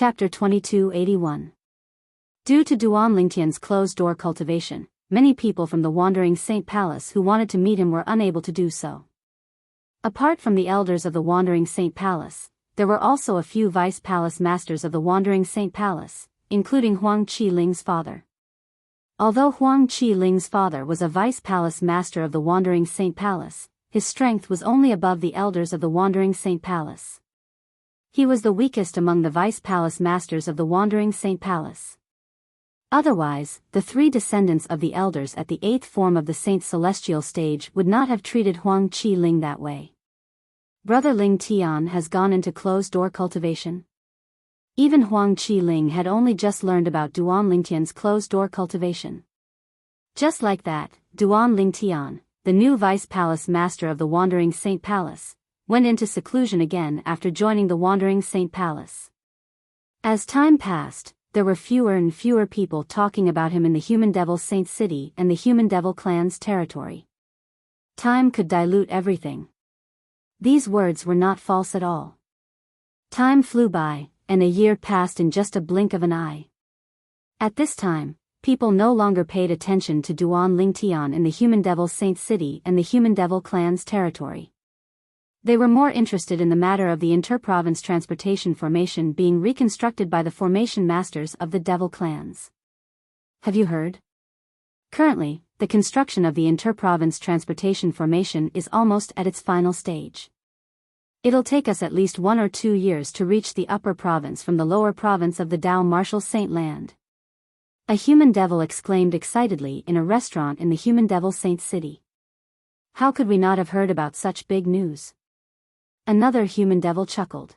Chapter 2281. Due to Duan Lingtian's closed-door cultivation, many people from the Wandering Saint Palace who wanted to meet him were unable to do so. Apart from the elders of the Wandering Saint Palace, there were also a few vice palace masters of the Wandering Saint Palace, including Huang Qiling's father. Although Huang Qiling's father was a vice palace master of the Wandering Saint Palace, his strength was only above the elders of the Wandering Saint Palace. He was the weakest among the vice palace masters of the Wandering Saint Palace. Otherwise, the three descendants of the elders at the eighth form of the Saint Celestial stage would not have treated Huang Qiling that way. Brother Ling Tian has gone into closed-door cultivation. Even Huang Qiling had only just learned about Duan Lingtian's closed-door cultivation. Just like that, Duan Lingtian, the new vice palace master of the Wandering Saint Palace, went into seclusion again after joining the Wandering Saint Palace. As time passed, there were fewer and fewer people talking about him in the Human Devil Saint City and the Human Devil Clan's territory. Time could dilute everything. These words were not false at all. Time flew by, and a year passed in just a blink of an eye. At this time, people no longer paid attention to Duan Lingtian in the Human Devil Saint City and the Human Devil Clan's territory. They were more interested in the matter of the inter-province transportation formation being reconstructed by the formation masters of the devil clans. Have you heard? Currently, the construction of the inter-province transportation formation is almost at its final stage. It'll take us at least 1 or 2 years to reach the upper province from the lower province of the Dao Martial Saint Land. A human devil exclaimed excitedly in a restaurant in the Human Devil Saint City. How could we not have heard about such big news? Another human devil chuckled.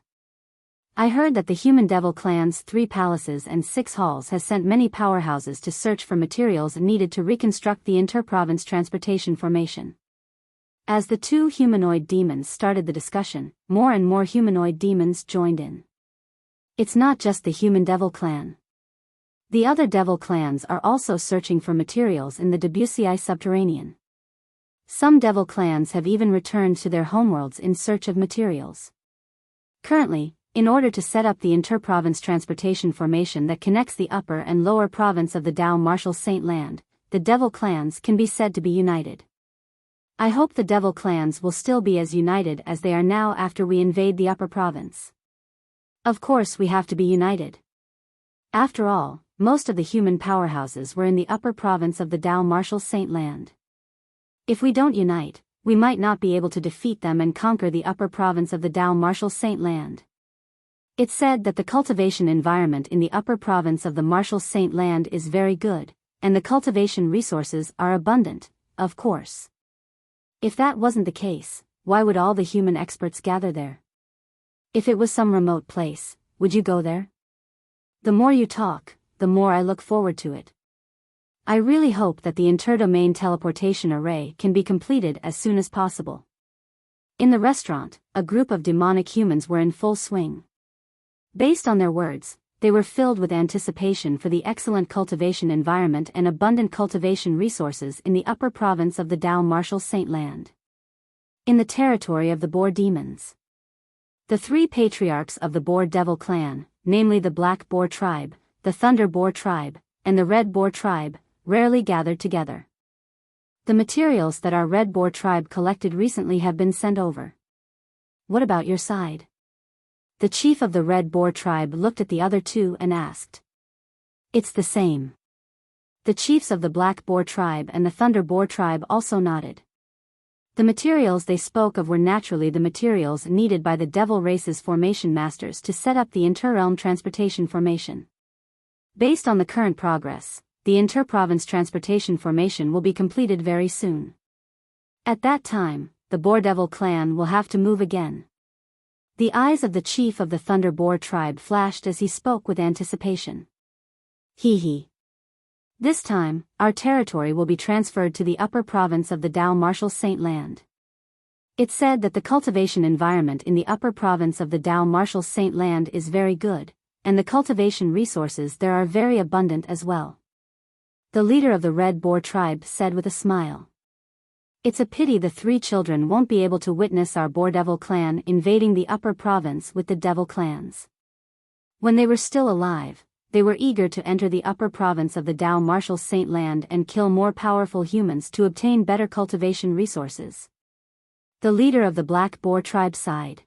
I heard that the Human Devil Clan's 3 palaces and 6 halls has sent many powerhouses to search for materials needed to reconstruct the inter-province transportation formation. As the 2 humanoid demons started the discussion, more and more humanoid demons joined in. It's not just the Human Devil Clan. The other devil clans are also searching for materials in the Debussy subterranean. Some devil clans have even returned to their homeworlds in search of materials. Currently, in order to set up the inter-province transportation formation that connects the upper and lower province of the Dao Martial Saint Land, the devil clans can be said to be united. I hope the devil clans will still be as united as they are now after we invade the upper province. Of course we have to be united. After all, most of the human powerhouses were in the upper province of the Dao Martial Saint Land. If we don't unite, we might not be able to defeat them and conquer the upper province of the Dao Martial Saint Land. It's said that the cultivation environment in the upper province of the Martial Saint Land is very good, and the cultivation resources are abundant, of course. If that wasn't the case, why would all the human experts gather there? If it was some remote place, would you go there? The more you talk, the more I look forward to it. I really hope that the interdomain teleportation array can be completed as soon as possible. In the restaurant, a group of demonic humans were in full swing. Based on their words, they were filled with anticipation for the excellent cultivation environment and abundant cultivation resources in the upper province of the Dao Martial Saint Land. In the territory of the Boar Demons. The 3 patriarchs of the Boar Devil Clan, namely the Black Boar Tribe, the Thunder Boar Tribe, and the Red Boar Tribe, rarely gathered together. The materials that our Red Boar Tribe collected recently have been sent over. What about your side? The chief of the Red Boar Tribe looked at the other 2 and asked. It's the same. The chiefs of the Black Boar Tribe and the Thunder Boar Tribe also nodded. The materials they spoke of were naturally the materials needed by the Devil Race's formation masters to set up the inter-realm transportation formation. Based on the current progress, the inter-province transportation formation will be completed very soon. At that time, the Boar Devil Clan will have to move again. The eyes of the chief of the Thunder Boar Tribe flashed as he spoke with anticipation. Hee. This time, our territory will be transferred to the upper province of the Dao Martial Saint Land. It's said that the cultivation environment in the upper province of the Dao Martial Saint Land is very good, and the cultivation resources there are very abundant as well. The leader of the Red Boar Tribe said with a smile. It's a pity the 3 children won't be able to witness our Boar Devil Clan invading the upper province with the Devil Clans. When they were still alive, they were eager to enter the upper province of the Dao Martial Saint Land and kill more powerful humans to obtain better cultivation resources. The leader of the Black Boar tribe sighed.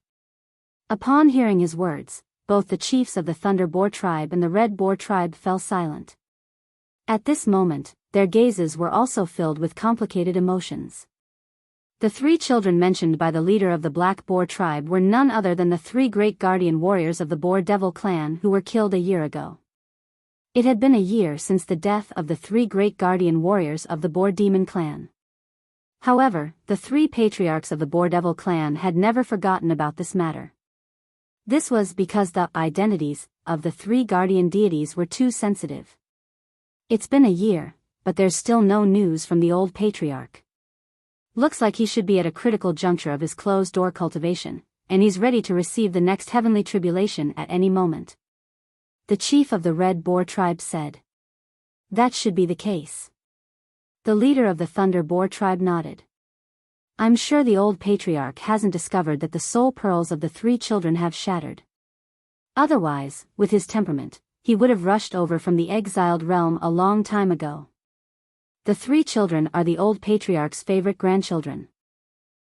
Upon hearing his words, both the chiefs of the Thunder Boar tribe and the Red Boar tribe fell silent. At this moment, their gazes were also filled with complicated emotions. The 3 children mentioned by the leader of the Black Boar tribe were none other than the 3 great guardian warriors of the Boar Devil clan who were killed a year ago. It had been a year since the death of the 3 great guardian warriors of the Boar Demon clan. However, the 3 patriarchs of the Boar Devil clan had never forgotten about this matter. This was because the identities of the 3 guardian deities were too sensitive. It's been a year, but there's still no news from the old patriarch. Looks like he should be at a critical juncture of his closed-door cultivation, and he's ready to receive the next heavenly tribulation at any moment. The chief of the Red Boar tribe said. That should be the case. The leader of the Thunder Boar tribe nodded. I'm sure the old patriarch hasn't discovered that the soul pearls of the 3 children have shattered. Otherwise, with his temperament, he would have rushed over from the exiled realm a long time ago. The 3 children are the old patriarch's favorite grandchildren.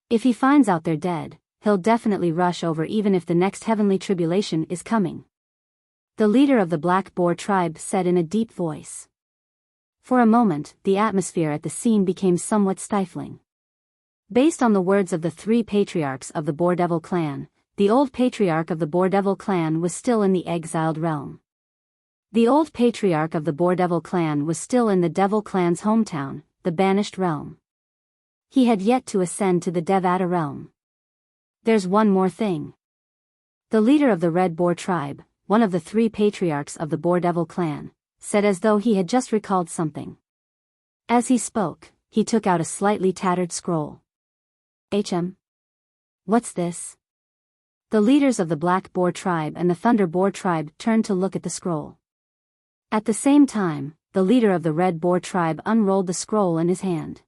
If he finds out they're dead, he'll definitely rush over even if the next heavenly tribulation is coming. The leader of the Black Boar tribe said in a deep voice. For a moment, the atmosphere at the scene became somewhat stifling. Based on the words of the 3 patriarchs of the Boar Devil clan, the old patriarch of the Boar Devil clan was still in the exiled realm. The old patriarch of the Boar Devil clan was still in the Devil clan's hometown, the Banished Realm. He had yet to ascend to the Devata realm. There's one more thing. The leader of the Red Boar tribe, one of the 3 patriarchs of the Boar Devil clan, said as though he had just recalled something. As he spoke, he took out a slightly tattered scroll. What's this? The leaders of the Black Boar tribe and the Thunder Boar tribe turned to look at the scroll. At the same time, the leader of the Red Boar tribe unrolled the scroll in his hand.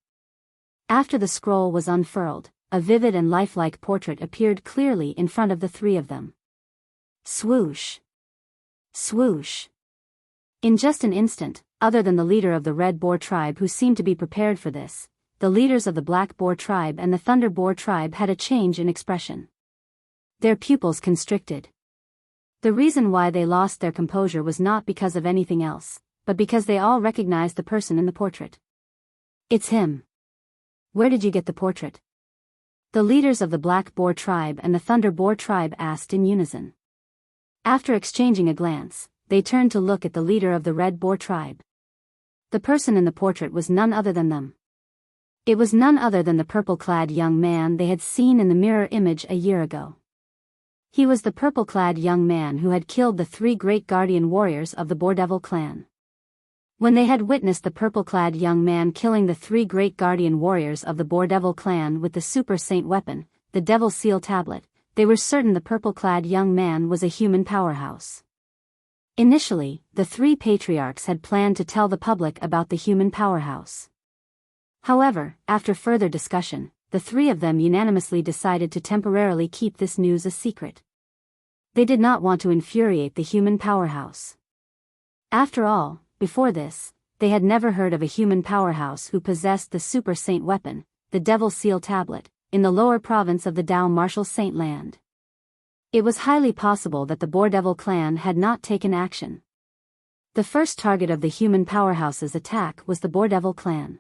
After the scroll was unfurled, a vivid and lifelike portrait appeared clearly in front of the 3 of them. Swoosh! Swoosh! In just an instant, other than the leader of the Red Boar tribe who seemed to be prepared for this, the leaders of the Black Boar tribe and the Thunder Boar tribe had a change in expression. Their pupils constricted. The reason why they lost their composure was not because of anything else, but because they all recognized the person in the portrait. It's him. Where did you get the portrait? The leaders of the Black Boar tribe and the Thunder Boar tribe asked in unison. After exchanging a glance, they turned to look at the leader of the Red Boar tribe. The person in the portrait was none other than them. It was none other than the purple-clad young man they had seen in the mirror image a year ago. He was the purple-clad young man who had killed the 3 great guardian warriors of the Boar Devil clan. When they had witnessed the purple-clad young man killing the 3 great guardian warriors of the Boar Devil clan with the Super Saint weapon, the Devil Seal Tablet, they were certain the purple-clad young man was a human powerhouse. Initially, the 3 patriarchs had planned to tell the public about the human powerhouse. However, after further discussion, the 3 of them unanimously decided to temporarily keep this news a secret. They did not want to infuriate the human powerhouse. After all, before this, they had never heard of a human powerhouse who possessed the Super Saint weapon, the Devil Seal Tablet, in the lower province of the Dao Martial Saint Land. It was highly possible that the Boar Devil clan had not taken action. The first target of the human powerhouse's attack was the Boar Devil clan.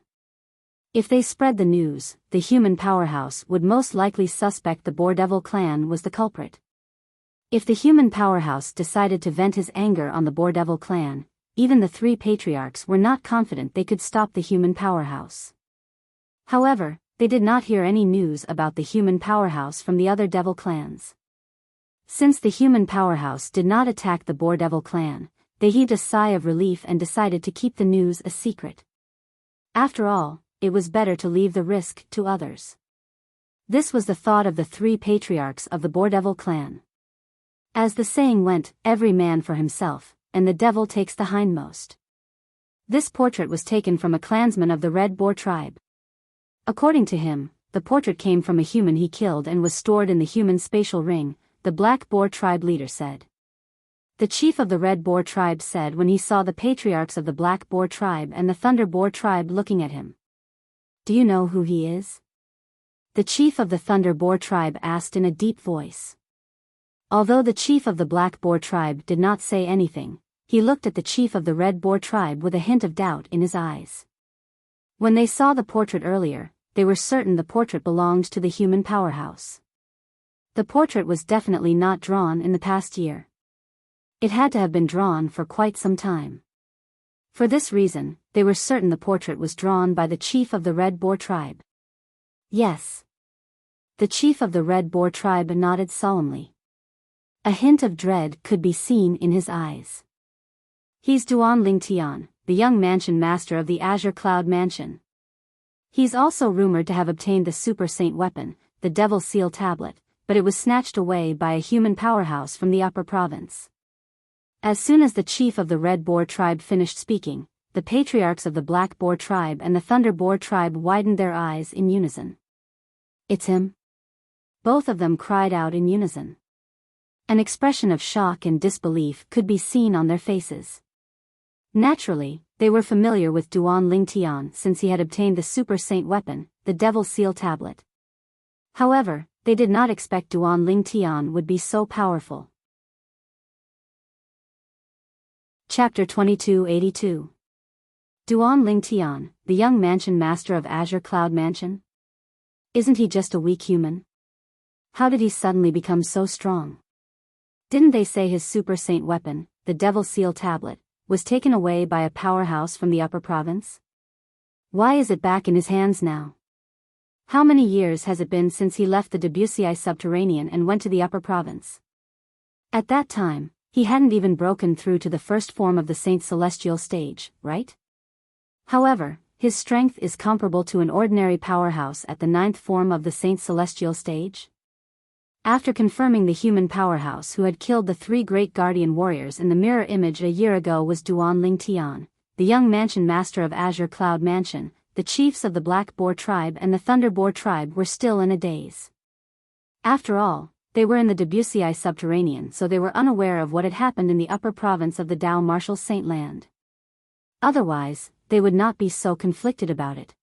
If they spread the news, the human powerhouse would most likely suspect the Boar Devil clan was the culprit. If the human powerhouse decided to vent his anger on the Boar Devil clan, even the 3 patriarchs were not confident they could stop the human powerhouse. However, they did not hear any news about the human powerhouse from the other devil clans. Since the human powerhouse did not attack the Boar Devil clan, they heaved a sigh of relief and decided to keep the news a secret. After all, it was better to leave the risk to others. This was the thought of the 3 patriarchs of the Boar Devil clan. As the saying went, every man for himself, and the devil takes the hindmost. This portrait was taken from a clansman of the Red Boar tribe. According to him, the portrait came from a human he killed and was stored in the human spatial ring, the Black Boar tribe leader said. The chief of the Red Boar tribe said when he saw the patriarchs of the Black Boar tribe and the Thunder Boar tribe looking at him. Do you know who he is? The chief of the Thunder Boar tribe asked in a deep voice. Although the chief of the Black Boar tribe did not say anything, he looked at the chief of the Red Boar tribe with a hint of doubt in his eyes. When they saw the portrait earlier, they were certain the portrait belonged to the human powerhouse. The portrait was definitely not drawn in the past year. It had to have been drawn for quite some time. For this reason, they were certain the portrait was drawn by the chief of the Red Boar tribe. Yes. The chief of the Red Boar tribe nodded solemnly. A hint of dread could be seen in his eyes. He's Duan Lingtian, the young mansion master of the Azure Cloud Mansion. He's also rumored to have obtained the Super Saint weapon, the Devil Seal Tablet, but it was snatched away by a human powerhouse from the upper province. As soon as the chief of the Red Boar tribe finished speaking, the patriarchs of the Black Boar tribe and the Thunder Boar tribe widened their eyes in unison. It's him? Both of them cried out in unison. An expression of shock and disbelief could be seen on their faces. Naturally, they were familiar with Duan Lingtian since he had obtained the Super Saint weapon, the Devil Seal Tablet. However, they did not expect Duan Lingtian would be so powerful. Chapter 2282. Duan Lingtian, the young mansion master of Azure Cloud Mansion? Isn't he just a weak human? How did he suddenly become so strong? Didn't they say his Super Saint weapon, the Devil Seal Tablet, was taken away by a powerhouse from the upper province? Why is it back in his hands now? How many years has it been since he left the Debussy subterranean and went to the upper province? At that time, he hadn't even broken through to the first form of the Saint Celestial stage, right? However, his strength is comparable to an ordinary powerhouse at the 9th form of the Saint Celestial stage. After confirming the human powerhouse who had killed the 3 great guardian warriors in the mirror image a year ago was Duan Lingtian, the young mansion master of Azure Cloud Mansion, the chiefs of the Black Boar tribe and the Thunder Boar tribe were still in a daze. After all, they were in the Debussy subterranean, so they were unaware of what had happened in the upper province of the Dao Martial Saint Land. Otherwise, they would not be so conflicted about it.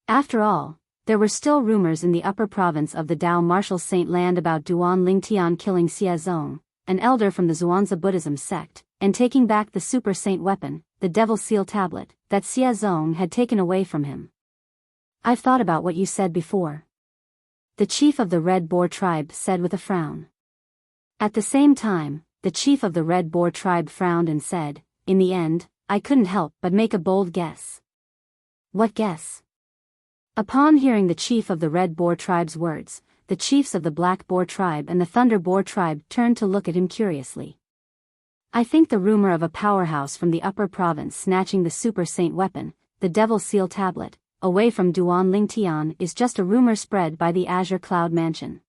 After all, there were still rumors in the upper province of the Dao Martial Saint Land about Duan Lingtian killing Xia Zong, an elder from the Zhuangzi Buddhism sect, and taking back the Super Saint weapon, the Devil Seal Tablet, that Xia Zong had taken away from him. I've thought about what you said before. The chief of the Red Boar tribe said with a frown. At the same time, the chief of the Red Boar tribe frowned and said, in the end, I couldn't help but make a bold guess. What guess? Upon hearing the chief of the Red Boar tribe's words, the chiefs of the Black Boar tribe and the Thunder Boar tribe turned to look at him curiously. I think the rumor of a powerhouse from the upper province snatching the Super Saint weapon, the Devil Seal Tablet, away from Duan Lingtian is just a rumor spread by the Azure Cloud Mansion.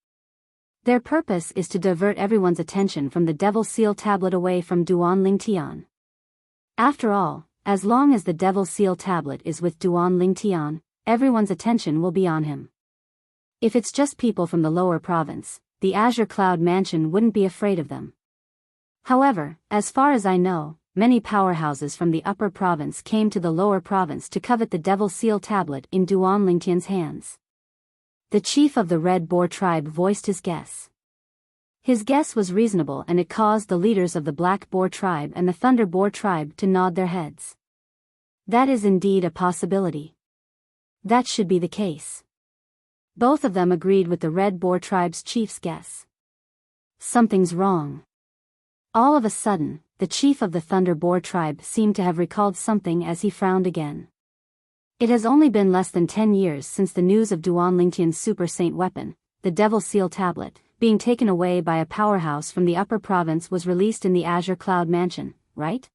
Their purpose is to divert everyone's attention from the Devil Seal Tablet away from Duan Lingtian. After all, as long as the Devil Seal Tablet is with Duan Lingtian, everyone's attention will be on him. If it's just people from the lower province, the Azure Cloud Mansion wouldn't be afraid of them. However, as far as I know, many powerhouses from the upper province came to the lower province to covet the Devil Seal Tablet in Duan Lingtian's hands. The chief of the Red Boar tribe voiced his guess. His guess was reasonable and it caused the leaders of the Black Boar tribe and the Thunder Boar tribe to nod their heads. That is indeed a possibility. That should be the case. Both of them agreed with the Red Boar tribe's chief's guess. Something's wrong. All of a sudden, the chief of the Thunder Boar tribe seemed to have recalled something as he frowned again. It has only been less than 10 years since the news of Duan Lingtian's Super Saint weapon, the Devil Seal Tablet, being taken away by a powerhouse from the upper province was released in the Azure Cloud Mansion, right?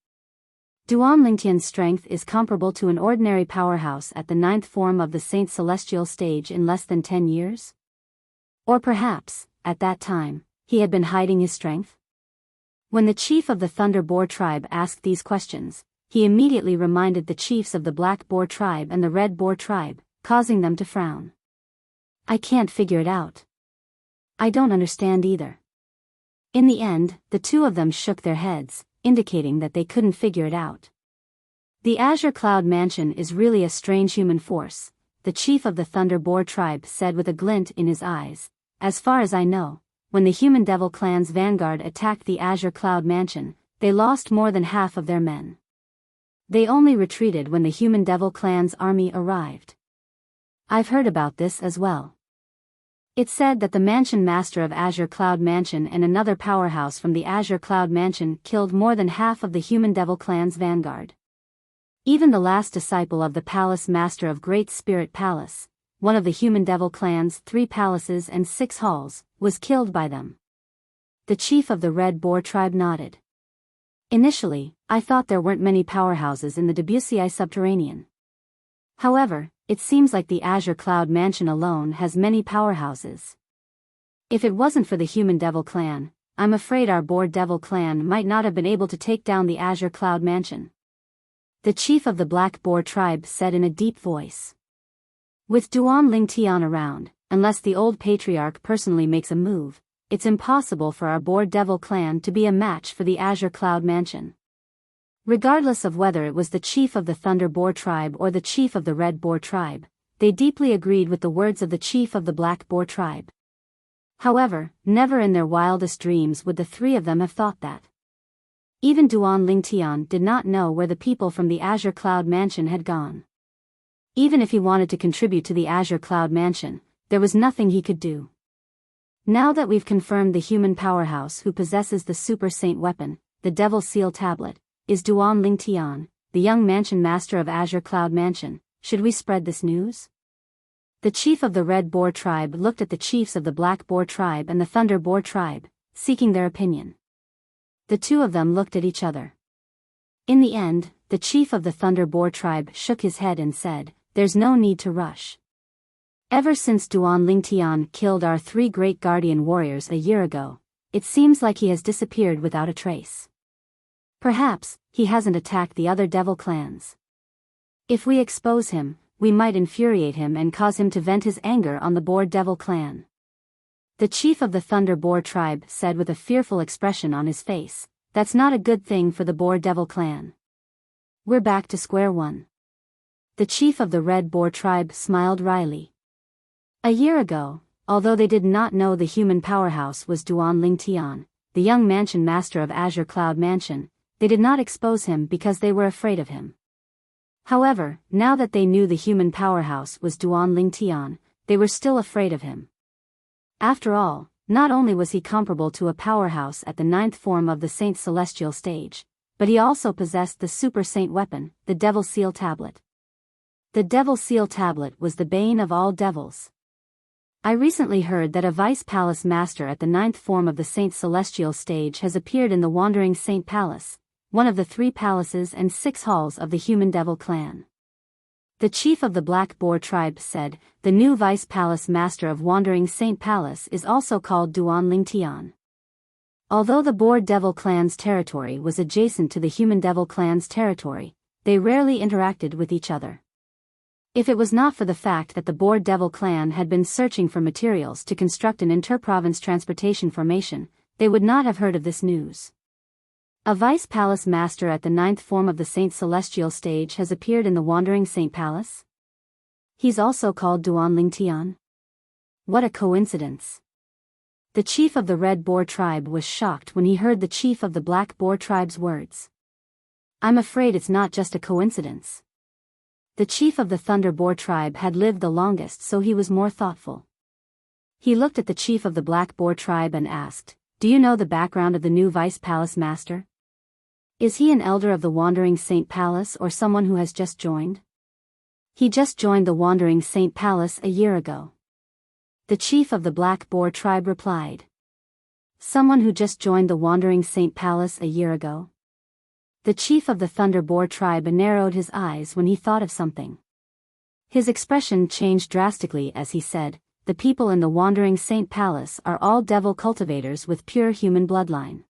Duan Lingtian's strength is comparable to an ordinary powerhouse at the 9th form of the Saint Celestial stage in less than 10 years? Or perhaps, at that time, he had been hiding his strength? When the chief of the Thunder Boar tribe asked these questions, he immediately reminded the chiefs of the Black Boar tribe and the Red Boar tribe, causing them to frown. I can't figure it out. I don't understand either. In the end, the two of them shook their heads, indicating that they couldn't figure it out. The Azure Cloud Mansion is really a strange human force, the chief of the Thunder Boar tribe said with a glint in his eyes. As far as I know, when the Human Devil clan's vanguard attacked the Azure Cloud Mansion, they lost more than half of their men. They only retreated when the Human Devil clan's army arrived. I've heard about this as well. It said that the Mansion Master of Azure Cloud Mansion and another powerhouse from the Azure Cloud Mansion killed more than half of the Human Devil clan's vanguard. Even the last disciple of the Palace Master of Great Spirit Palace, one of the Human Devil clan's 3 palaces and 6 halls, was killed by them. The chief of the Red Boar tribe nodded. Initially, I thought there weren't many powerhouses in the Debussy subterranean. However, it seems like the Azure Cloud Mansion alone has many powerhouses. If it wasn't for the Human Devil clan, I'm afraid our Boar Devil clan might not have been able to take down the Azure Cloud Mansion. The chief of the Black Boar tribe said in a deep voice. With Duan Lingtian around, unless the old patriarch personally makes a move, it's impossible for our Boar Devil clan to be a match for the Azure Cloud Mansion. Regardless of whether it was the chief of the Thunder Boar tribe or the chief of the Red Boar tribe, they deeply agreed with the words of the chief of the Black Boar tribe. However, never in their wildest dreams would the 3 of them have thought that. Even Duan Lingtian did not know where the people from the Azure Cloud Mansion had gone. Even if he wanted to contribute to the Azure Cloud Mansion, there was nothing he could do. Now that we've confirmed the human powerhouse who possesses the Super Saint weapon, the Devil Seal Tablet, is Duan Lingtian, the young Mansion Master of Azure Cloud Mansion, should we spread this news? The chief of the Red Boar tribe looked at the chiefs of the Black Boar tribe and the Thunder Boar tribe, seeking their opinion. The 2 of them looked at each other. In the end, the chief of the Thunder Boar tribe shook his head and said, "There's no need to rush. Ever since Duan Lingtian killed our 3 great guardian warriors a year ago, it seems like he has disappeared without a trace. Perhaps, he hasn't attacked the other devil clans. If we expose him, we might infuriate him and cause him to vent his anger on the Boar Devil clan." The chief of the Thunder Boar tribe said with a fearful expression on his face, "That's not a good thing for the Boar Devil clan. We're back to square one." The chief of the Red Boar tribe smiled wryly. A year ago, although they did not know the human powerhouse was Duan Lingtian, the young Mansion Master of Azure Cloud Mansion, they did not expose him because they were afraid of him. However, now that they knew the human powerhouse was Duan Lingtian, they were still afraid of him. After all, not only was he comparable to a powerhouse at the 9th form of the Saint Celestial stage, but he also possessed the Super Saint weapon, the Devil Seal Tablet. The Devil Seal Tablet was the bane of all devils. I recently heard that a Vice Palace Master at the 9th form of the Saint Celestial stage has appeared in the Wandering Saint Palace, one of the 3 palaces and 6 halls of the Human Devil clan. The chief of the Black Boar tribe said, "The new Vice Palace Master of Wandering Saint Palace is also called Duan Lingtian." Although the Boar Devil clan's territory was adjacent to the Human Devil clan's territory, they rarely interacted with each other. If it was not for the fact that the Boar Devil clan had been searching for materials to construct an inter-province transportation formation, they would not have heard of this news. A Vice Palace Master at the 9th form of the Saint Celestial stage has appeared in the Wandering Saint Palace? He's also called Duan Lingtian? What a coincidence. The chief of the Red Boar tribe was shocked when he heard the chief of the Black Boar tribe's words. I'm afraid it's not just a coincidence. The chief of the Thunder Boar tribe had lived the longest, so he was more thoughtful. He looked at the chief of the Black Boar tribe and asked, "Do you know the background of the new Vice Palace Master? Is he an elder of the Wandering Saint Palace or someone who has just joined?" "He just joined the Wandering Saint Palace a year ago." The chief of the Black Boar tribe replied. "Someone who just joined the Wandering Saint Palace a year ago?" The chief of the Thunder Boar tribe narrowed his eyes when he thought of something. His expression changed drastically as he said, "The people in the Wandering Saint Palace are all devil cultivators with pure human bloodline.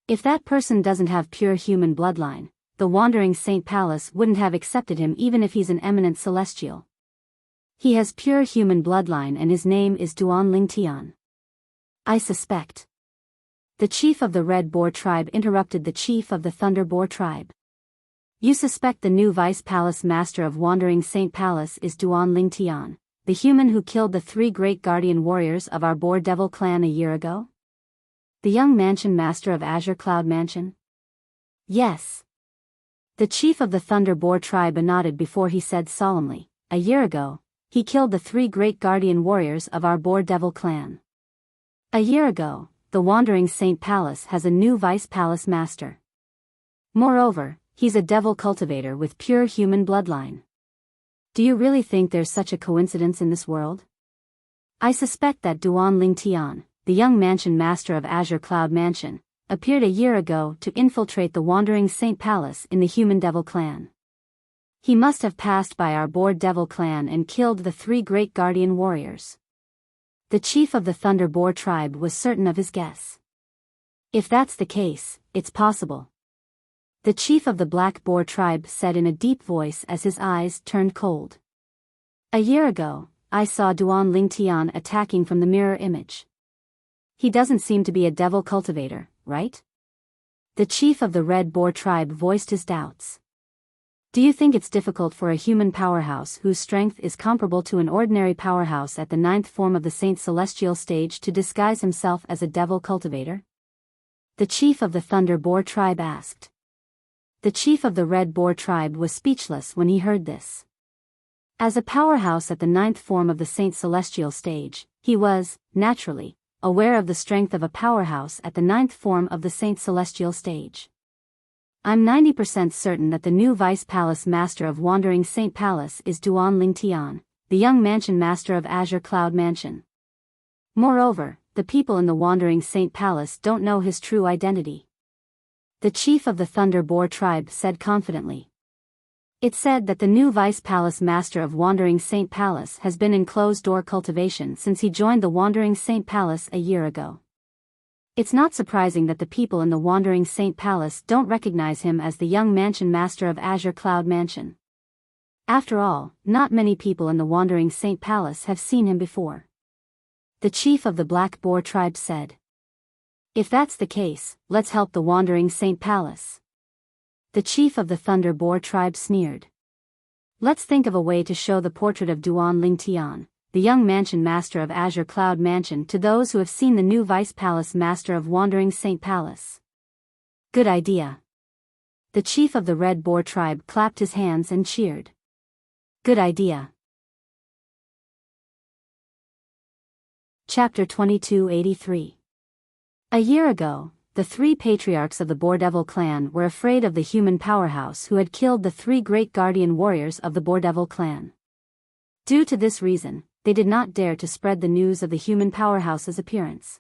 If that person doesn't have pure human bloodline, the Wandering Saint Palace wouldn't have accepted him even if he's an eminent celestial. He has pure human bloodline and his name is Duan Lingtian. I suspect." The chief of the Red Boar tribe interrupted the chief of the Thunder Boar tribe. You suspect the new Vice Palace Master of Wandering Saint Palace is Duan Ling Tian, the human who killed the 3 great guardian warriors of our Boar Devil clan a year ago? The young mansion master of Azure Cloud Mansion? Yes. The chief of the Thunder Boar tribe nodded before he said solemnly, a year ago, he killed the 3 great guardian warriors of our Boar Devil clan. A year ago, the Wandering Saint Palace has a new Vice Palace Master. Moreover, he's a devil cultivator with pure human bloodline. Do you really think there's such a coincidence in this world? I suspect that Duan Ling Tian, the young mansion master of Azure Cloud Mansion, appeared a year ago to infiltrate the Wandering Saint Palace in the Human Devil clan. He must have passed by our Boar Devil clan and killed the 3 great guardian warriors. The chief of the Thunder Boar tribe was certain of his guess. If that's the case, it's possible. The chief of the Black Boar tribe said in a deep voice as his eyes turned cold. A year ago, I saw Duan Ling Tian attacking from the mirror image. He doesn't seem to be a devil cultivator, right? The chief of the Red Boar tribe voiced his doubts. Do you think it's difficult for a human powerhouse whose strength is comparable to an ordinary powerhouse at the 9th form of the Saint Celestial stage to disguise himself as a devil cultivator? The chief of the Thunder Boar tribe asked. The chief of the Red Boar tribe was speechless when he heard this. As a powerhouse at the 9th form of the Saint Celestial stage, he was, naturally, aware of the strength of a powerhouse at the 9th form of the Saint Celestial stage. I'm 90% certain that the new Vice Palace Master of Wandering Saint Palace is Duan Ling Tian, the young mansion master of Azure Cloud Mansion. Moreover, the people in the Wandering Saint Palace don't know his true identity. The chief of the Thunder Boar tribe said confidently. It's said that the new Vice Palace Master of Wandering Saint Palace has been in closed-door cultivation since he joined the Wandering Saint Palace a year ago. It's not surprising that the people in the Wandering Saint Palace don't recognize him as the young mansion master of Azure Cloud Mansion. After all, not many people in the Wandering Saint Palace have seen him before. The chief of the Black Boar tribe said. If that's the case, let's help the Wandering Saint Palace. The chief of the Thunder Boar tribe sneered. Let's think of a way to show the portrait of Duan Ling Tian, the young mansion master of Azure Cloud Mansion, to those who have seen the new Vice Palace Master of Wandering Saint Palace. Good idea. The chief of the Red Boar tribe clapped his hands and cheered. Good idea. Chapter 2283. A year ago, the 3 patriarchs of the Boar Devil clan were afraid of the human powerhouse who had killed the 3 great guardian warriors of the Boar Devil clan. Due to this reason, they did not dare to spread the news of the human powerhouse's appearance.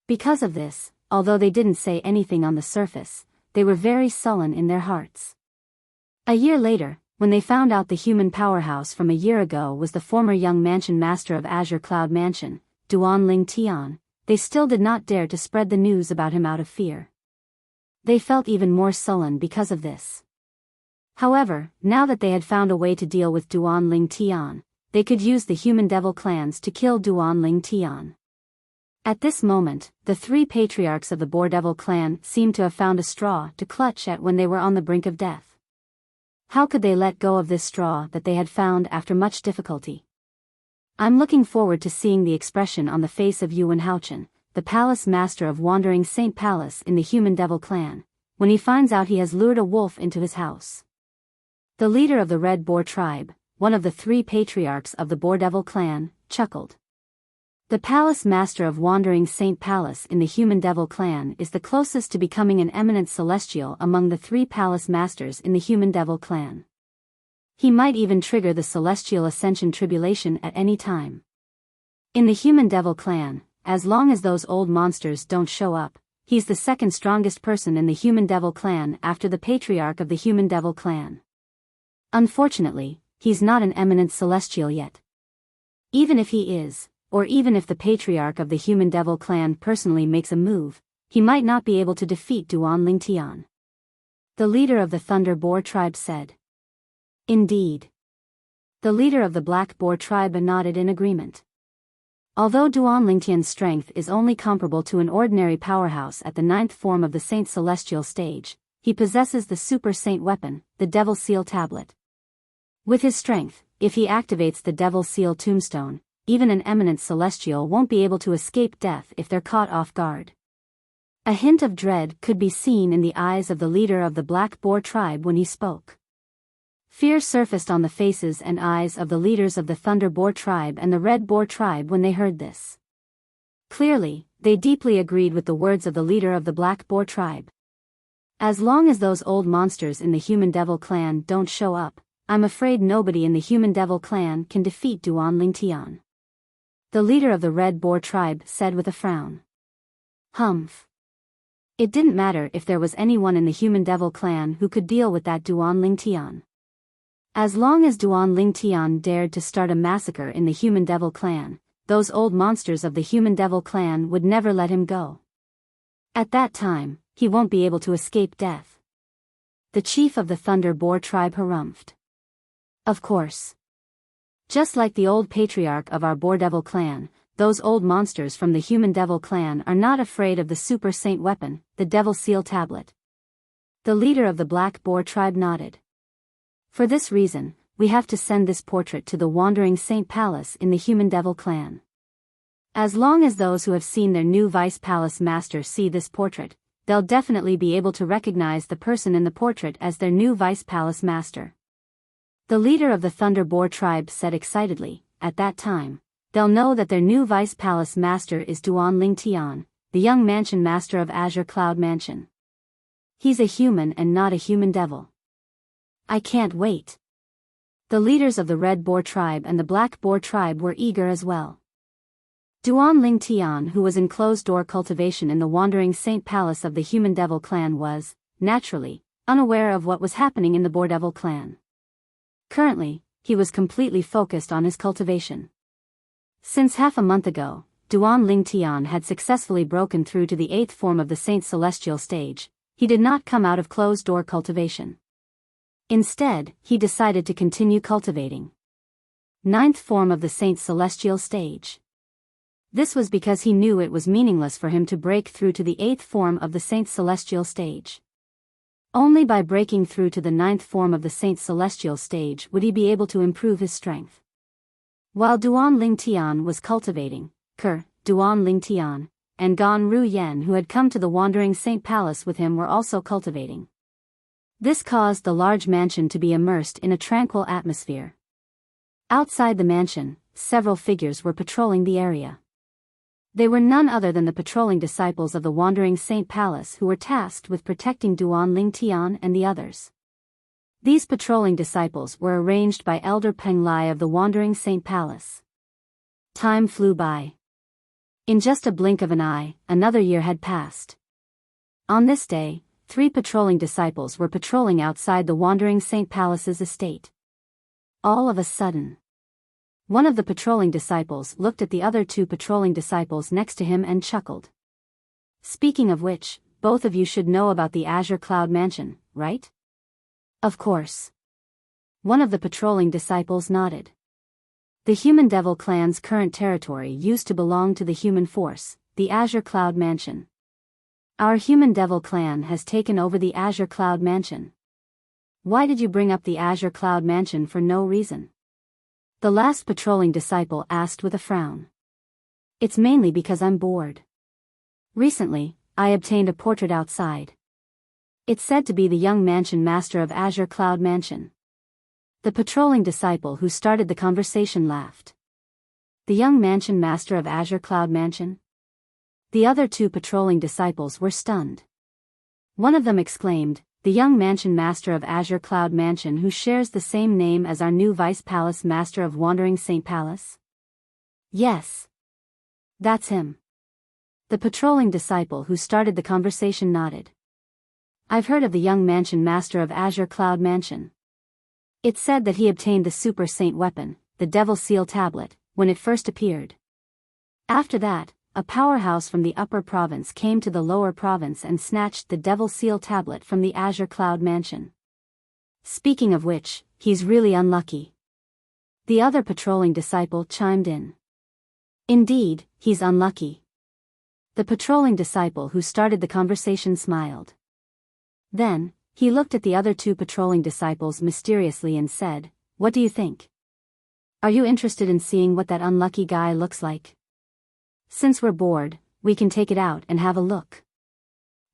Because of this, although they didn't say anything on the surface, they were very sullen in their hearts. A year later, when they found out the human powerhouse from a year ago was the former young mansion master of Azure Cloud Mansion, Duan Ling Tian, they still did not dare to spread the news about him out of fear. They felt even more sullen because of this. However, now that they had found a way to deal with Duan Ling Tian, they could use the human devil clans to kill Duan Ling Tian. At this moment, the 3 patriarchs of the Boar Devil clan seemed to have found a straw to clutch at when they were on the brink of death. How could they let go of this straw that they had found after much difficulty? I'm looking forward to seeing the expression on the face of Yuan Haochen, the palace master of Wandering Saint Palace in the Human Devil clan, when he finds out he has lured a wolf into his house. The leader of the Red Boar tribe, one of the 3 patriarchs of the Boar Devil clan, chuckled. The palace master of Wandering Saint Palace in the Human Devil clan is the closest to becoming an eminent celestial among the 3 palace masters in the Human Devil clan. He might even trigger the Celestial Ascension Tribulation at any time. In the Human Devil clan, as long as those old monsters don't show up, he's the second strongest person in the Human Devil clan after the patriarch of the Human Devil clan. Unfortunately, he's not an eminent celestial yet. Even if he is, or even if the patriarch of the Human Devil clan personally makes a move, he might not be able to defeat Duan Ling Tian. The leader of the Thunder Boar tribe said. Indeed. The leader of the Black Boar tribe nodded in agreement. Although Duan Lingtian's strength is only comparable to an ordinary powerhouse at the 9th form of the Saint Celestial stage, he possesses the Super Saint weapon, the Devil Seal Tablet. With his strength, if he activates the Devil Seal Tombstone, even an eminent celestial won't be able to escape death if they're caught off guard. A hint of dread could be seen in the eyes of the leader of the Black Boar tribe when he spoke. Fear surfaced on the faces and eyes of the leaders of the Thunder Boar tribe and the Red Boar tribe when they heard this. Clearly, they deeply agreed with the words of the leader of the Black Boar tribe. As long as those old monsters in the Human Devil clan don't show up, I'm afraid nobody in the Human Devil clan can defeat Duan Lingtian. The leader of the Red Boar tribe said with a frown. Humph. It didn't matter if there was anyone in the Human Devil clan who could deal with that Duan Lingtian. As long as Duan Lingtian dared to start a massacre in the Human Devil clan, those old monsters of the Human Devil clan would never let him go. At that time, he won't be able to escape death. The chief of the Thunder Boar tribe harumphed. Of course. Just like the old patriarch of our Boar Devil clan, those old monsters from the Human Devil clan are not afraid of the Super Saint weapon, the Devil Seal Tablet. The leader of the Black Boar tribe nodded. For this reason, we have to send this portrait to the Wandering Saint Palace in the Human Devil clan. As long as those who have seen their new Vice Palace Master see this portrait, they'll definitely be able to recognize the person in the portrait as their new Vice Palace Master. The leader of the Thunder Boar tribe said excitedly, at that time, they'll know that their new Vice Palace Master is Duan Lingtian, the young mansion master of Azure Cloud Mansion. He's a human and not a human devil. I can't wait. The leaders of the Red Boar tribe and the Black Boar tribe were eager as well. Duan Lingtian, who was in closed-door cultivation in the Wandering Saint Palace of the Human Devil clan, was, naturally, unaware of what was happening in the Boar Devil clan. Currently, he was completely focused on his cultivation. Since half a month ago, Duan Lingtian had successfully broken through to the 8th form of the Saint Celestial stage. He did not come out of closed-door cultivation. Instead, he decided to continue cultivating 9th form of the Saint Celestial stage. This was because he knew it was meaningless for him to break through to the 8th form of the Saint Celestial stage. Only by breaking through to the 9th form of the Saint Celestial stage would he be able to improve his strength. While Duan Lingtian was cultivating, Duan Lingtian, and Gan Ru Yen, who had come to the Wandering Saint Palace with him, were also cultivating. This caused the large mansion to be immersed in a tranquil atmosphere. Outside the mansion, several figures were patrolling the area. They were none other than the patrolling disciples of the Wandering Saint Palace who were tasked with protecting Duan Lingtian and the others. These patrolling disciples were arranged by Elder Peng Lai of the Wandering Saint Palace. Time flew by. In just a blink of an eye, another year had passed. On this day, 3 patrolling disciples were patrolling outside the Wandering Saint Palace's estate. All of a sudden, one of the patrolling disciples looked at the other 2 patrolling disciples next to him and chuckled. Speaking of which, both of you should know about the Azure Cloud Mansion, right? Of course. One of the patrolling disciples nodded. The Human Devil clan's current territory used to belong to the Human Force, the Azure Cloud Mansion. Our Human Devil clan has taken over the Azure Cloud Mansion. Why did you bring up the Azure Cloud Mansion for no reason? The last patrolling disciple asked with a frown. It's mainly because I'm bored. Recently, I obtained a portrait outside. It's said to be the young mansion master of Azure Cloud Mansion. The patrolling disciple who started the conversation laughed. The young mansion master of Azure Cloud Mansion? The other 2 patrolling disciples were stunned. One of them exclaimed, the young mansion master of Azure Cloud Mansion who shares the same name as our new Vice Palace Master of Wandering Saint Palace? Yes. That's him. The patrolling disciple who started the conversation nodded. I've heard of the young mansion master of Azure Cloud Mansion. It's said that he obtained the Super Saint weapon, the Devil Seal Tablet, when it first appeared. After that, a powerhouse from the upper province came to the lower province and snatched the Devil Seal Tablet from the Azure Cloud Mansion. Speaking of which, he's really unlucky. The other patrolling disciple chimed in. Indeed, he's unlucky. The patrolling disciple who started the conversation smiled. Then, he looked at the other two patrolling disciples mysteriously and said, "What do you think? Are you interested in seeing what that unlucky guy looks like? Since we're bored, we can take it out and have a look.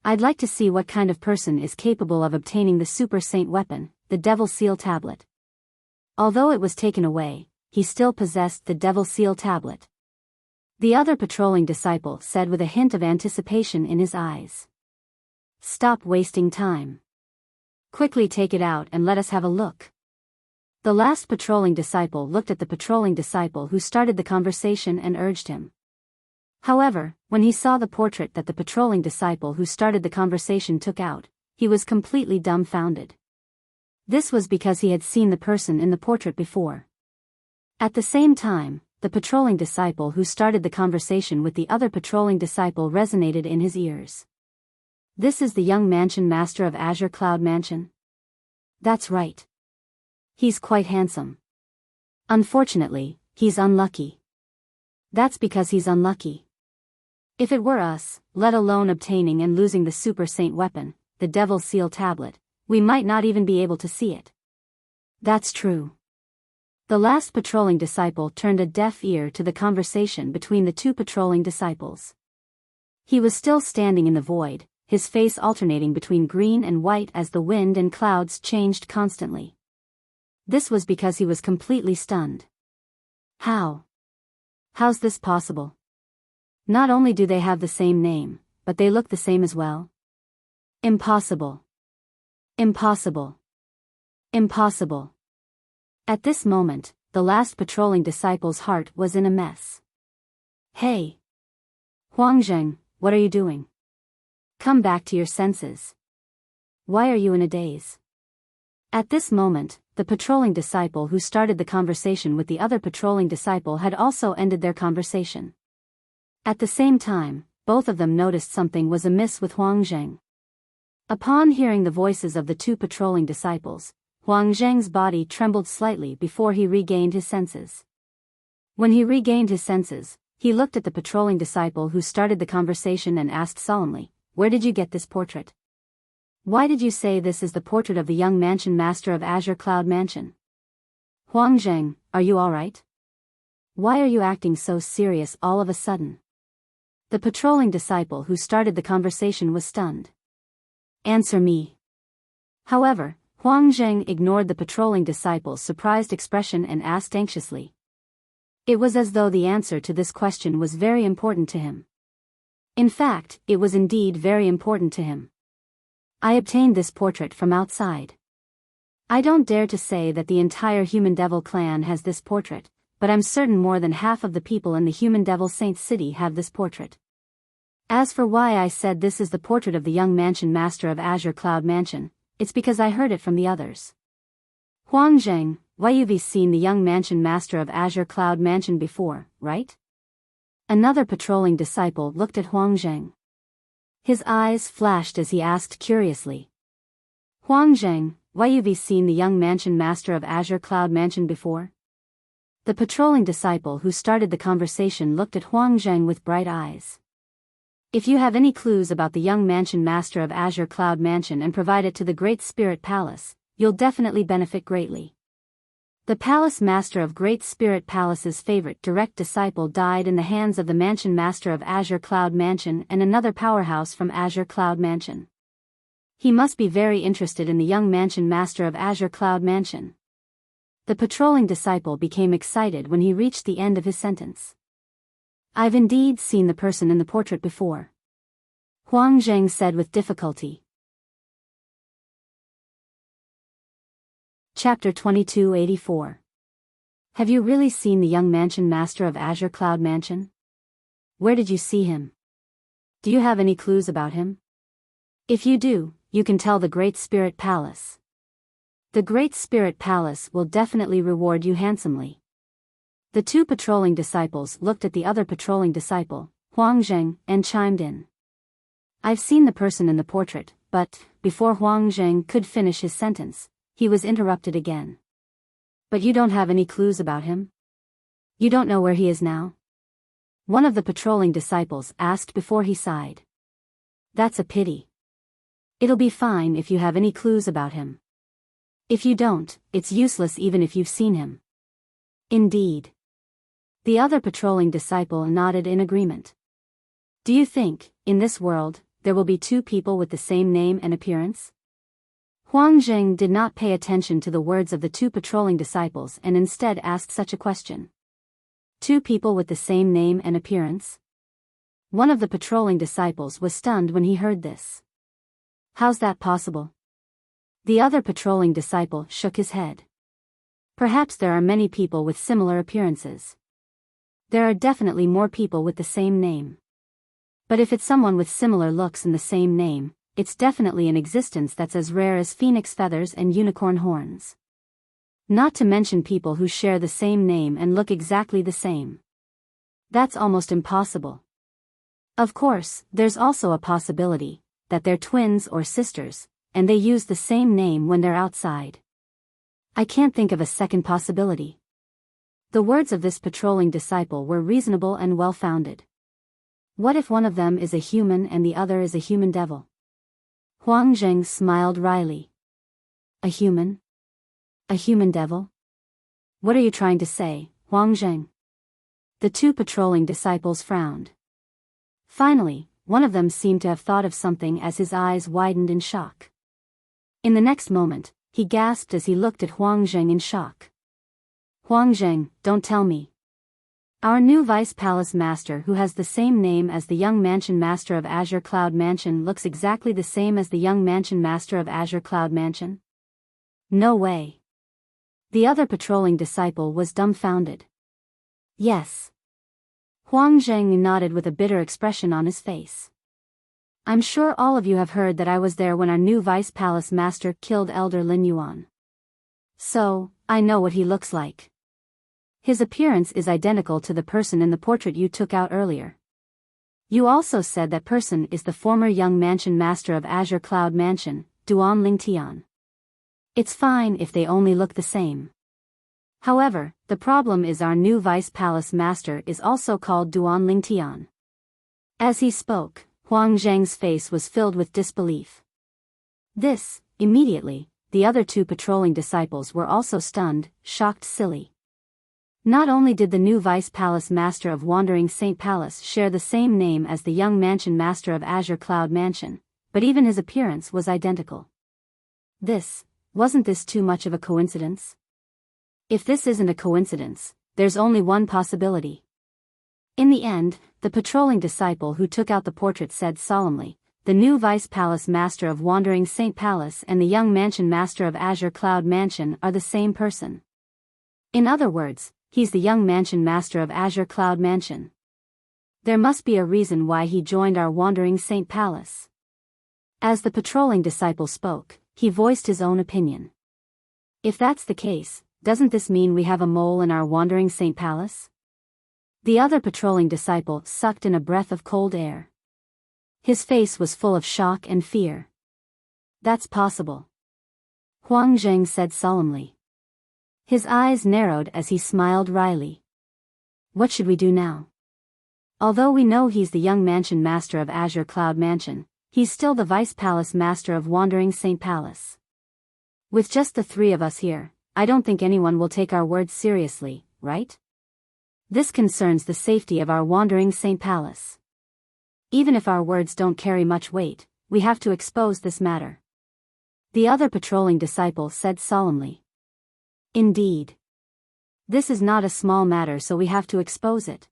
I'd like to see what kind of person is capable of obtaining the super saint weapon, the Devil Seal Tablet." Although it was taken away, he still possessed the Devil Seal Tablet. The other patrolling disciple said with a hint of anticipation in his eyes. "Stop wasting time. Quickly take it out and let us have a look." The last patrolling disciple looked at the patrolling disciple who started the conversation and urged him. However, when he saw the portrait that the patrolling disciple who started the conversation took out, he was completely dumbfounded. This was because he had seen the person in the portrait before. At the same time, the patrolling disciple who started the conversation with the other patrolling disciple resonated in his ears. "This is the young mansion master of Azure Cloud Mansion?" "That's right. He's quite handsome. Unfortunately, he's unlucky." "That's because he's unlucky. If it were us, let alone obtaining and losing the Super Saint weapon, the Devil Seal Tablet, we might not even be able to see it." "That's true." The last patrolling disciple turned a deaf ear to the conversation between the two patrolling disciples. He was still standing in the void, his face alternating between green and white as the wind and clouds changed constantly. This was because he was completely stunned. How's this possible? Not only do they have the same name, but they look the same as well? Impossible. Impossible. Impossible. At this moment, the last patrolling disciple's heart was in a mess. "Hey! Huangzheng, what are you doing? Come back to your senses. Why are you in a daze?" At this moment, the patrolling disciple who started the conversation with the other patrolling disciple had also ended their conversation. At the same time, both of them noticed something was amiss with Huangzheng. Upon hearing the voices of the two patrolling disciples, Huangzheng's body trembled slightly before he regained his senses. When he regained his senses, he looked at the patrolling disciple who started the conversation and asked solemnly, "Where did you get this portrait? Why did you say this is the portrait of the young mansion master of Azure Cloud Mansion? Huangzheng, are you alright? Why are you acting so serious all of a sudden?" The patrolling disciple who started the conversation was stunned. "Answer me." However, Huangzheng ignored the patrolling disciple's surprised expression and asked anxiously. It was as though the answer to this question was very important to him. In fact, it was indeed very important to him. "I obtained this portrait from outside. I don't dare to say that the entire Human Devil clan has this portrait, but I'm certain more than half of the people in the Human Devil Saint City have this portrait. As for why I said this is the portrait of the young mansion master of Azure Cloud Mansion, it's because I heard it from the others." "Huangzheng, why you've seen the young mansion master of Azure Cloud Mansion before, right?" Another patrolling disciple looked at Huangzheng. His eyes flashed as he asked curiously. "Huangzheng, why you've seen the young mansion master of Azure Cloud Mansion before?" The patrolling disciple who started the conversation looked at Huangzheng with bright eyes. "If you have any clues about the young mansion master of Azure Cloud Mansion and provide it to the Great Spirit Palace, you'll definitely benefit greatly." The palace master of Great Spirit Palace's favorite direct disciple died in the hands of the mansion master of Azure Cloud Mansion and another powerhouse from Azure Cloud Mansion. He must be very interested in the young mansion master of Azure Cloud Mansion. The patrolling disciple became excited when he reached the end of his sentence. "I've indeed seen the person in the portrait before," Huangzheng said with difficulty. Chapter 2284. Have you really seen the young mansion master of Azure Cloud Mansion? Where did you see him? Do you have any clues about him? If you do, you can tell the Great Spirit Palace. The Great Spirit Palace will definitely reward you handsomely. The two patrolling disciples looked at the other patrolling disciple, Huangzheng, and chimed in. "I've seen the person in the portrait, but," before Huangzheng could finish his sentence, he was interrupted again. "But you don't have any clues about him? You don't know where he is now?" One of the patrolling disciples asked before he sighed. That's a pity. It'll be fine if you have any clues about him. If you don't, it's useless even if you've seen him. Indeed. The other patrolling disciple nodded in agreement. Do you think, in this world, there will be two people with the same name and appearance? Huang Zheng did not pay attention to the words of the two patrolling disciples and instead asked such a question. Two people with the same name and appearance? One of the patrolling disciples was stunned when he heard this. How's that possible? The other patrolling disciple shook his head. Perhaps there are many people with similar appearances. There are definitely more people with the same name. But if it's someone with similar looks and the same name, it's definitely an existence that's as rare as phoenix feathers and unicorn horns. Not to mention people who share the same name and look exactly the same. That's almost impossible. Of course, there's also a possibility that they're twins or sisters, and they use the same name when they're outside. I can't think of a second possibility. The words of this patrolling disciple were reasonable and well-founded. What if one of them is a human and the other is a human devil? Huang Zheng smiled wryly. A human? A human devil? What are you trying to say, Huang Zheng? The two patrolling disciples frowned. Finally, one of them seemed to have thought of something as his eyes widened in shock. In the next moment, he gasped as he looked at Huang Zheng in shock. Huang Zheng, don't tell me. Our new Vice Palace Master who has the same name as the young Mansion Master of Azure Cloud Mansion looks exactly the same as the young Mansion Master of Azure Cloud Mansion? No way. The other patrolling disciple was dumbfounded. Yes. Huang Zheng nodded with a bitter expression on his face. I'm sure all of you have heard that I was there when our new Vice Palace Master killed Elder Lin Yuan. So, I know what he looks like. His appearance is identical to the person in the portrait you took out earlier. You also said that person is the former young Mansion Master of Azure Cloud Mansion, Duan Lingtian. It's fine if they only look the same. However, the problem is our new Vice Palace Master is also called Duan Lingtian. As he spoke, Huang Zheng's face was filled with disbelief. Immediately, the other two patrolling disciples were also stunned, shocked silly. Not only did the new Vice Palace Master of Wandering Saint Palace share the same name as the young Mansion Master of Azure Cloud Mansion, but even his appearance was identical. Wasn't this too much of a coincidence? If this isn't a coincidence, there's only one possibility. In the end, the patrolling disciple who took out the portrait said solemnly, the new Vice Palace Master of Wandering Saint Palace and the young Mansion Master of Azure Cloud Mansion are the same person. In other words, he's the young Mansion Master of Azure Cloud Mansion. There must be a reason why he joined our Wandering Saint Palace. As the patrolling disciple spoke, he voiced his own opinion. If that's the case, doesn't this mean we have a mole in our Wandering Saint Palace? The other patrolling disciple sucked in a breath of cold air. His face was full of shock and fear. That's possible. Huang Zheng said solemnly. His eyes narrowed as he smiled wryly. What should we do now? Although we know he's the young Mansion Master of Azure Cloud Mansion, he's still the Vice Palace Master of Wandering Saint Palace. With just the three of us here, I don't think anyone will take our words seriously, right? This concerns the safety of our Wandering Saint Palace. Even if our words don't carry much weight, we have to expose this matter. The other patrolling disciple said solemnly. Indeed. This is not a small matter, so we have to expose it.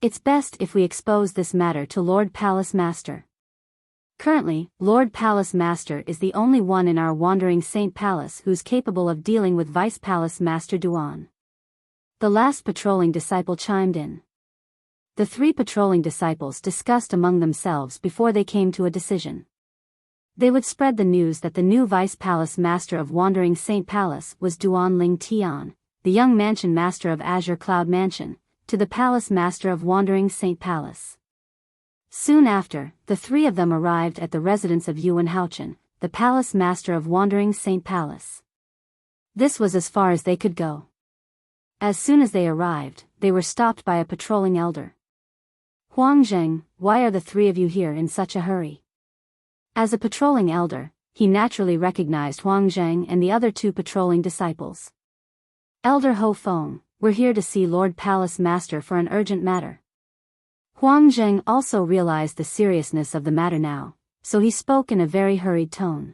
It's best if we expose this matter to Lord Palace Master. Currently, Lord Palace Master is the only one in our Wandering Saint Palace who's capable of dealing with Vice Palace Master Duan. The last patrolling disciple chimed in. The three patrolling disciples discussed among themselves before they came to a decision. They would spread the news that the new Vice Palace Master of Wandering Saint Palace was Duan Lingtian, the young Mansion Master of Azure Cloud Mansion, to the Palace Master of Wandering Saint Palace. Soon after, the three of them arrived at the residence of Yuan Haochen, the Palace Master of Wandering Saint Palace. This was as far as they could go. As soon as they arrived, they were stopped by a patrolling elder. Huang Zheng, why are the three of you here in such a hurry? As a patrolling elder, he naturally recognized Huang Zheng and the other two patrolling disciples. Elder Ho Feng, we're here to see Lord Palace Master for an urgent matter. Huang Zheng also realized the seriousness of the matter now, so he spoke in a very hurried tone.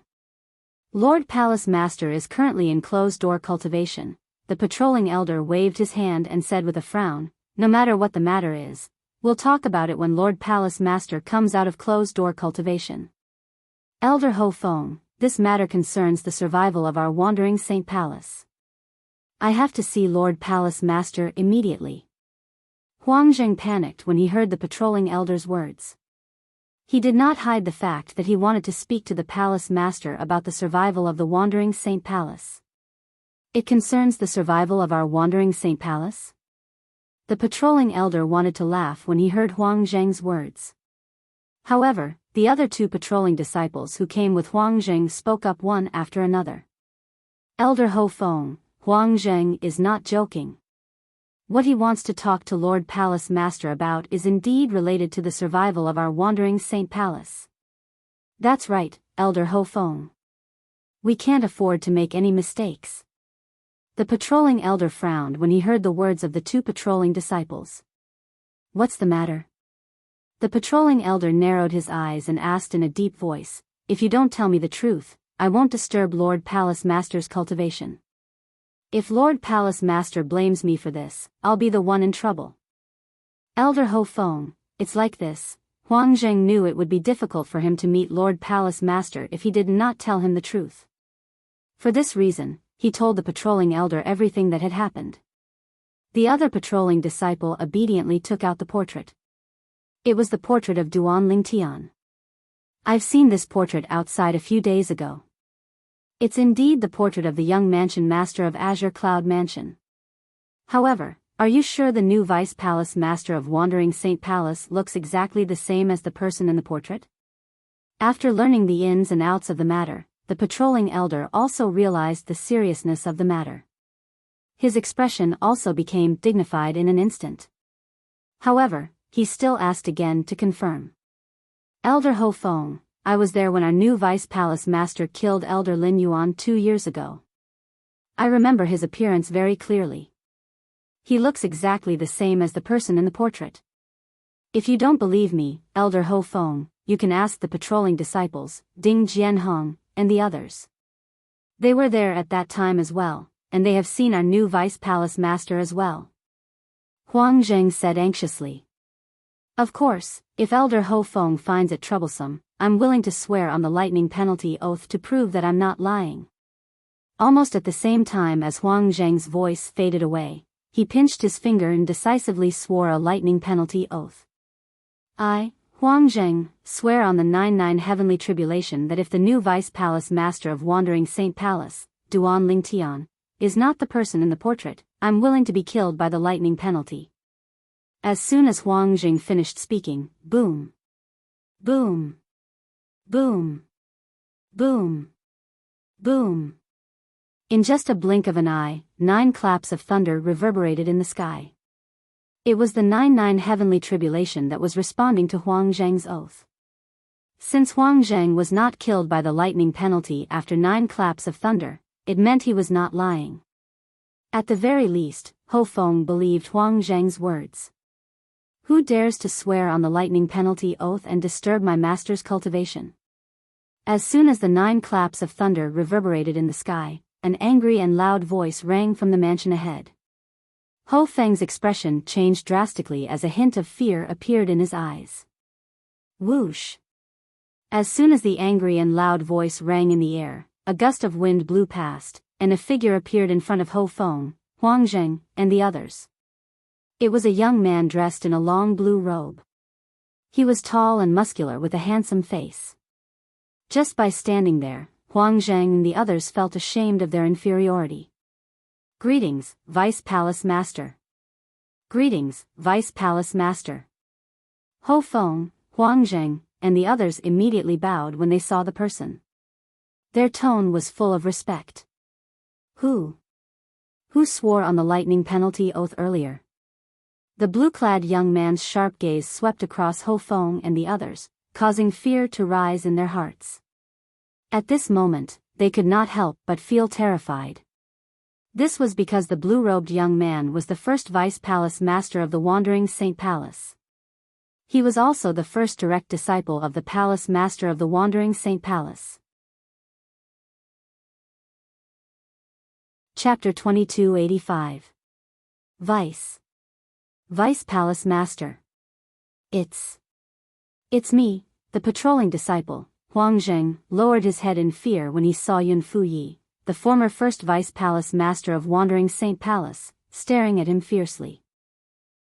Lord Palace Master is currently in closed-door cultivation. The patrolling elder waved his hand and said with a frown, no matter what the matter is, we'll talk about it when Lord Palace Master comes out of closed-door cultivation. Elder Ho Feng, this matter concerns the survival of our wandering Saint Palace. I have to see Lord Palace Master immediately. Huang Zheng panicked when he heard the patrolling elder's words. He did not hide the fact that he wanted to speak to the Palace Master about the survival of the wandering Saint Palace. It concerns the survival of our wandering Saint Palace? The patrolling elder wanted to laugh when he heard Huang Zheng's words. However, the other two patrolling disciples who came with Huang Zheng spoke up one after another. Elder Ho Feng, Huang Zheng is not joking. What he wants to talk to Lord Palace Master about is indeed related to the survival of our wandering Saint Palace. That's right, Elder Ho Feng. We can't afford to make any mistakes. The patrolling elder frowned when he heard the words of the two patrolling disciples. What's the matter? The patrolling elder narrowed his eyes and asked in a deep voice, if you don't tell me the truth, I won't disturb Lord Palace Master's cultivation. If Lord Palace Master blames me for this, I'll be the one in trouble. Elder Ho Feng, it's like this. Huang Zheng knew it would be difficult for him to meet Lord Palace Master if he did not tell him the truth. For this reason, he told the patrolling elder everything that had happened. The other patrolling disciple obediently took out the portrait. It was the portrait of Duan Lingtian. I've seen this portrait outside a few days ago. It's indeed the portrait of the young mansion master of Azure Cloud Mansion. However, are you sure the new Vice Palace Master of Wandering Saint Palace looks exactly the same as the person in the portrait? After learning the ins and outs of the matter, the patrolling elder also realized the seriousness of the matter. His expression also became dignified in an instant. However, he still asked again to confirm. Elder Ho Feng, I was there when our new Vice Palace Master killed Elder Lin Yuan 2 years ago. I remember his appearance very clearly. He looks exactly the same as the person in the portrait. If you don't believe me, Elder Ho Feng, you can ask the patrolling disciples, Ding Jianheng, and the others. They were there at that time as well, and they have seen our new Vice Palace Master as well. Huang Zheng said anxiously. Of course, if Elder Ho Feng finds it troublesome, I'm willing to swear on the lightning penalty oath to prove that I'm not lying. Almost at the same time as Huang Zheng's voice faded away, he pinched his finger and decisively swore a lightning penalty oath. I, Huang Zheng, swear on the 99 heavenly tribulation that if the new Vice Palace Master of Wandering Saint Palace, Duan Lingtian, is not the person in the portrait, I'm willing to be killed by the lightning penalty. As soon as Huang Zheng finished speaking, boom, boom, boom, boom, boom. In just a blink of an eye, 9 claps of thunder reverberated in the sky. It was the 99 heavenly tribulation that was responding to Huang Zheng's oath. Since Huang Zheng was not killed by the lightning penalty after 9 claps of thunder, it meant he was not lying. At the very least, Ho Feng believed Huang Zheng's words. Who dares to swear on the lightning penalty oath and disturb my master's cultivation? As soon as the 9 claps of thunder reverberated in the sky, an angry and loud voice rang from the mansion ahead. Ho Feng's expression changed drastically as a hint of fear appeared in his eyes. Whoosh! As soon as the angry and loud voice rang in the air, a gust of wind blew past, and a figure appeared in front of Ho Feng, Huang Zheng, and the others. It was a young man dressed in a long blue robe. He was tall and muscular with a handsome face. Just by standing there, Huang Zheng and the others felt ashamed of their inferiority. Greetings, Vice Palace Master. Greetings, Vice Palace Master. Ho Feng, Huang Zheng, and the others immediately bowed when they saw the person. Their tone was full of respect. Who swore on the lightning penalty oath earlier? The blue-clad young man's sharp gaze swept across Ho Feng and the others, causing fear to rise in their hearts. At this moment, they could not help but feel terrified. This was because the blue-robed young man was the first vice palace master of the Wandering Saint Palace. He was also the first direct disciple of the palace master of the Wandering Saint Palace. Chapter 2285. Vice Palace Master. It's me, the patrolling disciple. Huang Zheng lowered his head in fear when he saw Yun Fuyi, the former first vice palace master of Wandering Saint Palace, staring at him fiercely.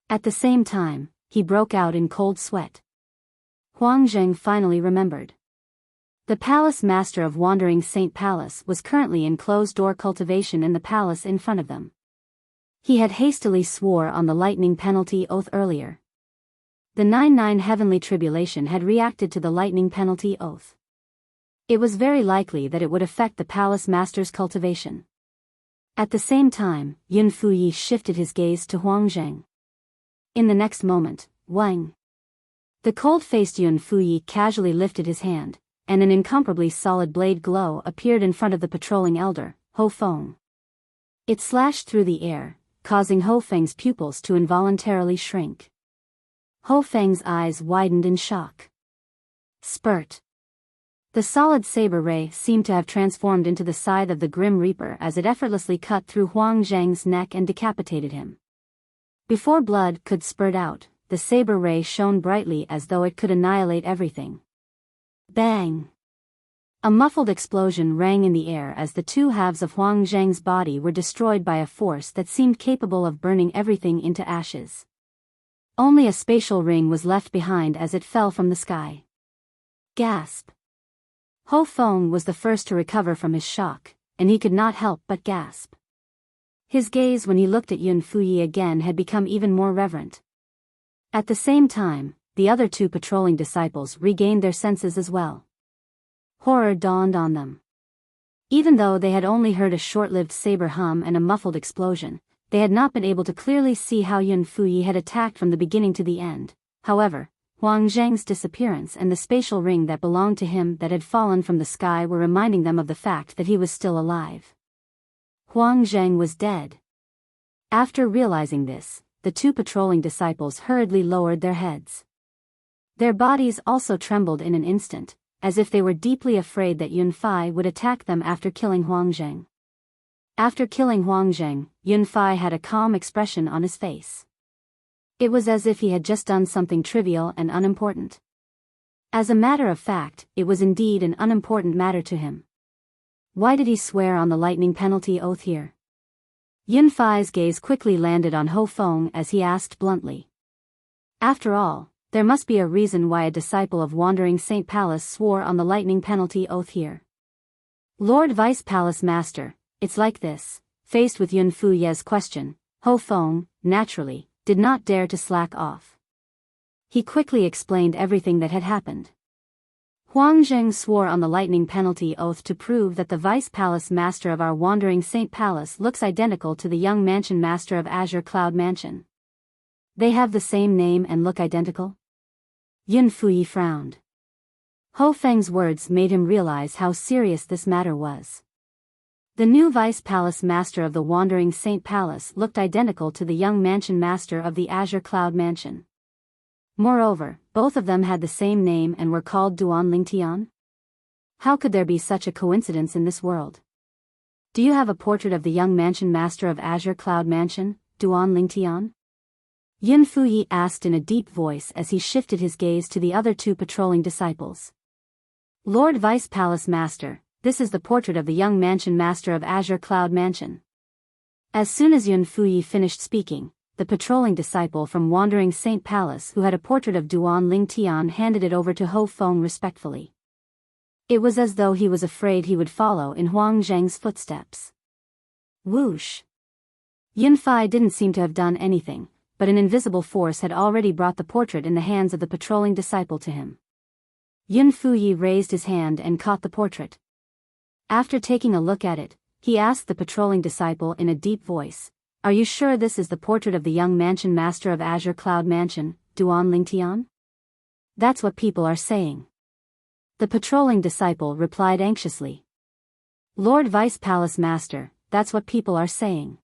At the same time, he broke out in cold sweat. Huang Zheng finally remembered. The palace master of Wandering Saint Palace was currently in closed-door cultivation in the palace in front of them. He had hastily swore on the lightning penalty oath earlier. The 99 heavenly tribulation had reacted to the lightning penalty oath. It was very likely that it would affect the palace master's cultivation. At the same time, Yun Fuyi shifted his gaze to Huang Zheng. In the next moment, Wang. The cold-faced Yun Fuyi casually lifted his hand, and an incomparably solid blade glow appeared in front of the patrolling elder, Ho Feng. It slashed through the air, causing Ho Feng's pupils to involuntarily shrink. Ho Feng's eyes widened in shock. Spurt. The solid saber ray seemed to have transformed into the scythe of the Grim Reaper as it effortlessly cut through Huang Zheng's neck and decapitated him. Before blood could spurt out, the saber ray shone brightly as though it could annihilate everything. Bang! A muffled explosion rang in the air as the two halves of Huang Zheng's body were destroyed by a force that seemed capable of burning everything into ashes. Only a spatial ring was left behind as it fell from the sky. Gasp! Ho Feng was the first to recover from his shock, and he could not help but gasp. His gaze when he looked at Yun Fuyi again had become even more reverent. At the same time, the other two patrolling disciples regained their senses as well. Horror dawned on them. Even though they had only heard a short-lived saber hum and a muffled explosion, they had not been able to clearly see how Yun Fuyi had attacked from the beginning to the end. However, Huang Zheng's disappearance and the spatial ring that belonged to him that had fallen from the sky were reminding them of the fact that he was still alive. Huang Zheng was dead. After realizing this, the two patrolling disciples hurriedly lowered their heads. Their bodies also trembled in an instant, as if they were deeply afraid that Yun Fai would attack them after killing Huang Zheng. After killing Huang Zheng, Yun Fai had a calm expression on his face. It was as if he had just done something trivial and unimportant. As a matter of fact, it was indeed an unimportant matter to him. Why did he swear on the lightning penalty oath here? Yun Fai's gaze quickly landed on Ho Feng as he asked bluntly. After all, there must be a reason why a disciple of Wandering Saint Palace swore on the lightning penalty oath here. Lord Vice Palace Master, it's like this. Faced with Yun Fuyi's question, Ho Feng, naturally, did not dare to slack off. He quickly explained everything that had happened. Huang Zheng swore on the lightning penalty oath to prove that the Vice Palace Master of our Wandering Saint Palace looks identical to the young mansion master of Azure Cloud Mansion. They have the same name and look identical? Yun Fuyi frowned. Ho Feng's words made him realize how serious this matter was. The new Vice Palace Master of the Wandering Saint Palace looked identical to the young mansion master of the Azure Cloud Mansion. Moreover, both of them had the same name and were called Duan Lingtian. How could there be such a coincidence in this world? Do you have a portrait of the young mansion master of Azure Cloud Mansion, Duan Lingtian? Yun Fuyi asked in a deep voice as he shifted his gaze to the other two patrolling disciples. Lord Vice Palace Master, this is the portrait of the young mansion master of Azure Cloud Mansion. As soon as Yun Fuyi finished speaking, the patrolling disciple from Wandering Saint Palace who had a portrait of Duan Lingtian handed it over to Ho Feng respectfully. It was as though he was afraid he would follow in Huang Zheng's footsteps. Whoosh! Yun Fai didn't seem to have done anything, but an invisible force had already brought the portrait in the hands of the patrolling disciple to him. Yun Fuyi raised his hand and caught the portrait. After taking a look at it, he asked the patrolling disciple in a deep voice, are you sure this is the portrait of the young mansion master of Azure Cloud Mansion, Duan Lingtian? That's what people are saying. The patrolling disciple replied anxiously. Lord Vice Palace Master, that's what people are saying.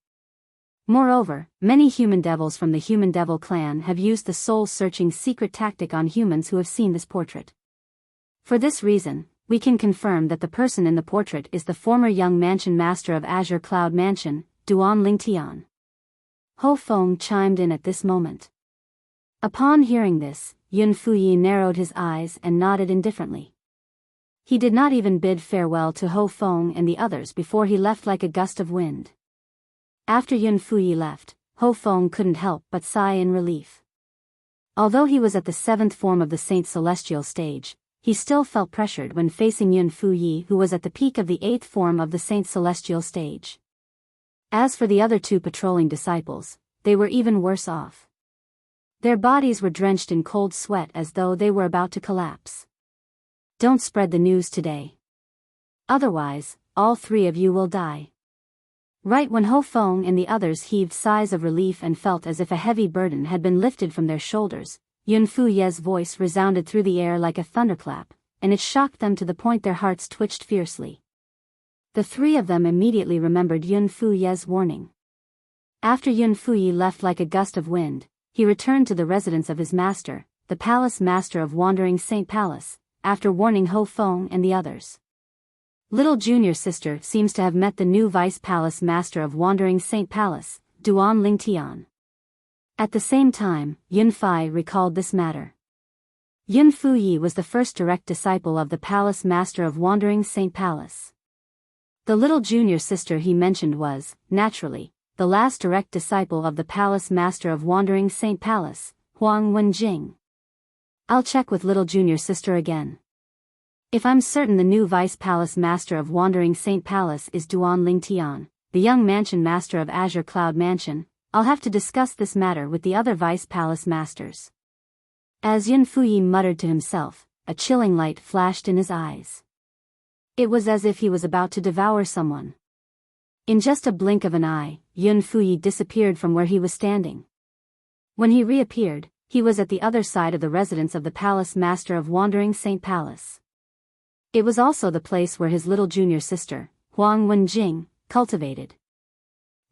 Moreover, many human devils from the human devil clan have used the soul-searching secret tactic on humans who have seen this portrait. For this reason, we can confirm that the person in the portrait is the former young mansion master of Azure Cloud Mansion, Duan Lingtian. Ho Feng chimed in at this moment. Upon hearing this, Yun Fuyi narrowed his eyes and nodded indifferently. He did not even bid farewell to Ho Feng and the others before he left like a gust of wind. After Yun Fuyi left, Ho Feng couldn't help but sigh in relief. Although he was at the 7th form of the Saint Celestial stage, he still felt pressured when facing Yun Fuyi, who was at the peak of the 8th form of the Saint Celestial stage. As for the other 2 patrolling disciples, they were even worse off. Their bodies were drenched in cold sweat as though they were about to collapse. Don't spread the news today. Otherwise, all 3 of you will die. Right when Ho Feng and the others heaved sighs of relief and felt as if a heavy burden had been lifted from their shoulders, Yun Fuye's voice resounded through the air like a thunderclap, and it shocked them to the point their hearts twitched fiercely. The 3 of them immediately remembered Yun Fuye's warning. After Yun Fuyi left like a gust of wind, he returned to the residence of his master, the palace master of Wandering Saint Palace, after warning Ho Feng and the others. Little junior sister seems to have met the new vice palace master of Wandering Saint Palace, Duan Lingtian. At the same time, Yun Fai recalled this matter. Yun Fuyi was the first direct disciple of the palace master of Wandering Saint Palace. The little junior sister he mentioned was, naturally, the last direct disciple of the palace master of Wandering Saint Palace, Huang Wenjing. I'll check with little junior sister again. If I'm certain the new vice palace master of Wandering Saint Palace is Duan Lingtian, the young mansion master of Azure Cloud Mansion, I'll have to discuss this matter with the other vice palace masters. As Yun Fuyi muttered to himself, a chilling light flashed in his eyes. It was as if he was about to devour someone. In just a blink of an eye, Yun Fuyi disappeared from where he was standing. When he reappeared, he was at the other side of the residence of the palace master of Wandering Saint Palace. It was also the place where his little junior sister, Huang Wenjing, cultivated.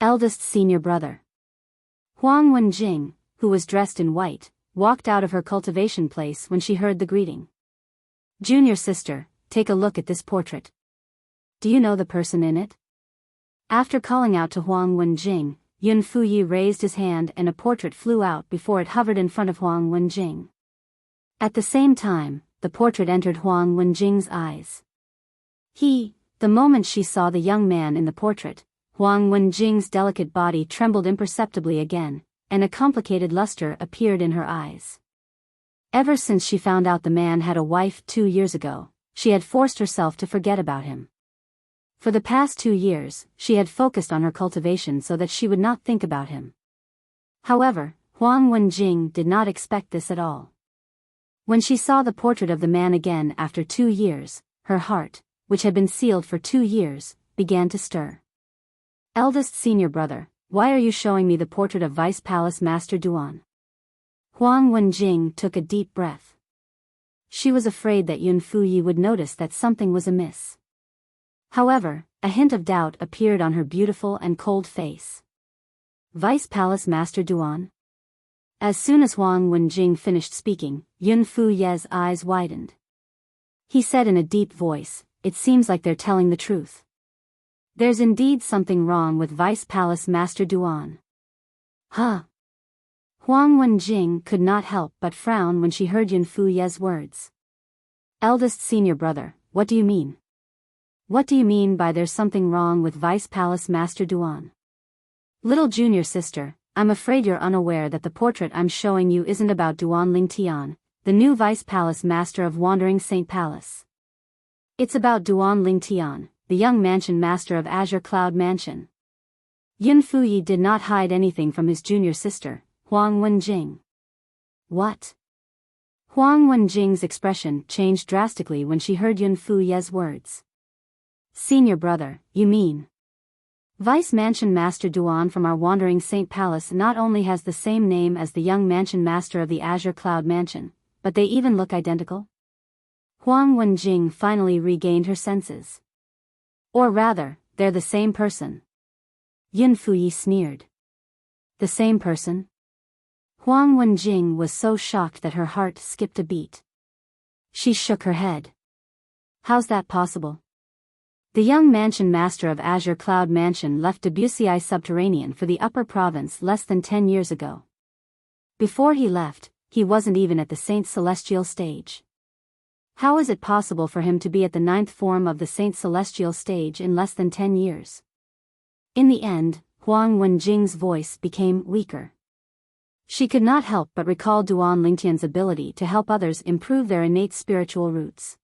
Eldest senior brother. Huang Wenjing, who was dressed in white, walked out of her cultivation place when she heard the greeting. Junior sister, take a look at this portrait. Do you know the person in it? After calling out to Huang Wenjing, Yun Fuyi raised his hand and a portrait flew out before it hovered in front of Huang Wenjing. At the same time, the portrait entered Huang Wenjing's eyes. The moment she saw the young man in the portrait, Huang Wenjing's delicate body trembled imperceptibly again, and a complicated luster appeared in her eyes. Ever since she found out the man had a wife 2 years ago, she had forced herself to forget about him. For the past 2 years, she had focused on her cultivation so that she would not think about him. However, Huang Wenjing did not expect this at all. When she saw the portrait of the man again after 2 years, her heart, which had been sealed for 2 years, began to stir. Eldest senior brother, why are you showing me the portrait of Vice Palace Master Duan? Huang Wenjing took a deep breath. She was afraid that Yun Fuyi would notice that something was amiss. However, a hint of doubt appeared on her beautiful and cold face. Vice Palace Master Duan? As soon as Huang Wenjing finished speaking, Yun Fuye's eyes widened. He said in a deep voice, it seems like they're telling the truth. There's indeed something wrong with Vice Palace Master Duan. Huh? Huang Wenjing could not help but frown when she heard Yun Fuye's words. Eldest senior brother, what do you mean? What do you mean by there's something wrong with Vice Palace Master Duan? Little junior sister, I'm afraid you're unaware that the portrait I'm showing you isn't about Duan Lingtian, the new Vice Palace Master of Wandering Saint Palace. It's about Duan Lingtian, the young mansion master of Azure Cloud Mansion. Yun Fuyi did not hide anything from his junior sister, Huang Wenjing. What? Huang Wenjing's expression changed drastically when she heard Yun Fuye's words. Senior brother, you mean? Vice Mansion Master Duan from our Wandering Saint Palace not only has the same name as the young Mansion Master of the Azure Cloud Mansion, but they even look identical? Huang Wenjing finally regained her senses. Or rather, they're the same person. Yun Fuyi sneered. The same person? Huang Wenjing was so shocked that her heart skipped a beat. She shook her head. How's that possible? The young Mansion Master of Azure Cloud Mansion left Debussy Subterranean for the Upper Province less than 10 years ago. Before he left, he wasn't even at the Saint Celestial stage. How is it possible for him to be at the 9th form of the Saint Celestial stage in less than 10 years? In the end, Huang Wenjing's voice became weaker. She could not help but recall Duan Lingtian's ability to help others improve their innate spiritual roots.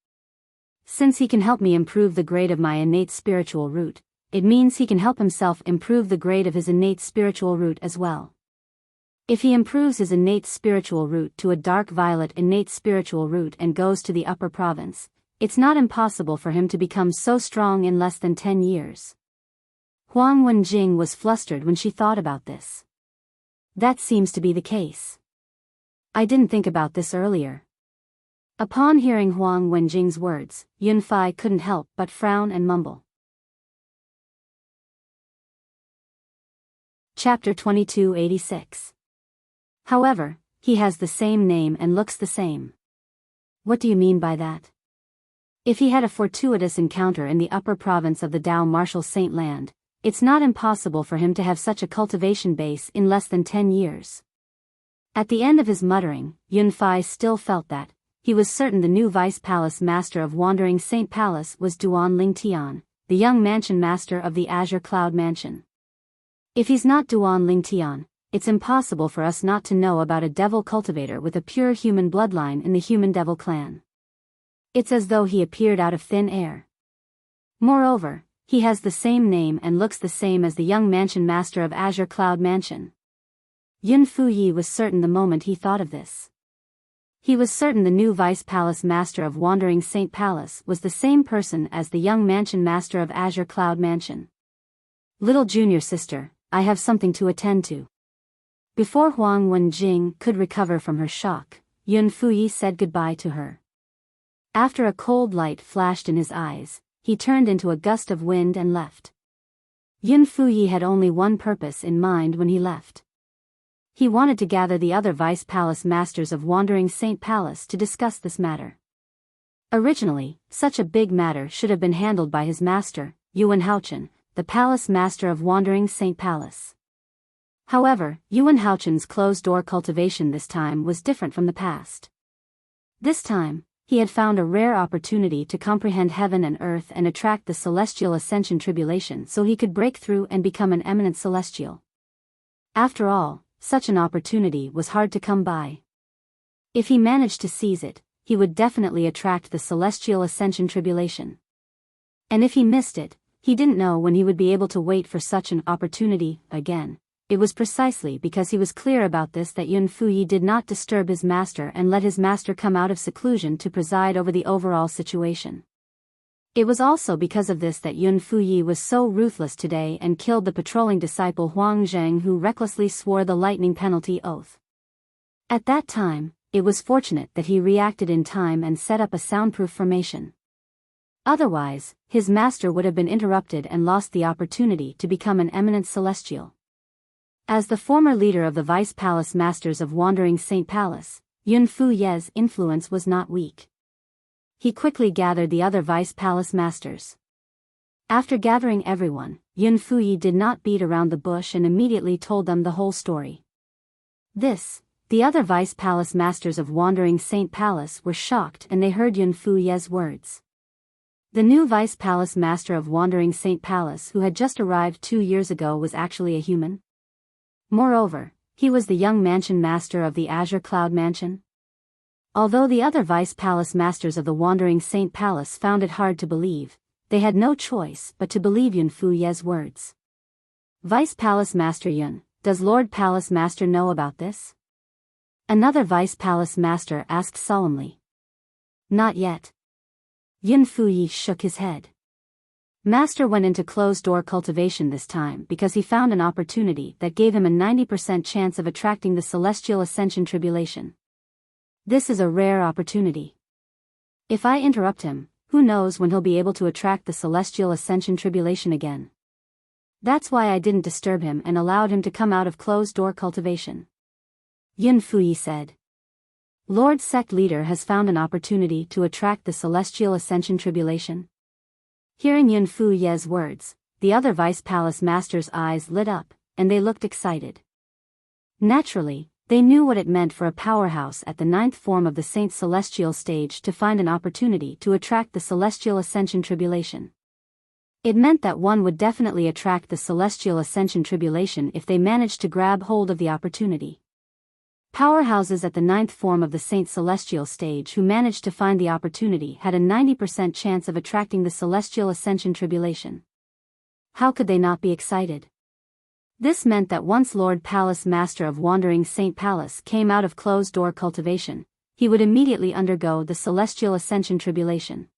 Since he can help me improve the grade of my innate spiritual root, it means he can help himself improve the grade of his innate spiritual root as well. If he improves his innate spiritual root to a dark violet innate spiritual root and goes to the upper province, it's not impossible for him to become so strong in less than 10 years. Huang Wenjing was flustered when she thought about this. That seems to be the case. I didn't think about this earlier. Upon hearing Huang Wenjing's words, Yun Fai couldn't help but frown and mumble. Chapter 2286. However, he has the same name and looks the same. What do you mean by that? If he had a fortuitous encounter in the upper province of the Dao Martial Saint Land, it's not impossible for him to have such a cultivation base in less than 10 years. At the end of his muttering, Yun Fai still felt that he was certain the new Vice Palace Master of Wandering Saint Palace was Duan Lingtian, the young Mansion Master of the Azure Cloud Mansion. If he's not Duan Lingtian, it's impossible for us not to know about a devil cultivator with a pure human bloodline in the human devil clan. It's as though he appeared out of thin air. Moreover, he has the same name and looks the same as the young Mansion Master of Azure Cloud Mansion. Yun Fuyi was certain the moment he thought of this. He was certain the new Vice Palace Master of Wandering Saint Palace was the same person as the young Mansion Master of Azure Cloud Mansion. Little junior sister, I have something to attend to. Before Huang Wenjing could recover from her shock, Yun Fuyi said goodbye to her. After a cold light flashed in his eyes, he turned into a gust of wind and left. Yun Fuyi had only one purpose in mind when he left. He wanted to gather the other Vice Palace Masters of Wandering Saint Palace to discuss this matter. Originally, such a big matter should have been handled by his master, Yuan Haochen, the Palace Master of Wandering Saint Palace. However, Yuan Haochen's closed-door cultivation this time was different from the past. This time, he had found a rare opportunity to comprehend heaven and earth and attract the celestial ascension tribulation so he could break through and become an eminent celestial. After all, such an opportunity was hard to come by. If he managed to seize it, he would definitely attract the celestial ascension tribulation. And if he missed it, he didn't know when he would be able to wait for such an opportunity again. It was precisely because he was clear about this that Yun Fuyi did not disturb his master and let his master come out of seclusion to preside over the overall situation. It was also because of this that Yun Fuyi was so ruthless today and killed the patrolling disciple Huang Zheng, who recklessly swore the lightning penalty oath. At that time, it was fortunate that he reacted in time and set up a soundproof formation. Otherwise, his master would have been interrupted and lost the opportunity to become an eminent celestial. As the former leader of the Vice Palace Masters of Wandering Saint Palace, Yun Fuyi's influence was not weak. He quickly gathered the other Vice Palace Masters. After gathering everyone, Yun Fuyi did not beat around the bush and immediately told them the whole story. The other Vice Palace Masters of Wandering Saint Palace were shocked and they heard Yun Fuyi's words. The new Vice Palace Master of Wandering Saint Palace who had just arrived 2 years ago was actually a human. Moreover, he was the young Mansion Master of the Azure Cloud Mansion. Although the other Vice Palace Masters of the Wandering Saint Palace found it hard to believe, they had no choice but to believe Yun Fuyi's words. Vice Palace Master Yun, does Lord Palace Master know about this? Another Vice Palace Master asked solemnly. Not yet. Yun Fuyi shook his head. Master went into closed-door cultivation this time because he found an opportunity that gave him a 90% chance of attracting the celestial ascension tribulation. This is a rare opportunity. If I interrupt him, who knows when he'll be able to attract the celestial ascension tribulation again. That's why I didn't disturb him and allowed him to come out of closed-door cultivation. Yun Fuyi said. Lord Sect Leader has found an opportunity to attract the celestial ascension tribulation. Hearing Yun Fuye's words, the other Vice Palace Masters' eyes lit up, and they looked excited. Naturally, they knew what it meant for a powerhouse at the 9th form of the Saint Celestial stage to find an opportunity to attract the Celestial Ascension Tribulation. It meant that one would definitely attract the Celestial Ascension Tribulation if they managed to grab hold of the opportunity. Powerhouses at the 9th form of the Saint Celestial stage who managed to find the opportunity had a 90% chance of attracting the Celestial Ascension Tribulation. How could they not be excited? This meant that once Lord Palace Master of Wandering Saint Palace came out of closed-door cultivation, he would immediately undergo the Celestial Ascension Tribulation.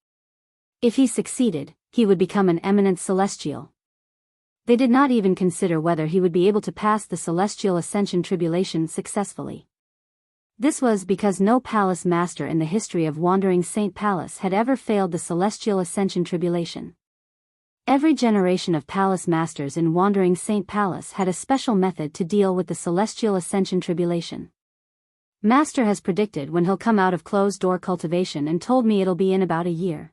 If he succeeded, he would become an eminent celestial. They did not even consider whether he would be able to pass the Celestial Ascension Tribulation successfully. This was because no palace master in the history of Wandering Saint Palace had ever failed the Celestial Ascension Tribulation. Every generation of palace masters in Wandering Saint Palace had a special method to deal with the Celestial Ascension Tribulation. Master has predicted when he'll come out of closed-door cultivation and told me it'll be in about a year.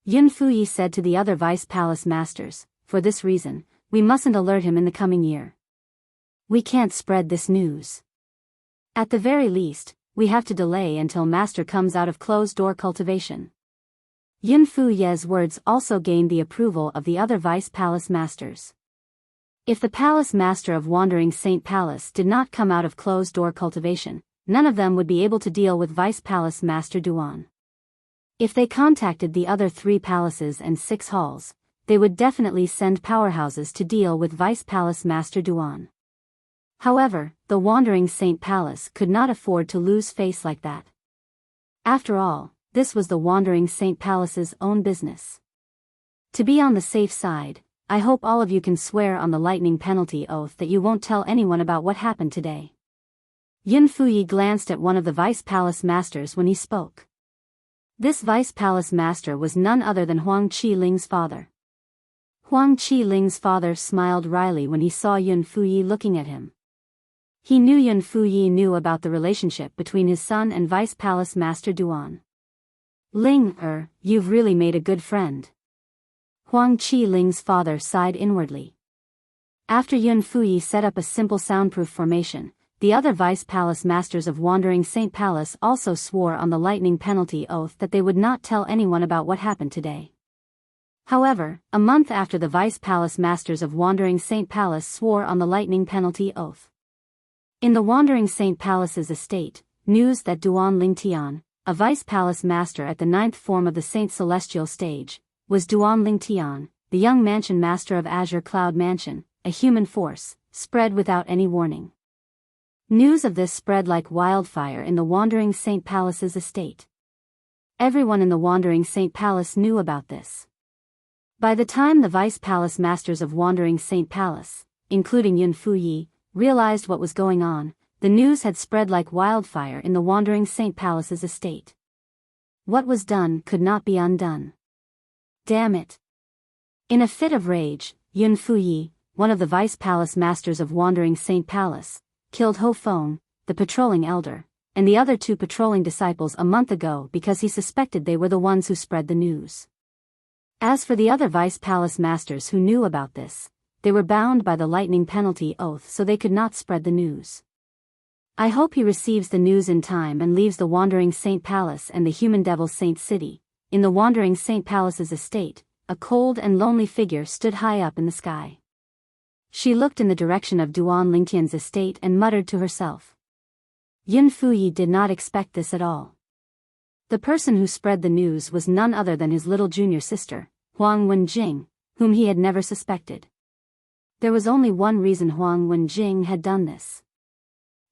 Yun Fuyi said to the other Vice Palace Masters, for this reason, we mustn't alert him in the coming year. We can't spread this news. At the very least, we have to delay until Master comes out of closed-door cultivation. Yun Fuye's words also gained the approval of the other Vice Palace Masters. If the Palace Master of Wandering Saint Palace did not come out of closed-door cultivation, none of them would be able to deal with Vice Palace Master Duan. If they contacted the other 3 palaces and 6 halls, they would definitely send powerhouses to deal with Vice Palace Master Duan. However, the Wandering Saint Palace could not afford to lose face like that. After all, this was the Wandering Saint Palace's own business. To be on the safe side, I hope all of you can swear on the lightning penalty oath that you won't tell anyone about what happened today. Yun Fuyi glanced at one of the Vice Palace Masters when he spoke. This Vice Palace Master was none other than Huang Qiling's father. Huang Qiling's father smiled wryly when he saw Yun Fuyi looking at him. He knew Yun Fuyi knew about the relationship between his son and Vice Palace Master Duan. Ling, you've really made a good friend. Huang Qiling's father sighed inwardly. After Yun Fuyi set up a simple soundproof formation, the other Vice Palace Masters of Wandering Saint Palace also swore on the lightning penalty oath that they would not tell anyone about what happened today. However, a month after the Vice Palace Masters of Wandering Saint Palace swore on the lightning penalty oath. In the Wandering Saint Palace's estate, news that Duan Lingtian, a Vice Palace Master at the 9th form of the Saint Celestial stage, was Duan Lingtian, the young mansion master of Azure Cloud Mansion, a human force, spread without any warning. News of this spread like wildfire in the Wandering Saint Palace's estate. Everyone in the Wandering Saint Palace knew about this. By the time the Vice Palace Masters of Wandering Saint Palace, including Yun Fuyi, realized what was going on, the news had spread like wildfire in the Wandering Saint Palace's estate. What was done could not be undone. Damn it. In a fit of rage, Yun Fuyi, one of the Vice Palace Masters of Wandering Saint Palace, killed Ho Feng, the patrolling elder, and the other 2 patrolling disciples a month ago because he suspected they were the ones who spread the news. As for the other Vice Palace Masters who knew about this, they were bound by the lightning penalty oath so they could not spread the news. I hope he receives the news in time and leaves the Wandering Saint Palace and the Human Devil Saint City. In the Wandering Saint Palace's estate, a cold and lonely figure stood high up in the sky. She looked in the direction of Duan Lingtian's estate and muttered to herself. Yun Fuyi did not expect this at all. The person who spread the news was none other than his little junior sister, Huang Wenjing, whom he had never suspected. There was only one reason Huang Wenjing had done this.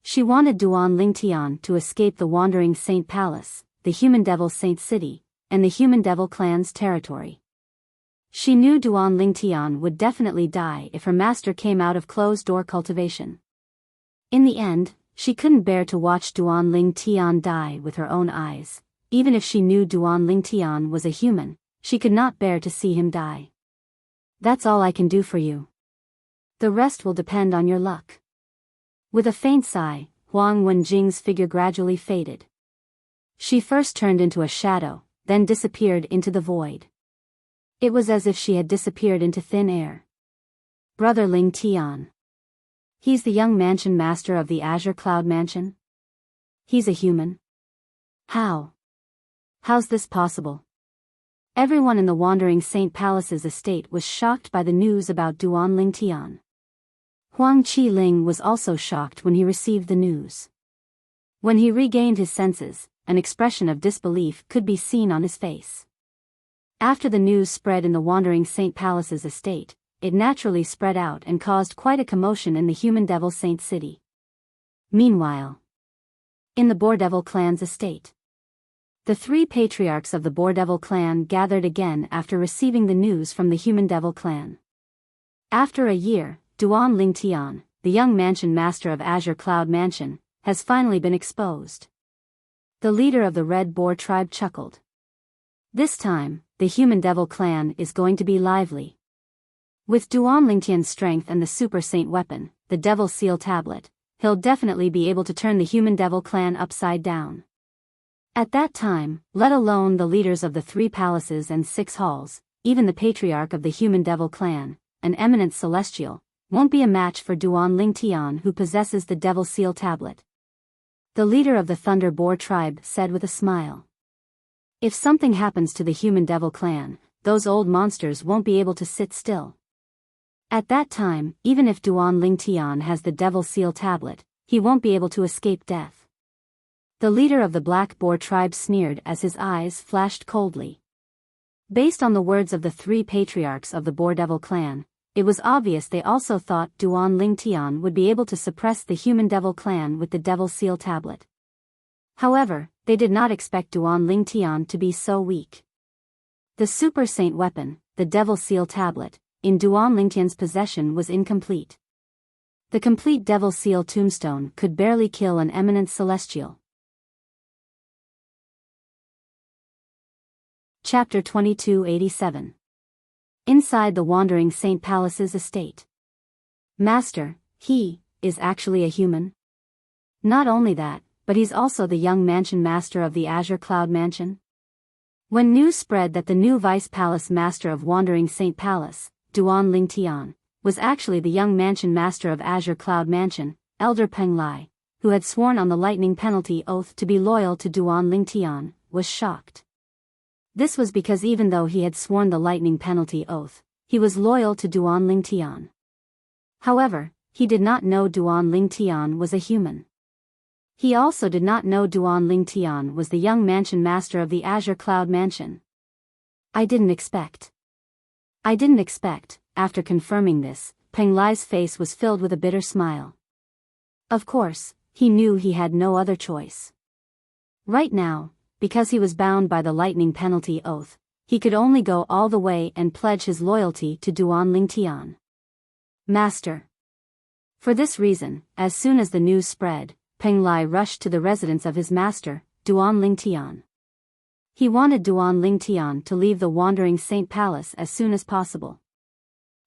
She wanted Duan Lingtian to escape the Wandering Saint Palace, the Human Devil Saint City, and the Human Devil clan's territory. She knew Duan Lingtian would definitely die if her master came out of closed-door cultivation. In the end, she couldn't bear to watch Duan Lingtian die with her own eyes. Even if she knew Duan Lingtian was a human, she could not bear to see him die. That's all I can do for you. The rest will depend on your luck. With a faint sigh, Huang Wenjing's figure gradually faded. She first turned into a shadow, then disappeared into the void. It was as if she had disappeared into thin air. Brother Ling Tian. He's the young mansion master of the Azure Cloud Mansion? He's a human? How? How's this possible? Everyone in the Wandering Saint Palace's estate was shocked by the news about Duan Lingtian. Huang Qi-ling was also shocked when he received the news. When he regained his senses, an expression of disbelief could be seen on his face. After the news spread in the Wandering Saint Palace's estate, it naturally spread out and caused quite a commotion in the Human Devil Saint City. Meanwhile, in the Boar Devil clan's estate, the three patriarchs of the Boar Devil clan gathered again after receiving the news from the Human Devil clan. After a year, Duan Lingtian, the young mansion master of Azure Cloud Mansion, has finally been exposed. The leader of the Red Boar tribe chuckled. This time, the Human Devil clan is going to be lively. With Duan Lingtian's strength and the Super Saint weapon, the Devil Seal Tablet, he'll definitely be able to turn the Human Devil clan upside down. At that time, let alone the leaders of the 3 palaces and 6 halls, even the patriarch of the Human Devil clan, an eminent celestial, won't be a match for Duan Lingtian who possesses the Devil Seal Tablet. The leader of the Thunder Boar tribe said with a smile. If something happens to the Human Devil clan, those old monsters won't be able to sit still. At that time, even if Duan Lingtian has the Devil Seal Tablet, he won't be able to escape death. The leader of the Black Boar tribe sneered as his eyes flashed coldly. Based on the words of the 3 patriarchs of the Boar Devil clan, it was obvious they also thought Duan Lingtian would be able to suppress the Human Devil clan with the Devil Seal Tablet. However, they did not expect Duan Lingtian to be so weak. The Super Saint weapon, the Devil Seal Tablet, in Duan Lingtian's possession was incomplete. The complete Devil Seal tombstone could barely kill an eminent celestial. Chapter 2287. Inside the Wandering Saint Palace's estate. Master, he is actually a human? Not only that, but he's also the young mansion master of the Azure Cloud Mansion? When news spread that the new Vice Palace Master of Wandering Saint Palace, Duan Lingtian, was actually the young mansion master of Azure Cloud Mansion, Elder Peng Lai, who had sworn on the lightning penalty oath to be loyal to Duan Lingtian, was shocked. This was because even though he had sworn the lightning penalty oath, he was loyal to Duan Lingtian. However, he did not know Duan Lingtian was a human. He also did not know Duan Lingtian was the young mansion master of the Azure Cloud Mansion. I didn't expect. After confirming this, Peng Lai's face was filled with a bitter smile. Of course, he knew he had no other choice. Right now, because he was bound by the lightning penalty oath, he could only go all the way and pledge his loyalty to Duan Lingtian. Master. For this reason, as soon as the news spread, Peng Lai rushed to the residence of his master, Duan Lingtian. He wanted Duan Lingtian to leave the Wandering Saint Palace as soon as possible.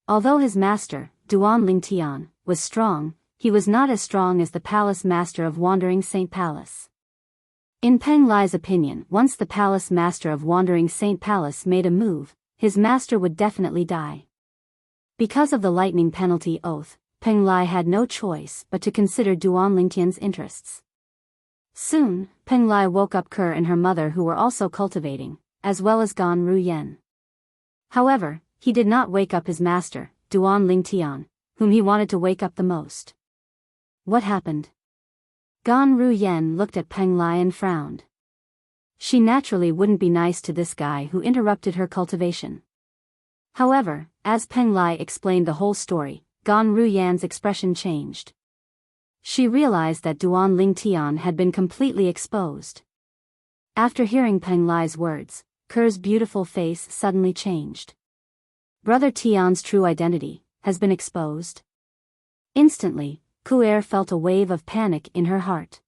Although his master, Duan Lingtian, was strong, he was not as strong as the palace master of Wandering Saint Palace. In Peng Lai's opinion, once the palace master of Wandering Saint Palace made a move, his master would definitely die. Because of the lightning penalty oath, Peng Lai had no choice but to consider Duan Lingtian's interests. Soon, Peng Lai woke up Kerr and her mother who were also cultivating, as well as Gan Ruyen. However, he did not wake up his master, Duan Lingtian, whom he wanted to wake up the most. What happened? Gan Ruyen looked at Peng Lai and frowned. She naturally wouldn't be nice to this guy who interrupted her cultivation. However, as Peng Lai explained the whole story, Gan Ruyen's expression changed. She realized that Duan Lingtian had been completely exposed. After hearing Peng Lai's words, Ker's beautiful face suddenly changed. Brother Tian's true identity has been exposed. Instantly, Ku'er felt a wave of panic in her heart.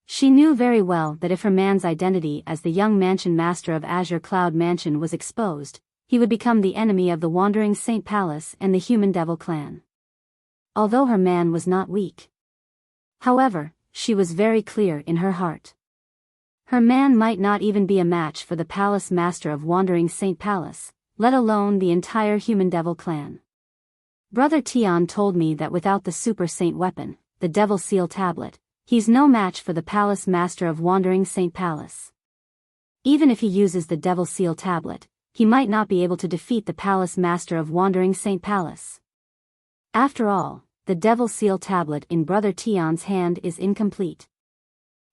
She knew very well that if her man's identity as the young mansion master of Azure Cloud Mansion was exposed, he would become the enemy of the Wandering Saint Palace and the Human Devil clan. Although her man was not weak. However, she was very clear in her heart. Her man might not even be a match for the palace master of Wandering Saint Palace, let alone the entire Human Devil clan. Brother Tian told me that without the Super Saint weapon, the Devil Seal Tablet, he's no match for the palace master of Wandering Saint Palace. Even if he uses the Devil Seal Tablet, he might not be able to defeat the palace master of Wandering Saint Palace. After all, the Devil Seal Tablet in Brother Tian's hand is incomplete.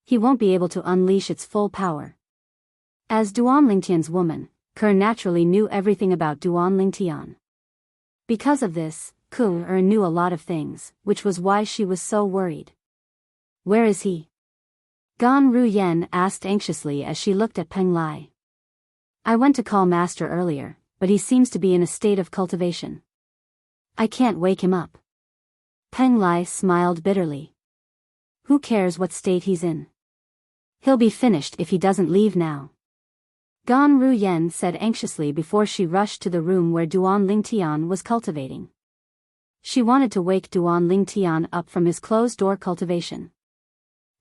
He won't be able to unleash its full power. As Duan Lingtian's woman, Ke naturally knew everything about Duan Lingtian. Because of this, Ke knew a lot of things, which was why she was so worried. Where is he? Gan Ruyen asked anxiously as she looked at Peng Lai. I went to call Master earlier, but he seems to be in a state of cultivation. I can't wake him up. Peng Lai smiled bitterly. Who cares what state he's in? He'll be finished if he doesn't leave now. Gan Ruyen said anxiously before she rushed to the room where Duan Lingtian was cultivating. She wanted to wake Duan Lingtian up from his closed-door cultivation.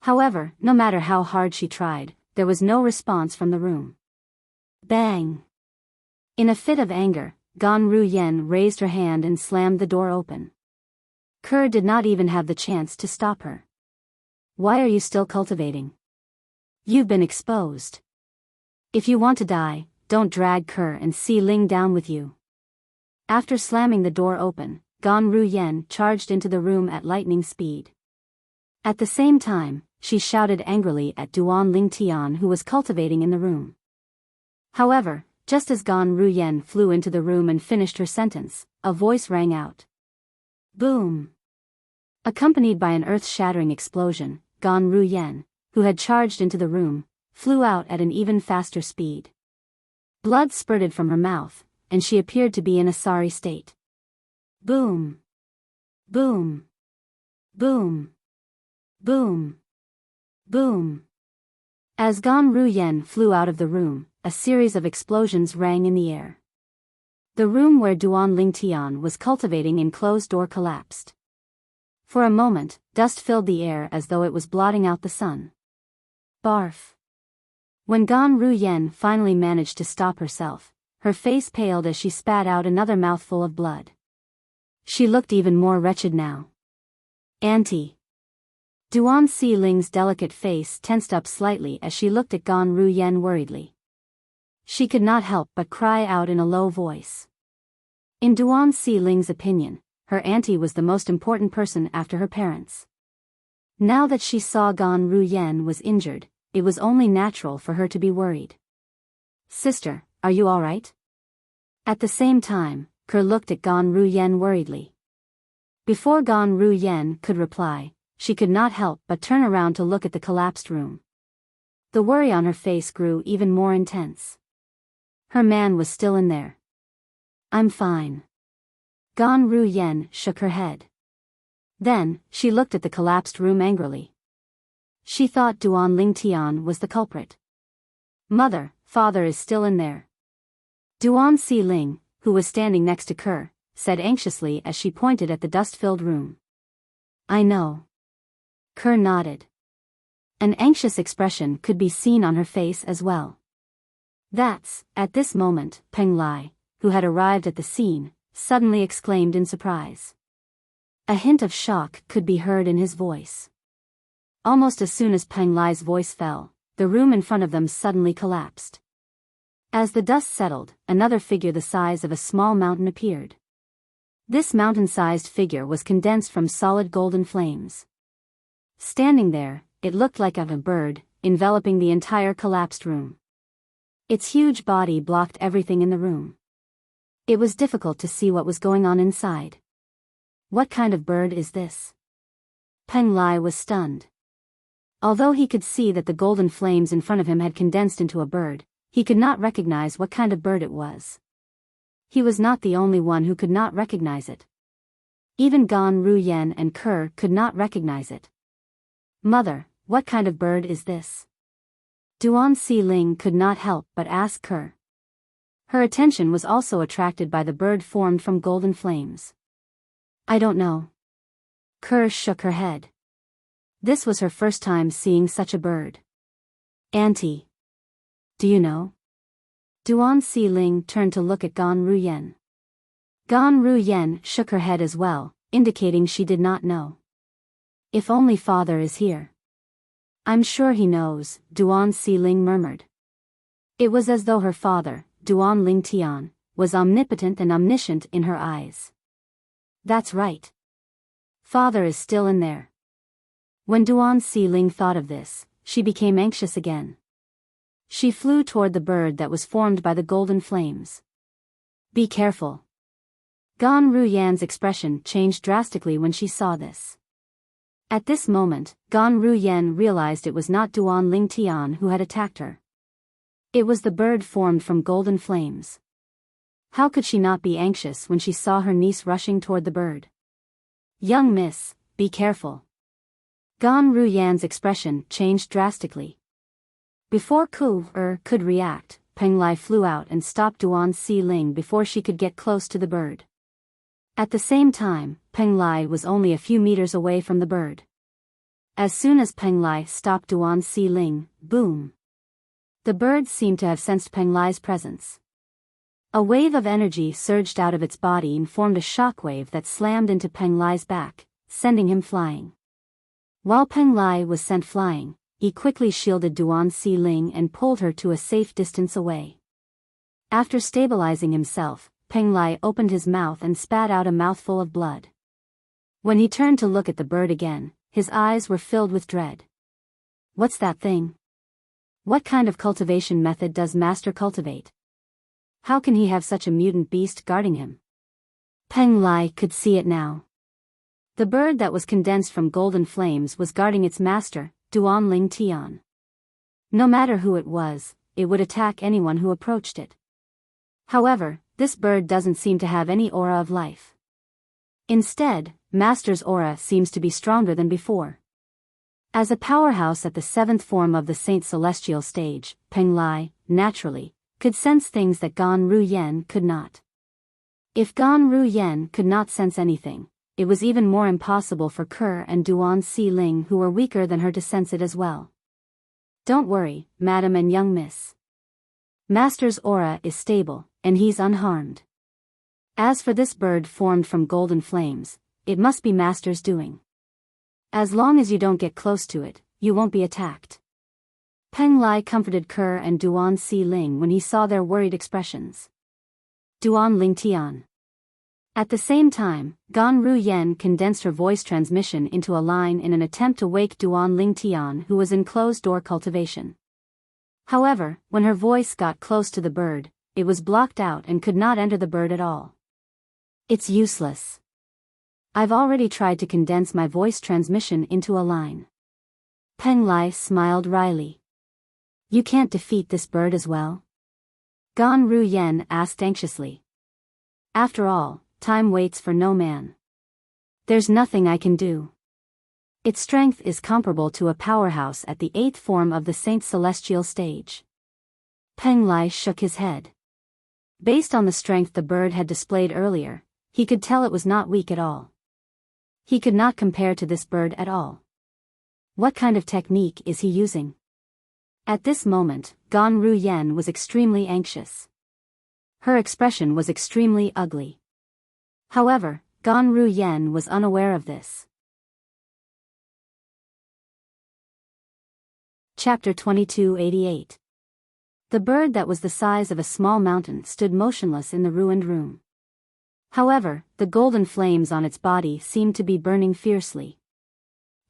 However, no matter how hard she tried, there was no response from the room. Bang! In a fit of anger, Gan Ruyen raised her hand and slammed the door open. Ke did not even have the chance to stop her. Why are you still cultivating? You've been exposed. If you want to die, don't drag Ke and Si Ling down with you. After slamming the door open, Gan Ruyen charged into the room at lightning speed. At the same time, she shouted angrily at Duan Lingtian who was cultivating in the room. However, just as Gan Ruyen flew into the room and finished her sentence, a voice rang out. Boom! Accompanied by an earth-shattering explosion, Gan Ruyen, who had charged into the room, flew out at an even faster speed. Blood spurted from her mouth, and she appeared to be in a sorry state. Boom! Boom! Boom! Boom! Boom! As Gan Ruyen flew out of the room, a series of explosions rang in the air. The room where Duan Lingtian was cultivating in closed door collapsed. For a moment, dust filled the air as though it was blotting out the sun. Barf! When Gan Ruyen finally managed to stop herself, her face paled as she spat out another mouthful of blood. She looked even more wretched now. Auntie! Duan Si Ling's delicate face tensed up slightly as she looked at Gan Ruyen worriedly. She could not help but cry out in a low voice. In Duan Si Ling's opinion, her auntie was the most important person after her parents. Now that she saw Gan Ruyen was injured, it was only natural for her to be worried. Sister, are you all right? At the same time, Ke looked at Gan Ruyen worriedly. Before Gan Ruyen could reply, she could not help but turn around to look at the collapsed room. The worry on her face grew even more intense. Her man was still in there. I'm fine. Gan Ruyen shook her head. Then, she looked at the collapsed room angrily. She thought Duan Lingtian was the culprit. Mother, father is still in there. Duan Si Ling, who was standing next to Ke, said anxiously as she pointed at the dust-filled room. I know. Ke nodded. An anxious expression could be seen on her face as well. At this moment, Peng Lai, who had arrived at the scene, suddenly exclaimed in surprise. A hint of shock could be heard in his voice. Almost as soon as Peng Lai's voice fell, the room in front of them suddenly collapsed. As the dust settled, another figure the size of a small mountain appeared. This mountain-sized figure was condensed from solid golden flames. Standing there, it looked like a bird, enveloping the entire collapsed room. Its huge body blocked everything in the room. It was difficult to see what was going on inside. What kind of bird is this? Peng Lai was stunned. Although he could see that the golden flames in front of him had condensed into a bird, he could not recognize what kind of bird it was. He was not the only one who could not recognize it. Even Gan Ruyen and Kerr could not recognize it. Mother, what kind of bird is this? Duan Si Ling could not help but ask Kerr. Her attention was also attracted by the bird formed from golden flames. I don't know. Kerr shook her head. This was her first time seeing such a bird. Auntie. Do you know? Duan Si Ling turned to look at Gan Ruyen. Gan Ruyen shook her head as well, indicating she did not know. If only father is here. I'm sure he knows, Duan Si Ling murmured. It was as though her father, Duan Ling Tian, was omnipotent and omniscient in her eyes. That's right. Father is still in there. When Duan Si Ling thought of this, she became anxious again. She flew toward the bird that was formed by the golden flames. Be careful. Gan Ruyan's expression changed drastically when she saw this. At this moment, Gan Ruyen realized it was not Duan Ling Tian who had attacked her. It was the bird formed from golden flames. How could she not be anxious when she saw her niece rushing toward the bird? Young miss, be careful. Gan Ruyan's expression changed drastically. Before could react, Peng Lai flew out and stopped Duan Si Ling before she could get close to the bird. At the same time, Peng Lai was only a few meters away from the bird. As soon as Peng Lai stopped Duan Si Ling, boom! The bird seemed to have sensed Peng Lai's presence. A wave of energy surged out of its body and formed a shockwave that slammed into Peng Lai's back, sending him flying. While Peng Lai was sent flying, he quickly shielded Duan Si Ling and pulled her to a safe distance away. After stabilizing himself, Peng Lai opened his mouth and spat out a mouthful of blood. When he turned to look at the bird again, his eyes were filled with dread. What's that thing? What kind of cultivation method does Master cultivate? How can he have such a mutant beast guarding him? Peng Lai could see it now. The bird that was condensed from golden flames was guarding its master, Duan Ling Tian. No matter who it was, it would attack anyone who approached it. However, this bird doesn't seem to have any aura of life. Instead, Master's aura seems to be stronger than before. As a powerhouse at the seventh form of the Saint Celestial stage, Peng Lai, naturally, could sense things that Gan Ruyen could not. If Gan Ruyen could not sense anything, it was even more impossible for Kerr and Duan Si Ling, who were weaker than her, to sense it as well. Don't worry, madam and young miss. Master's aura is stable, and he's unharmed. As for this bird formed from golden flames, it must be Master's doing. As long as you don't get close to it, you won't be attacked. Peng Lai comforted Kerr and Duan Si Ling when he saw their worried expressions. Duan Ling Tian. At the same time, Gan Ruyen condensed her voice transmission into a line in an attempt to wake Duan Ling Tian, who was in closed-door cultivation. However, when her voice got close to the bird, it was blocked out and could not enter the bird at all. It's useless. I've already tried to condense my voice transmission into a line. Peng Lai smiled wryly. You can't defeat this bird as well? Gan Ruyen asked anxiously. After all, time waits for no man. There's nothing I can do. Its strength is comparable to a powerhouse at the 8th form of the Saint Celestial stage. Peng Lai shook his head. Based on the strength the bird had displayed earlier, he could tell it was not weak at all. He could not compare to this bird at all. What kind of technique is he using? At this moment, Gan Ruyen was extremely anxious. Her expression was extremely ugly. However, Gan Ruyen was unaware of this. Chapter 2288. The bird that was the size of a small mountain stood motionless in the ruined room. However, the golden flames on its body seemed to be burning fiercely.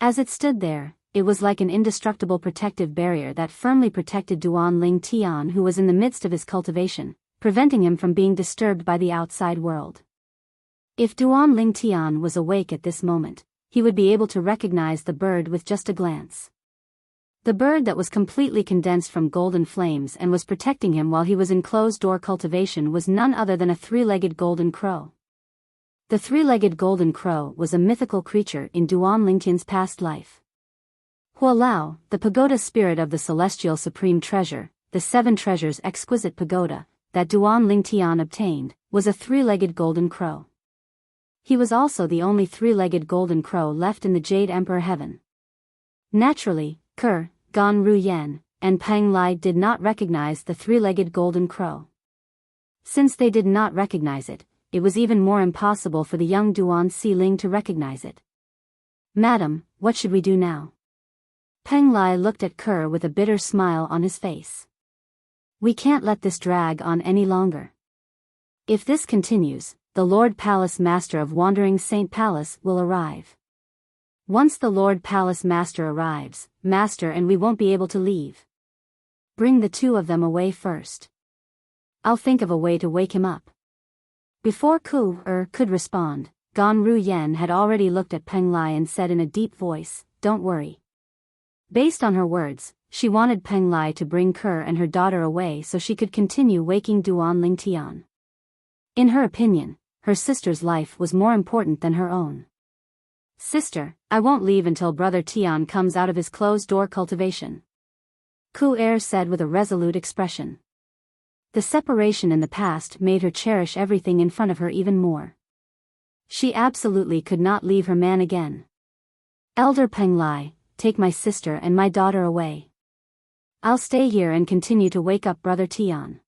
As it stood there, it was like an indestructible protective barrier that firmly protected Duan Ling Tian, who was in the midst of his cultivation, preventing him from being disturbed by the outside world. If Duan Ling Tian was awake at this moment, he would be able to recognize the bird with just a glance. The bird that was completely condensed from golden flames and was protecting him while he was in closed-door cultivation was none other than a three-legged golden crow. The three-legged golden crow was a mythical creature in Duan Lingtian's past life. Hualao, the pagoda spirit of the celestial supreme treasure, the seven treasures exquisite pagoda, that Duan Lingtian obtained, was a three-legged golden crow. He was also the only three-legged golden crow left in the Jade Emperor heaven. Naturally, Ke, Gan Ruyan, and Peng Lai did not recognize the three-legged golden crow. Since they did not recognize it, it was even more impossible for the young Duan Xiling to recognize it. "Madam, what should we do now?" Peng Lai looked at Ke with a bitter smile on his face. "We can't let this drag on any longer. If this continues, the Lord Palace Master of Wandering Saint Palace will arrive. Once the Lord Palace Master arrives, Master and we won't be able to leave. Bring the two of them away first. I'll think of a way to wake him up." Before could respond, Gan Ruyan had already looked at Peng Lai and said in a deep voice, "Don't worry." Based on her words, she wanted Peng Lai to bring Ke and her daughter away so she could continue waking Duan Lingtian. In her opinion, her sister's life was more important than her own. "Sister, I won't leave until Brother Tian comes out of his closed-door cultivation," Ku said with a resolute expression. The separation in the past made her cherish everything in front of her even more. She absolutely could not leave her man again. "Elder Peng Lai, take my sister and my daughter away. I'll stay here and continue to wake up Brother Tian."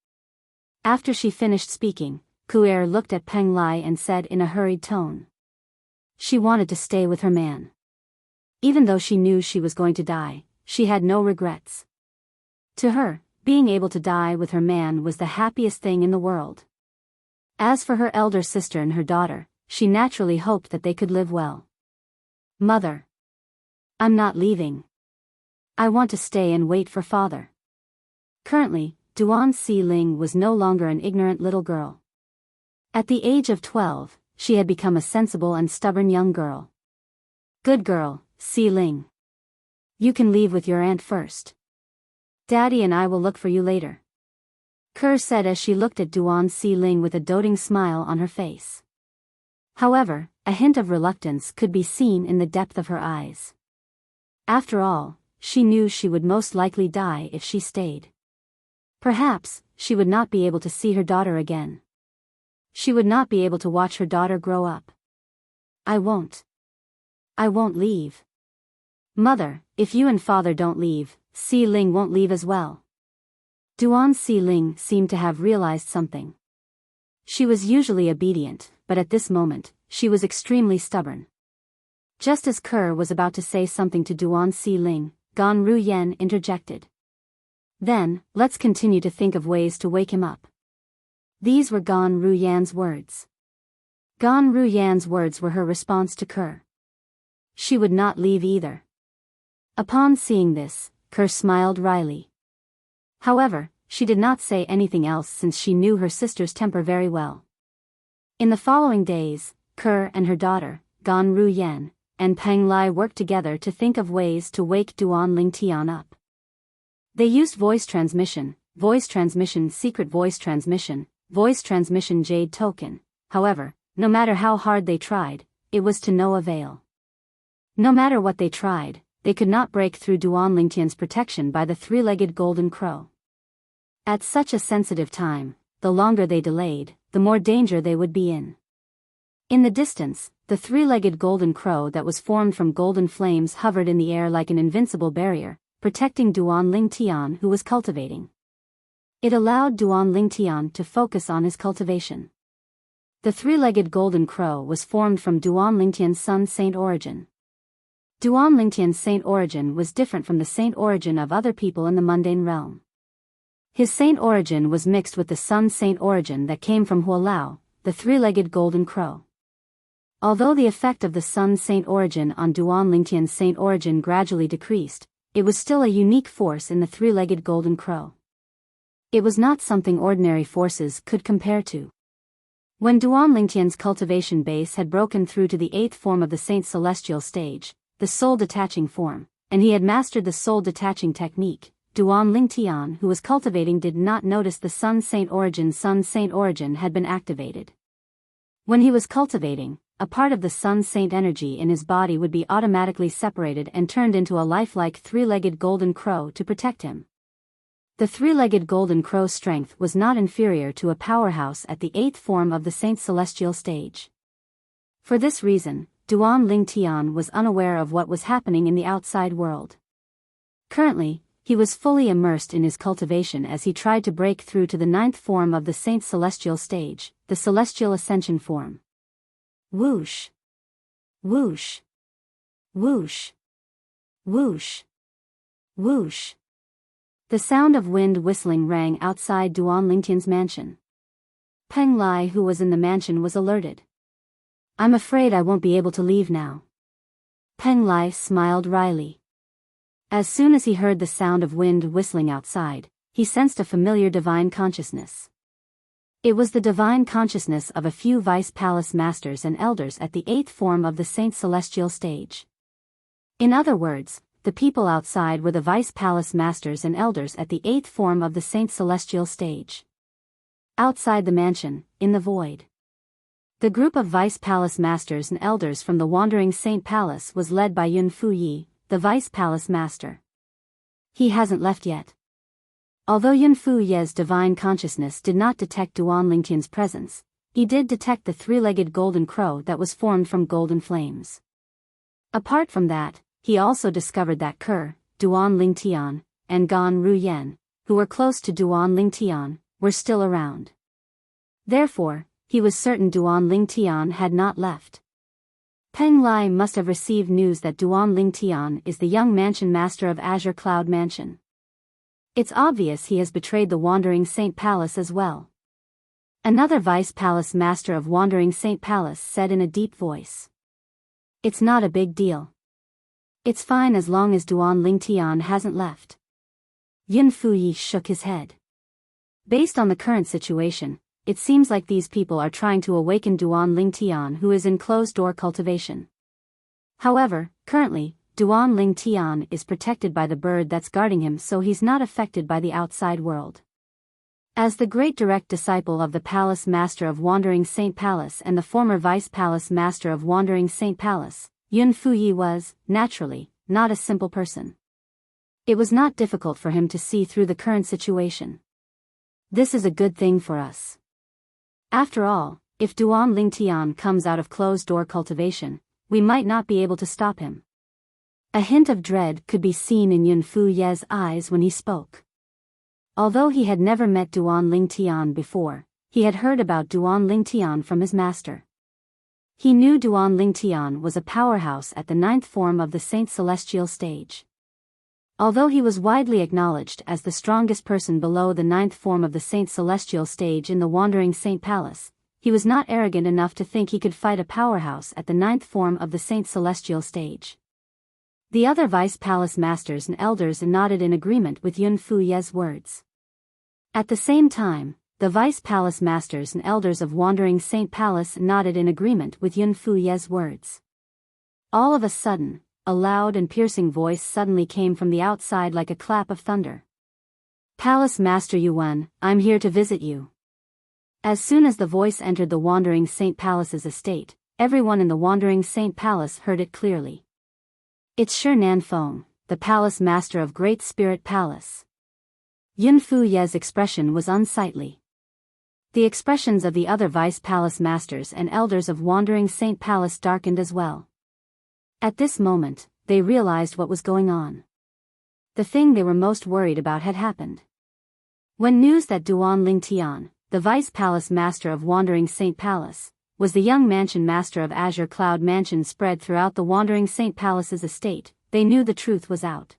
After she finished speaking, Ku looked at Peng Lai and said in a hurried tone. She wanted to stay with her man. Even though she knew she was going to die, she had no regrets. To her, being able to die with her man was the happiest thing in the world. As for her elder sister and her daughter, she naturally hoped that they could live well. "Mother, I'm not leaving. I want to stay and wait for father." Currently, Duan Xiling was no longer an ignorant little girl. At the age of 12, she had become a sensible and stubborn young girl. "Good girl, Xiling. You can leave with your aunt first. Daddy and I will look for you later," Ke said as she looked at Duan Xiling with a doting smile on her face. However, a hint of reluctance could be seen in the depth of her eyes. After all, she knew she would most likely die if she stayed. Perhaps, she would not be able to see her daughter again. She would not be able to watch her daughter grow up. I won't leave. Mother, if you and father don't leave, Xiling won't leave as well." Duan Xiling seemed to have realized something. She was usually obedient, but at this moment, she was extremely stubborn. Just as Ke was about to say something to Duan Xiling, Gan Ruyan interjected. "Then, let's continue to think of ways to wake him up." These were Gan Ruyan's words. Gan Ruyan's words were her response to Ke. She would not leave either. Upon seeing this, Ke smiled wryly. However, she did not say anything else since she knew her sister's temper very well. In the following days, Ke and her daughter, Gan Ruyan, and Peng Lai worked together to think of ways to wake Duan Lingtian up. They used voice transmission, secret voice transmission jade token. However, no matter how hard they tried, it was to no avail. No matter what they tried, they could not break through Duan Lingtian's protection by the three-legged golden crow. At such a sensitive time, the longer they delayed, the more danger they would be in. In the distance, the three-legged golden crow that was formed from golden flames hovered in the air like an invincible barrier, protecting Duan Lingtian who was cultivating. It allowed Duan Lingtian to focus on his cultivation. The three-legged golden crow was formed from Duan Lingtian's sun saint origin. Duan Lingtian's saint origin was different from the saint origin of other people in the mundane realm. His saint origin was mixed with the sun saint origin that came from Hualao, the three-legged golden crow. Although the effect of the sun saint origin on Duan Lingtian's saint origin gradually decreased, it was still a unique force in the three-legged golden crow. It was not something ordinary forces could compare to. When Duan Lingtian's cultivation base had broken through to the 8th form of the Saint Celestial stage, the soul-detaching form, and he had mastered the soul-detaching technique. Duan Lingtian, who was cultivating, did not notice the Sun Saint origin had been activated. When he was cultivating, a part of the Sun Saint energy in his body would be automatically separated and turned into a lifelike three-legged golden crow to protect him. The three-legged golden crow's strength was not inferior to a powerhouse at the 8th form of the Saint Celestial stage. For this reason, Duan Lingtian was unaware of what was happening in the outside world. Currently, he was fully immersed in his cultivation as he tried to break through to the 9th form of the Saint Celestial stage, the Celestial Ascension form. Whoosh! Whoosh! Whoosh! Whoosh! Whoosh! The sound of wind whistling rang outside Duan Lingtian's mansion. Peng Lai, who was in the mansion, was alerted. "I'm afraid I won't be able to leave now." Peng Lai smiled wryly. As soon as he heard the sound of wind whistling outside, he sensed a familiar divine consciousness. It was the divine consciousness of a few Vice Palace Masters and Elders at the 8th form of the Saint Celestial stage. In other words, the people outside were the Vice Palace Masters and Elders at the 8th form of the Saint Celestial stage. Outside the mansion, in the void, the group of Vice Palace Masters and Elders from the Wandering Saint Palace was led by Yun Fuyi, the Vice Palace Master. He hasn't left yet. Although Yun Fuyi's divine consciousness did not detect Duan Lingtian's presence, he did detect the three-legged golden crow that was formed from golden flames. Apart from that, he also discovered that Ker, Duan Lingtian, and Gan Ruyen, who were close to Duan Lingtian, were still around. Therefore, he was certain Duan Lingtian had not left. Peng Lai must have received news that Duan Lingtian is the young mansion master of Azure Cloud Mansion. It's obvious he has betrayed the Wandering Saint Palace as well. Another Vice Palace Master of Wandering Saint Palace said in a deep voice. "It's not a big deal. It's fine as long as Duan Lingtian hasn't left." Yun Fuyi shook his head. Based on the current situation, it seems like these people are trying to awaken Duan Lingtian, who is in closed-door cultivation. However, currently, Duan Lingtian is protected by the bird that's guarding him, so he's not affected by the outside world. As the great direct disciple of the Palace Master of Wandering Saint Palace and the former Vice Palace Master of Wandering Saint Palace, Yun Fuyi was, naturally, not a simple person. It was not difficult for him to see through the current situation. This is a good thing for us. After all, if Duan Lingtian comes out of closed-door cultivation, we might not be able to stop him. A hint of dread could be seen in Yun Fuyi's eyes when he spoke. Although he had never met Duan Lingtian before, he had heard about Duan Lingtian from his master. He knew Duan Lingtian was a powerhouse at the 9th form of the Saint Celestial stage. Although he was widely acknowledged as the strongest person below the 9th form of the Saint Celestial stage in the Wandering Saint Palace, he was not arrogant enough to think he could fight a powerhouse at the 9th form of the Saint Celestial stage. The other Vice Palace Masters and Elders nodded in agreement with Yun Fuyi's words. At the same time, the Vice Palace Masters and Elders of Wandering Saint Palace nodded in agreement with Yun Fuyi's words. All of a sudden, a loud and piercing voice suddenly came from the outside like a clap of thunder. "Palace Master Yuan, I'm here to visit you." As soon as the voice entered the Wandering Saint Palace's estate, everyone in the Wandering Saint Palace heard it clearly. "It's Shi Nanfeng, the Palace Master of Great Spirit Palace." Yun Fuyi's expression was unsightly. The expressions of the other Vice Palace Masters and Elders of Wandering Saint Palace darkened as well. At this moment, they realized what was going on. The thing they were most worried about had happened. When news that Duan Lingtian, the Vice Palace Master of Wandering Saint Palace, was the young mansion master of Azure Cloud Mansion spread throughout the Wandering Saint Palace's estate, they knew the truth was out.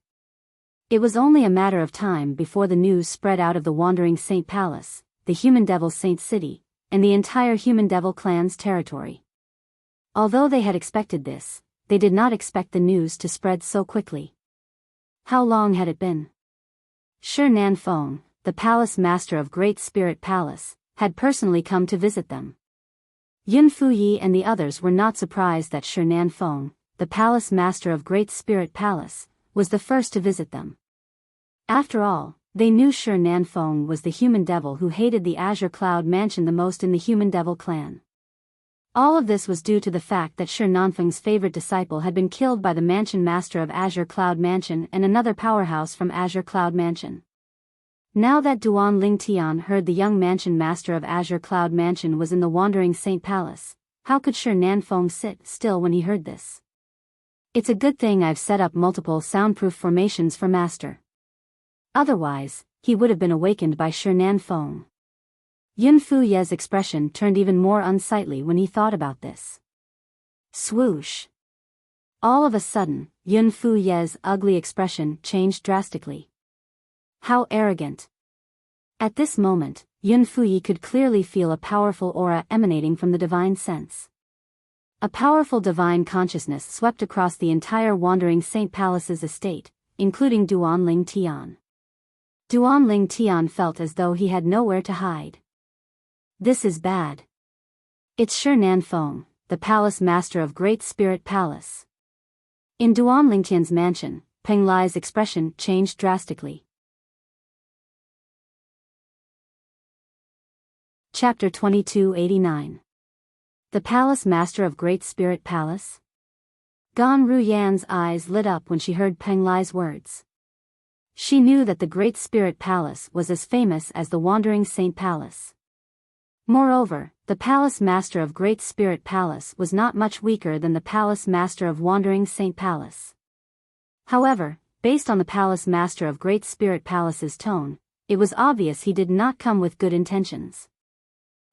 It was only a matter of time before the news spread out of the Wandering Saint Palace, the Human Devil Saint City, and the entire Human Devil clan's territory. Although they had expected this, they did not expect the news to spread so quickly. How long had it been? Shi Nanfeng, the Palace Master of Great Spirit Palace, had personally come to visit them. Yun Fuyi and the others were not surprised that Shi Nanfeng, the Palace Master of Great Spirit Palace, was the first to visit them. After all, they knew Shi Nanfeng was the human devil who hated the Azure Cloud Mansion the most in the human devil clan. All of this was due to the fact that Shi Nanfeng's favorite disciple had been killed by the Mansion Master of Azure Cloud Mansion and another powerhouse from Azure Cloud Mansion. Now that Duan Ling Tian heard the young Mansion Master of Azure Cloud Mansion was in the Wandering Saint Palace, how could Shi Nanfeng sit still when he heard this? It's a good thing I've set up multiple soundproof formations for Master. Otherwise, he would have been awakened by Shi Nanfeng. Yun Fu Ye's expression turned even more unsightly when he thought about this. Swoosh! All of a sudden, Yun Fu Ye's ugly expression changed drastically. How arrogant! At this moment, Yun Fuyi could clearly feel a powerful aura emanating from the divine sense. A powerful divine consciousness swept across the entire Wandering Saint Palace's estate, including Duan Ling Tian. Duan Ling Tian felt as though he had nowhere to hide. This is bad. It's Shi Nanfeng, the palace master of Great Spirit Palace. In Duan Ling Tian's mansion, Peng Lai's expression changed drastically. Chapter 2289. The Palace Master of Great Spirit Palace? Gan Ruyan's eyes lit up when she heard Peng Lai's words. She knew that the Great Spirit Palace was as famous as the Wandering Saint Palace. Moreover, the Palace Master of Great Spirit Palace was not much weaker than the Palace Master of Wandering Saint Palace. However, based on the Palace Master of Great Spirit Palace's tone, it was obvious he did not come with good intentions.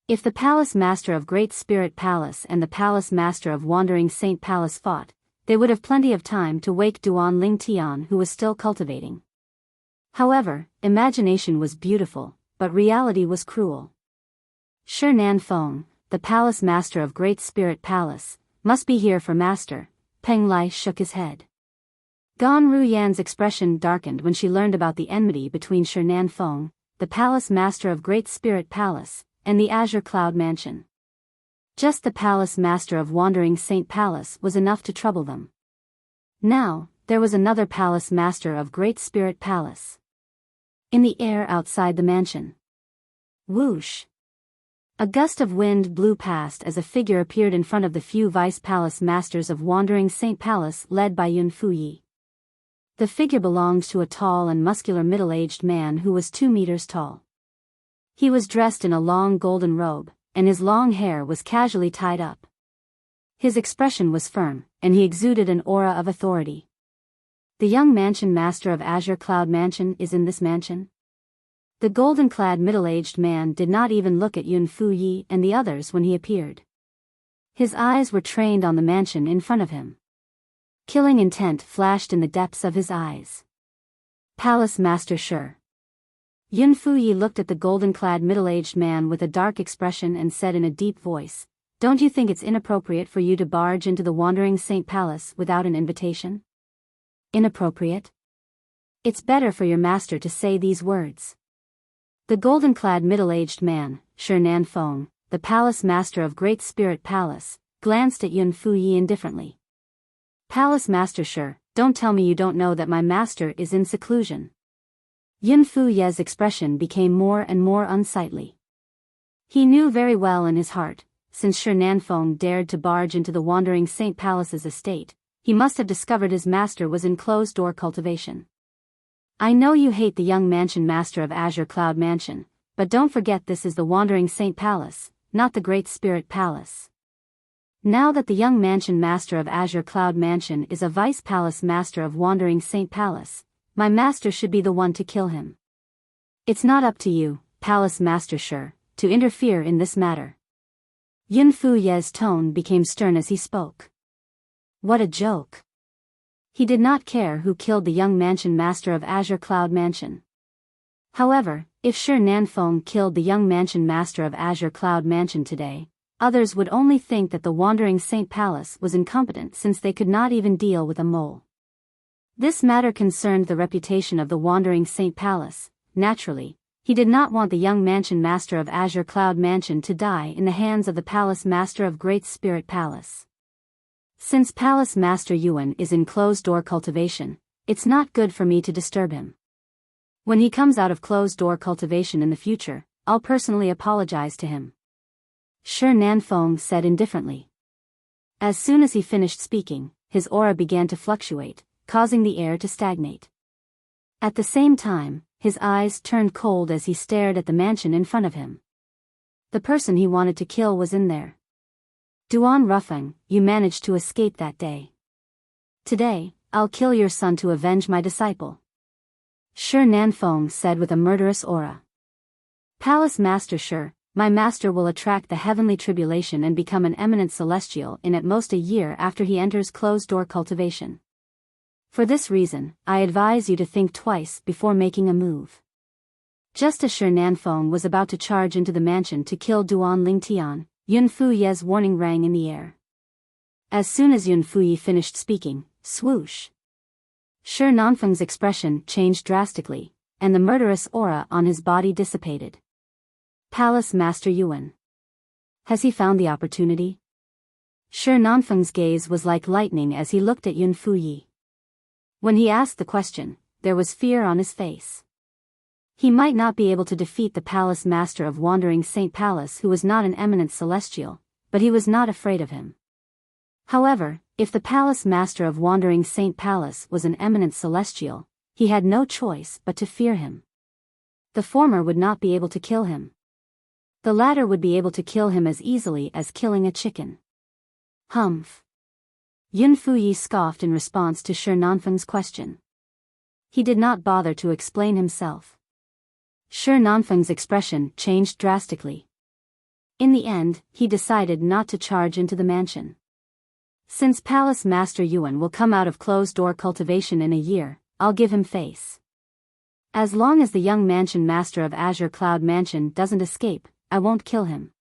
If the Palace Master of Great Spirit Palace and the Palace Master of Wandering Saint Palace fought, they would have plenty of time to wake Duan Ling Tian, who was still cultivating. However, imagination was beautiful, but reality was cruel. Shi Nanfeng, the Palace Master of Great Spirit Palace, must be here for Master. Peng Lai shook his head. Gan Ruyan's expression darkened when she learned about the enmity between Shi Nanfeng, the Palace Master of Great Spirit Palace, and the Azure Cloud Mansion. Just the Palace Master of Wandering Saint Palace was enough to trouble them. Now, there was another Palace Master of Great Spirit Palace. In the air outside the mansion. Whoosh! A gust of wind blew past as a figure appeared in front of the few Vice Palace Masters of Wandering Saint Palace led by Yun Fuyi. The figure belonged to a tall and muscular middle-aged man who was 2 meters tall. He was dressed in a long golden robe, and his long hair was casually tied up. His expression was firm, and he exuded an aura of authority. The young Mansion Master of Azure Cloud Mansion is in this mansion? The golden-clad middle-aged man did not even look at Yun Fuyi and the others when he appeared. His eyes were trained on the mansion in front of him. Killing intent flashed in the depths of his eyes. Palace Master Shi. Yun Fuyi looked at the golden-clad middle-aged man with a dark expression and said in a deep voice, "Don't you think it's inappropriate for you to barge into the Wandering Saint Palace without an invitation?" Inappropriate? It's better for your master to say these words. The golden-clad middle-aged man, Shi Nanfeng, the Palace Master of Great Spirit Palace, glanced at Yun Fuyi indifferently. Palace Master Shi, don't tell me you don't know that my master is in seclusion. Yun Fuyi's expression became more and more unsightly. He knew very well in his heart, since Shi Nanfeng dared to barge into the Wandering Saint Palace's estate, he must have discovered his master was in closed-door cultivation. I know you hate the young Mansion Master of Azure Cloud Mansion, but don't forget this is the Wandering Saint Palace, not the Great Spirit Palace. Now that the young Mansion Master of Azure Cloud Mansion is a Vice Palace Master of Wandering Saint Palace, my master should be the one to kill him. It's not up to you, Palace Master Shi, to interfere in this matter. Yun Fuyi's tone became stern as he spoke. What a joke. He did not care who killed the young Mansion Master of Azure Cloud Mansion. However, if Shi Nanfeng killed the young Mansion Master of Azure Cloud Mansion today, others would only think that the Wandering Saint Palace was incompetent since they could not even deal with a mole. This matter concerned the reputation of the Wandering Saint Palace. Naturally, he did not want the young Mansion Master of Azure Cloud Mansion to die in the hands of the Palace Master of Great Spirit Palace. Since Palace Master Yuan is in closed-door cultivation, it's not good for me to disturb him. When he comes out of closed-door cultivation in the future, I'll personally apologize to him. Shi Nanfeng said indifferently. As soon as he finished speaking, his aura began to fluctuate, causing the air to stagnate. At the same time, his eyes turned cold as he stared at the mansion in front of him. The person he wanted to kill was in there. Duan Rufeng, you managed to escape that day. Today, I'll kill your son to avenge my disciple. Shi Nanfeng said with a murderous aura. Palace Master Shi, my master will attract the heavenly tribulation and become an eminent celestial in at most a year after he enters closed-door cultivation. For this reason, I advise you to think twice before making a move. Just as Shi Nanfeng was about to charge into the mansion to kill Duan Lingtian, Yun Fuye's warning rang in the air. As soon as Yun Fuye finished speaking, swoosh! Shi Nanfeng's expression changed drastically, and the murderous aura on his body dissipated. Palace Master Yuan. Has he found the opportunity? Shi Nanfeng's gaze was like lightning as he looked at Yun Fuye. When he asked the question, there was fear on his face. He might not be able to defeat the Palace Master of Wandering Saint Palace, who was not an eminent celestial, but he was not afraid of him. However, if the Palace Master of Wandering Saint Palace was an eminent celestial, he had no choice but to fear him. The former would not be able to kill him. The latter would be able to kill him as easily as killing a chicken. Humph. Yun Fuye scoffed in response to Shi Nanfeng's question. He did not bother to explain himself. Shi Nanfeng's expression changed drastically. In the end, he decided not to charge into the mansion. Since Palace Master Yuan will come out of closed-door cultivation in a year, I'll give him face. As long as the young mansion master of Azure Cloud Mansion doesn't escape, I won't kill him.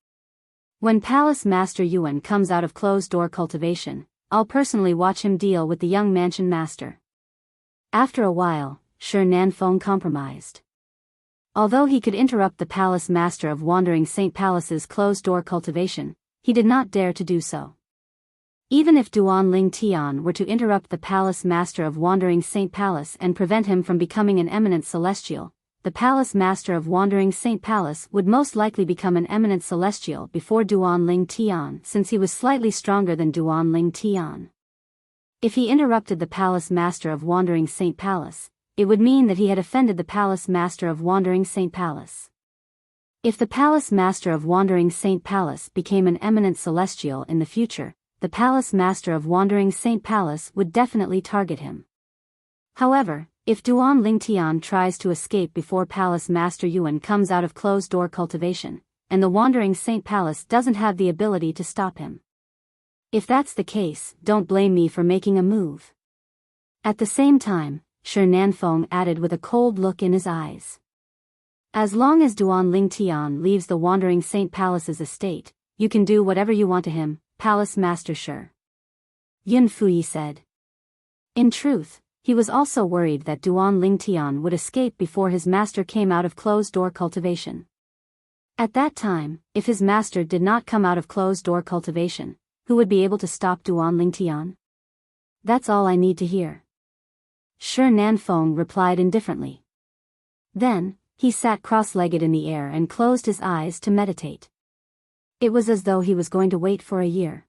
When Palace Master Yuan comes out of closed-door cultivation, I'll personally watch him deal with the young mansion master. After a while, Shi Nanfeng compromised. Although he could interrupt the Palace Master of Wandering Saint Palace's closed-door cultivation, he did not dare to do so. Even if Duan Lingtian were to interrupt the Palace Master of Wandering Saint Palace and prevent him from becoming an eminent celestial, the Palace Master of Wandering Saint Palace would most likely become an eminent celestial before Duan Lingtian, since he was slightly stronger than Duan Lingtian. If he interrupted the Palace Master of Wandering Saint Palace, it would mean that he had offended the Palace Master of Wandering Saint Palace. If the Palace Master of Wandering Saint Palace became an eminent celestial in the future, the Palace Master of Wandering Saint Palace would definitely target him. However, if Duan Lingtian tries to escape before Palace Master Yuan comes out of closed-door cultivation, and the Wandering Saint Palace doesn't have the ability to stop him. If that's the case, don't blame me for making a move. At the same time, Shi Nanfeng added with a cold look in his eyes. As long as Duan Lingtian leaves the Wandering Saint Palace's estate, you can do whatever you want to him, Palace Master Shi. Yun Fuye said. In truth, he was also worried that Duan Lingtian would escape before his master came out of closed-door cultivation. At that time, if his master did not come out of closed-door cultivation, who would be able to stop Duan Lingtian? That's all I need to hear. Shi Nanfeng replied indifferently. Then, he sat cross-legged in the air and closed his eyes to meditate. It was as though he was going to wait for a year.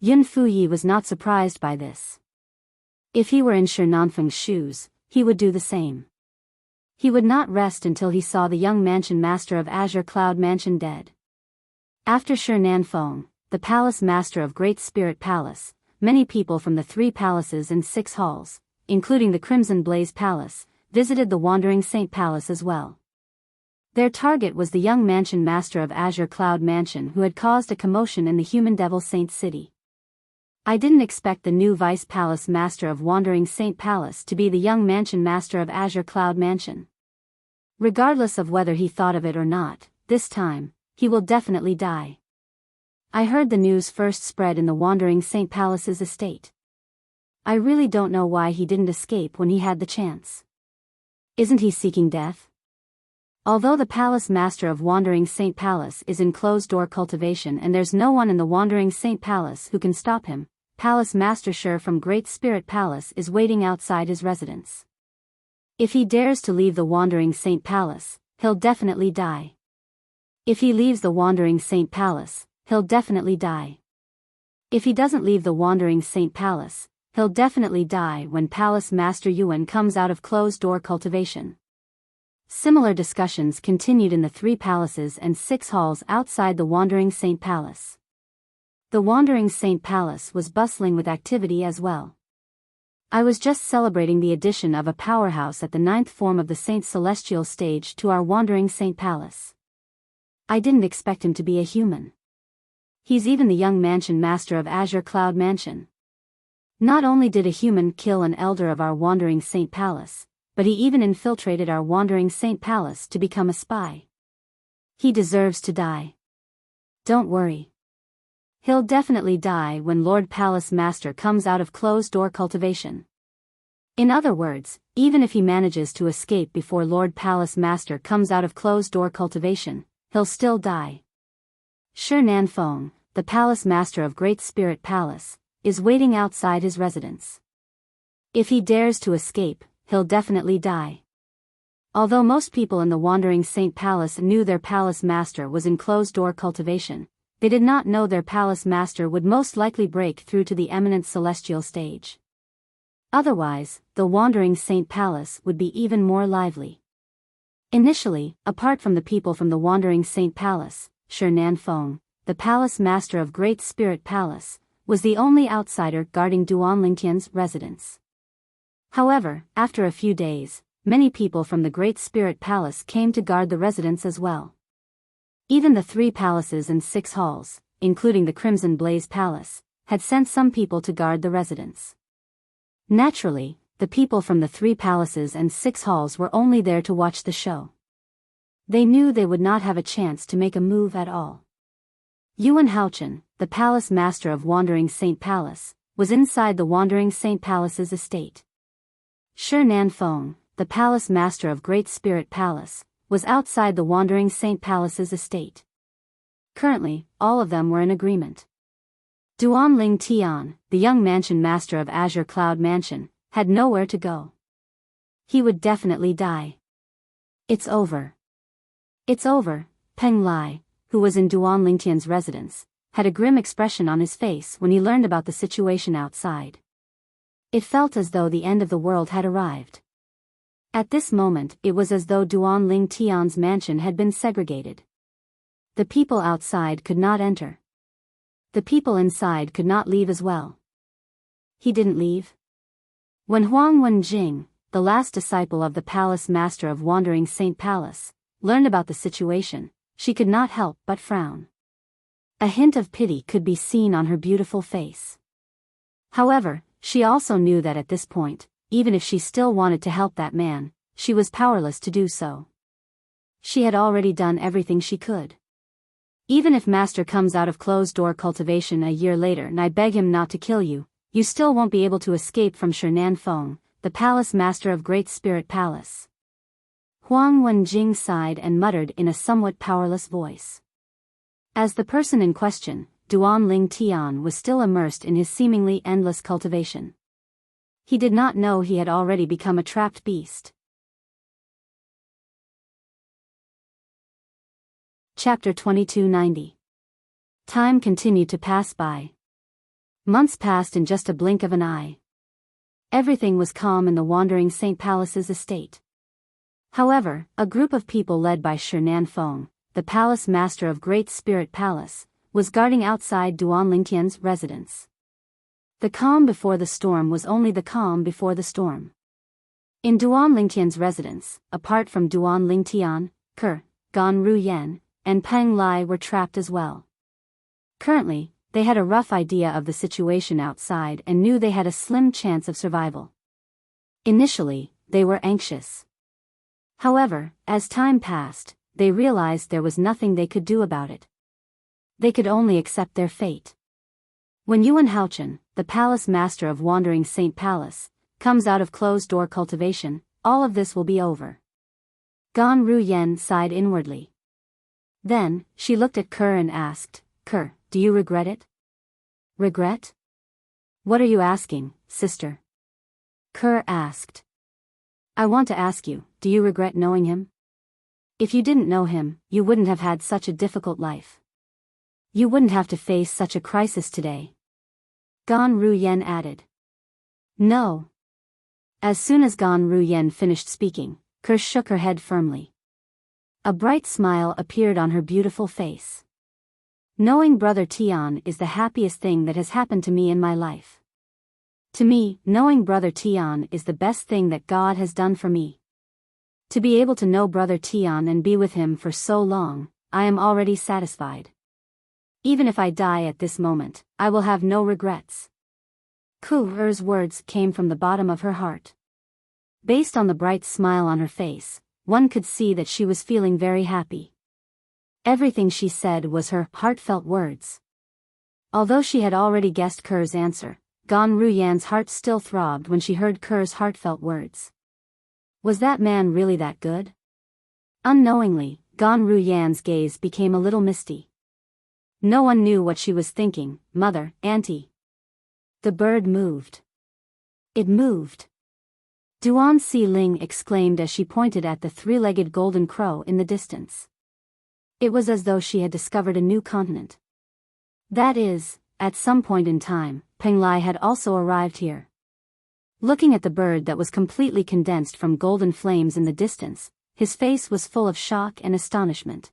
Yun Fuye was not surprised by this. If he were in Shi Nanfeng's shoes, he would do the same. He would not rest until he saw the young mansion master of Azure Cloud Mansion dead. After Shi Nanfeng, the palace master of Great Spirit Palace, many people from the 3 palaces and 6 halls, including the Crimson Blaze Palace, visited the Wandering Saint Palace as well. Their target was the young mansion master of Azure Cloud Mansion, who had caused a commotion in the Human Devil Saint City. I didn't expect the new Vice Palace Master of Wandering Saint Palace to be the young mansion master of Azure Cloud Mansion. Regardless of whether he thought of it or not, this time, he will definitely die. I heard the news first spread in the Wandering Saint Palace's estate. I really don't know why he didn't escape when he had the chance. Isn't he seeking death? Although the Palace Master of Wandering Saint Palace is in closed-door cultivation and there's no one in the Wandering Saint Palace who can stop him, Palace Master Shi from Great Spirit Palace is waiting outside his residence. If he dares to leave the Wandering Saint Palace, he'll definitely die. If he leaves the Wandering Saint Palace, he'll definitely die. If he doesn't leave the Wandering Saint Palace, he'll definitely die when Palace Master Yuan comes out of closed-door cultivation. Similar discussions continued in the 3 palaces and 6 halls outside the Wandering Saint Palace. The Wandering Saint Palace was bustling with activity as well. I was just celebrating the addition of a powerhouse at the 9th form of the Saint Celestial stage to our Wandering Saint Palace. I didn't expect him to be a human. He's even the young mansion master of Azure Cloud Mansion. Not only did a human kill an elder of our Wandering Saint Palace, but he even infiltrated our Wandering Saint Palace to become a spy. He deserves to die. Don't worry. He'll definitely die when Lord Palace Master comes out of closed-door cultivation. In other words, even if he manages to escape before Lord Palace Master comes out of closed-door cultivation, he'll still die. Shi Nanfeng, the Palace Master of Great Spirit Palace, is waiting outside his residence. If he dares to escape, he'll definitely die. Although most people in the Wandering Saint Palace knew their Palace Master was in closed-door cultivation, they did not know their Palace Master would most likely break through to the eminent celestial stage. Otherwise, the Wandering Saint Palace would be even more lively. Initially, apart from the people from the Wandering Saint Palace, Shi Nanfeng, the Palace Master of Great Spirit Palace, was the only outsider guarding Duan Lingtian's residence. However, after a few days, many people from the Great Spirit Palace came to guard the residence as well. Even the 3 palaces and 6 halls, including the Crimson Blaze Palace, had sent some people to guard the residence. Naturally, the people from the 3 palaces and 6 halls were only there to watch the show. They knew they would not have a chance to make a move at all. Yuan Haochen, the Palace Master of Wandering Saint Palace, was inside the Wandering Saint Palace's estate. Shi Nanfeng, the Palace Master of Great Spirit Palace, was outside the Wandering Saint Palace's estate. Currently, all of them were in agreement. Duan Ling Tian, the young mansion master of Azure Cloud Mansion, had nowhere to go. He would definitely die. It's over. It's over. Peng Lai, who was in Duan Lingtian's residence, had a grim expression on his face when he learned about the situation outside. It felt as though the end of the world had arrived. At this moment, it was as though Duan Ling Tian's mansion had been segregated. The people outside could not enter. The people inside could not leave as well. He didn't leave. When Huang Wenjing, the last disciple of the Palace Master of Wandering Saint Palace, learned about the situation, she could not help but frown. A hint of pity could be seen on her beautiful face. However, she also knew that at this point, even if she still wanted to help that man, she was powerless to do so. She had already done everything she could. Even if Master comes out of closed-door cultivation a year later and I beg him not to kill you, you still won't be able to escape from Shi Nanfeng, the Palace Master of Great Spirit Palace. Huang Wenjing sighed and muttered in a somewhat powerless voice. As the person in question, Duan Ling Tian was still immersed in his seemingly endless cultivation. He did not know he had already become a trapped beast. Chapter 2290. Time continued to pass by. Months passed in just a blink of an eye. Everything was calm in the Wandering Saint Palace's estate. However, a group of people led by Shi Nanfeng, the Palace Master of Great Spirit Palace, was guarding outside Duan Lingtian's residence. The calm before the storm was only the calm before the storm. In Duan Lingtian's residence, apart from Duan Lingtian, Gan Ruyan, and Peng Lai were trapped as well. Currently, they had a rough idea of the situation outside and knew they had a slim chance of survival. Initially, they were anxious. However, as time passed, they realized there was nothing they could do about it. They could only accept their fate. When Yuan Haochen, the Palace Master of Wandering Saint Palace, comes out of closed-door cultivation, all of this will be over. Gan Ruyan sighed inwardly. Then, she looked at Kerr and asked, "Kerr, do you regret it?" "Regret? What are you asking, sister? Kerr asked. I want to ask you, do you regret knowing him? If you didn't know him, you wouldn't have had such a difficult life. You wouldn't have to face such a crisis today. Gan Ruyen added. No. As soon as Gan Ruyen finished speaking, Kerr shook her head firmly. A bright smile appeared on her beautiful face. Knowing Brother Tian is the happiest thing that has happened to me in my life. To me, knowing Brother Tian is the best thing that God has done for me. To be able to know Brother Tian and be with him for so long, I am already satisfied. Even if I die at this moment, I will have no regrets. Kerr's words came from the bottom of her heart. Based on the bright smile on her face, one could see that she was feeling very happy. Everything she said was her heartfelt words. Although she had already guessed Kerr's answer, Gan Ruyan's heart still throbbed when she heard Kerr's heartfelt words. Was that man really that good? Unknowingly, Gan Ruyan's gaze became a little misty. No one knew what she was thinking, mother, auntie. The bird moved. It moved. Duan Si Ling exclaimed as she pointed at the three-legged golden crow in the distance. It was as though she had discovered a new continent. That is, at some point in time, Peng Lai had also arrived here. Looking at the bird that was completely condensed from golden flames in the distance, his face was full of shock and astonishment.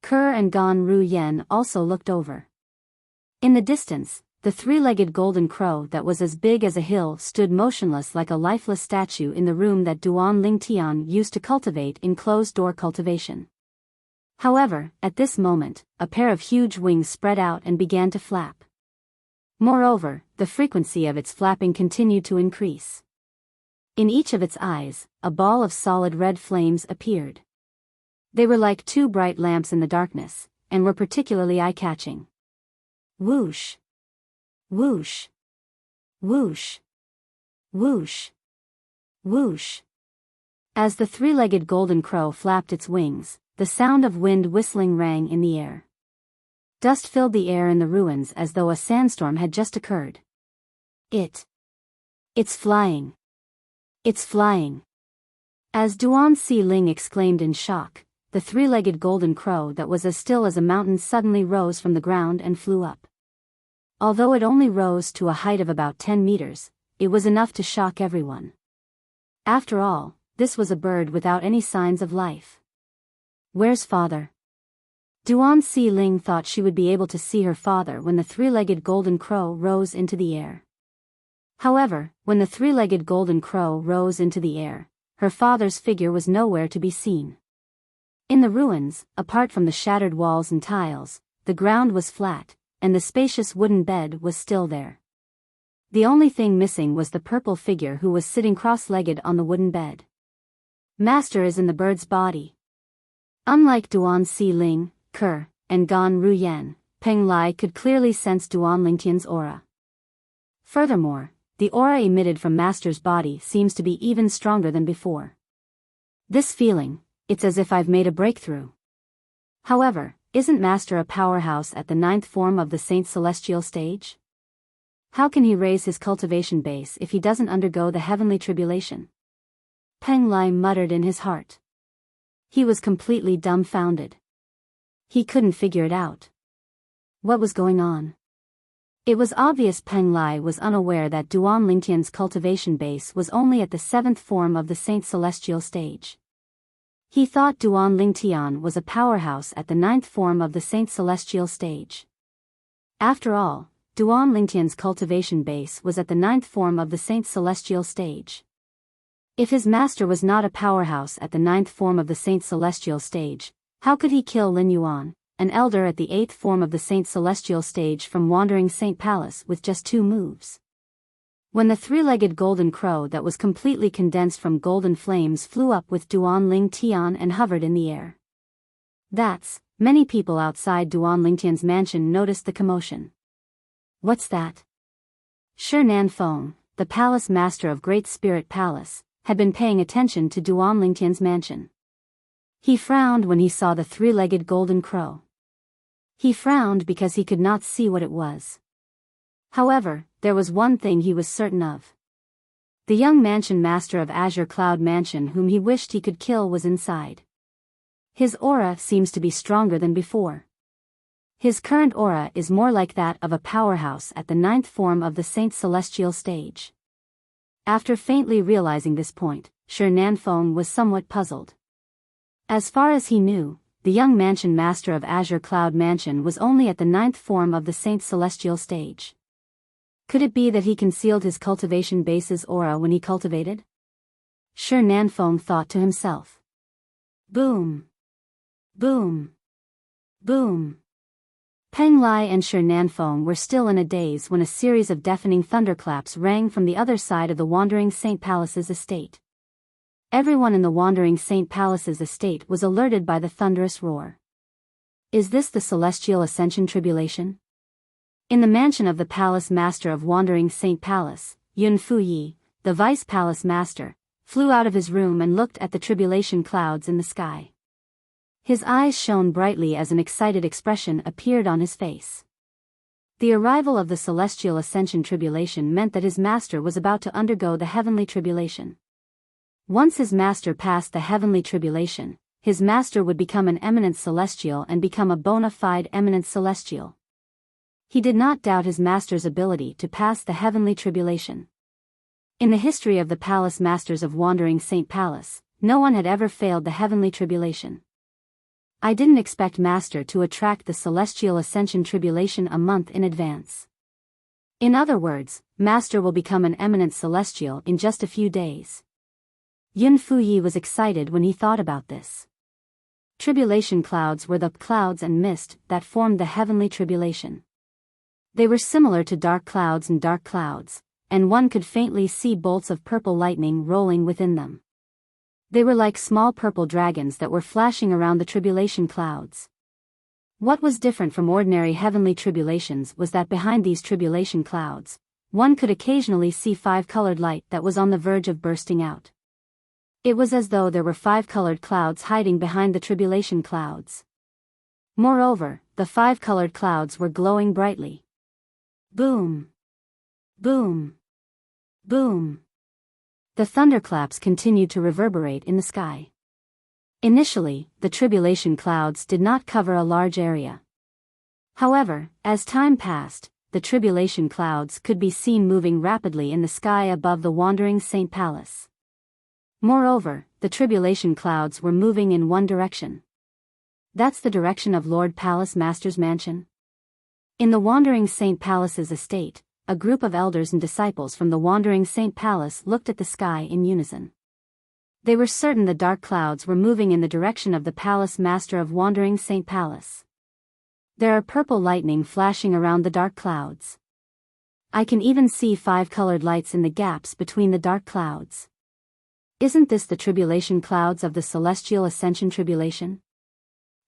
Kerr and Gan Ruyen also looked over. In the distance, the three-legged golden crow that was as big as a hill stood motionless like a lifeless statue in the room that Duan Lingtian used to cultivate in closed-door cultivation. However, at this moment, a pair of huge wings spread out and began to flap. Moreover, the frequency of its flapping continued to increase. In each of its eyes, a ball of solid red flames appeared. They were like two bright lamps in the darkness, and were particularly eye-catching. Whoosh! Whoosh! Whoosh! Whoosh! Whoosh! As the three-legged golden crow flapped its wings, the sound of wind whistling rang in the air. Dust filled the air in the ruins as though a sandstorm had just occurred. It's flying. It's flying. As Duan Si Ling exclaimed in shock, the three-legged golden crow that was as still as a mountain suddenly rose from the ground and flew up. Although it only rose to a height of about 10 meters, it was enough to shock everyone. After all, this was a bird without any signs of life. Where's father? Duan Si Ling thought she would be able to see her father when the three-legged golden crow rose into the air. However, when the three-legged golden crow rose into the air, her father's figure was nowhere to be seen. In the ruins, apart from the shattered walls and tiles, the ground was flat, and the spacious wooden bed was still there. The only thing missing was the purple figure who was sitting cross-legged on the wooden bed. Master is in the bird's body. Unlike Duan Si Ling, Kerr, and Gan Ruyen, Peng Lai could clearly sense Duan Lingtian's aura. Furthermore, the aura emitted from Master's body seems to be even stronger than before. This feeling, it's as if I've made a breakthrough. However, isn't Master a powerhouse at the 9th form of the Saint Celestial stage? How can he raise his cultivation base if he doesn't undergo the heavenly tribulation? Peng Lai muttered in his heart. He was completely dumbfounded. He couldn't figure it out. What was going on? It was obvious Peng Lai was unaware that Duan Lingtian's cultivation base was only at the 7th form of the Saint Celestial stage. He thought Duan Lingtian was a powerhouse at the 9th form of the Saint Celestial stage. After all, Duan Lingtian's cultivation base was at the 9th form of the Saint Celestial stage. If his master was not a powerhouse at the 9th form of the Saint Celestial stage, how could he kill Lin Yuan, an elder at the 8th form of the Saint Celestial stage from Wandering Saint Palace with just 2 moves? When the three-legged golden crow that was completely condensed from golden flames flew up with Duan Lingtian and hovered in the air. Many people outside Duan Lingtian's mansion noticed the commotion. What's that? Shi Nanfeng, the palace master of Great Spirit Palace, had been paying attention to Duan Lingtian's mansion. He frowned when he saw the three-legged golden crow. He frowned because he could not see what it was. However, there was one thing he was certain of. The young mansion master of Azure Cloud Mansion whom he wished he could kill was inside. His aura seems to be stronger than before. His current aura is more like that of a powerhouse at the 9th form of the Saint Celestial stage. After faintly realizing this point, Shi Nanfeng was somewhat puzzled. As far as he knew, the young mansion master of Azure Cloud Mansion was only at the 9th form of the Saint Celestial stage. Could it be that he concealed his cultivation base's aura when he cultivated? Shi Nanfeng thought to himself. Boom! Boom! Boom! Peng Lai and Shi Nanfeng were still in a daze when a series of deafening thunderclaps rang from the other side of the Wandering Saint Palace's estate. Everyone in the Wandering Saint Palace's estate was alerted by the thunderous roar. Is this the Celestial Ascension Tribulation? In the mansion of the Palace Master of Wandering Saint Palace, Yun Fuyi, the Vice Palace Master, flew out of his room and looked at the tribulation clouds in the sky. His eyes shone brightly as an excited expression appeared on his face. The arrival of the Celestial Ascension Tribulation meant that his master was about to undergo the Heavenly Tribulation. Once his master passed the Heavenly Tribulation, his master would become an eminent celestial and become a bona fide eminent celestial. He did not doubt his master's ability to pass the Heavenly Tribulation. In the history of the Palace Masters of Wandering Saint Palace, no one had ever failed the Heavenly Tribulation. I didn't expect Master to attract the Celestial Ascension Tribulation a month in advance. In other words, Master will become an eminent celestial in just a few days. Yun Fuyi was excited when he thought about this. Tribulation clouds were the clouds and mist that formed the Heavenly Tribulation. They were similar to dark clouds, and one could faintly see bolts of purple lightning rolling within them. They were like small purple dragons that were flashing around the tribulation clouds. What was different from ordinary heavenly tribulations was that behind these tribulation clouds, one could occasionally see five-colored light that was on the verge of bursting out. It was as though there were five-colored clouds hiding behind the tribulation clouds. Moreover, the five-colored clouds were glowing brightly. Boom! Boom! Boom! The thunderclaps continued to reverberate in the sky. Initially, the tribulation clouds did not cover a large area. However, as time passed, the tribulation clouds could be seen moving rapidly in the sky above the Wandering Saint Palace. Moreover, the tribulation clouds were moving in one direction. That's the direction of Lord Palace Master's mansion. In the Wandering Saint Palace's estate, a group of elders and disciples from the Wandering Saint Palace looked at the sky in unison. They were certain the dark clouds were moving in the direction of the Palace Master of Wandering Saint Palace. There are purple lightning flashing around the dark clouds. I can even see five-colored lights in the gaps between the dark clouds. Isn't this the tribulation clouds of the Celestial Ascension Tribulation?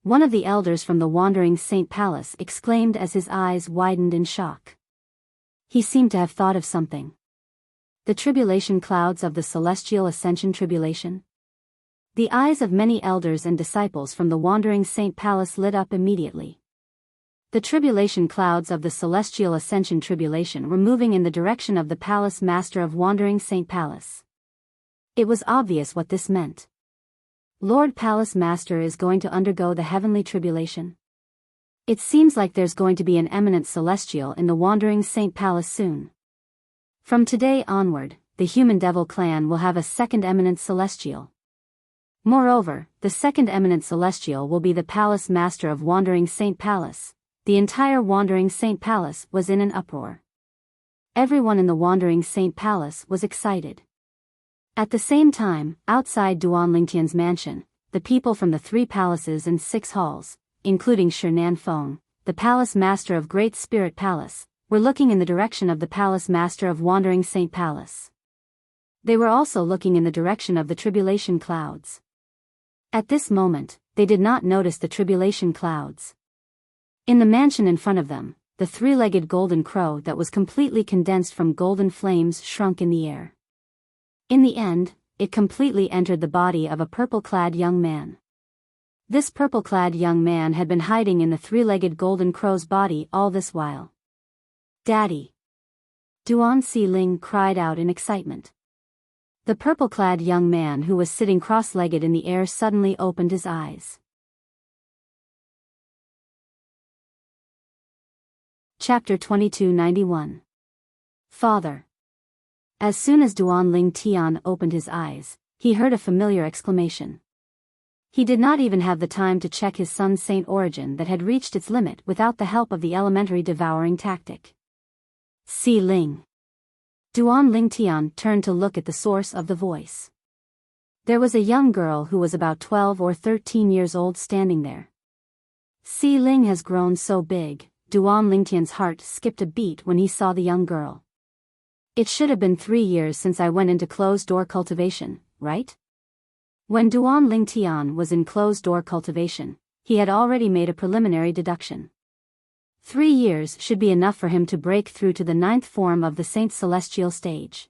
One of the elders from the Wandering Saint Palace exclaimed as his eyes widened in shock. He seemed to have thought of something. The tribulation clouds of the Celestial Ascension Tribulation? The eyes of many elders and disciples from the Wandering Saint Palace lit up immediately. The tribulation clouds of the Celestial Ascension Tribulation were moving in the direction of the Palace Master of Wandering Saint Palace. It was obvious what this meant. Lord Palace Master is going to undergo the Heavenly Tribulation. It seems like there's going to be an eminent celestial in the Wandering Saint Palace soon. From today onward, the Human Devil clan will have a second eminent celestial. Moreover, the second eminent celestial will be the Palace Master of Wandering Saint Palace. The entire Wandering Saint Palace was in an uproar. Everyone in the Wandering Saint Palace was excited. At the same time, outside Duan Lingtian's mansion, the people from the 3 palaces and 6 halls, including Shi Nanfeng, the Palace Master of Great Spirit Palace, were looking in the direction of the Palace Master of Wandering Saint Palace. They were also looking in the direction of the tribulation clouds. At this moment, they did not notice the tribulation clouds. In the mansion in front of them, the 3-legged golden crow that was completely condensed from golden flames shrunk in the air. In the end, it completely entered the body of a purple-clad young man. This purple-clad young man had been hiding in the 3-legged golden crow's body all this while. Daddy! Duan Si-ling cried out in excitement. The purple-clad young man who was sitting cross-legged in the air suddenly opened his eyes. Chapter 2291. Father. As soon as Duan Ling Tian opened his eyes, he heard a familiar exclamation. He did not even have the time to check his son's saint origin that had reached its limit without the help of the elementary devouring tactic. Si-ling. Duan Ling Tian turned to look at the source of the voice. There was a young girl who was about 12 or 13 years old standing there. Si-ling has grown so big, Duan Ling Tian's heart skipped a beat when he saw the young girl. It should have been 3 years since I went into closed-door cultivation, right? When Duan Ling Tian was in closed-door cultivation, he had already made a preliminary deduction. 3 years should be enough for him to break through to the 9th form of the Saint Celestial stage.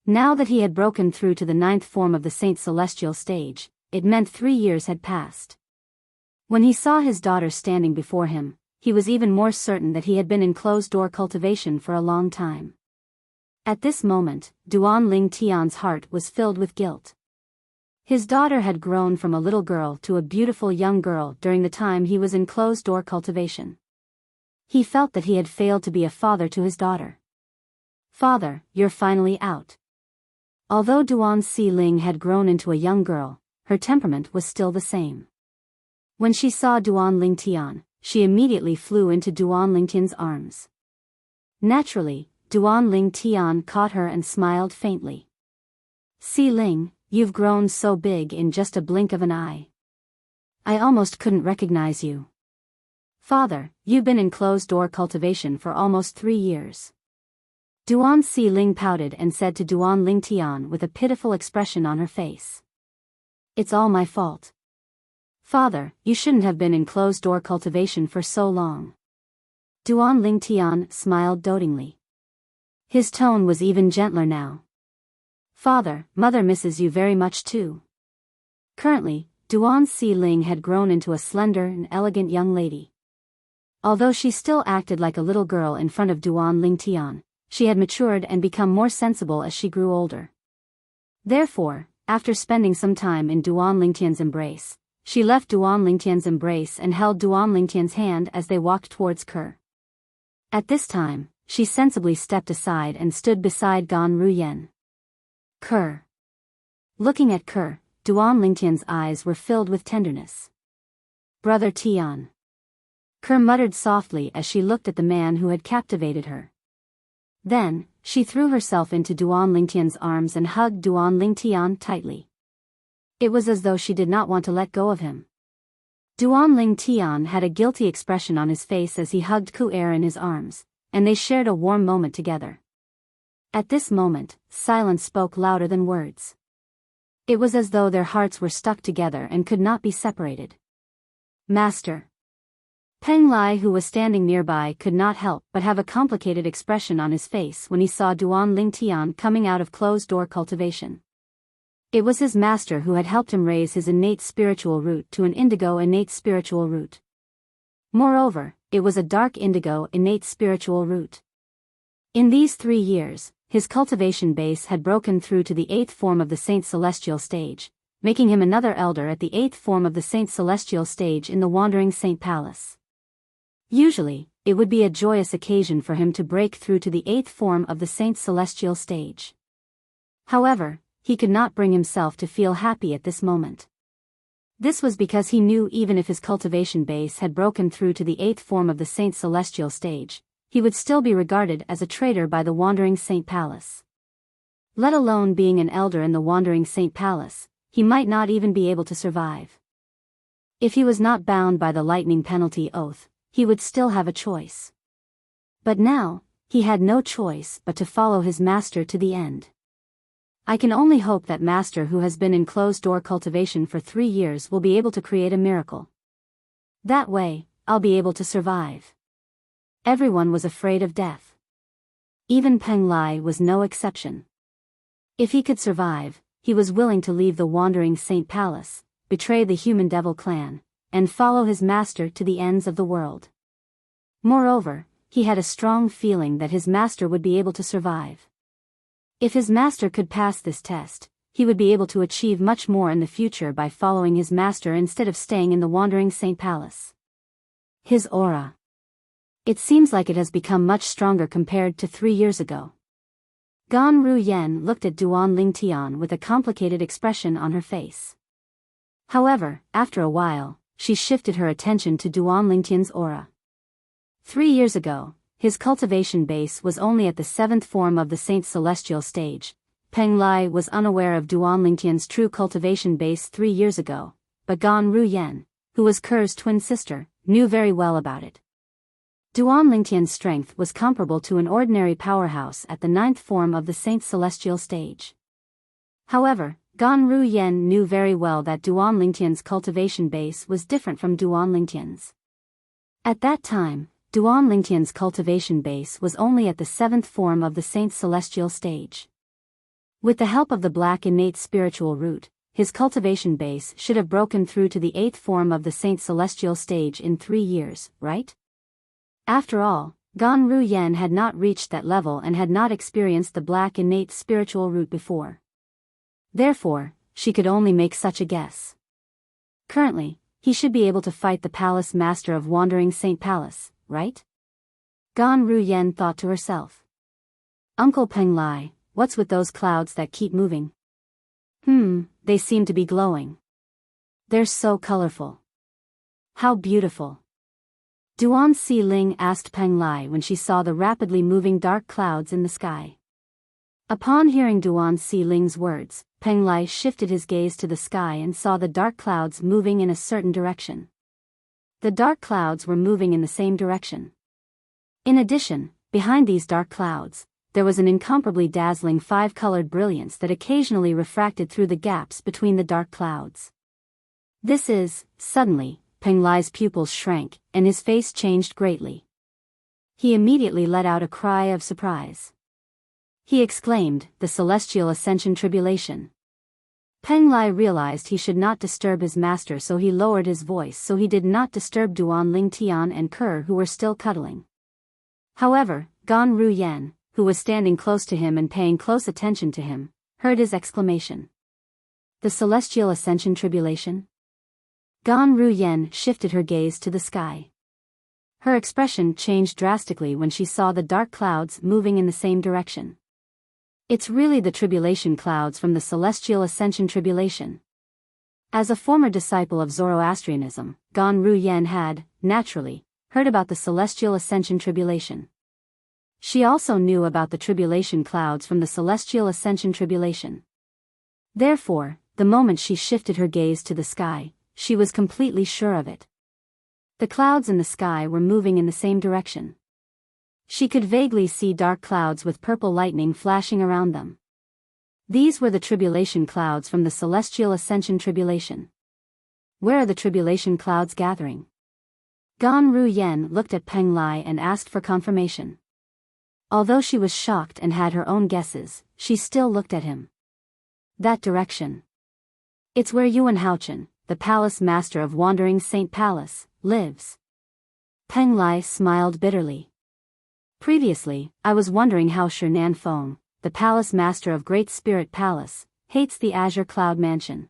Now that he had broken through to the 9th form of the Saint Celestial stage, it meant 3 years had passed. When he saw his daughter standing before him, he was even more certain that he had been in closed-door cultivation for a long time. At this moment, Duan Ling Tian's heart was filled with guilt. His daughter had grown from a little girl to a beautiful young girl during the time he was in closed-door cultivation. He felt that he had failed to be a father to his daughter. Father, you're finally out. Although Duan Si-ling had grown into a young girl, her temperament was still the same. When she saw Duan Ling Tian, she immediately flew into Duan Ling Tian's arms. Naturally, Duan Ling Tian caught her and smiled faintly. Si-ling, you've grown so big in just a blink of an eye. I almost couldn't recognize you. Father, you've been in closed-door cultivation for almost 3 years. Duan Si-ling pouted and said to Duan Ling Tian with a pitiful expression on her face. It's all my fault. Father, you shouldn't have been in closed-door cultivation for so long. Duan Ling Tian smiled dotingly. His tone was even gentler now. Father, Mother misses you very much too. Currently, Duan Si-ling had grown into a slender and elegant young lady. Although she still acted like a little girl in front of Duan Ling Tian, she had matured and become more sensible as she grew older. Therefore, after spending some time in Duan Ling Tian's embrace, she left Duan Ling Tian's embrace and held Duan Ling Tian's hand as they walked towards Ke. At this time, she sensibly stepped aside and stood beside Gan Ruyen. Ke. Looking at Ke, Duan Ling Tian's eyes were filled with tenderness. Brother Tian. Ke muttered softly as she looked at the man who had captivated her. Then, she threw herself into Duan Ling Tian's arms and hugged Duan Ling Tian tightly. It was as though she did not want to let go of him. Duan Ling Tian had a guilty expression on his face as he hugged Ke in his arms, and they shared a warm moment together. At this moment, silence spoke louder than words. It was as though their hearts were stuck together and could not be separated. Master. Peng Lai, who was standing nearby, could not help but have a complicated expression on his face when he saw Duan Ling Tian coming out of closed-door cultivation. It was his master who had helped him raise his innate spiritual root to an indigo innate spiritual root. Moreover, it was a dark indigo innate spiritual root. In these 3 years, his cultivation base had broken through to the 8th form of the Saint Celestial stage, making him another elder at the 8th form of the Saint Celestial stage in the Wandering Saint Palace. Usually, it would be a joyous occasion for him to break through to the 8th form of the Saint Celestial stage. However, he could not bring himself to feel happy at this moment. This was because he knew even if his cultivation base had broken through to the 8th form of the Saint Celestial stage, he would still be regarded as a traitor by the Wandering Saint Palace. Let alone being an elder in the Wandering Saint Palace, he might not even be able to survive. If he was not bound by the lightning penalty oath, he would still have a choice. But now, he had no choice but to follow his master to the end. I can only hope that master who has been in closed-door cultivation for 3 years will be able to create a miracle. That way, I'll be able to survive. Everyone was afraid of death. Even Peng Lai was no exception. If he could survive, he was willing to leave the Wandering Saint Palace, betray the Human Devil clan, and follow his master to the ends of the world. Moreover, he had a strong feeling that his master would be able to survive. If his master could pass this test, he would be able to achieve much more in the future by following his master instead of staying in the Wandering Saint Palace. His aura. It seems like it has become much stronger compared to 3 years ago. Gan Ruyen looked at Duan Lingtian with a complicated expression on her face. However, after a while, she shifted her attention to Duan Lingtian's aura. 3 years ago, his cultivation base was only at the 7th form of the Saint Celestial stage. Peng Lai was unaware of Duan Lingtian's true cultivation base 3 years ago, but Gan Ruyen, who was Ker's twin sister, knew very well about it. Duan Lingtian's strength was comparable to an ordinary powerhouse at the 9th form of the Saint Celestial stage. However, Gan Ruyen knew very well that Duan Lingtian's cultivation base was different from Duan Lingtian's. At that time, Duan Lingtian's cultivation base was only at the 7th form of the Saint Celestial stage. With the help of the black innate spiritual root, his cultivation base should have broken through to the 8th form of the Saint Celestial stage in 3 years, right? After all, Gan Ruyen had not reached that level and had not experienced the black innate spiritual root before. Therefore, she could only make such a guess. Currently, he should be able to fight the palace master of Wandering Saint Palace, right? Gan Ruyen thought to herself. Uncle Peng Lai, what's with those clouds that keep moving? They seem to be glowing. They're so colorful. How beautiful. Duan Si Ling asked Peng Lai when she saw the rapidly moving dark clouds in the sky. Upon hearing Duan Si Ling's words, Peng Lai shifted his gaze to the sky and saw the dark clouds moving in a certain direction. The dark clouds were moving in the same direction. In addition, behind these dark clouds, there was an incomparably dazzling 5-colored brilliance that occasionally refracted through the gaps between the dark clouds. Suddenly, Peng Lai's pupils shrank, and his face changed greatly. He immediately let out a cry of surprise. He exclaimed, "The Celestial Ascension Tribulation." Peng Lai realized he should not disturb his master, so he lowered his voice so he did not disturb Duan Lingtian and Ker, who were still cuddling. However, Gan Ruyen, who was standing close to him and paying close attention to him, heard his exclamation. "The Celestial Ascension Tribulation?" Gan Ruyen shifted her gaze to the sky. Her expression changed drastically when she saw the dark clouds moving in the same direction. It's really the tribulation clouds from the Celestial Ascension Tribulation. As a former disciple of Zoroastrianism, Gan Ruyen had, naturally, heard about the Celestial Ascension Tribulation. She also knew about the tribulation clouds from the Celestial Ascension Tribulation. Therefore, the moment she shifted her gaze to the sky, she was completely sure of it. The clouds in the sky were moving in the same direction. She could vaguely see dark clouds with purple lightning flashing around them. These were the tribulation clouds from the Celestial Ascension Tribulation. Where are the tribulation clouds gathering? Gan Ruyen looked at Peng Lai and asked for confirmation. Although she was shocked and had her own guesses, she still looked at him. That direction. It's where Yuan Haochen, the palace master of Wandering Saint Palace, lives. Peng Lai smiled bitterly. Previously, I was wondering how Shinan Feng, the palace master of Great Spirit Palace, hates the Azure Cloud Mansion.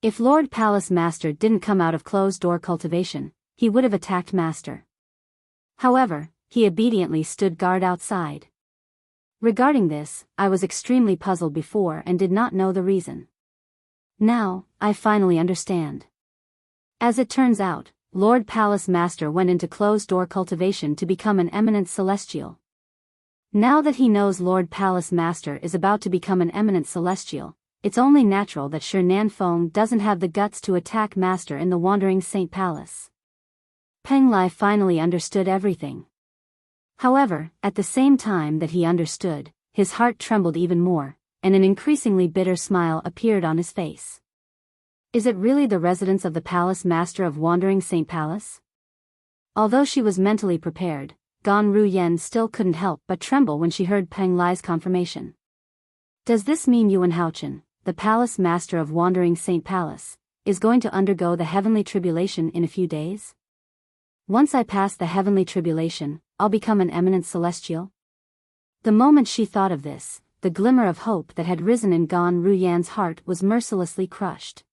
If Lord Palace Master didn't come out of closed-door cultivation, he would have attacked Master. However, he obediently stood guard outside. Regarding this, I was extremely puzzled before and did not know the reason. Now, I finally understand. As it turns out, Lord Palace Master went into closed-door cultivation to become an eminent celestial. Now that he knows Lord Palace Master is about to become an eminent celestial, it's only natural that Shinan Feng doesn't have the guts to attack Master in the Wandering Saint Palace. Peng Lai finally understood everything. However, at the same time that he understood, his heart trembled even more, and an increasingly bitter smile appeared on his face. Is it really the residence of the Palace Master of Wandering Saint Palace? Although she was mentally prepared, Gan Ruyen still couldn't help but tremble when she heard Peng Lai's confirmation. Does this mean Yuan Haochen, the Palace Master of Wandering Saint Palace, is going to undergo the heavenly tribulation in a few days? Once I pass the heavenly tribulation, I'll become an eminent celestial? The moment she thought of this, the glimmer of hope that had risen in Gan Ruyan's heart was mercilessly crushed.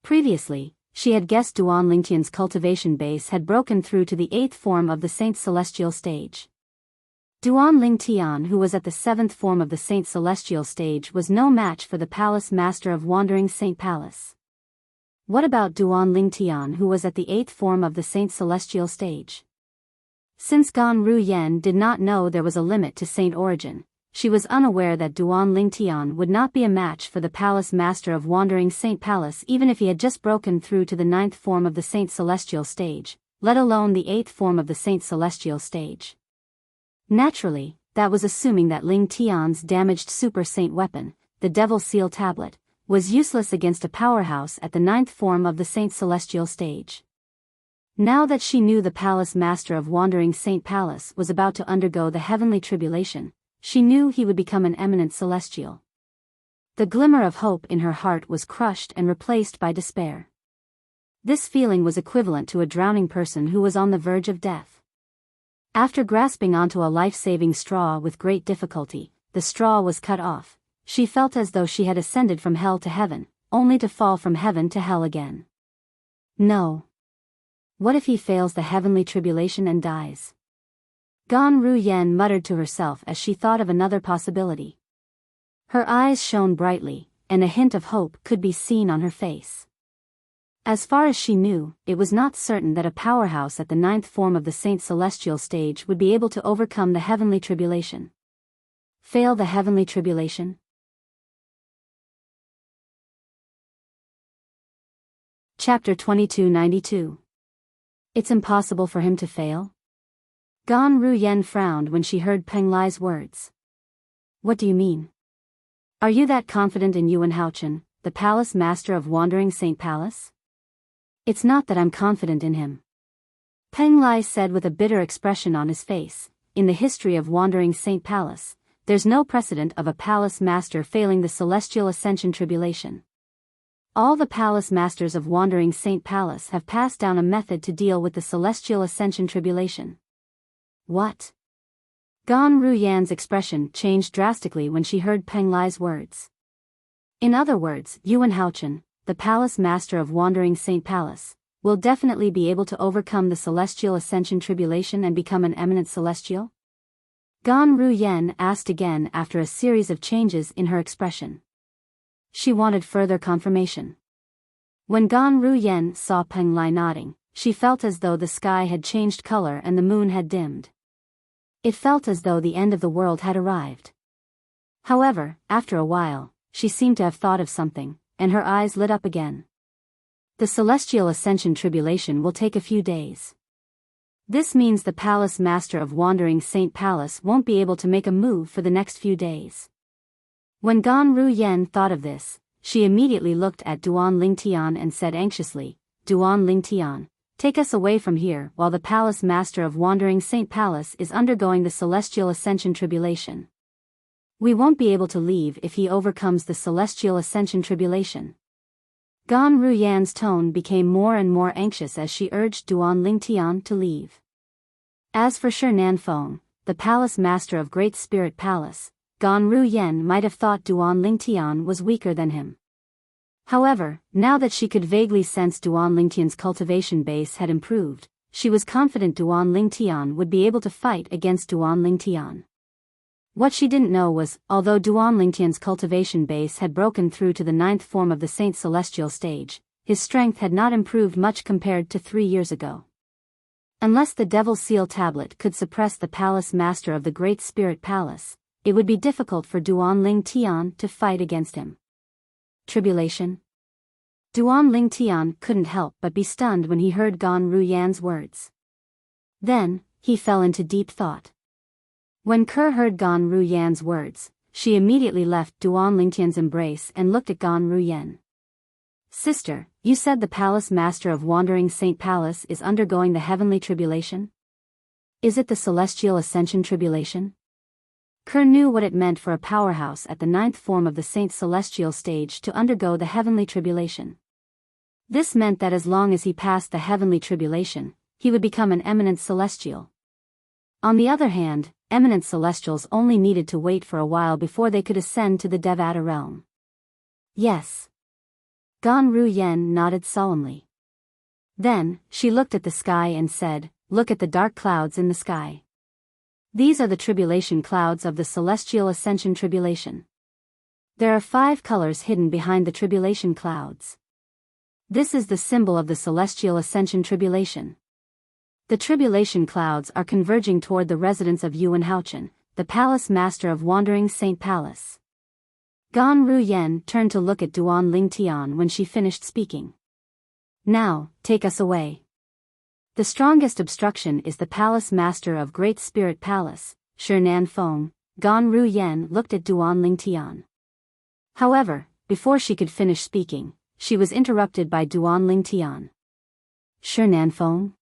Previously, she had guessed Duan Lingtian's cultivation base had broken through to the 8th form of the Saint Celestial stage. Duan Lingtian, who was at the 7th form of the Saint Celestial stage, was no match for the Palace Master of Wandering Saint Palace. What about Duan Lingtian, who was at the 8th form of the Saint Celestial stage? Since Gan Ruyan did not know there was a limit to Saint Origin, she was unaware that Duan Lingtian would not be a match for the Palace Master of Wandering Saint Palace even if he had just broken through to the 9th form of the Saint Celestial stage, let alone the 8th form of the Saint Celestial stage. Naturally, that was assuming that Ling Tian's damaged super saint weapon, the Devil Seal Tablet, was useless against a powerhouse at the 9th form of the Saint Celestial stage. Now that she knew the Palace Master of Wandering Saint Palace was about to undergo the heavenly tribulation, she knew he would become an eminent celestial. The glimmer of hope in her heart was crushed and replaced by despair. This feeling was equivalent to a drowning person who was on the verge of death. After grasping onto a life-saving straw with great difficulty, the straw was cut off. She felt as though she had ascended from hell to heaven, only to fall from heaven to hell again. No. What if he fails the heavenly tribulation and dies? Gan Ruyan muttered to herself as she thought of another possibility. Her eyes shone brightly, and a hint of hope could be seen on her face. As far as she knew, it was not certain that a powerhouse at the 9th form of the Saint Celestial stage would be able to overcome the heavenly tribulation. Fail the heavenly tribulation? Chapter 2292. It's impossible for him to fail? Gan Ruyan frowned when she heard Peng Lai's words. What do you mean? Are you that confident in Yuan Haochen, the Palace Master of Wandering Saint Palace? It's not that I'm confident in him. Peng Lai said with a bitter expression on his face. In the history of Wandering Saint Palace, there's no precedent of a palace master failing the celestial ascension tribulation. All the palace masters of Wandering Saint Palace have passed down a method to deal with the celestial ascension tribulation. What? Gan Ruyan's expression changed drastically when she heard Peng Lai's words. In other words, Yuan Haochen, the Palace Master of Wandering Saint Palace, will definitely be able to overcome the celestial ascension tribulation and become an eminent celestial? Gan Ruyan asked again after a series of changes in her expression. She wanted further confirmation. When Gan Ruyan saw Peng Lai nodding, she felt as though the sky had changed color and the moon had dimmed. It felt as though the end of the world had arrived. However, after a while, she seemed to have thought of something, and her eyes lit up again. The celestial ascension tribulation will take a few days. This means the Palace Master of Wandering Saint Palace won't be able to make a move for the next few days. When Gan Ruyan thought of this, she immediately looked at Duan Lingtian and said anxiously, Duan Lingtian, take us away from here while the Palace Master of Wandering Saint Palace is undergoing the celestial ascension tribulation. We won't be able to leave if he overcomes the celestial ascension tribulation. Gan Ruyan's tone became more and more anxious as she urged Duan Lingtian to leave. As for Shi Nanfeng, the Palace Master of Great Spirit Palace, Gan Ruyan might have thought Duan Lingtian was weaker than him. However, now that she could vaguely sense Duan Lingtian's cultivation base had improved, she was confident Duan Lingtian would be able to fight against Duan Lingtian. What she didn't know was, although Duan Lingtian's cultivation base had broken through to the 9th form of the Saint Celestial stage, his strength had not improved much compared to 3 years ago. Unless the Devil Seal Tablet could suppress the Palace Master of the Great Spirit Palace, it would be difficult for Duan Lingtian to fight against him. Tribulation? Duan Lingtian couldn't help but be stunned when he heard Gan Ruyan's words. Then, he fell into deep thought. When Kerr heard Gan Ruyan's words, she immediately left Duan Lingtian's embrace and looked at Gan Ruyan. Sister, you said the Palace Master of Wandering Saint Palace is undergoing the heavenly tribulation? Is it the celestial ascension tribulation? Kerr knew what it meant for a powerhouse at the 9th form of the Saint Celestial stage to undergo the heavenly tribulation. This meant that as long as he passed the heavenly tribulation, he would become an eminent celestial. On the other hand, eminent celestials only needed to wait for a while before they could ascend to the Devata realm. Yes. Gan Ru Yen nodded solemnly. Then, she looked at the sky and said, "Look at the dark clouds in the sky. These are the tribulation clouds of the celestial ascension tribulation. There are 5 colors hidden behind the tribulation clouds. This is the symbol of the celestial ascension tribulation. The tribulation clouds are converging toward the residence of Yuan Haochen, the palace master of Wandering Saint Palace." Gan Ru Yen turned to look at Duan Ling Tian when she finished speaking. "Now, take us away. The strongest obstruction is the palace master of Great Spirit Palace, Shi Feng." Gan Ru Yen looked at Duan Ling Tian. However, before she could finish speaking, she was interrupted by Duan Ling Tian. "Shi Feng?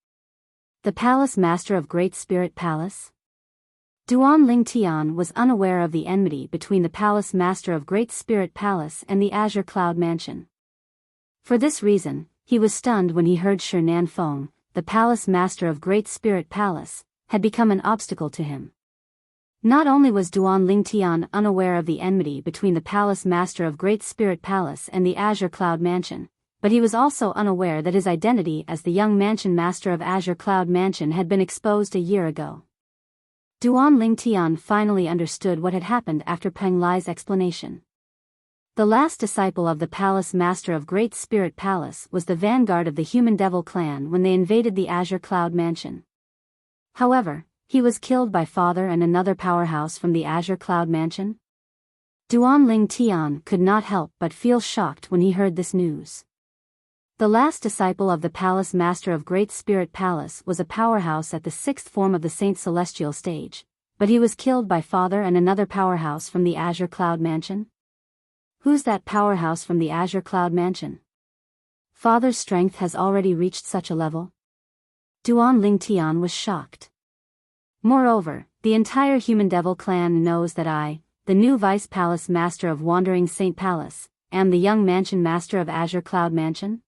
The palace master of Great Spirit Palace?" Duan Ling Tian was unaware of the enmity between the palace master of Great Spirit Palace and the Azure Cloud Mansion. For this reason, he was stunned when he heard Shi Feng, the palace master of Great Spirit Palace, had become an obstacle to him. Not only was Duan Ling Tian unaware of the enmity between the palace master of Great Spirit Palace and the Azure Cloud Mansion, but he was also unaware that his identity as the young mansion master of Azure Cloud Mansion had been exposed a year ago. Duan Ling Tian finally understood what had happened after Peng Lai's explanation. The last disciple of the palace master of Great Spirit Palace was the vanguard of the Human Devil clan when they invaded the Azure Cloud Mansion. However, he was killed by father and another powerhouse from the Azure Cloud Mansion. Duan Ling Tian could not help but feel shocked when he heard this news. The last disciple of the palace master of Great Spirit Palace was a powerhouse at the 6th form of the Saint Celestial stage, but he was killed by father and another powerhouse from the Azure Cloud Mansion. Who's that powerhouse from the Azure Cloud Mansion? Father's strength has already reached such a level? Duan Ling Tian was shocked. Moreover, the entire Human Devil clan knows that I, the new Vice Palace Master of Wandering Saint Palace, am the young Mansion Master of Azure Cloud Mansion.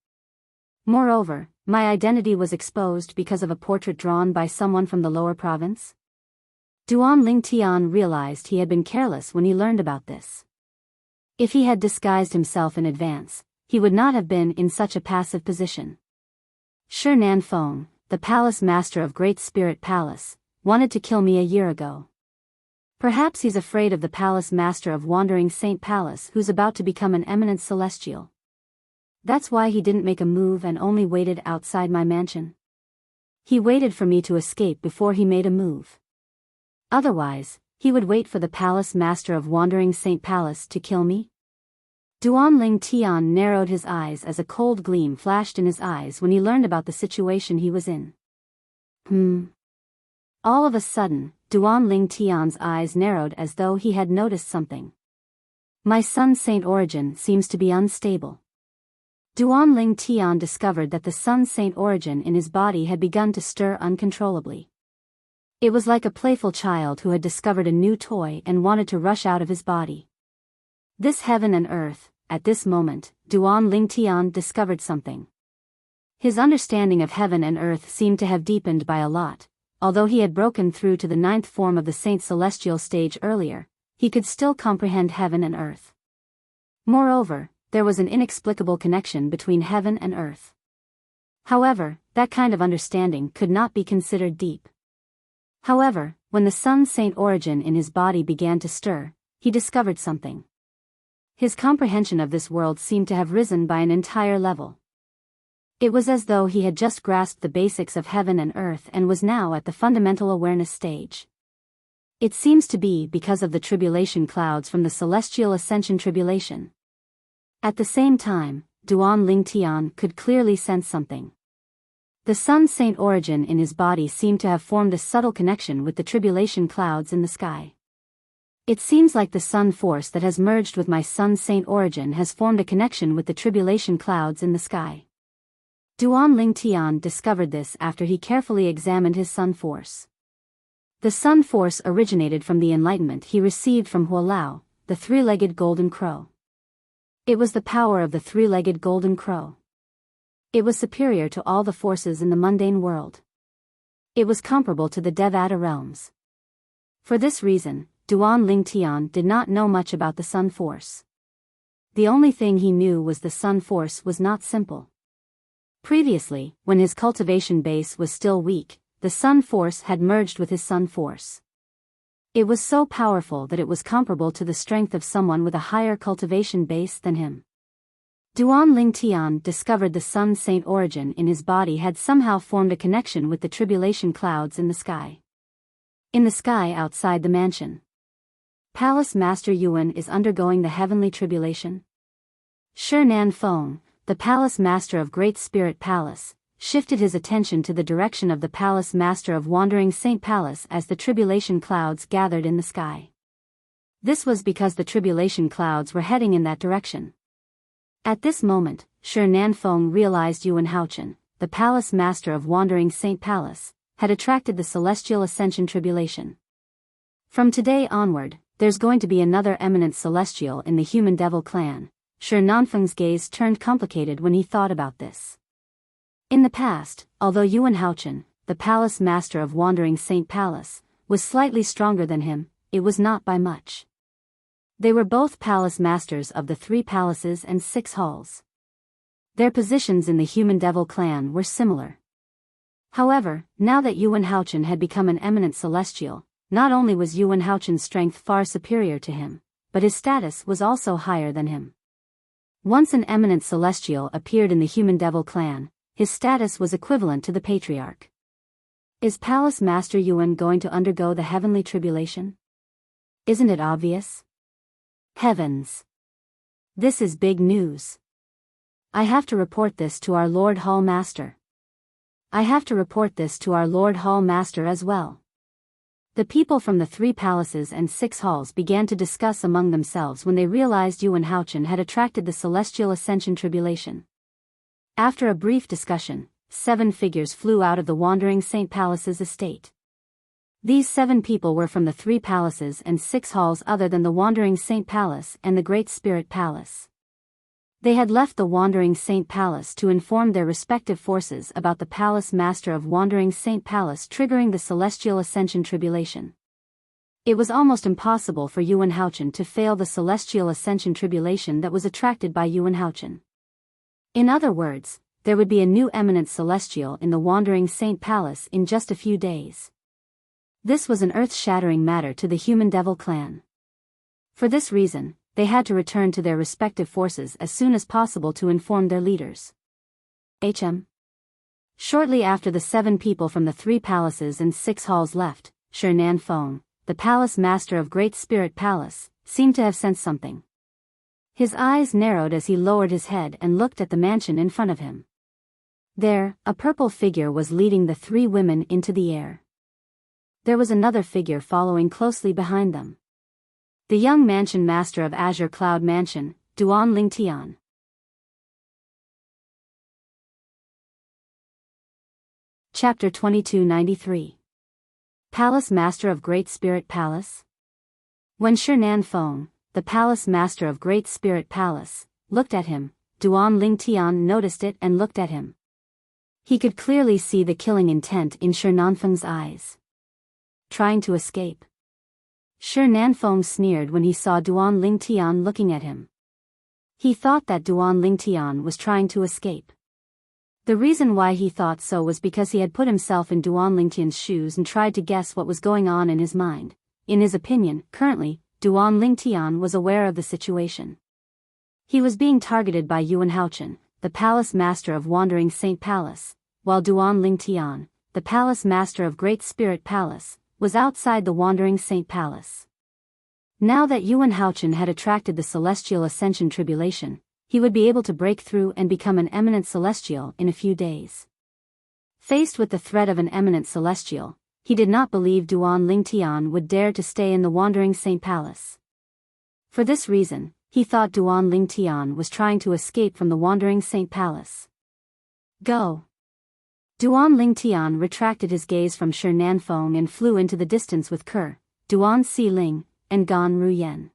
Moreover, my identity was exposed because of a portrait drawn by someone from the lower province. Duan Ling Tian realized he had been careless when he learned about this. If he had disguised himself in advance, he would not have been in such a passive position. Shi Feng, the palace master of Great Spirit Palace, wanted to kill me a year ago. Perhaps he's afraid of the palace master of Wandering Saint Palace who's about to become an eminent celestial. That's why he didn't make a move and only waited outside my mansion. He waited for me to escape before he made a move. Otherwise, he would wait for the palace master of Wandering Saint Palace to kill me? Duan Ling Tian narrowed his eyes as a cold gleam flashed in his eyes when he learned about the situation he was in. All of a sudden, Duan Ling Tian's eyes narrowed as though he had noticed something. My Sun Saint origin seems to be unstable. Duan Ling Tian discovered that the Sun Saint origin in his body had begun to stir uncontrollably. It was like a playful child who had discovered a new toy and wanted to rush out of his body. This heaven and earth, at this moment, Duan Ling Tian discovered something. His understanding of heaven and earth seemed to have deepened by a lot. Although he had broken through to the 9th form of the Saint Celestial stage earlier, he could still comprehend heaven and earth. Moreover, there was an inexplicable connection between heaven and earth. However, that kind of understanding could not be considered deep. However, when the Sun Saint origin in his body began to stir, he discovered something. His comprehension of this world seemed to have risen by an entire level. It was as though he had just grasped the basics of heaven and earth and was now at the fundamental awareness stage. It seems to be because of the tribulation clouds from the celestial ascension tribulation. At the same time, Duan Ling Tian could clearly sense something. The Sun Saint origin in his body seemed to have formed a subtle connection with the tribulation clouds in the sky. It seems like the sun force that has merged with my Sun Saint origin has formed a connection with the tribulation clouds in the sky. Duan Ling Tian discovered this after he carefully examined his sun force. The sun force originated from the enlightenment he received from Huolao, the three-legged golden crow. It was the power of the three-legged golden crow. It was superior to all the forces in the mundane world. It was comparable to the Devata realms. For this reason, Duan Lingtian did not know much about the Sun Force. The only thing he knew was the Sun Force was not simple. Previously, when his cultivation base was still weak, the Sun Force had merged with his Sun Force. It was so powerful that it was comparable to the strength of someone with a higher cultivation base than him. Duan Lingtian discovered the Sun Saint origin in his body had somehow formed a connection with the tribulation clouds in the sky. In the sky outside the mansion, Palace Master Yuan is undergoing the heavenly tribulation. Shi Nan Feng, the Palace Master of Great Spirit Palace, shifted his attention to the direction of the Palace Master of Wandering Saint Palace as the tribulation clouds gathered in the sky. This was because the tribulation clouds were heading in that direction. At this moment, Shi Nan Feng realized Yuan Haochen, the Palace Master of Wandering Saint Palace, had attracted the Celestial Ascension Tribulation. From today onward, there's going to be another eminent celestial in the human devil clan. Shi Nan Feng's gaze turned complicated when he thought about this. In the past, although Yuan Haochen, the Palace Master of Wandering Saint Palace, was slightly stronger than him, it was not by much. They were both Palace Masters of the 3 palaces and 6 halls. Their positions in the human devil clan were similar. However, now that Yuan Haochen had become an eminent celestial, not only was Yuan Haochen's strength far superior to him, but his status was also higher than him. Once an eminent celestial appeared in the human devil clan, his status was equivalent to the patriarch. Is Palace Master Yuan going to undergo the heavenly tribulation? Isn't it obvious? Heavens! This is big news. I have to report this to our Lord Hall Master. I have to report this to our Lord Hall Master as well. The people from the 3 palaces and 6 halls began to discuss among themselves when they realized Yuan Haochen had attracted the Celestial Ascension Tribulation. After a brief discussion, 7 figures flew out of the Wandering Saint Palace's estate. These 7 people were from the 3 palaces and 6 halls other than the Wandering Saint Palace and the Great Spirit Palace. They had left the Wandering Saint Palace to inform their respective forces about the Palace Master of Wandering Saint Palace triggering the Celestial Ascension Tribulation. It was almost impossible for Yuan Haochen to fail the Celestial Ascension Tribulation that was attracted by Yuan Haochen. In other words, there would be a new eminent celestial in the Wandering Saint Palace in just a few days. This was an earth-shattering matter to the human devil clan. For this reason, they had to return to their respective forces as soon as possible to inform their leaders. Shortly after the 7 people from the 3 palaces and 6 halls left, Shi Nan Feng, the Palace Master of Great Spirit Palace, seemed to have sensed something. His eyes narrowed as he lowered his head and looked at the mansion in front of him. There, a purple figure was leading the 3 women into the air. There was another figure following closely behind them. The young mansion master of Azure Cloud Mansion, Duan Lingtian. Chapter 2293. Palace Master of Great Spirit Palace. When Shi Nan Feng, the Palace Master of Great Spirit Palace, looked at him, Duan Lingtian noticed it and looked at him. He could clearly see the killing intent in Shi Nan Feng's eyes. Trying to escape. Shi Nan Feng sneered when he saw Duan Lingtian looking at him. He thought that Duan Lingtian was trying to escape. The reason why he thought so was because he had put himself in Duan Lingtian's shoes and tried to guess what was going on in his mind. In his opinion, currently, Duan Lingtian was aware of the situation. He was being targeted by Yuan Haochen, the Palace Master of Wandering Saint Palace, while Duan Lingtian, the Palace Master of Great Spirit Palace, was outside the Wandering Saint Palace. Now that Yuan Haochen had attracted the Celestial Ascension Tribulation, he would be able to break through and become an eminent celestial in a few days. Faced with the threat of an eminent celestial, he did not believe Duan Lingtian would dare to stay in the Wandering Saint Palace. For this reason, he thought Duan Lingtian was trying to escape from the Wandering Saint Palace. Go! Duan Lingtian retracted his gaze from Shi Nan Feng and flew into the distance with Ke, Duan Xiling, and Gan Ruyen.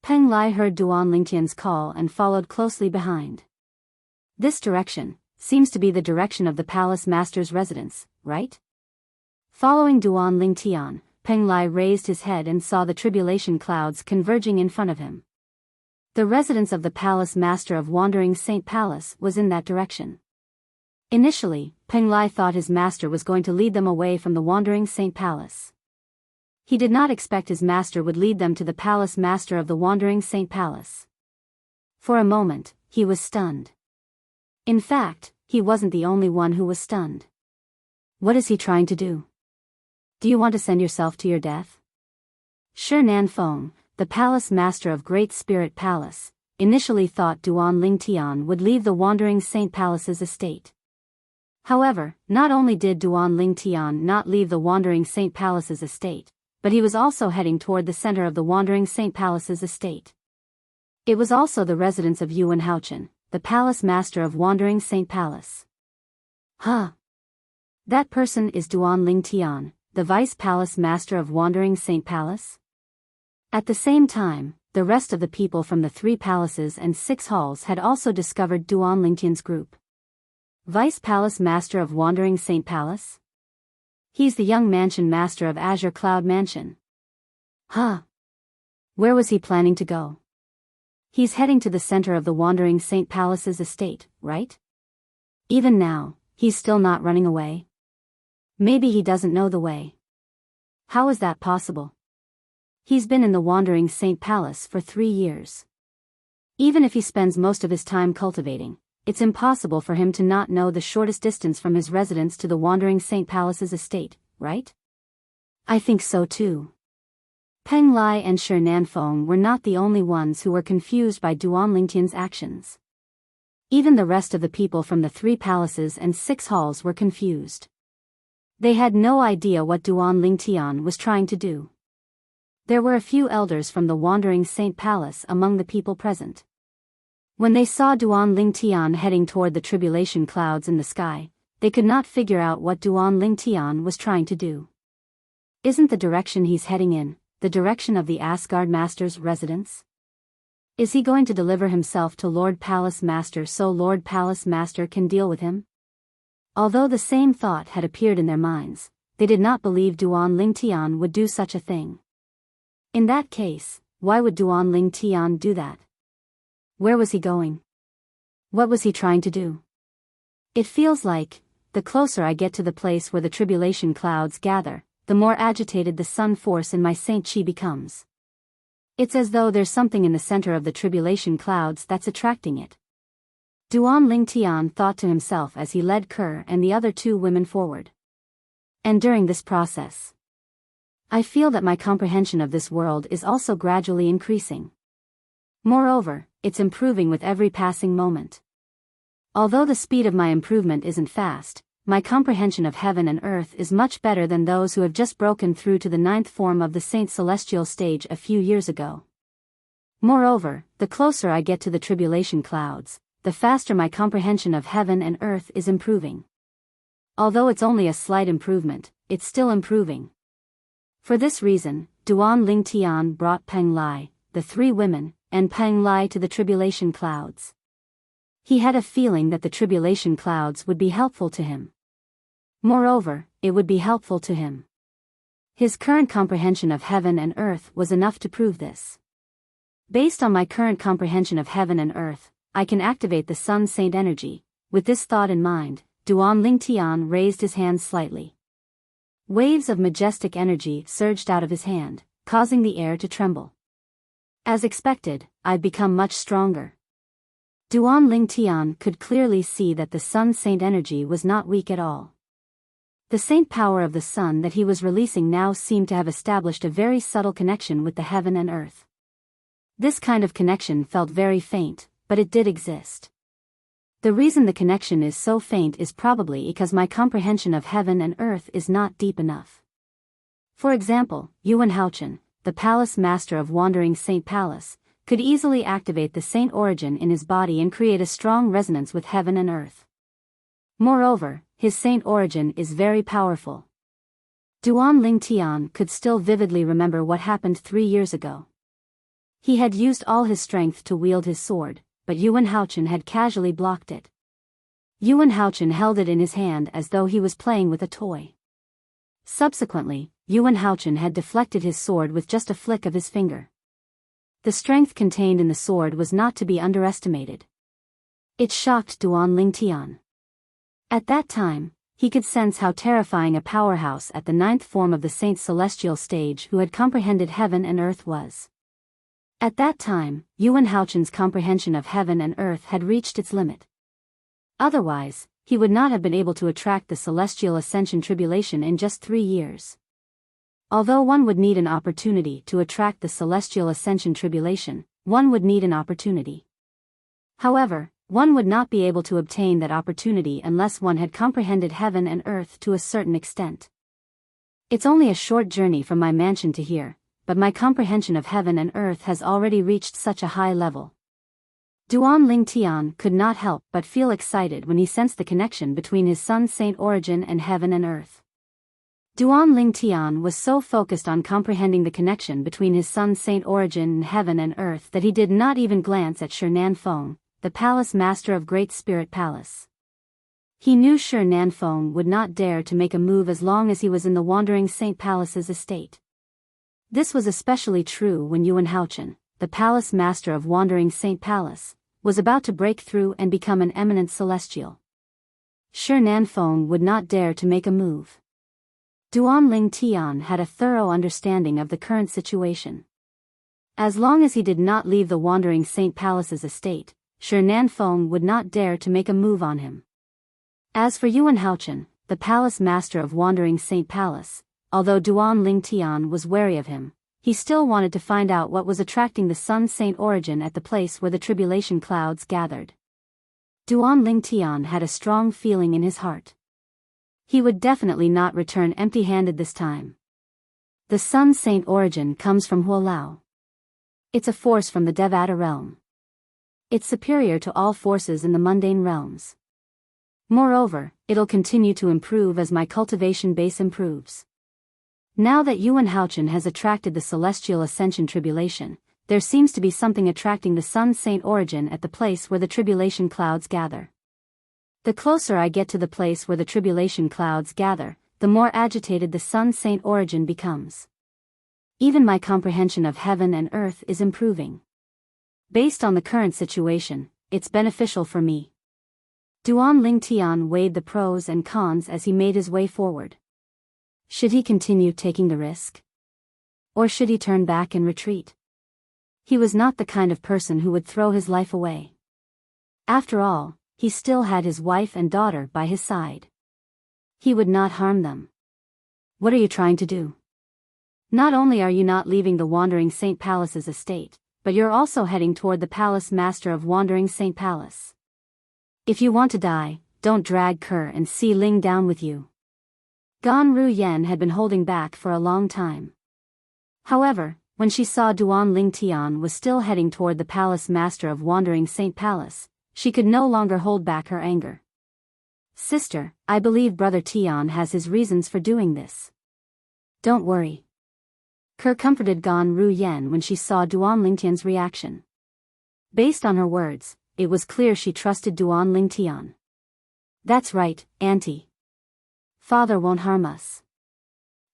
Peng Lai heard Duan Lingtian's call and followed closely behind. This direction seems to be the direction of the Palace Master's residence, right? Following Duan Lingtian, Peng Lai raised his head and saw the tribulation clouds converging in front of him. The residence of the Palace Master of Wandering Saint Palace was in that direction. Initially, Peng Lai thought his master was going to lead them away from the Wandering Saint Palace. He did not expect his master would lead them to the Palace Master of the Wandering Saint Palace. For a moment, he was stunned. In fact, he wasn't the only one who was stunned. What is he trying to do? Do you want to send yourself to your death? Shi Nanfeng, the Palace Master of Great Spirit Palace, initially thought Duan Lingtian would leave the Wandering Saint Palace's estate. However, not only did Duan Lingtian not leave the Wandering Saint Palace's estate, but he was also heading toward the center of the Wandering Saint Palace's estate. It was also the residence of Yuan Haochen, the Palace Master of Wandering Saint Palace. Huh. That person is Duan Lingtian, the Vice Palace Master of Wandering Saint Palace? At the same time, the rest of the people from the 3 palaces and 6 halls had also discovered Duan Lingtian's group. Vice Palace Master of Wandering Saint Palace? He's the young mansion master of Azure Cloud Mansion. Huh. Where was he planning to go? He's heading to the center of the Wandering Saint Palace's estate, right? Even now, he's still not running away? Maybe he doesn't know the way. How is that possible? He's been in the Wandering Saint Palace for 3 years. Even if he spends most of his time cultivating, it's impossible for him to not know the shortest distance from his residence to the Wandering Saint Palace's estate, right? I think so too. Peng Lai and Shi Nanfeng were not the only ones who were confused by Duan Lingtian's actions. Even the rest of the people from the 3 palaces and 6 halls were confused. They had no idea what Duan Lingtian was trying to do. There were a few elders from the Wandering Saint Palace among the people present. When they saw Duan Lingtian heading toward the tribulation clouds in the sky, they could not figure out what Duan Lingtian was trying to do. Isn't the direction he's heading in the direction of the Asgard Master's residence? Is he going to deliver himself to Lord Palace Master so Lord Palace Master can deal with him? Although the same thought had appeared in their minds, they did not believe Duan Lingtian would do such a thing. In that case, why would Duan Lingtian do that? Where was he going? What was he trying to do? It feels like, the closer I get to the place where the tribulation clouds gather, the more agitated the sun force in my Saint Chi becomes. It's as though there's something in the center of the tribulation clouds that's attracting it. Duan Lingtian thought to himself as he led Kerr and the other 2 women forward. And during this process, I feel that my comprehension of this world is also gradually increasing. Moreover, it's improving with every passing moment. Although the speed of my improvement isn't fast, my comprehension of heaven and earth is much better than those who have just broken through to the 9th form of the Saint Celestial stage a few years ago. Moreover, the closer I get to the tribulation clouds, the faster my comprehension of heaven and earth is improving. Although it's only a slight improvement, it's still improving. For this reason, Duan Lingtian brought Peng Lai, the 3 women, and Peng Lai to the tribulation clouds. He had a feeling that the tribulation clouds would be helpful to him. Moreover, it would be helpful to him. His current comprehension of heaven and earth was enough to prove this. Based on my current comprehension of heaven and earth, I can activate the Sun Saint energy. With this thought in mind, Duan Lingtian raised his hand slightly. Waves of majestic energy surged out of his hand, causing the air to tremble. As expected, I've become much stronger. Duan Lingtian could clearly see that the Sun Saint energy was not weak at all. The saint power of the sun that he was releasing now seemed to have established a very subtle connection with the heaven and earth. This kind of connection felt very faint, but it did exist. The reason the connection is so faint is probably because my comprehension of heaven and earth is not deep enough. For example, Yuan Haochen, the Palace Master of Wandering Saint Palace, could easily activate the saint origin in his body and create a strong resonance with heaven and earth. Moreover, his saint origin is very powerful. Duan Lingtian could still vividly remember what happened 3 years ago. He had used all his strength to wield his sword, but Yuan Haochen had casually blocked it. Yuan Haochen held it in his hand as though he was playing with a toy. Subsequently, Yuan Haochen had deflected his sword with just a flick of his finger. The strength contained in the sword was not to be underestimated. It shocked Duan Lingtian. At that time, he could sense how terrifying a powerhouse at the ninth form of the Saint's celestial stage who had comprehended heaven and earth was. At that time, Yuan Haochen's comprehension of heaven and earth had reached its limit. Otherwise, he would not have been able to attract the celestial ascension tribulation in just 3 years. Although one would need an opportunity to attract the celestial ascension tribulation, one would need an opportunity. However, one would not be able to obtain that opportunity unless one had comprehended heaven and earth to a certain extent. It's only a short journey from my mansion to here, but my comprehension of heaven and earth has already reached such a high level. Duan Lingtian could not help but feel excited when he sensed the connection between his sun saint origin and heaven and earth. Duan Lingtian was so focused on comprehending the connection between his sun saint origin and heaven and earth that he did not even glance at Shi Nanfeng, the palace master of Great Spirit Palace. He knew Shi Nanfeng would not dare to make a move as long as he was in the Wandering Saint Palace's estate. This was especially true when Yuan Haochen, the palace master of Wandering Saint Palace, was about to break through and become an eminent celestial. Shi Nanfeng would not dare to make a move. Duan Lingtian had a thorough understanding of the current situation. As long as he did not leave the Wandering Saint Palace's estate, Shi Nanfeng would not dare to make a move on him. As for Yuan Haochen, the palace master of Wandering Saint Palace, although Duan Lingtian was wary of him, he still wanted to find out what was attracting the sun saint origin at the place where the tribulation clouds gathered. Duan Lingtian had a strong feeling in his heart. He would definitely not return empty-handed this time. The sun saint origin comes from Huolao. It's a force from the Devata realm. It's superior to all forces in the mundane realms. Moreover, it'll continue to improve as my cultivation base improves. Now that Yuan Haochen has attracted the celestial ascension tribulation, there seems to be something attracting the sun saint origin at the place where the tribulation clouds gather. The closer I get to the place where the tribulation clouds gather, the more agitated the sun saint origin becomes. Even my comprehension of heaven and earth is improving. Based on the current situation, it's beneficial for me. Duan Lingtian weighed the pros and cons as he made his way forward. Should he continue taking the risk? Or should he turn back and retreat? He was not the kind of person who would throw his life away. After all, he still had his wife and daughter by his side. He would not harm them. What are you trying to do? Not only are you not leaving the Wandering Saint Palace's estate, but you're also heading toward the palace master of Wandering Saint Palace. If you want to die, don't drag Kerr and Si Ling down with you. Gan Ruyen had been holding back for a long time. However, when she saw Duan Lingtian was still heading toward the palace master of Wandering Saint Palace, she could no longer hold back her anger. Sister, I believe Brother Tian has his reasons for doing this. Don't worry. Kerr comforted Gan Ruyen when she saw Duan Lingtian's reaction. Based on her words, it was clear she trusted Duan Lingtian. That's right, Auntie. Father won't harm us.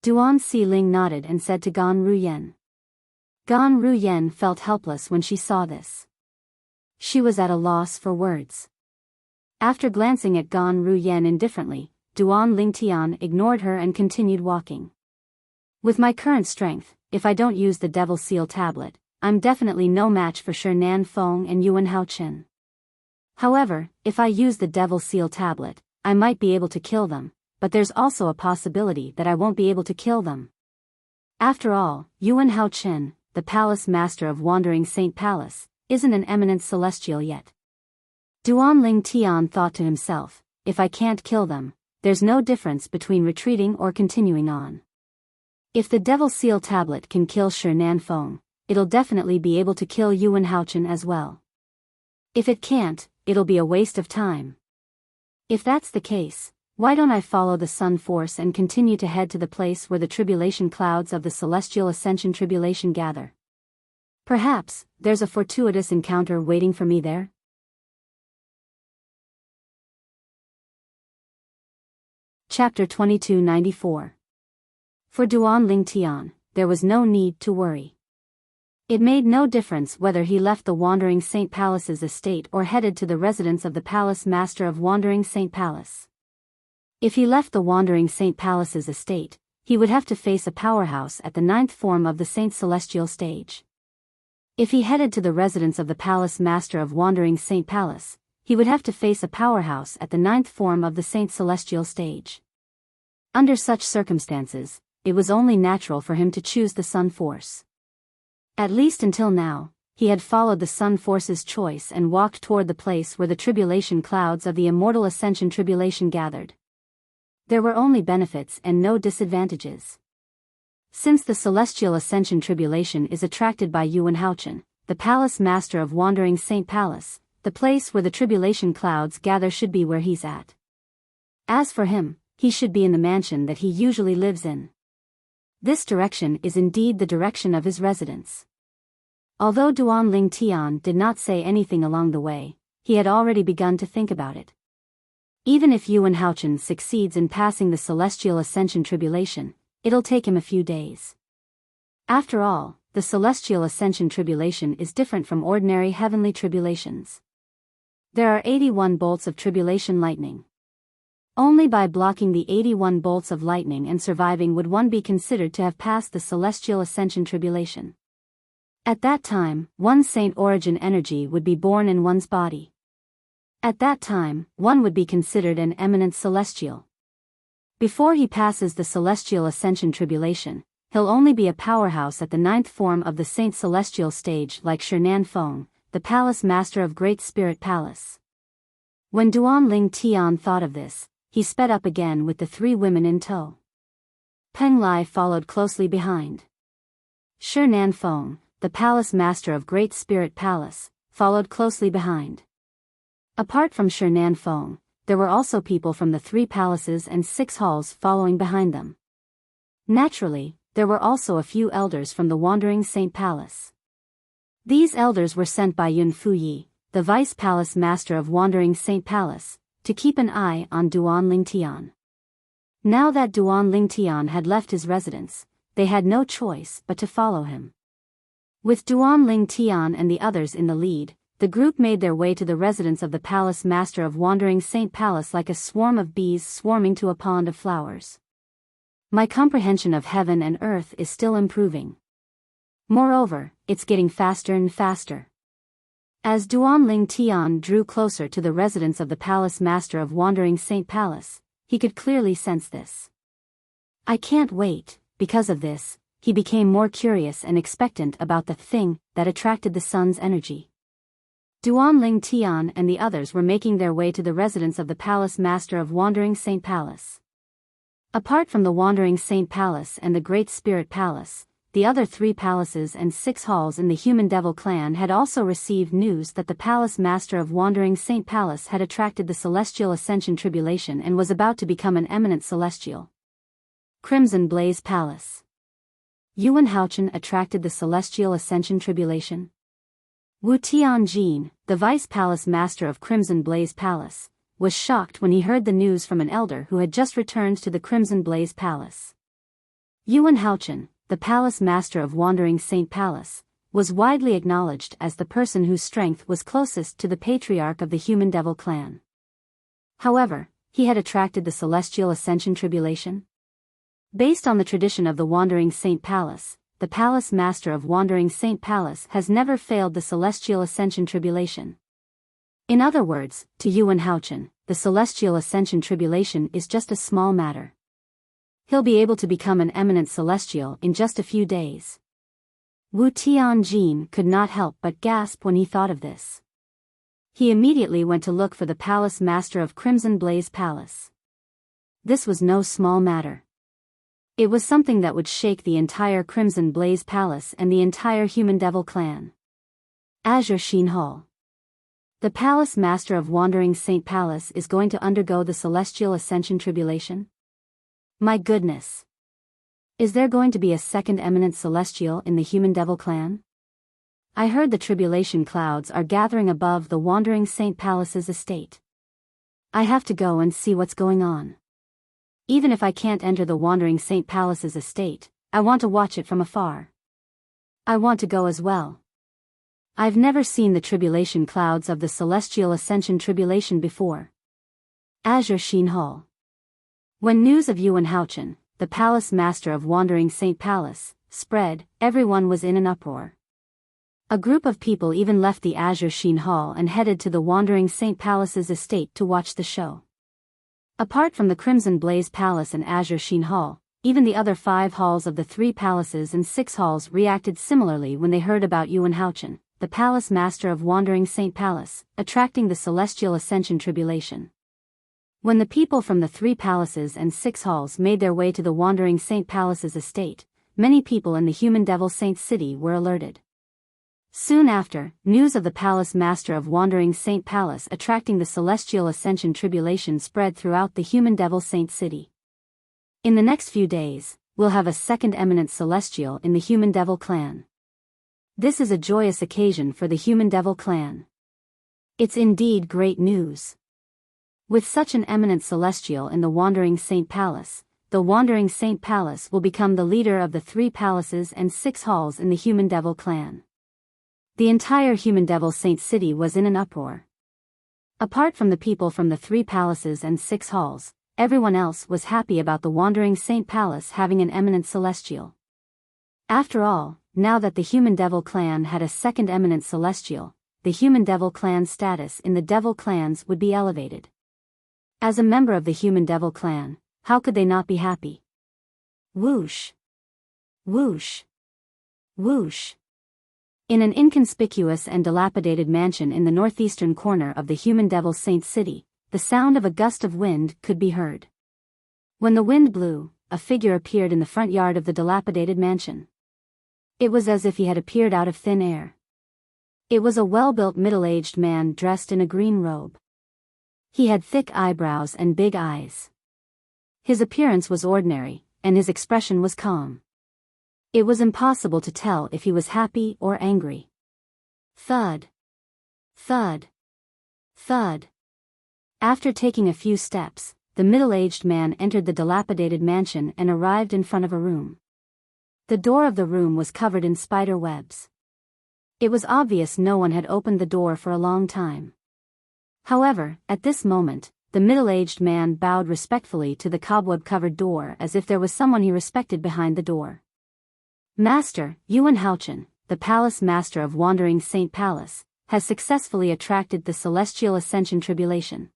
Duan Si Ling nodded and said to Gan Ruyen. Gan Ruyen felt helpless when she saw this. She was at a loss for words. After glancing at Gan Ruyen indifferently, Duan Lingtian ignored her and continued walking. With my current strength, if I don't use the Devil Seal tablet, I'm definitely no match for Shi Nanfeng and Yuan Haochen. However, if I use the Devil Seal tablet, I might be able to kill them, but there's also a possibility that I won't be able to kill them. After all, Yuan Haochen, the palace master of Wandering Saint Palace, isn't an eminent celestial yet. Duan Lingtian thought to himself, if I can't kill them, there's no difference between retreating or continuing on. If the Devil Seal tablet can kill Shi Nanfeng, it'll definitely be able to kill Yuan Haochen as well. If it can't, it'll be a waste of time. If that's the case, why don't I follow the sun force and continue to head to the place where the tribulation clouds of the celestial ascension tribulation gather? Perhaps, there's a fortuitous encounter waiting for me there? Chapter 2294. For Duan Ling Tian, there was no need to worry. It made no difference whether he left the Wandering Saint Palace's estate or headed to the residence of the Palace Master of Wandering Saint Palace. If he left the Wandering Saint Palace's estate, he would have to face a powerhouse at the 9th form of the Saint Celestial stage. If he headed to the residence of the Palace Master of Wandering Saint Palace, he would have to face a powerhouse at the 9th form of the Saint Celestial stage. Under such circumstances, it was only natural for him to choose the Sun Force. At least until now, he had followed the Sun Force's choice and walked toward the place where the tribulation clouds of the Immortal Ascension Tribulation gathered. There were only benefits and no disadvantages. Since the Celestial Ascension Tribulation is attracted by Yuan Haochen, the Palace Master of Wandering Saint Palace, the place where the tribulation clouds gather should be where he's at. As for him, he should be in the mansion that he usually lives in. This direction is indeed the direction of his residence. Although Duan Ling Tian did not say anything along the way, he had already begun to think about it. Even if Yuan Haochen succeeds in passing the Celestial Ascension Tribulation, it'll take him a few days. After all, the Celestial Ascension Tribulation is different from ordinary heavenly tribulations. There are 81 bolts of tribulation lightning. Only by blocking the 81 bolts of lightning and surviving would one be considered to have passed the Celestial Ascension Tribulation. At that time, one saint origin energy would be born in one's body. At that time, one would be considered an eminent celestial. Before he passes the Celestial Ascension Tribulation, he'll only be a powerhouse at the 9th form of the Saint Celestial stage like Shinan Feng, the Palace Master of Great Spirit Palace. When Duan Ling Tian thought of this, he sped up again with the 3 women in tow. Peng Lai followed closely behind. Shinan Feng, the Palace Master of Great Spirit Palace, followed closely behind. Apart from Shinan Feng, there were also people from the 3 palaces and 6 halls following behind them. Naturally, there were also a few elders from the Wandering Saint Palace. These elders were sent by Yun Fuyi, the Vice Palace Master of Wandering Saint Palace, to keep an eye on Duan Ling Tian. Now that Duan Ling Tian had left his residence, they had no choice but to follow him. With Duan Ling Tian and the others in the lead, the group made their way to the residence of the Palace Master of Wandering Saint Palace like a swarm of bees swarming to a pond of flowers. My comprehension of heaven and earth is still improving. Moreover, it's getting faster and faster. As Duan Ling Tian drew closer to the residence of the Palace Master of Wandering Saint Palace, he could clearly sense this. I can't wait. Because of this, he became more curious and expectant about the thing that attracted the sun's energy. Duan Ling Tian and the others were making their way to the residence of the Palace Master of Wandering Saint Palace. Apart from the Wandering Saint Palace and the Great Spirit Palace, the other 3 palaces and 6 halls in the Human Devil clan had also received news that the Palace Master of Wandering Saint Palace had attracted the Celestial Ascension Tribulation and was about to become an eminent celestial. Crimson Blaze Palace. Yuan Haochen attracted the Celestial Ascension Tribulation. Wu Tianjin, the Vice Palace Master of Crimson Blaze Palace, was shocked when he heard the news from an elder who had just returned to the Crimson Blaze Palace. Yuan Haochen, the Palace Master of Wandering Saint Palace, was widely acknowledged as the person whose strength was closest to the patriarch of the Human Devil clan. However, he had attracted the Celestial Ascension Tribulation. Based on the tradition of the Wandering Saint Palace, the Palace Master of Wandering Saint Palace has never failed the Celestial Ascension Tribulation. In other words, to Yuan Haochen, the Celestial Ascension Tribulation is just a small matter. He'll be able to become an eminent celestial in just a few days. Wu Tianjin could not help but gasp when he thought of this. He immediately went to look for the Palace Master of Crimson Blaze Palace. This was no small matter. It was something that would shake the entire Crimson Blaze Palace and the entire Human Devil clan. Azure Sheen Hall. The Palace Master of Wandering Saint Palace is going to undergo the Celestial Ascension Tribulation? My goodness! Is there going to be a second eminent celestial in the Human Devil clan? I heard the tribulation clouds are gathering above the Wandering Saint Palace's estate. I have to go and see what's going on. Even if I can't enter the Wandering Saint Palace's estate, I want to watch it from afar. I want to go as well. I've never seen the tribulation clouds of the Celestial Ascension Tribulation before. Azure Sheen Hall. When news of Yuan Haochen, the palace master of Wandering Saint Palace, spread, everyone was in an uproar. A group of people even left the Azure Sheen Hall and headed to the Wandering Saint Palace's estate to watch the show. Apart from the Crimson Blaze Palace and Azure Sheen Hall, even the other 5 halls of the 3 palaces and 6 halls reacted similarly when they heard about Yuan Haochen, the palace master of Wandering Saint Palace, attracting the Celestial Ascension Tribulation. When the people from the 3 palaces and 6 halls made their way to the Wandering Saint Palace's estate, many people in the Human Devil Saint City were alerted. Soon after, news of the palace master of Wandering Saint Palace attracting the Celestial Ascension Tribulation spread throughout the Human Devil Saint City. In the next few days, we'll have a second eminent celestial in the Human Devil clan. This is a joyous occasion for the Human Devil clan. It's indeed great news. With such an eminent celestial in the Wandering Saint Palace, the Wandering Saint Palace will become the leader of the 3 palaces and 6 halls in the Human Devil clan. The entire Human Devil Saint City was in an uproar. Apart from the people from the 3 palaces and 6 halls, everyone else was happy about the Wandering Saint Palace having an eminent celestial. After all, now that the Human Devil clan had a second eminent celestial, the Human Devil clan's status in the Devil clans would be elevated. As a member of the Human Devil clan, how could they not be happy? Whoosh! Whoosh! Whoosh! In an inconspicuous and dilapidated mansion in the northeastern corner of the Human Devil Saint City, the sound of a gust of wind could be heard. When the wind blew, a figure appeared in the front yard of the dilapidated mansion. It was as if he had appeared out of thin air. It was a well-built middle-aged man dressed in a green robe. He had thick eyebrows and big eyes. His appearance was ordinary, and his expression was calm. It was impossible to tell if he was happy or angry. Thud. Thud. Thud. After taking a few steps, the middle-aged man entered the dilapidated mansion and arrived in front of a room. The door of the room was covered in spider webs. It was obvious no one had opened the door for a long time. However, at this moment, the middle-aged man bowed respectfully to the cobweb-covered door as if there was someone he respected behind the door. Master, Yuan Haochen, the palace master of Wandering Saint Palace, has successfully attracted the Celestial Ascension Tribulation.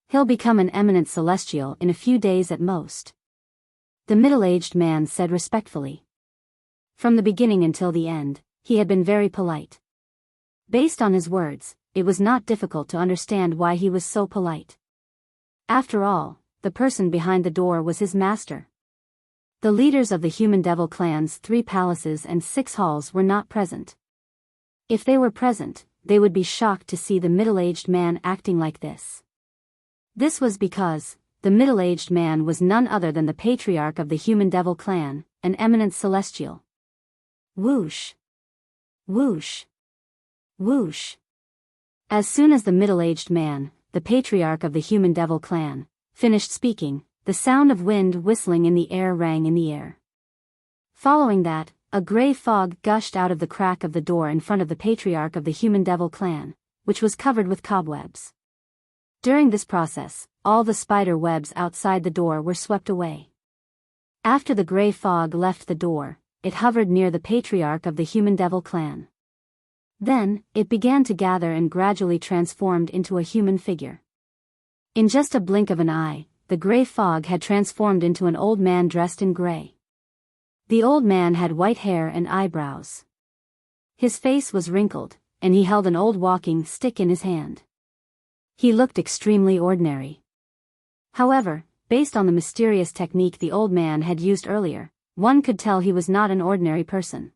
He'll become an eminent celestial in a few days at most. The middle-aged man said respectfully. From the beginning until the end, he had been very polite. Based on his words, it was not difficult to understand why he was so polite. After all, the person behind the door was his master. The leaders of the Human Devil clan's 3 palaces and 6 halls were not present. If they were present, they would be shocked to see the middle-aged man acting like this. This was because the middle-aged man was none other than the patriarch of the Human Devil clan, an eminent celestial. Whoosh! Whoosh! Whoosh! As soon as the middle-aged man, the patriarch of the Human Devil clan, finished speaking, the sound of wind whistling in the air rang in the air. Following that, a gray fog gushed out of the crack of the door in front of the patriarch of the Human Devil clan, which was covered with cobwebs. During this process, all the spider webs outside the door were swept away. After the gray fog left the door, it hovered near the patriarch of the Human Devil clan. Then, it began to gather and gradually transformed into a human figure. In just a blink of an eye, the gray fog had transformed into an old man dressed in gray. The old man had white hair and eyebrows. His face was wrinkled, and he held an old walking stick in his hand. He looked extremely ordinary. However, based on the mysterious technique the old man had used earlier, one could tell he was not an ordinary person.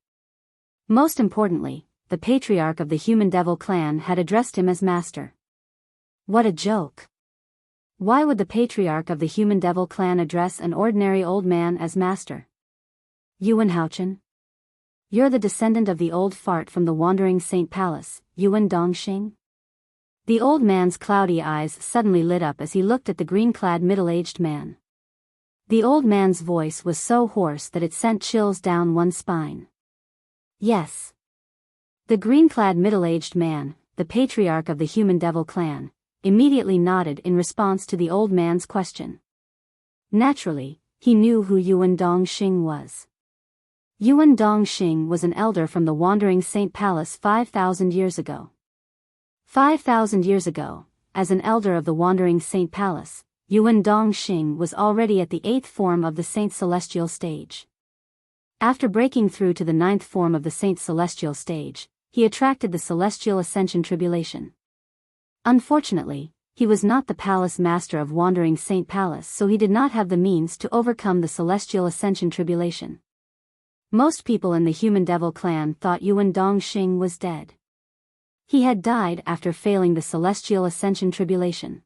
Most importantly, the patriarch of the Human Devil clan had addressed him as master. What a joke! Why would the patriarch of the Human Devil clan address an ordinary old man as master? Yuan Haochen? You're the descendant of the old fart from the Wandering Saint Palace, Yuan Dongxing? The old man's cloudy eyes suddenly lit up as he looked at the green-clad middle-aged man. The old man's voice was so hoarse that it sent chills down one's spine. Yes. The green-clad middle-aged man, the patriarch of the human devil clan, immediately nodded in response to the old man's question. Naturally, he knew who Yuan Dongxing was. Yuan Dongxing was an elder from the Wandering Saint Palace 5,000 years ago. 5,000 years ago, as an elder of the Wandering Saint Palace, Yuan Dongxing was already at the 8th form of the Saint Celestial stage. After breaking through to the 9th form of the Saint Celestial stage, he attracted the Celestial Ascension Tribulation. Unfortunately, he was not the Palace Master of Wandering Saint Palace, so he did not have the means to overcome the Celestial Ascension Tribulation. Most people in the Human Devil clan thought Yuan Dongxing was dead. He had died after failing the Celestial Ascension Tribulation.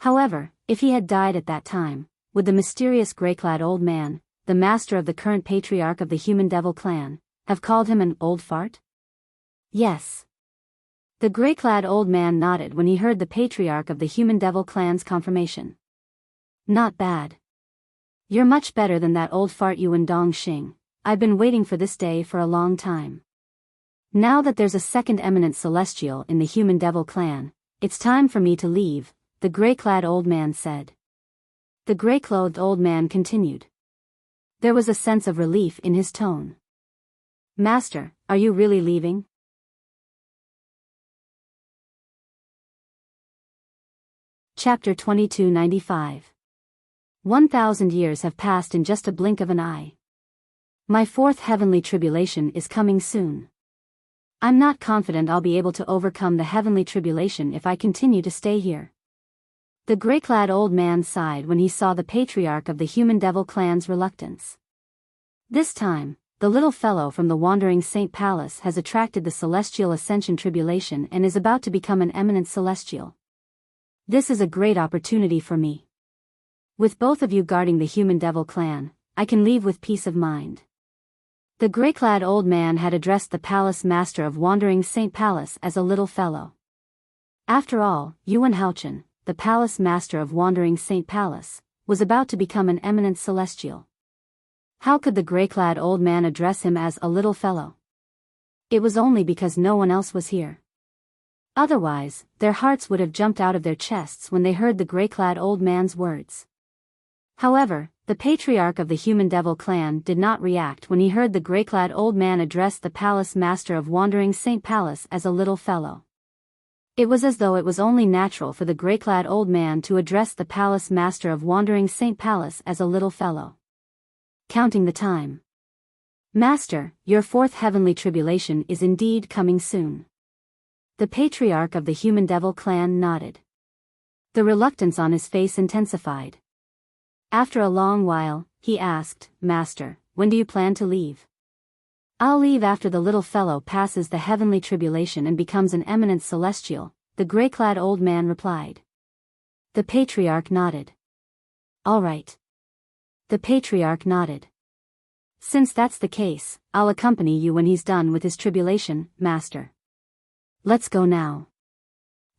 However, if he had died at that time, would the mysterious grey-clad old man, the master of the current patriarch of the Human Devil clan, have called him an old fart? Yes. The grey-clad old man nodded when he heard the patriarch of the Human Devil clan's confirmation. Not bad. You're much better than that old fart Yuan Dongxing. I've been waiting for this day for a long time. Now that there's a second eminent celestial in the Human Devil clan, it's time for me to leave, the grey-clad old man said. The grey-clothed old man continued. There was a sense of relief in his tone. Master, are you really leaving? Chapter 2295. 1,000 years have passed in just a blink of an eye. My fourth heavenly tribulation is coming soon. I'm not confident I'll be able to overcome the heavenly tribulation if I continue to stay here. The grey-clad old man sighed when he saw the patriarch of the Human Devil clan's reluctance. This time, the little fellow from the Wandering Saint Palace has attracted the Celestial Ascension Tribulation and is about to become an eminent celestial. This is a great opportunity for me. With both of you guarding the Human Devil clan, I can leave with peace of mind. The grey-clad old man had addressed the palace master of Wandering Saint Palace as a little fellow. After all, Yuan Haochen, the palace master of Wandering Saint Palace, was about to become an eminent celestial. How could the grey-clad old man address him as a little fellow? It was only because no one else was here. Otherwise, their hearts would have jumped out of their chests when they heard the grey-clad old man's words. However, the patriarch of the Human Devil clan did not react when he heard the grey-clad old man address the palace master of Wandering Saint Palace as a little fellow. It was as though it was only natural for the grey-clad old man to address the palace master of Wandering Saint Palace as a little fellow. Counting the time. Master, your fourth heavenly tribulation is indeed coming soon. The patriarch of the Human Devil clan nodded. The reluctance on his face intensified. After a long while, he asked, Master, when do you plan to leave? I'll leave after the little fellow passes the heavenly tribulation and becomes an eminent celestial, the grey-clad old man replied. The patriarch nodded. All right. The patriarch nodded. Since that's the case, I'll accompany you when he's done with his tribulation, Master. Let's go now.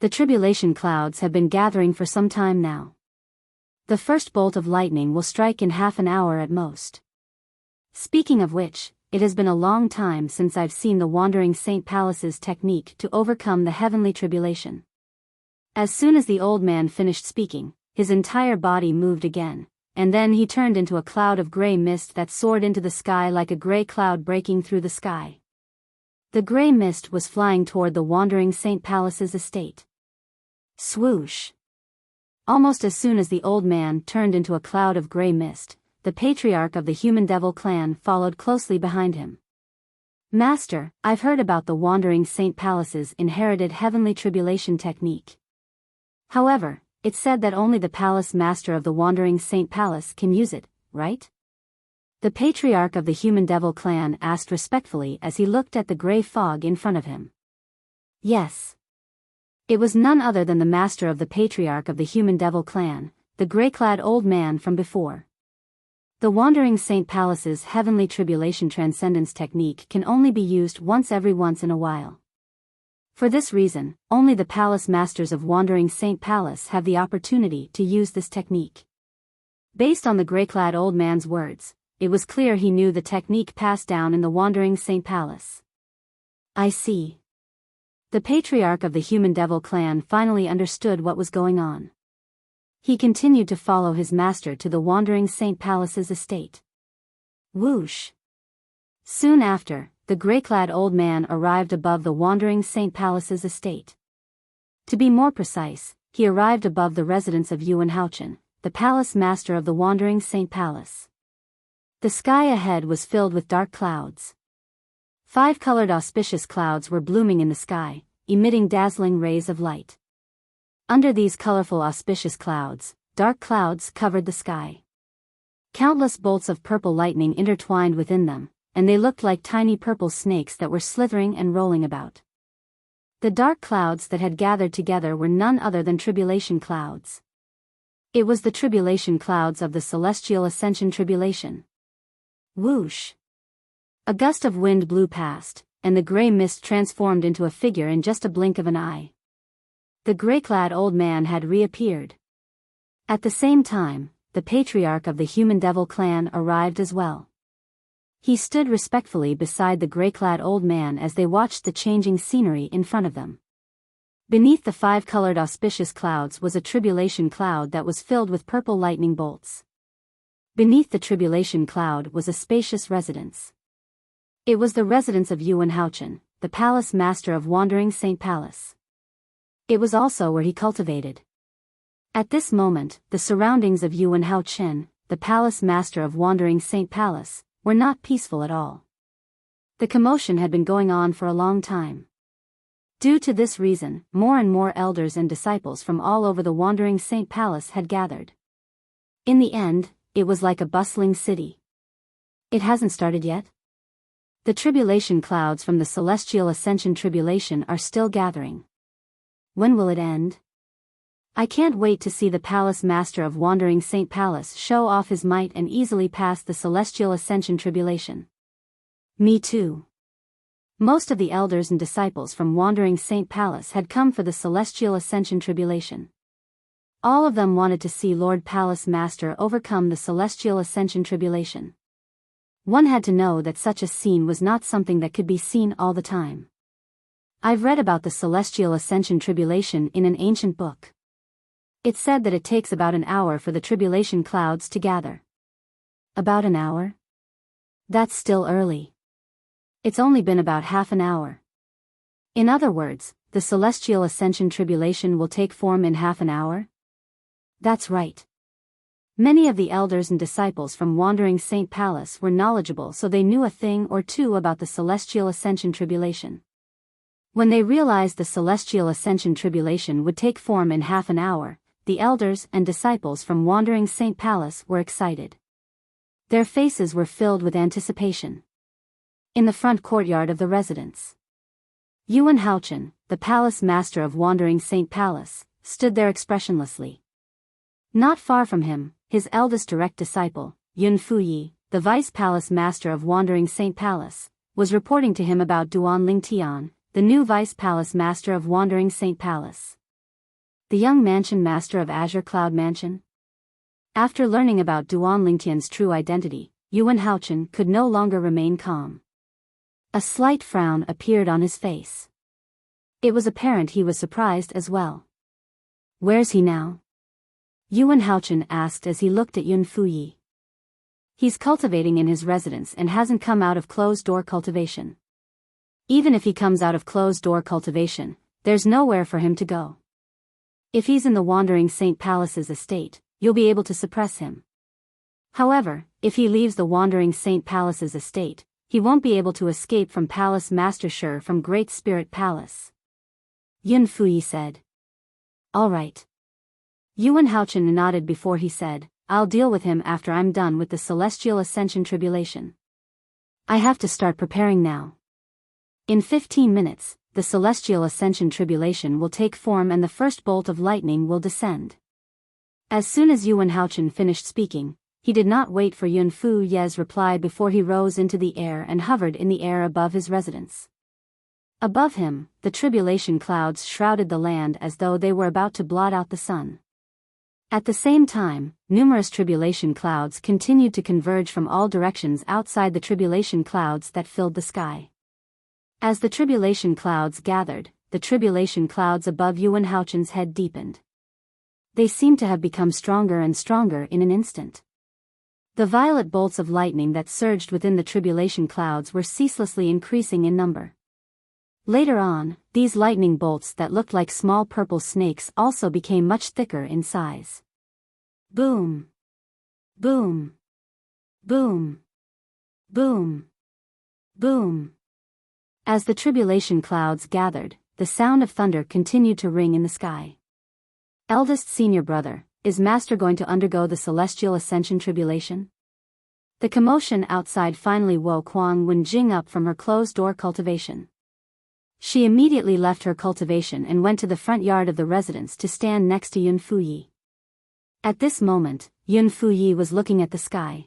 The tribulation clouds have been gathering for some time now. The first bolt of lightning will strike in half an hour at most. Speaking of which, it has been a long time since I've seen the Wandering Saint Palace's technique to overcome the heavenly tribulation. As soon as the old man finished speaking, his entire body moved again, and then he turned into a cloud of grey mist that soared into the sky like a grey cloud breaking through the sky. The grey mist was flying toward the Wandering Saint Palace's estate. Swoosh! Almost as soon as the old man turned into a cloud of grey mist, the patriarch of the Human Devil clan followed closely behind him. Master, I've heard about the Wandering Saint Palace's inherited heavenly tribulation technique. However, it's said that only the palace master of the Wandering Saint Palace can use it, right? The patriarch of the Human Devil clan asked respectfully as he looked at the grey fog in front of him. Yes. It was none other than the master of the patriarch of the Human Devil clan, the grey-clad old man from before. The Wandering Saint Palace's heavenly tribulation transcendence technique can only be used once in a while. For this reason, only the palace masters of Wandering Saint Palace have the opportunity to use this technique. Based on the gray-clad old man's words, it was clear he knew the technique passed down in the wandering Saint Palace. I see. The patriarch of the Human Devil clan finally understood what was going on. He continued to follow his master to the wandering Saint Palace's estate. Whoosh! Soon after, the gray-clad old man arrived above the wandering Saint Palace's estate. To be more precise, he arrived above the residence of Yuan Haochen, the palace master of the wandering Saint Palace. The sky ahead was filled with dark clouds. 5-colored auspicious clouds were blooming in the sky, emitting dazzling rays of light. Under these colorful auspicious clouds, dark clouds covered the sky. Countless bolts of purple lightning intertwined within them, and they looked like tiny purple snakes that were slithering and rolling about. The dark clouds that had gathered together were none other than tribulation clouds. It was the tribulation clouds of the celestial ascension tribulation. Whoosh! A gust of wind blew past, and the gray mist transformed into a figure in just a blink of an eye. The gray-clad old man had reappeared. At the same time, the patriarch of the Human Devil clan arrived as well. He stood respectfully beside the gray-clad old man as they watched the changing scenery in front of them. Beneath the 5-colored auspicious clouds was a tribulation cloud that was filled with purple lightning bolts. Beneath the tribulation cloud was a spacious residence. It was the residence of Yuan Haochen, the palace master of wandering Saint Palace. It was also where he cultivated. At this moment, the surroundings of Yuan Haochen, the palace master of wandering Saint Palace, were not peaceful at all. The commotion had been going on for a long time. Due to this reason, more and more elders and disciples from all over the wandering Saint Palace had gathered. In the end, it was like a bustling city. It hasn't started yet? The tribulation clouds from the celestial ascension tribulation are still gathering. When will it end? I can't wait to see the palace master of wandering Saint Palace show off his might and easily pass the celestial ascension tribulation. Me too. Most of the elders and disciples from wandering Saint Palace had come for the celestial ascension tribulation. All of them wanted to see Lord Palace Master overcome the celestial ascension tribulation. One had to know that such a scene was not something that could be seen all the time. I've read about the celestial ascension tribulation in an ancient book. It said that it takes about an hour for the tribulation clouds to gather. About an hour? That's still early. It's only been about half an hour. In other words, the celestial ascension tribulation will take form in half an hour? That's right. Many of the elders and disciples from wandering Saint Palace were knowledgeable, so they knew a thing or two about the celestial ascension tribulation. When they realized the celestial ascension tribulation would take form in half an hour, the elders and disciples from wandering Saint Palace were excited. Their faces were filled with anticipation. In the front courtyard of the residence, Yuan Haochen, the palace master of wandering Saint Palace, stood there expressionlessly. Not far from him, his eldest direct disciple, Yun Fuyi, the vice palace master of wandering Saint Palace, was reporting to him about Duan Lingtian, the new vice palace master of wandering Saint Palace. The young mansion master of Azure Cloud Mansion? After learning about Duan Lingtian's true identity, Yuan Haochen could no longer remain calm. A slight frown appeared on his face. It was apparent he was surprised as well. Where's he now? Yuan Haochen asked as he looked at Yun Fuyi. He's cultivating in his residence and hasn't come out of closed-door cultivation. Even if he comes out of closed-door cultivation, there's nowhere for him to go. If he's in the wandering Saint Palace's estate, you'll be able to suppress him. However, if he leaves the wandering Saint Palace's estate, he won't be able to escape from Palace Master Shi from Great Spirit Palace. Yun Fuyi said. All right. Yuan Haochen nodded before he said, I'll deal with him after I'm done with the celestial ascension tribulation. I have to start preparing now. In 15 minutes, the celestial ascension tribulation will take form and the first bolt of lightning will descend. As soon as Yuan Haochen finished speaking, he did not wait for Yun Fuyi's reply before he rose into the air and hovered in the air above his residence. Above him, the tribulation clouds shrouded the land as though they were about to blot out the sun. At the same time, numerous tribulation clouds continued to converge from all directions outside the tribulation clouds that filled the sky. As the tribulation clouds gathered, the tribulation clouds above Yuan Haochen's head deepened. They seemed to have become stronger and stronger in an instant. The violet bolts of lightning that surged within the tribulation clouds were ceaselessly increasing in number. Later on, these lightning bolts that looked like small purple snakes also became much thicker in size. Boom! Boom! Boom! Boom! Boom! As the tribulation clouds gathered, the sound of thunder continued to ring in the sky. Eldest senior brother, is Master going to undergo the celestial ascension tribulation? The commotion outside finally woke Huang Wenjing up from her closed-door cultivation. She immediately left her cultivation and went to the front yard of the residence to stand next to Yun Fuyi. At this moment, Yun Fuyi was looking at the sky.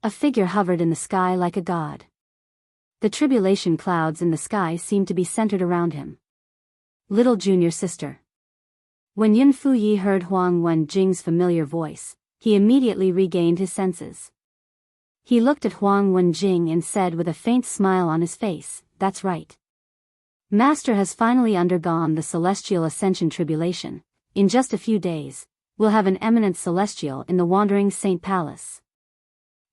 A figure hovered in the sky like a god. The tribulation clouds in the sky seemed to be centered around him. Little junior sister. When Yun Fuyi heard Huang Wenjing's familiar voice, he immediately regained his senses. He looked at Huang Wenjing and said with a faint smile on his face, "That's right. Master has finally undergone the celestial ascension tribulation. In just a few days, we'll have an eminent celestial in the wandering Saint Palace.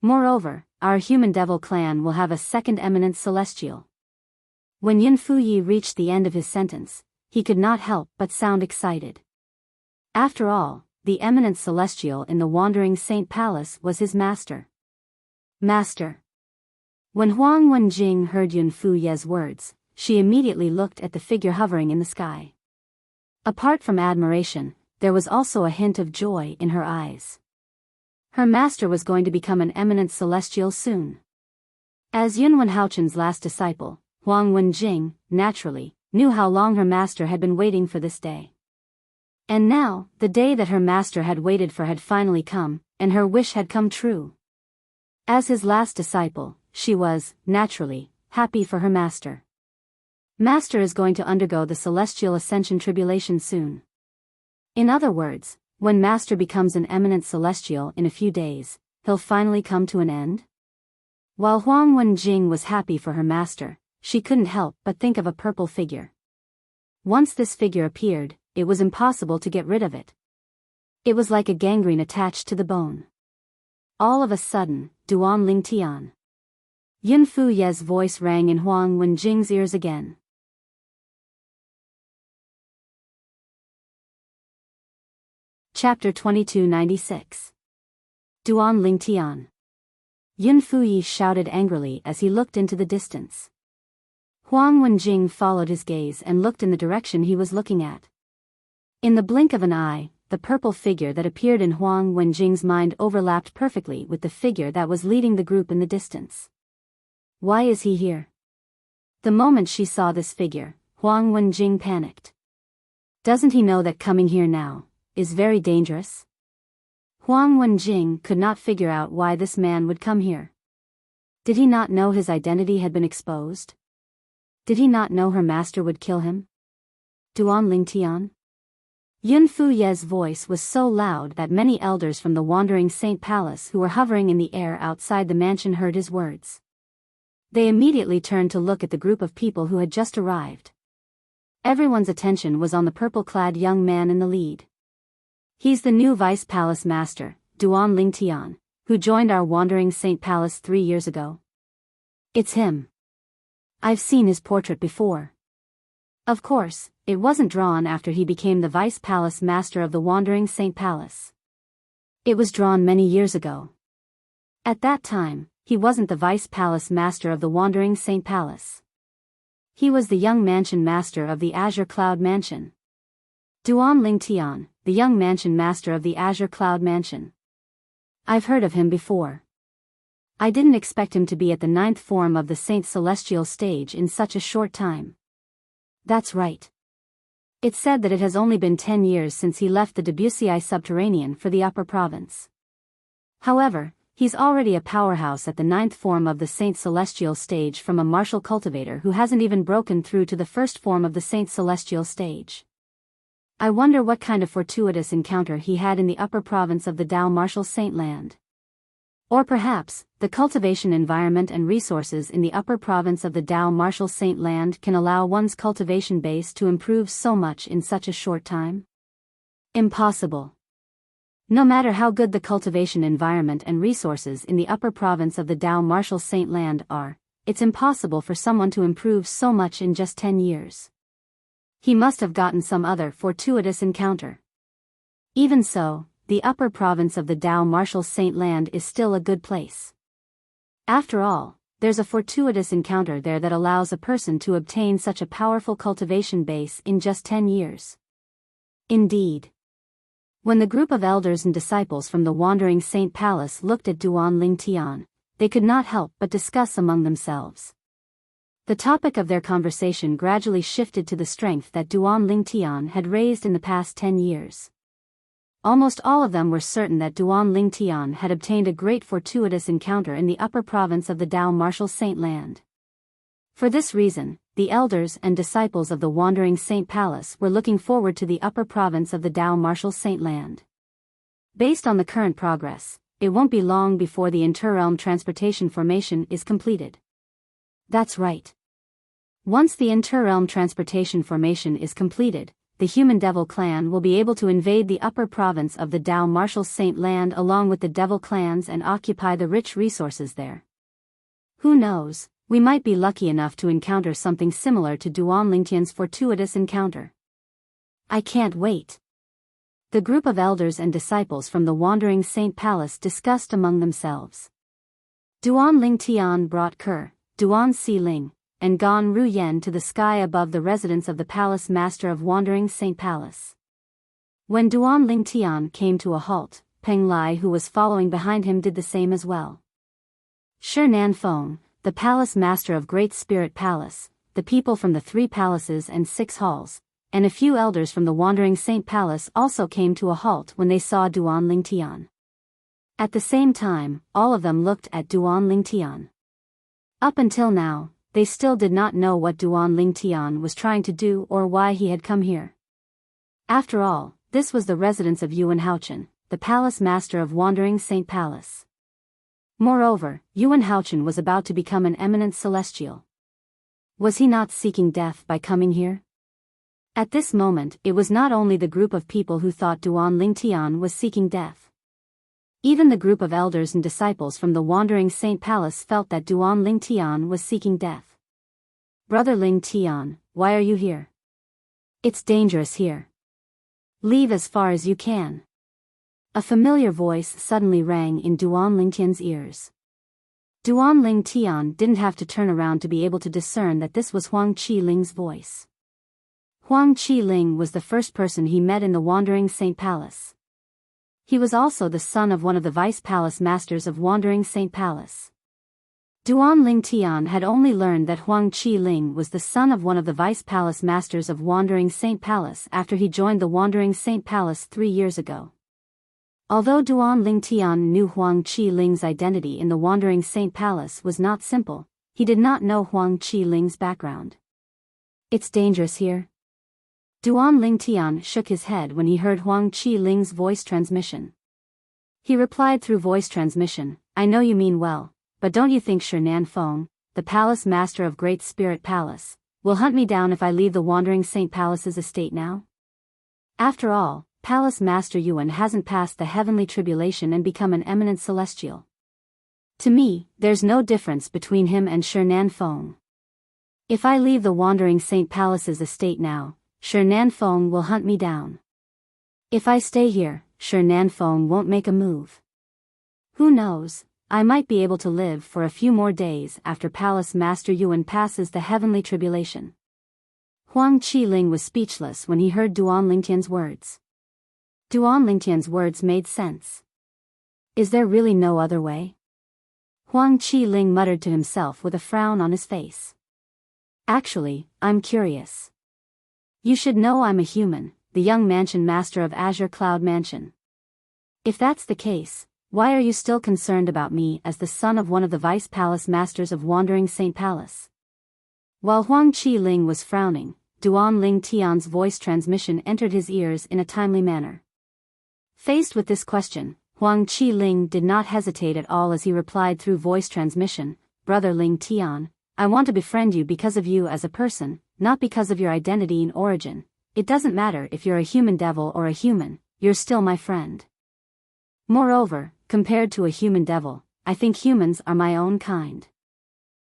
Moreover, our human devil clan will have a second eminent celestial." When Yun Fuyi reached the end of his sentence, he could not help but sound excited. After all, the eminent celestial in the wandering Saint Palace was his master. Master. When Huang Wenjing heard Yun Fuyi's words, she immediately looked at the figure hovering in the sky. Apart from admiration, there was also a hint of joy in her eyes. Her master was going to become an eminent celestial soon. As Yun Wenhaochen's last disciple, Huang Wenjing, naturally, knew how long her master had been waiting for this day. And now, the day that her master had waited for had finally come, and her wish had come true. As his last disciple, she was, naturally, happy for her master. Master is going to undergo the celestial ascension tribulation soon. In other words, when Master becomes an eminent celestial in a few days, he'll finally come to an end? While Huang Wenjing was happy for her master, she couldn't help but think of a purple figure. Once this figure appeared, it was impossible to get rid of it. It was like a gangrene attached to the bone. All of a sudden, Duan Ling Tian. Yun Fuyi's voice rang in Huang Wenjing's ears again. Chapter 2296. Duan Ling Tian. Yun Fuyi shouted angrily as he looked into the distance. Huang Wenjing followed his gaze and looked in the direction he was looking at. In the blink of an eye, the purple figure that appeared in Huang Wenjing's mind overlapped perfectly with the figure that was leading the group in the distance. Why is he here? The moment she saw this figure, Huang Wenjing panicked. Doesn't he know that coming here now is very dangerous? Huang Wenjing could not figure out why this man would come here. Did he not know his identity had been exposed? Did he not know her master would kill him? Duan Ling Tian? Yun Fuyi's voice was so loud that many elders from the wandering Saint Palace who were hovering in the air outside the mansion heard his words. They immediately turned to look at the group of people who had just arrived. Everyone's attention was on the purple-clad young man in the lead. He's the new Vice Palace Master, Duan Ling Tian, who joined our wandering Saint Palace 3 years ago. It's him. I've seen his portrait before. Of course, it wasn't drawn after he became the Vice Palace Master of the wandering Saint Palace. It was drawn many years ago. At that time, he wasn't the Vice Palace Master of the wandering Saint Palace. He was the young mansion master of the Azure Cloud Mansion. Duan Ling Tian, the young mansion master of the Azure Cloud Mansion. I've heard of him before. I didn't expect him to be at the 9th form of the Saint Celestial stage in such a short time. That's right. It's said that it has only been 10 years since he left the Debussy subterranean for the upper province. However, he's already a powerhouse at the 9th form of the Saint Celestial stage from a martial cultivator who hasn't even broken through to the 1st form of the Saint Celestial stage. I wonder what kind of fortuitous encounter he had in the upper province of the Dao Martial Saint Land. Or perhaps, the cultivation environment and resources in the upper province of the Dao Martial Saint Land can allow one's cultivation base to improve so much in such a short time? Impossible. No matter how good the cultivation environment and resources in the upper province of the Dao Martial Saint Land are, it's impossible for someone to improve so much in just 10 years. He must have gotten some other fortuitous encounter. Even so, the upper province of the Dao Martial Saint Land is still a good place. After all, there's a fortuitous encounter there that allows a person to obtain such a powerful cultivation base in just 10 years. Indeed. When the group of elders and disciples from the Wandering Saint Palace looked at Duan Ling Tian, they could not help but discuss among themselves. The topic of their conversation gradually shifted to the strength that Duan Ling Tian had raised in the past 10 years. Almost all of them were certain that Duan Ling Tian had obtained a great fortuitous encounter in the upper province of the Dao Martial Saint Land. For this reason, the elders and disciples of the Wandering Saint Palace were looking forward to the upper province of the Dao Martial Saint Land. Based on the current progress, it won't be long before the interrealm transportation formation is completed. That's right. Once the interrealm transportation formation is completed, the Human Devil Clan will be able to invade the upper province of the Dao Martial Saint Land along with the Devil Clans and occupy the rich resources there. Who knows, we might be lucky enough to encounter something similar to Duan Lingtian's fortuitous encounter. I can't wait. The group of elders and disciples from the Wandering Saint Palace discussed among themselves. Duan Ling Tian brought Ker, Duan Si Ling, and Gan Ru Yen to the sky above the residence of the palace master of Wandering Saint Palace. When Duan Ling Tian came to a halt, Peng Lai, who was following behind him, did the same as well. Shi Nan Feng, the palace master of Great Spirit Palace, the people from the 3 palaces and 6 halls, and a few elders from the Wandering Saint Palace also came to a halt when they saw Duan Ling Tian. At the same time, all of them looked at Duan Ling Tian. Up until now, they still did not know what Duan Ling Tian was trying to do or why he had come here. After all, this was the residence of Yuan Haochen, the palace master of Wandering Saint Palace. Moreover, Yuan Haochen was about to become an eminent celestial. Was he not seeking death by coming here? At this moment, it was not only the group of people who thought Duan Ling Tian was seeking death. Even the group of elders and disciples from the Wandering Saint Palace felt that Duan Ling Tian was seeking death. Brother Ling Tian, why are you here? It's dangerous here. Leave as far as you can. A familiar voice suddenly rang in Duan Ling Tian's ears. Duan Ling Tian didn't have to turn around to be able to discern that this was Huang Qi Ling's voice. Huang Qi Ling was the first person he met in the Wandering Saint Palace. He was also the son of one of the vice palace masters of Wandering Saint Palace. Duan Ling Tian had only learned that Huang Qi Ling was the son of one of the vice palace masters of Wandering Saint Palace after he joined the Wandering Saint Palace 3 years ago. Although Duan Ling Tian knew Huang Qi Ling's identity in the Wandering Saint Palace was not simple, he did not know Huang Qi Ling's background. It's dangerous here. Duan Ling Tian shook his head when he heard Huang Qi Ling's voice transmission. He replied through voice transmission, I know you mean well, but don't you think Shi Nan Feng, the palace master of Great Spirit Palace, will hunt me down if I leave the Wandering Saint Palace's estate now? After all, Palace Master Yuan hasn't passed the heavenly tribulation and become an eminent celestial. To me, there's no difference between him and Shi Nan Feng. If I leave the Wandering Saint Palace's estate now, Shi Nan Feng will hunt me down. If I stay here, Shi Nan Feng won't make a move. Who knows, I might be able to live for a few more days after Palace Master Yuan passes the heavenly tribulation. Huang Qi Ling was speechless when he heard Duan Lingtian's words. Duan Lingtian's words made sense. Is there really no other way? Huang Qi Ling muttered to himself with a frown on his face. Actually, I'm curious. You should know I'm a human, the young mansion master of Azure Cloud Mansion. If that's the case, why are you still concerned about me as the son of one of the vice palace masters of Wandering Saint Palace? While Huang Qi Ling was frowning, Duan Ling Tian's voice transmission entered his ears in a timely manner. Faced with this question, Huang Qi Ling did not hesitate at all as he replied through voice transmission, "Brother Ling Tian, I want to befriend you because of you as a person, not because of your identity and origin. It doesn't matter if you're a human devil or a human, you're still my friend. Moreover, compared to a human devil, I think humans are my own kind.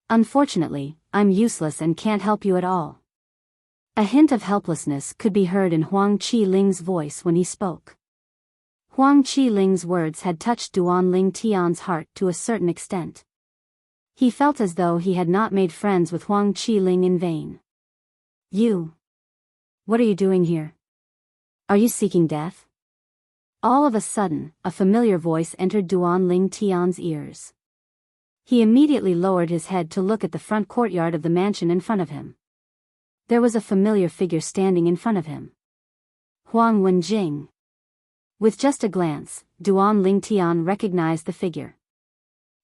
Unfortunately, I'm useless and can't help you at all." A hint of helplessness could be heard in Huang Qi Ling's voice when he spoke. Huang Qi Ling's words had touched Duan Ling Tian's heart to a certain extent. He felt as though he had not made friends with Huang Qi Ling in vain. "You. What are you doing here? Are you seeking death?" All of a sudden, a familiar voice entered Duan Ling Tian's ears. He immediately lowered his head to look at the front courtyard of the mansion in front of him. There was a familiar figure standing in front of him. Huang Wenjing. With just a glance, Duan Ling Tian recognized the figure.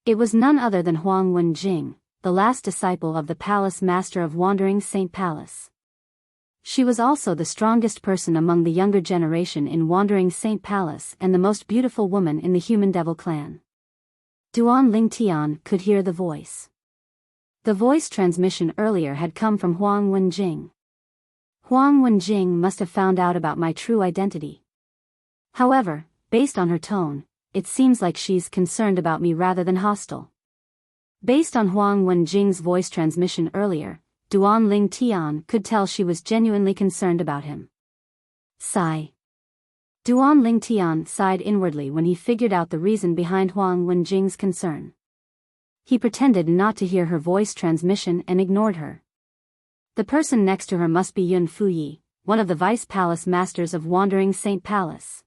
It was none other than Huang Wenjing, the last disciple of the Palace Master of Wandering Saint Palace. She was also the strongest person among the younger generation in Wandering Saint Palace and the most beautiful woman in the Human Devil clan. Duan Ling Tian could hear the voice. The voice transmission earlier had come from Huang Wenjing. Huang Wenjing must have found out about my true identity. However, based on her tone, it seems like she's concerned about me rather than hostile. Based on Huang Wenjing's voice transmission earlier, Duan Ling Tian could tell she was genuinely concerned about him. Sigh. Duan Ling Tian sighed inwardly when he figured out the reason behind Huang Wenjing's concern. He pretended not to hear her voice transmission and ignored her. The person next to her must be Yun Fuyi, one of the vice palace masters of Wandering Saint Palace.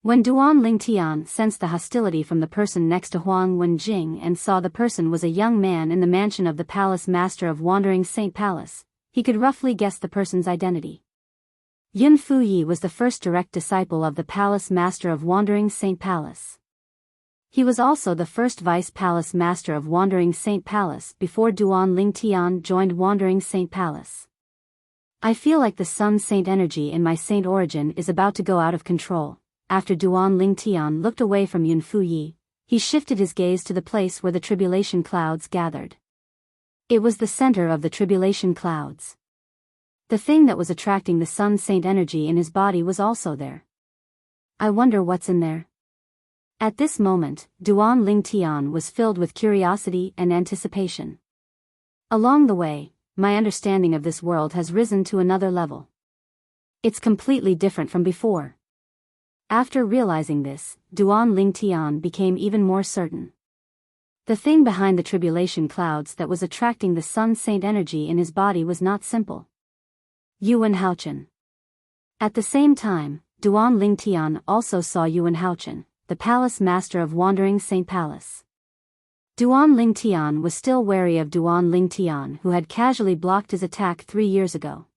When Duan Ling Tian sensed the hostility from the person next to Huang Wenjing and saw the person was a young man in the mansion of the Palace Master of Wandering Saint Palace, he could roughly guess the person's identity. Yun Fuyi was the first direct disciple of the Palace Master of Wandering Saint Palace. He was also the first Vice Palace Master of Wandering Saint Palace before Duan Ling Tian joined Wandering Saint Palace. "I feel like the Sun Saint energy in my Saint origin is about to go out of control." After Duan Ling Tian looked away from Yun Fuyi, he shifted his gaze to the place where the tribulation clouds gathered. It was the center of the tribulation clouds. The thing that was attracting the Sun Saint energy in his body was also there. "I wonder what's in there." At this moment, Duan Ling Tian was filled with curiosity and anticipation. Along the way, my understanding of this world has risen to another level. It's completely different from before. After realizing this, Duan Ling Tian became even more certain. The thing behind the tribulation clouds that was attracting the Sun Saint energy in his body was not simple. Yuan Haochen. At the same time, Duan Ling Tian also saw Yuan Haochen, the Palace Master of Wandering Saint Palace. Duan Ling Tian was still wary of Duan Ling Tian, who had casually blocked his attack 3 years ago.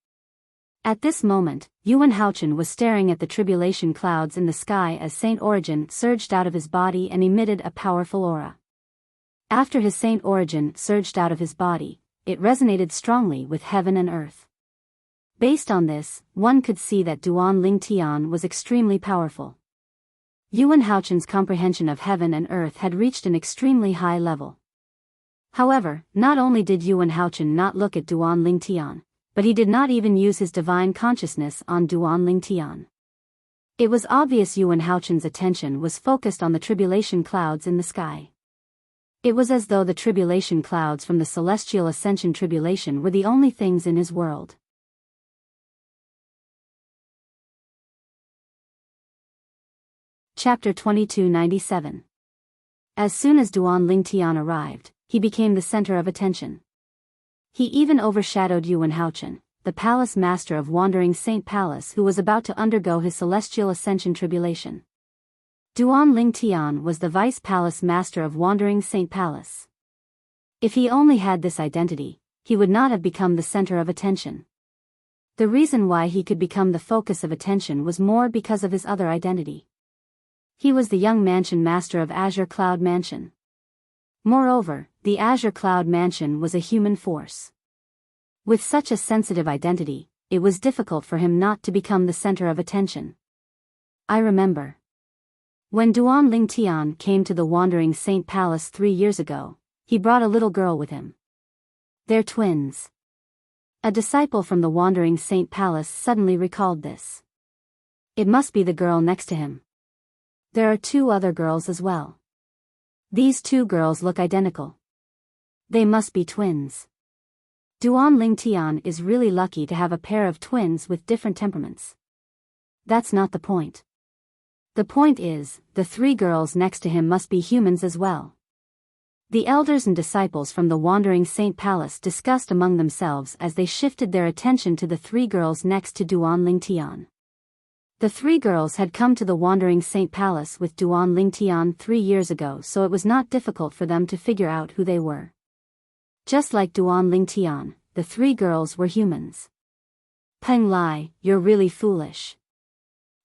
At this moment, Yuan Haochen was staring at the tribulation clouds in the sky as Saint Origin surged out of his body and emitted a powerful aura. After his Saint Origin surged out of his body, it resonated strongly with heaven and earth. Based on this, one could see that Duan Ling Tian was extremely powerful. Yuan Haochen's comprehension of heaven and earth had reached an extremely high level. However, not only did Yuan Haochen not look at Duan Ling Tian, but he did not even use his divine consciousness on Duan Ling Tian. It was obvious Yuan Haochen's attention was focused on the tribulation clouds in the sky. It was as though the tribulation clouds from the celestial ascension tribulation were the only things in his world. Chapter 2297. As soon as Duan Ling Tian arrived, he became the center of attention. He even overshadowed Yuan Haochen, the Palace Master of Wandering Saint Palace, who was about to undergo his celestial ascension tribulation. Duan Ling Tian was the Vice Palace Master of Wandering Saint Palace. If he only had this identity, he would not have become the center of attention. The reason why he could become the focus of attention was more because of his other identity. He was the young mansion master of Azure Cloud Mansion. Moreover, the Azure Cloud Mansion was a human force. With such a sensitive identity, it was difficult for him not to become the center of attention. I remember. When Duan Lingtian came to the Wandering Saint Palace 3 years ago, he brought a little girl with him. They're twins. A disciple from the Wandering Saint Palace suddenly recalled this. It must be the girl next to him. There are 2 other girls as well. These 2 girls look identical. They must be twins. Duan Lingtian is really lucky to have a pair of twins with different temperaments. That's not the point. The point is, the 3 girls next to him must be humans as well. The elders and disciples from the Wandering Saint Palace discussed among themselves as they shifted their attention to the 3 girls next to Duan Lingtian. The 3 girls had come to the Wandering Saint Palace with Duan Lingtian 3 years ago, so it was not difficult for them to figure out who they were. Just like Duan Lingtian, the 3 girls were humans. Peng Lai, you're really foolish.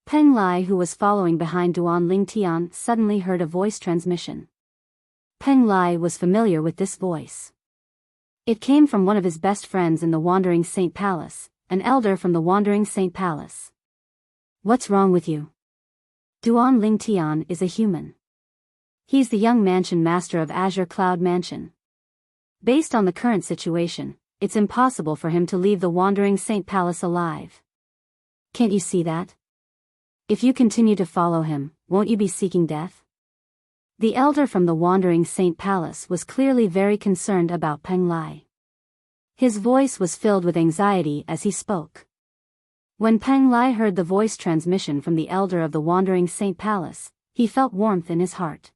Peng Lai, who was following behind Duan Lingtian, suddenly heard a voice transmission. Peng Lai was familiar with this voice. It came from one of his best friends in the Wandering Saint Palace, an elder from the Wandering Saint Palace. What's wrong with you? Duan Lingtian is a human. He's the young mansion master of Azure Cloud Mansion. Based on the current situation, it's impossible for him to leave the Wandering Saint Palace alive. Can't you see that? If you continue to follow him, won't you be seeking death? The elder from the Wandering Saint Palace was clearly very concerned about Peng Lai. His voice was filled with anxiety as he spoke. When Peng Lai heard the voice transmission from the elder of the Wandering Saint Palace, he felt warmth in his heart.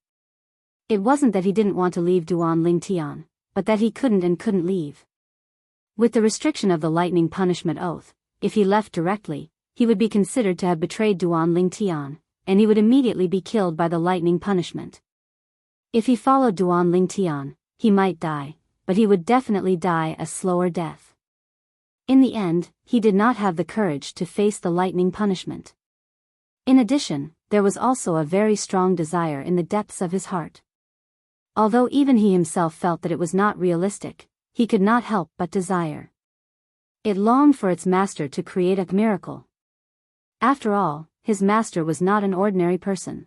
It wasn't that he didn't want to leave Duan Lingtian, but that he couldn't leave. With the restriction of the lightning punishment oath, if he left directly, he would be considered to have betrayed Duan Lingtian, and he would immediately be killed by the lightning punishment. If he followed Duan Lingtian, he might die, but he would definitely die a slower death. In the end, he did not have the courage to face the lightning punishment. In addition, there was also a very strong desire in the depths of his heart. Although even he himself felt that it was not realistic, he could not help but desire. It longed for its master to create a miracle. After all, his master was not an ordinary person.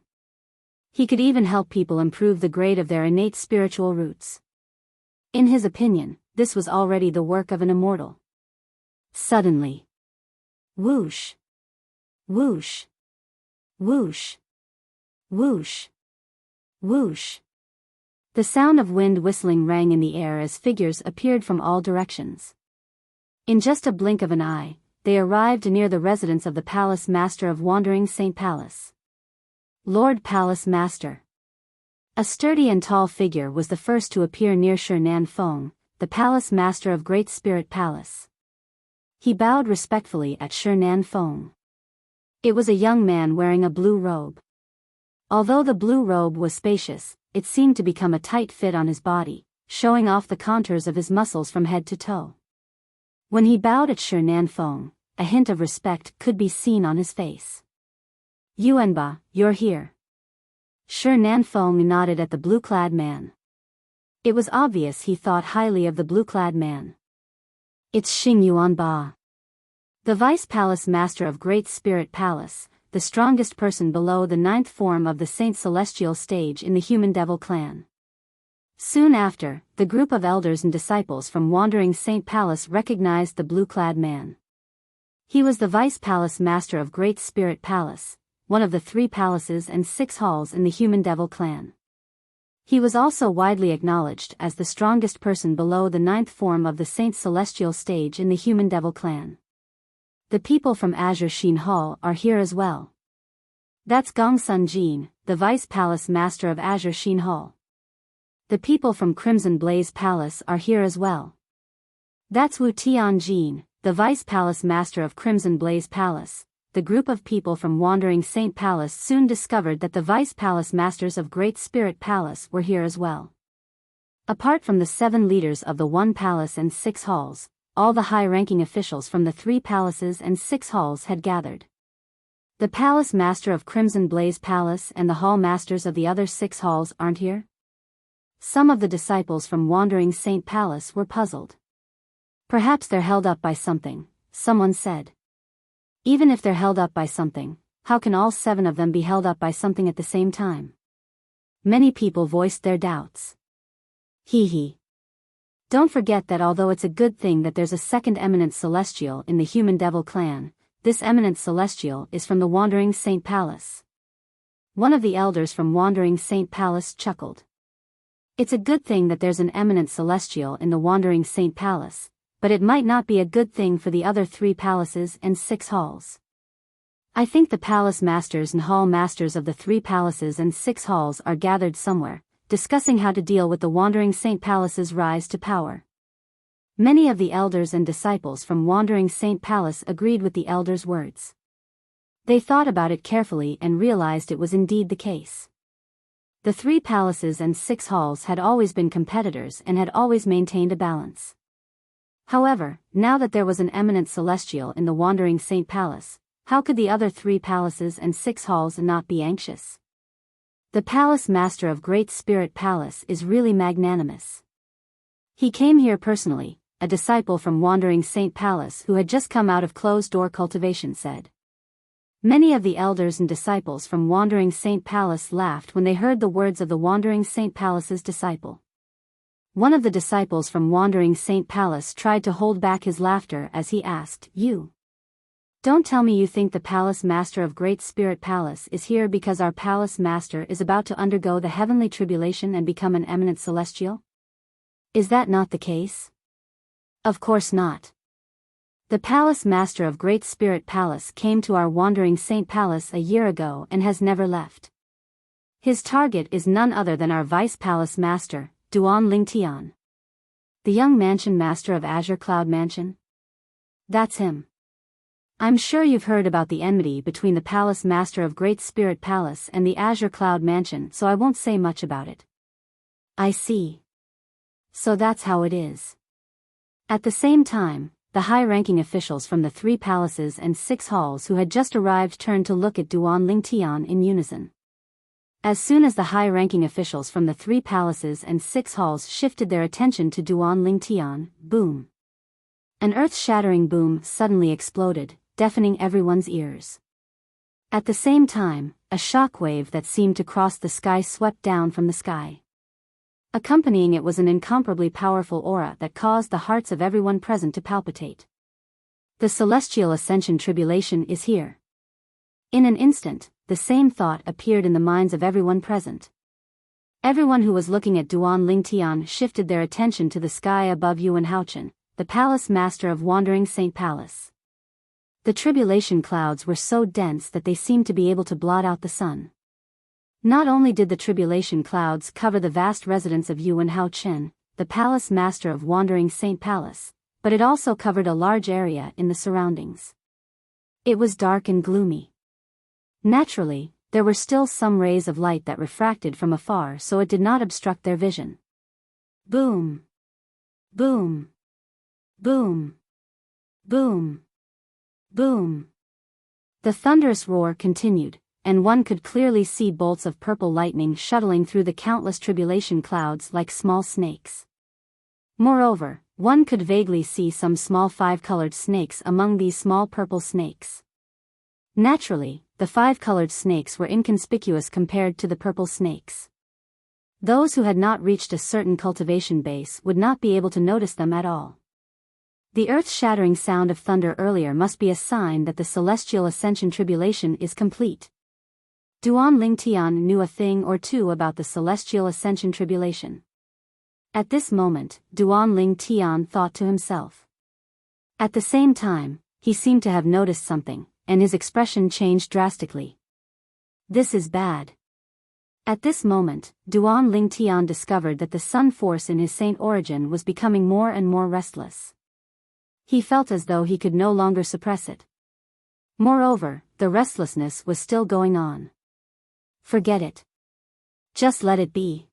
He could even help people improve the grade of their innate spiritual roots. In his opinion, this was already the work of an immortal. Suddenly. Whoosh. Whoosh. Whoosh. Whoosh. Whoosh. The sound of wind whistling rang in the air as figures appeared from all directions. In just a blink of an eye, they arrived near the residence of the Palace Master of Wandering Saint Palace. Lord Palace Master. A sturdy and tall figure was the first to appear near Shi Feng, the Palace Master of Great Spirit Palace. He bowed respectfully at Shi Feng. It was a young man wearing a blue robe. Although the blue robe was spacious, it seemed to become a tight fit on his body, showing off the contours of his muscles from head to toe. When he bowed at Shi Feng, a hint of respect could be seen on his face. Yuanba, you're here. Shi Feng nodded at the blue-clad man. It was obvious he thought highly of the blue-clad man. It's Xing Yuanba. The Vice Palace Master of Great Spirit Palace, the strongest person below the 9th form of the Saint Celestial stage in the Human Devil clan. Soon after, the group of elders and disciples from Wandering Saint Palace recognized the blue-clad man. He was the Vice Palace Master of Great Spirit Palace, one of the 3 palaces and 6 halls in the Human Devil clan. He was also widely acknowledged as the strongest person below the 9th form of the Saint Celestial stage in the Human Devil clan. The people from Azure Sheen Hall are here as well. That's Gong Sun Jin, the Vice Palace Master of Azure Sheen Hall. The people from Crimson Blaze Palace are here as well. That's Wu Tian Jin, the Vice Palace Master of Crimson Blaze Palace. The group of people from Wandering Saint Palace soon discovered that the Vice Palace Masters of Great Spirit Palace were here as well. Apart from the 7 leaders of the 1 palace and 6 halls, all the high-ranking officials from the 3 palaces and 6 halls had gathered. The Palace Master of Crimson Blaze Palace and the Hall Masters of the other 6 halls aren't here? Some of the disciples from Wandering Saint Palace were puzzled. Perhaps they're held up by something, someone said. Even if they're held up by something, how can all 7 of them be held up by something at the same time? Many people voiced their doubts. Hee. Don't forget that although it's a good thing that there's a second eminent celestial in the human devil clan, this eminent celestial is from the Wandering Saint Palace. One of the elders from Wandering Saint Palace chuckled. It's a good thing that there's an eminent celestial in the Wandering Saint Palace, but it might not be a good thing for the other 3 palaces and 6 halls. I think the palace masters and hall masters of the 3 palaces and 6 halls are gathered somewhere, discussing how to deal with the Wandering Saint Palace's rise to power. Many of the elders and disciples from Wandering Saint Palace agreed with the elders' words. They thought about it carefully and realized it was indeed the case. The 3 palaces and 6 halls had always been competitors and had always maintained a balance. However, now that there was an eminent celestial in the Wandering Saint Palace, how could the other 3 palaces and 6 halls not be anxious? The palace master of Great Spirit Palace is really magnanimous. He came here personally, a disciple from Wandering Saint Palace who had just come out of closed-door cultivation said. Many of the elders and disciples from Wandering Saint Palace laughed when they heard the words of the Wandering Saint Palace's disciple. One of the disciples from Wandering Saint Palace tried to hold back his laughter as he asked, "You don't tell me you think the palace master of Great Spirit Palace is here because our palace master is about to undergo the heavenly tribulation and become an eminent celestial? Is that not the case?" Of course not. The palace master of Great Spirit Palace came to our Wandering Saint Palace a year ago and has never left. His target is none other than our vice palace master, Duan Ling Tian. The young mansion master of Azure Cloud Mansion? That's him. I'm sure you've heard about the enmity between the palace master of Great Spirit Palace and the Azure Cloud Mansion, so I won't say much about it. I see. So that's how it is. At the same time, the high-ranking officials from the 3 palaces and 6 halls who had just arrived turned to look at Duan Ling Tian in unison. As soon as the high-ranking officials from the 3 palaces and 6 halls shifted their attention to Duan Ling Tian, boom. An earth-shattering boom suddenly exploded, deafening everyone's ears. At the same time, a shockwave that seemed to cross the sky swept down from the sky. Accompanying it was an incomparably powerful aura that caused the hearts of everyone present to palpitate. The celestial ascension tribulation is here. In an instant, the same thought appeared in the minds of everyone present. Everyone who was looking at Duan Ling Tian shifted their attention to the sky above Yuan Haochen, the palace master of Wandering Saint Palace. The tribulation clouds were so dense that they seemed to be able to blot out the sun. Not only did the tribulation clouds cover the vast residence of Yuan Haochen, the palace master of Wandering Saint Palace, but it also covered a large area in the surroundings. It was dark and gloomy. Naturally, there were still some rays of light that refracted from afar, so it did not obstruct their vision. Boom! Boom! Boom! Boom! Boom! The thunderous roar continued, and one could clearly see bolts of purple lightning shuttling through the countless tribulation clouds like small snakes. Moreover, one could vaguely see some small 5-colored snakes among these small purple snakes. Naturally, the 5-colored snakes were inconspicuous compared to the purple snakes. Those who had not reached a certain cultivation base would not be able to notice them at all. The earth-shattering sound of thunder earlier must be a sign that the celestial ascension tribulation is complete. Duan Ling Tian knew a thing or two about the celestial ascension tribulation. At this moment, Duan Ling Tian thought to himself. At the same time, he seemed to have noticed something, and his expression changed drastically. This is bad. At this moment, Duan Ling Tian discovered that the sun force in his saint origin was becoming more and more restless. He felt as though he could no longer suppress it. Moreover, the restlessness was still going on. Forget it. Just let it be.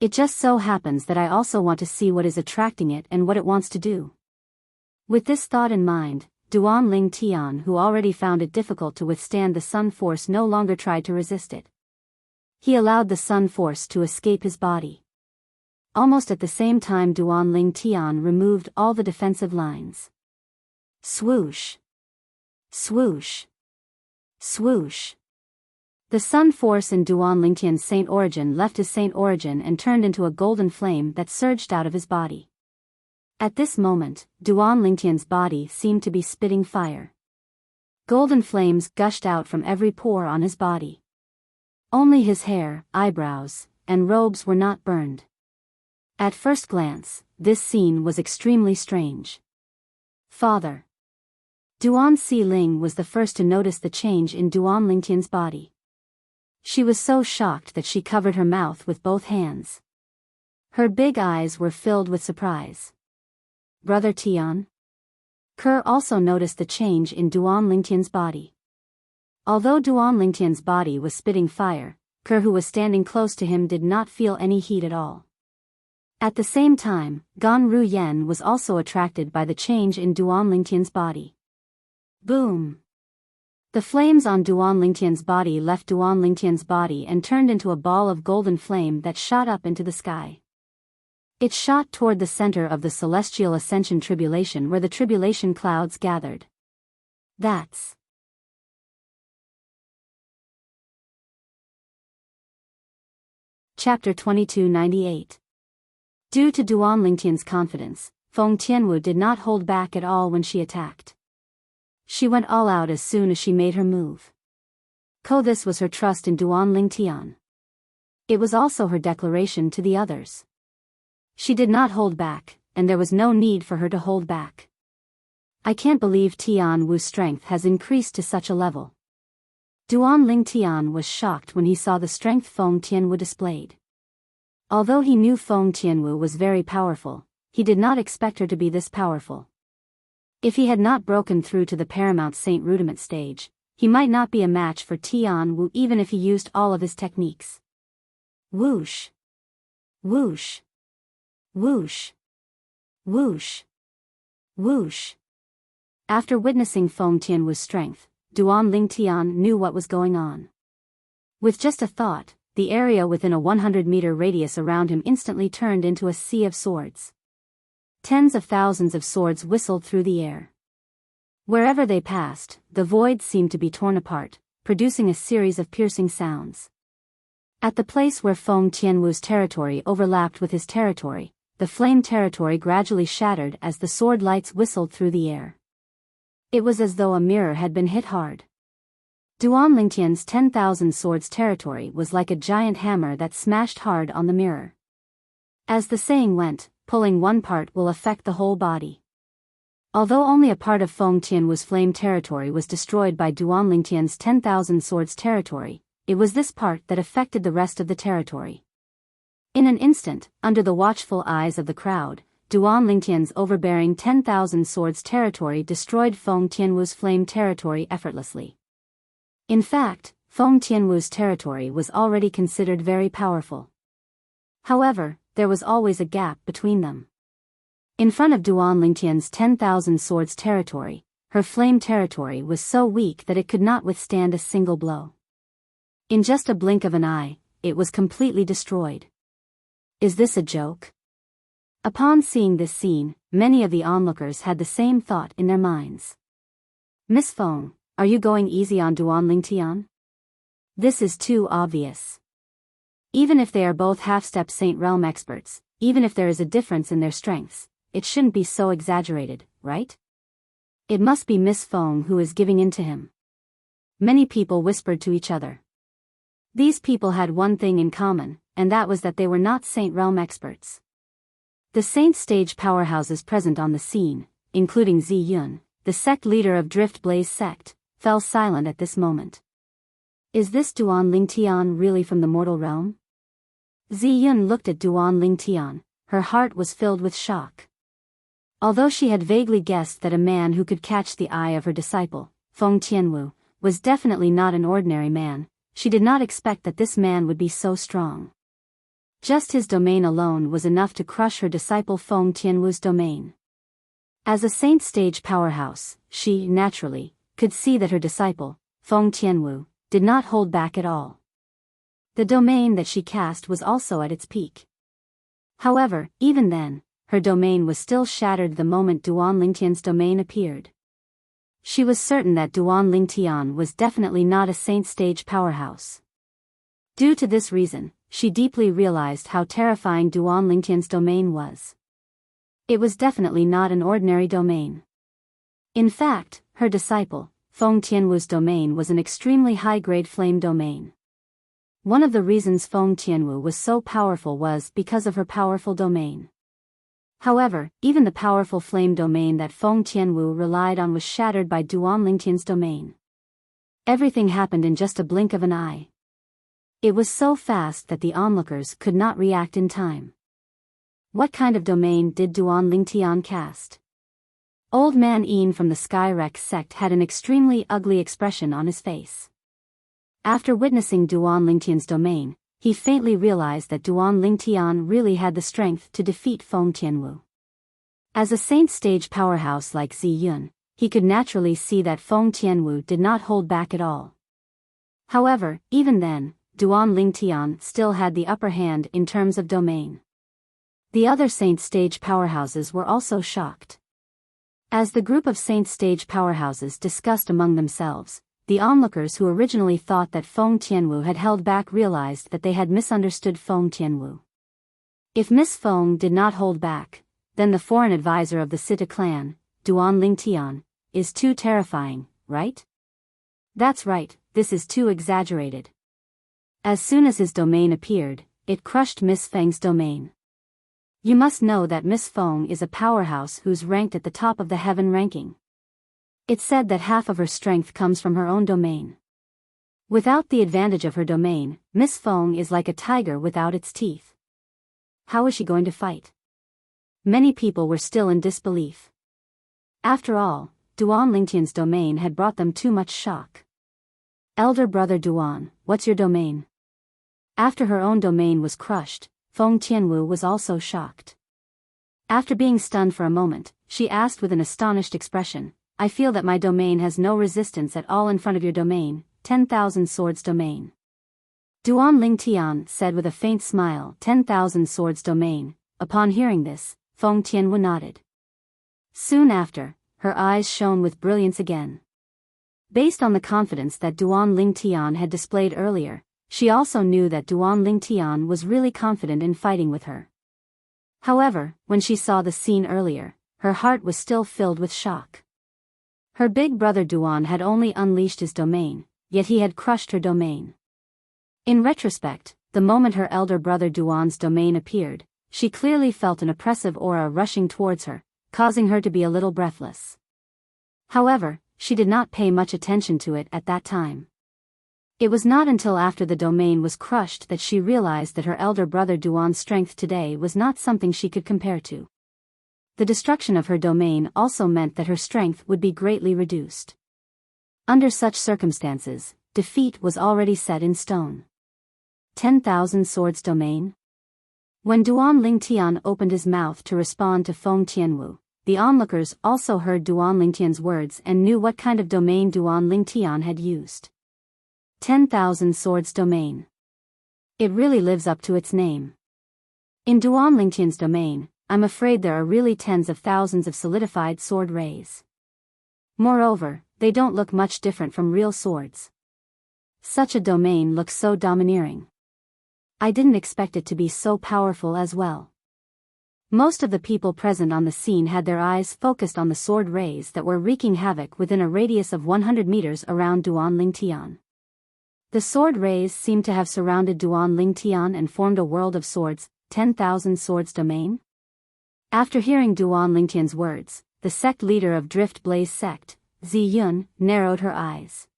It just so happens that I also want to see what is attracting it and what it wants to do. With this thought in mind, Duan Ling Tian, who already found it difficult to withstand the sun force, no longer tried to resist it. He allowed the sun force to escape his body. almost at the same time Duanling Tian removed all the defensive lines. Swoosh! Swoosh! Swoosh! The sun force in Duanling Tian's saint origin left his saint origin and turned into a golden flame that surged out of his body. At this moment, Duanling Tian's body seemed to be spitting fire. Golden flames gushed out from every pore on his body. Only his hair, eyebrows, and robes were not burned. At first glance, this scene was extremely strange. Father. Duan Si-ling was the first to notice the change in Duanling Tian's body. She was so shocked that she covered her mouth with both hands. Her big eyes were filled with surprise. Brother Tian? Ke also noticed the change in Duanling Tian's body. Although Duanling Tian's body was spitting fire, Ke, who was standing close to him, did not feel any heat at all. At the same time, Gan Ruyen was also attracted by the change in Duanling Tian's body. Boom! The flames on Duanling Tian's body left Duanling Tian's body and turned into a ball of golden flame that shot up into the sky. It shot toward the center of the celestial ascension tribulation where the tribulation clouds gathered. That's Chapter 2298. Due to Duanling Tian's confidence, Feng Tianwu did not hold back at all when she attacked. She went all out as soon as she made her move. This was her trust in Duanling Tian. It was also her declaration to the others. She did not hold back, and there was no need for her to hold back. I can't believe Tian Wu's strength has increased to such a level. Duanling Tian was shocked when he saw the strength Feng Tianwu displayed. Although he knew Feng Tianwu was very powerful, he did not expect her to be this powerful. If he had not broken through to the Paramount Saint Rudiment stage, he might not be a match for Tian Wu even if he used all of his techniques. Whoosh! Whoosh! Whoosh! Whoosh! Whoosh! After witnessing Feng Tianwu's strength, Duanling Tian knew what was going on. With just a thought, the area within a 100-meter radius around him instantly turned into a sea of swords. Tens of thousands of swords whistled through the air. Wherever they passed, the void seemed to be torn apart, producing a series of piercing sounds. At the place where Feng Tianwu's territory overlapped with his territory, the flame territory gradually shattered as the sword lights whistled through the air. It was as though a mirror had been hit hard. Duanling Tian's 10,000 swords territory was like a giant hammer that smashed hard on the mirror. As the saying went, pulling one part will affect the whole body. Although only a part of Feng Tianwu's flame territory was destroyed by Duanling Tian's 10,000 swords territory, it was this part that affected the rest of the territory. In an instant, under the watchful eyes of the crowd, Duanling Tian's overbearing 10,000 swords territory destroyed Feng Tianwu's flame territory effortlessly. In fact, Feng Tianwu's territory was already considered very powerful. However, there was always a gap between them. In front of Duanling Tian's 10,000 swords territory, her flame territory was so weak that it could not withstand a single blow. In just a blink of an eye, it was completely destroyed. Is this a joke? Upon seeing this scene, many of the onlookers had the same thought in their minds. Miss Feng, are you going easy on Duanling Tian? This is too obvious. Even if they are both half-step Saint Realm experts, even if there is a difference in their strengths, it shouldn't be so exaggerated, right? It must be Miss Feng who is giving in to him. Many people whispered to each other. These people had one thing in common, and that was that they were not Saint Realm experts. The Saint stage powerhouses present on the scene, including Zi Yun, the sect leader of Drift Blaze sect, fell silent at this moment. Is this Duanling Tian really from the mortal realm? Zi Yun looked at Duanling Tian, her heart was filled with shock. Although she had vaguely guessed that a man who could catch the eye of her disciple, Feng Tianwu, was definitely not an ordinary man, she did not expect that this man would be so strong. Just his domain alone was enough to crush her disciple Feng Tianwu's domain. As a Saint stage powerhouse, she, naturally, could see that her disciple, Feng Tianwu, did not hold back at all. The domain that she cast was also at its peak. However, even then, her domain was still shattered the moment Duan Lingtian's domain appeared. She was certain that Duan Lingtian was definitely not a saint stage powerhouse. Due to this reason, she deeply realized how terrifying Duan Lingtian's domain was. It was definitely not an ordinary domain. In fact, her disciple, Feng Tianwu's domain was an extremely high-grade flame domain. One of the reasons Feng Tianwu was so powerful was because of her powerful domain. However, even the powerful flame domain that Feng Tianwu relied on was shattered by Duan Lingtian's domain. Everything happened in just a blink of an eye. It was so fast that the onlookers could not react in time. What kind of domain did Duan Lingtian cast? Old Man Ian from the Skyrex sect had an extremely ugly expression on his face. After witnessing Duan Lingtian's domain, he faintly realized that Duan Lingtian really had the strength to defeat Feng Tianwu. As a saint stage powerhouse like Zi Yun, he could naturally see that Feng Tianwu did not hold back at all. However, even then, Duan Lingtian still had the upper hand in terms of domain. The other saint stage powerhouses were also shocked. As the group of saint stage powerhouses discussed among themselves, the onlookers who originally thought that Feng Tianwu had held back realized that they had misunderstood Feng Tianwu. If Miss Feng did not hold back, then the foreign advisor of the Sita clan, Duan Lingtian, is too terrifying, right? That's right, this is too exaggerated. As soon as his domain appeared, it crushed Miss Feng's domain. You must know that Miss Feng is a powerhouse who's ranked at the top of the heaven ranking. It's said that half of her strength comes from her own domain. Without the advantage of her domain, Miss Feng is like a tiger without its teeth. How is she going to fight? Many people were still in disbelief. After all, Duan Lingtian's domain had brought them too much shock. Elder brother Duan, what's your domain? After her own domain was crushed, Feng Tianwu was also shocked. After being stunned for a moment, she asked with an astonished expression, I feel that my domain has no resistance at all in front of your domain, 10,000 swords domain. Duan Lingtian said with a faint smile, 10,000 swords domain. Upon hearing this, Feng Tianwu nodded. Soon after, her eyes shone with brilliance again. Based on the confidence that Duan Lingtian had displayed earlier, she also knew that Duan Lingtian was really confident in fighting with her. However, when she saw the scene earlier, her heart was still filled with shock. Her big brother Duan had only unleashed his domain, yet he had crushed her domain. In retrospect, the moment her elder brother Duan's domain appeared, she clearly felt an oppressive aura rushing towards her, causing her to be a little breathless. However, she did not pay much attention to it at that time. It was not until after the domain was crushed that she realized that her elder brother Duan's strength today was not something she could compare to. The destruction of her domain also meant that her strength would be greatly reduced. Under such circumstances, defeat was already set in stone. 10,000 swords domain? When Duan Lingtian opened his mouth to respond to Feng Tianwu, the onlookers also heard Duan Lingtian's words and knew what kind of domain Duan Lingtian had used. 10,000 swords domain. It really lives up to its name. In Duan Lingtian's domain, I'm afraid there are really tens of thousands of solidified sword rays. Moreover, they don't look much different from real swords. Such a domain looks so domineering. I didn't expect it to be so powerful as well. Most of the people present on the scene had their eyes focused on the sword rays that were wreaking havoc within a radius of 100 meters around Duan Lingtian. The sword rays seemed to have surrounded Duan Lingtian and formed a world of swords, 10,000 swords domain? After hearing Duan Lingtian's words, the sect leader of Drift Blaze sect, Zi Yun, narrowed her eyes.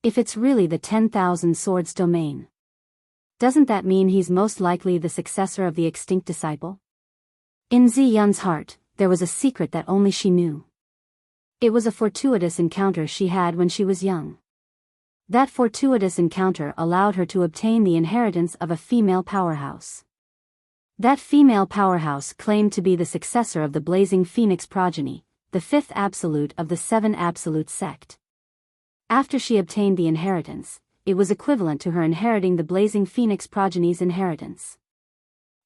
If it's really the 10,000 swords domain, doesn't that mean he's most likely the successor of the extinct disciple? In Zi Yun's heart, there was a secret that only she knew. It was a fortuitous encounter she had when she was young. That fortuitous encounter allowed her to obtain the inheritance of a female powerhouse. That female powerhouse claimed to be the successor of the Blazing Phoenix progeny, the fifth absolute of the Seven Absolute sect. After she obtained the inheritance, it was equivalent to her inheriting the Blazing Phoenix progeny's inheritance.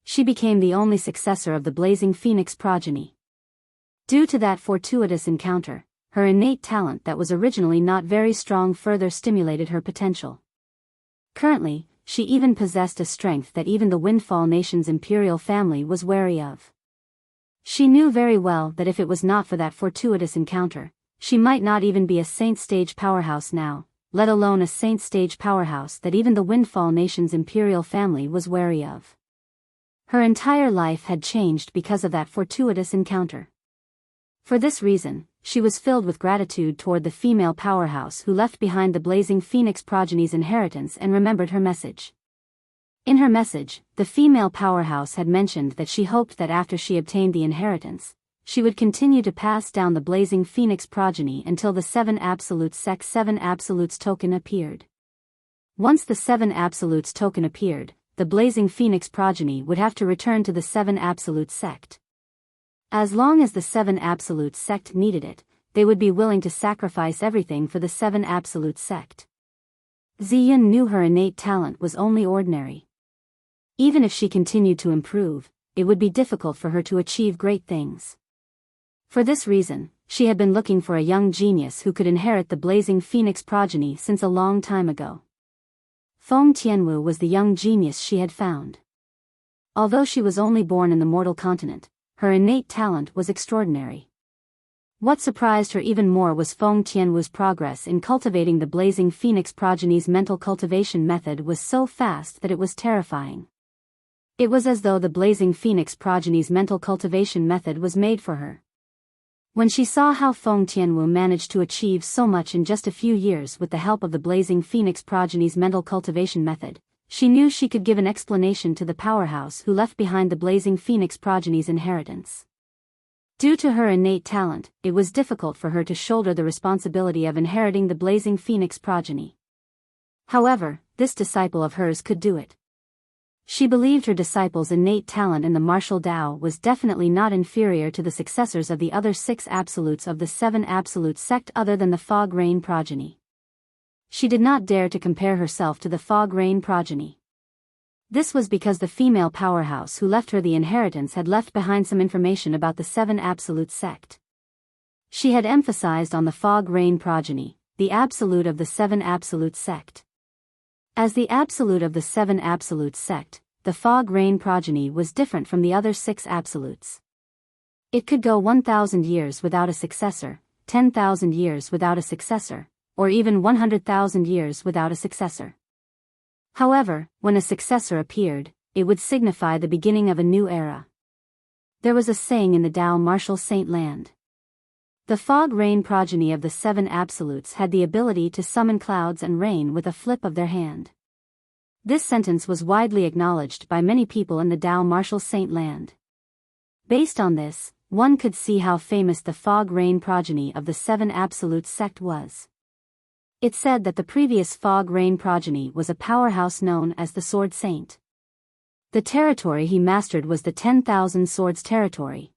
She became the only successor of the blazing phoenix progeny. Due to that fortuitous encounter, her innate talent that was originally not very strong further stimulated her potential. Currently, she even possessed a strength that even the Windfall Nation's imperial family was wary of. She knew very well that if it was not for that fortuitous encounter, she might not even be a Saint Stage powerhouse now, let alone a Saint Stage powerhouse that even the Windfall Nation's imperial family was wary of. Her entire life had changed because of that fortuitous encounter. For this reason, she was filled with gratitude toward the female powerhouse who left behind the blazing phoenix progeny's inheritance and remembered her message. In her message, the female powerhouse had mentioned that she hoped that after she obtained the inheritance, she would continue to pass down the blazing phoenix progeny until the 7 Absolutes Sect 7 Absolutes token appeared. Once the 7 Absolutes token appeared, the blazing phoenix progeny would have to return to the 7 Absolutes Sect. As long as the 7 Absolutes Sect needed it, they would be willing to sacrifice everything for the 7 Absolutes Sect. Ziyun knew her innate talent was only ordinary. Even if she continued to improve, it would be difficult for her to achieve great things. For this reason, she had been looking for a young genius who could inherit the blazing phoenix progeny since a long time ago. Feng Tianwu was the young genius she had found. Although she was only born in the mortal continent, her innate talent was extraordinary. What surprised her even more was Feng Tianwu's progress in cultivating the blazing phoenix progeny's mental cultivation method was so fast that it was terrifying. It was as though the blazing phoenix progeny's mental cultivation method was made for her. When she saw how Feng Tianwu managed to achieve so much in just a few years with the help of the blazing phoenix progeny's mental cultivation method, she knew she could give an explanation to the powerhouse who left behind the blazing phoenix progeny's inheritance. Due to her innate talent, it was difficult for her to shoulder the responsibility of inheriting the blazing phoenix progeny. However, this disciple of hers could do it. She believed her disciple's innate talent in the martial Tao was definitely not inferior to the successors of the other 6 absolutes of the 7 Absolute Sect other than the Fog Rain progeny. She did not dare to compare herself to the Fog Rain progeny. This was because the female powerhouse who left her the inheritance had left behind some information about the 7 Absolute Sect. She had emphasized on the Fog Rain progeny, the absolute of the 7 Absolute Sect. As the absolute of the 7 Absolute Sect, the Fog Rain progeny was different from the other 6 absolutes. It could go 1,000 years without a successor, 10,000 years without a successor, or even 100,000 years without a successor. However, when a successor appeared, it would signify the beginning of a new era. There was a saying in the Tao martial saint land. The Fog Rain progeny of the 7 Absolutes had the ability to summon clouds and rain with a flip of their hand. This sentence was widely acknowledged by many people in the Tao martial saint land. Based on this, one could see how famous the Fog Rain progeny of the 7 Absolute Sect was. It said that the previous Fog Rain progeny was a powerhouse known as the Sword Saint. The territory he mastered was the 10,000 Swords territory.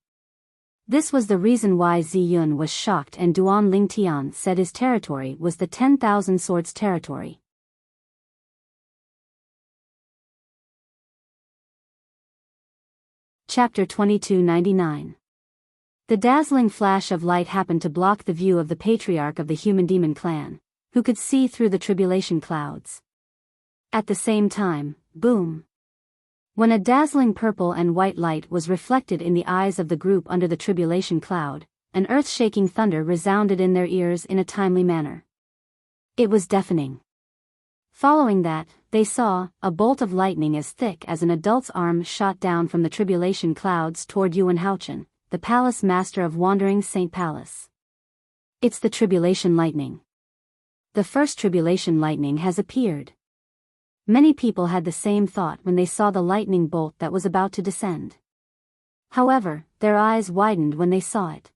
This was the reason why Ziyun was shocked and Duan Lingtian said his territory was the 10,000 Swords territory. Chapter 2299. The dazzling flash of light happened to block the view of the patriarch of the Human Demon clan, who could see through the tribulation clouds. At the same time, boom! When a dazzling purple and white light was reflected in the eyes of the group under the tribulation cloud, an earth-shaking thunder resounded in their ears in a timely manner. It was deafening. Following that, they saw a bolt of lightning as thick as an adult's arm shot down from the tribulation clouds toward Yuan Haochen, the palace master of Wandering Saint Palace. It's the tribulation lightning. The first tribulation lightning has appeared. Many people had the same thought when they saw the lightning bolt that was about to descend. However, their eyes widened when they saw it.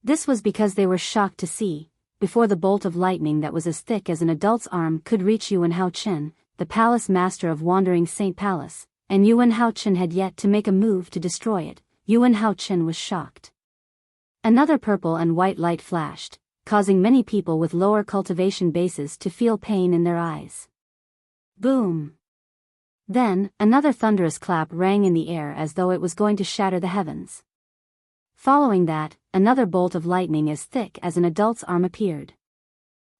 This was because they were shocked to see, before the bolt of lightning that was as thick as an adult's arm could reach Yuan Haochen, the palace master of Wandering Saint Palace, and Yuan Haochen had yet to make a move to destroy it. Yuan Haochen was shocked. Another purple and white light flashed, causing many people with lower cultivation bases to feel pain in their eyes. Boom! Then, another thunderous clap rang in the air as though it was going to shatter the heavens. Following that, another bolt of lightning as thick as an adult's arm appeared.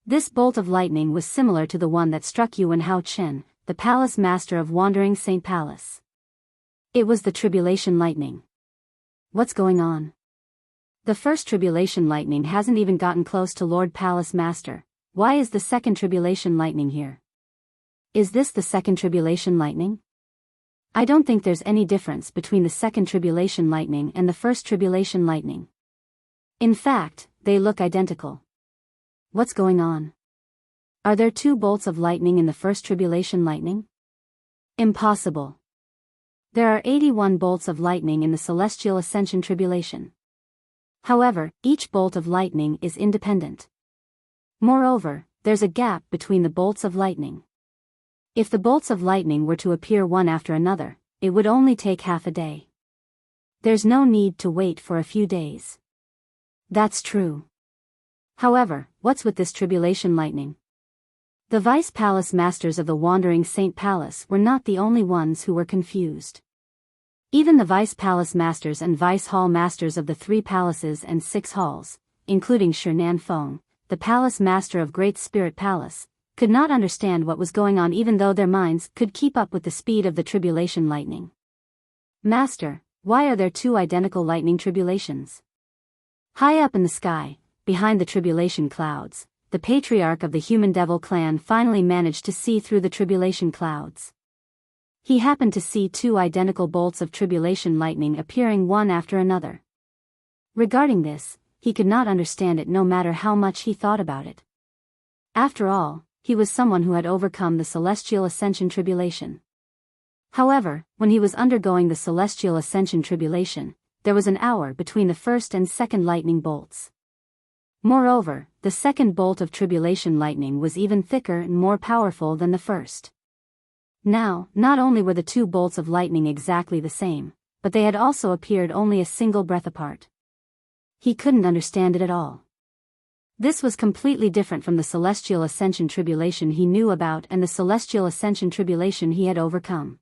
This bolt of lightning was similar to the one that struck Yuan Hao Chen, the palace master of Wandering Saint Palace. It was the tribulation lightning. What's going on? The first tribulation lightning hasn't even gotten close to Lord Palace Master. Why is the second tribulation lightning here? Is this the second tribulation lightning? I don't think there's any difference between the second tribulation lightning and the first tribulation lightning. In fact, they look identical. What's going on? Are there 2 bolts of lightning in the first tribulation lightning? Impossible. There are 81 bolts of lightning in the Celestial Ascension Tribulation. However, each bolt of lightning is independent. Moreover, there's a gap between the bolts of lightning. If the bolts of lightning were to appear one after another, it would only take half a day. There's no need to wait for a few days. That's true. However, what's with this tribulation lightning? The Vice Palace Masters of the Wandering Saint Palace were not the only ones who were confused. Even the Vice Palace Masters and Vice Hall Masters of the 3 palaces and 6 halls, including Shi Feng, the Palace Master of Great Spirit Palace, could not understand what was going on even though their minds could keep up with the speed of the tribulation lightning. Master, why are there 2 identical lightning tribulations? High up in the sky, behind the tribulation clouds, the patriarch of the Human Devil clan finally managed to see through the tribulation clouds. He happened to see 2 identical bolts of tribulation lightning appearing one after another. Regarding this, he could not understand it no matter how much he thought about it. After all, he was someone who had overcome the Celestial Ascension Tribulation. However, when he was undergoing the Celestial Ascension Tribulation, there was an hour between the first and second lightning bolts. Moreover, the second bolt of tribulation lightning was even thicker and more powerful than the first. Now, not only were the 2 bolts of lightning exactly the same, but they had also appeared only a single breath apart. He couldn't understand it at all. This was completely different from the Celestial Ascension Tribulation he knew about and the Celestial Ascension Tribulation he had overcome.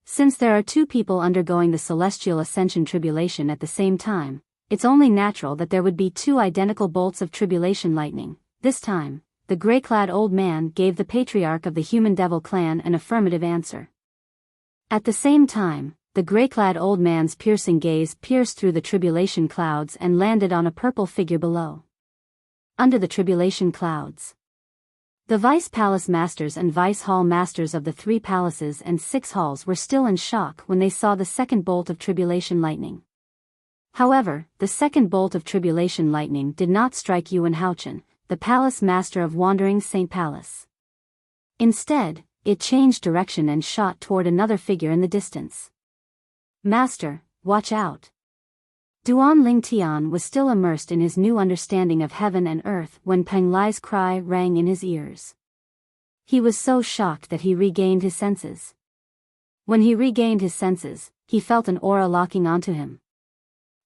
Since there are 2 people undergoing the Celestial Ascension Tribulation at the same time, it's only natural that there would be 2 identical bolts of tribulation lightning. This time, the gray-clad old man gave the patriarch of the Human Devil clan an affirmative answer. At the same time, the gray-clad old man's piercing gaze pierced through the tribulation clouds and landed on a purple figure below. Under the tribulation clouds, the Vice Palace Masters and Vice Hall Masters of the 3 palaces and 6 halls were still in shock when they saw the second bolt of tribulation lightning. However, the second bolt of tribulation lightning did not strike Yuan Hao Chen, the Palace Master of Wandering Saint Palace. Instead, it changed direction and shot toward another figure in the distance. Master, watch out. Duan Ling Tian was still immersed in his new understanding of heaven and earth when Peng Lai's cry rang in his ears. He was so shocked that he regained his senses. When he regained his senses, he felt an aura locking onto him.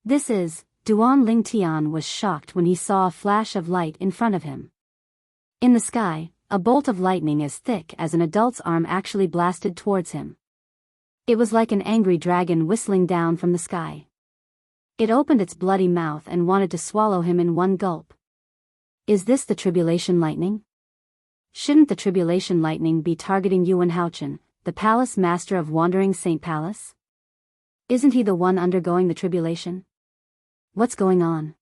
Duan Ling Tian was shocked when he saw a flash of light in front of him. In the sky, a bolt of lightning as thick as an adult's arm actually blasted towards him. It was like an angry dragon whistling down from the sky. It opened its bloody mouth and wanted to swallow him in one gulp. Is this the tribulation lightning? Shouldn't the tribulation lightning be targeting Yuan Hao Chen, the Palace Master of Wandering Saint Palace? Isn't he the one undergoing the tribulation? What's going on?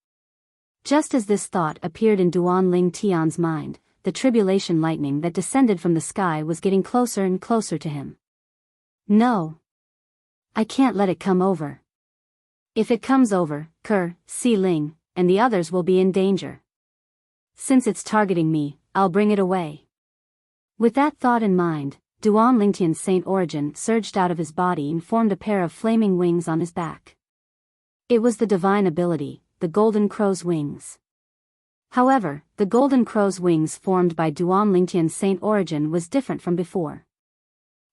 Just as this thought appeared in Duan Ling Tian's mind, the tribulation lightning that descended from the sky was getting closer and closer to him. No. I can't let it come over. If it comes over, Si Ling, and the others will be in danger. Since it's targeting me, I'll bring it away. With that thought in mind, Duan Lingtian's saint origin surged out of his body and formed a pair of flaming wings on his back. It was the divine ability, the Golden Crow's wings. However, the Golden Crow's wings formed by Duan Lingtian's saint origin was different from before.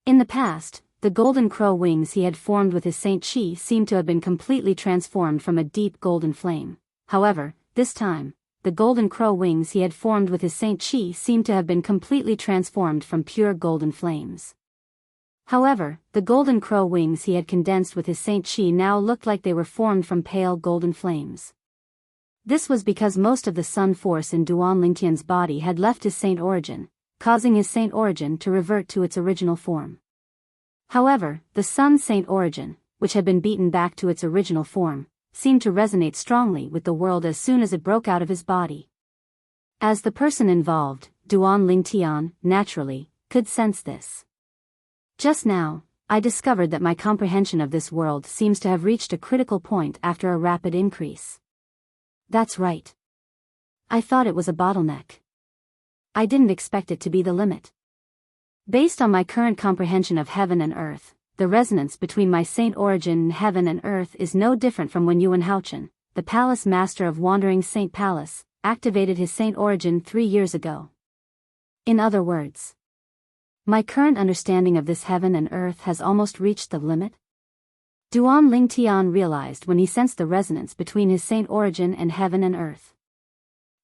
In the past, the Golden Crow wings he had formed with his Saint Chi seemed to have been completely transformed from a deep golden flame. However, this time, the Golden Crow wings he had formed with his Saint Chi seemed to have been completely transformed from pure golden flames. However, the golden crow wings he had condensed with his Saint Chi now looked like they were formed from pale golden flames. This was because most of the sun force in Duan Lingtian's body had left his saint origin, causing his saint origin to revert to its original form. However, the sun's saint origin, which had been beaten back to its original form, seemed to resonate strongly with the world as soon as it broke out of his body. As the person involved, Duan Lingtian, naturally, could sense this. Just now, I discovered that my comprehension of this world seems to have reached a critical point after a rapid increase. That's right. I thought it was a bottleneck. I didn't expect it to be the limit. Based on my current comprehension of heaven and earth, the resonance between my saint origin in heaven and earth is no different from when Yuan Haochen, the palace master of Wandering Saint Palace, activated his saint origin 3 years ago. In other words, my current understanding of this heaven and earth has almost reached the limit. Duan Lingtian realized when he sensed the resonance between his saint origin and heaven and earth.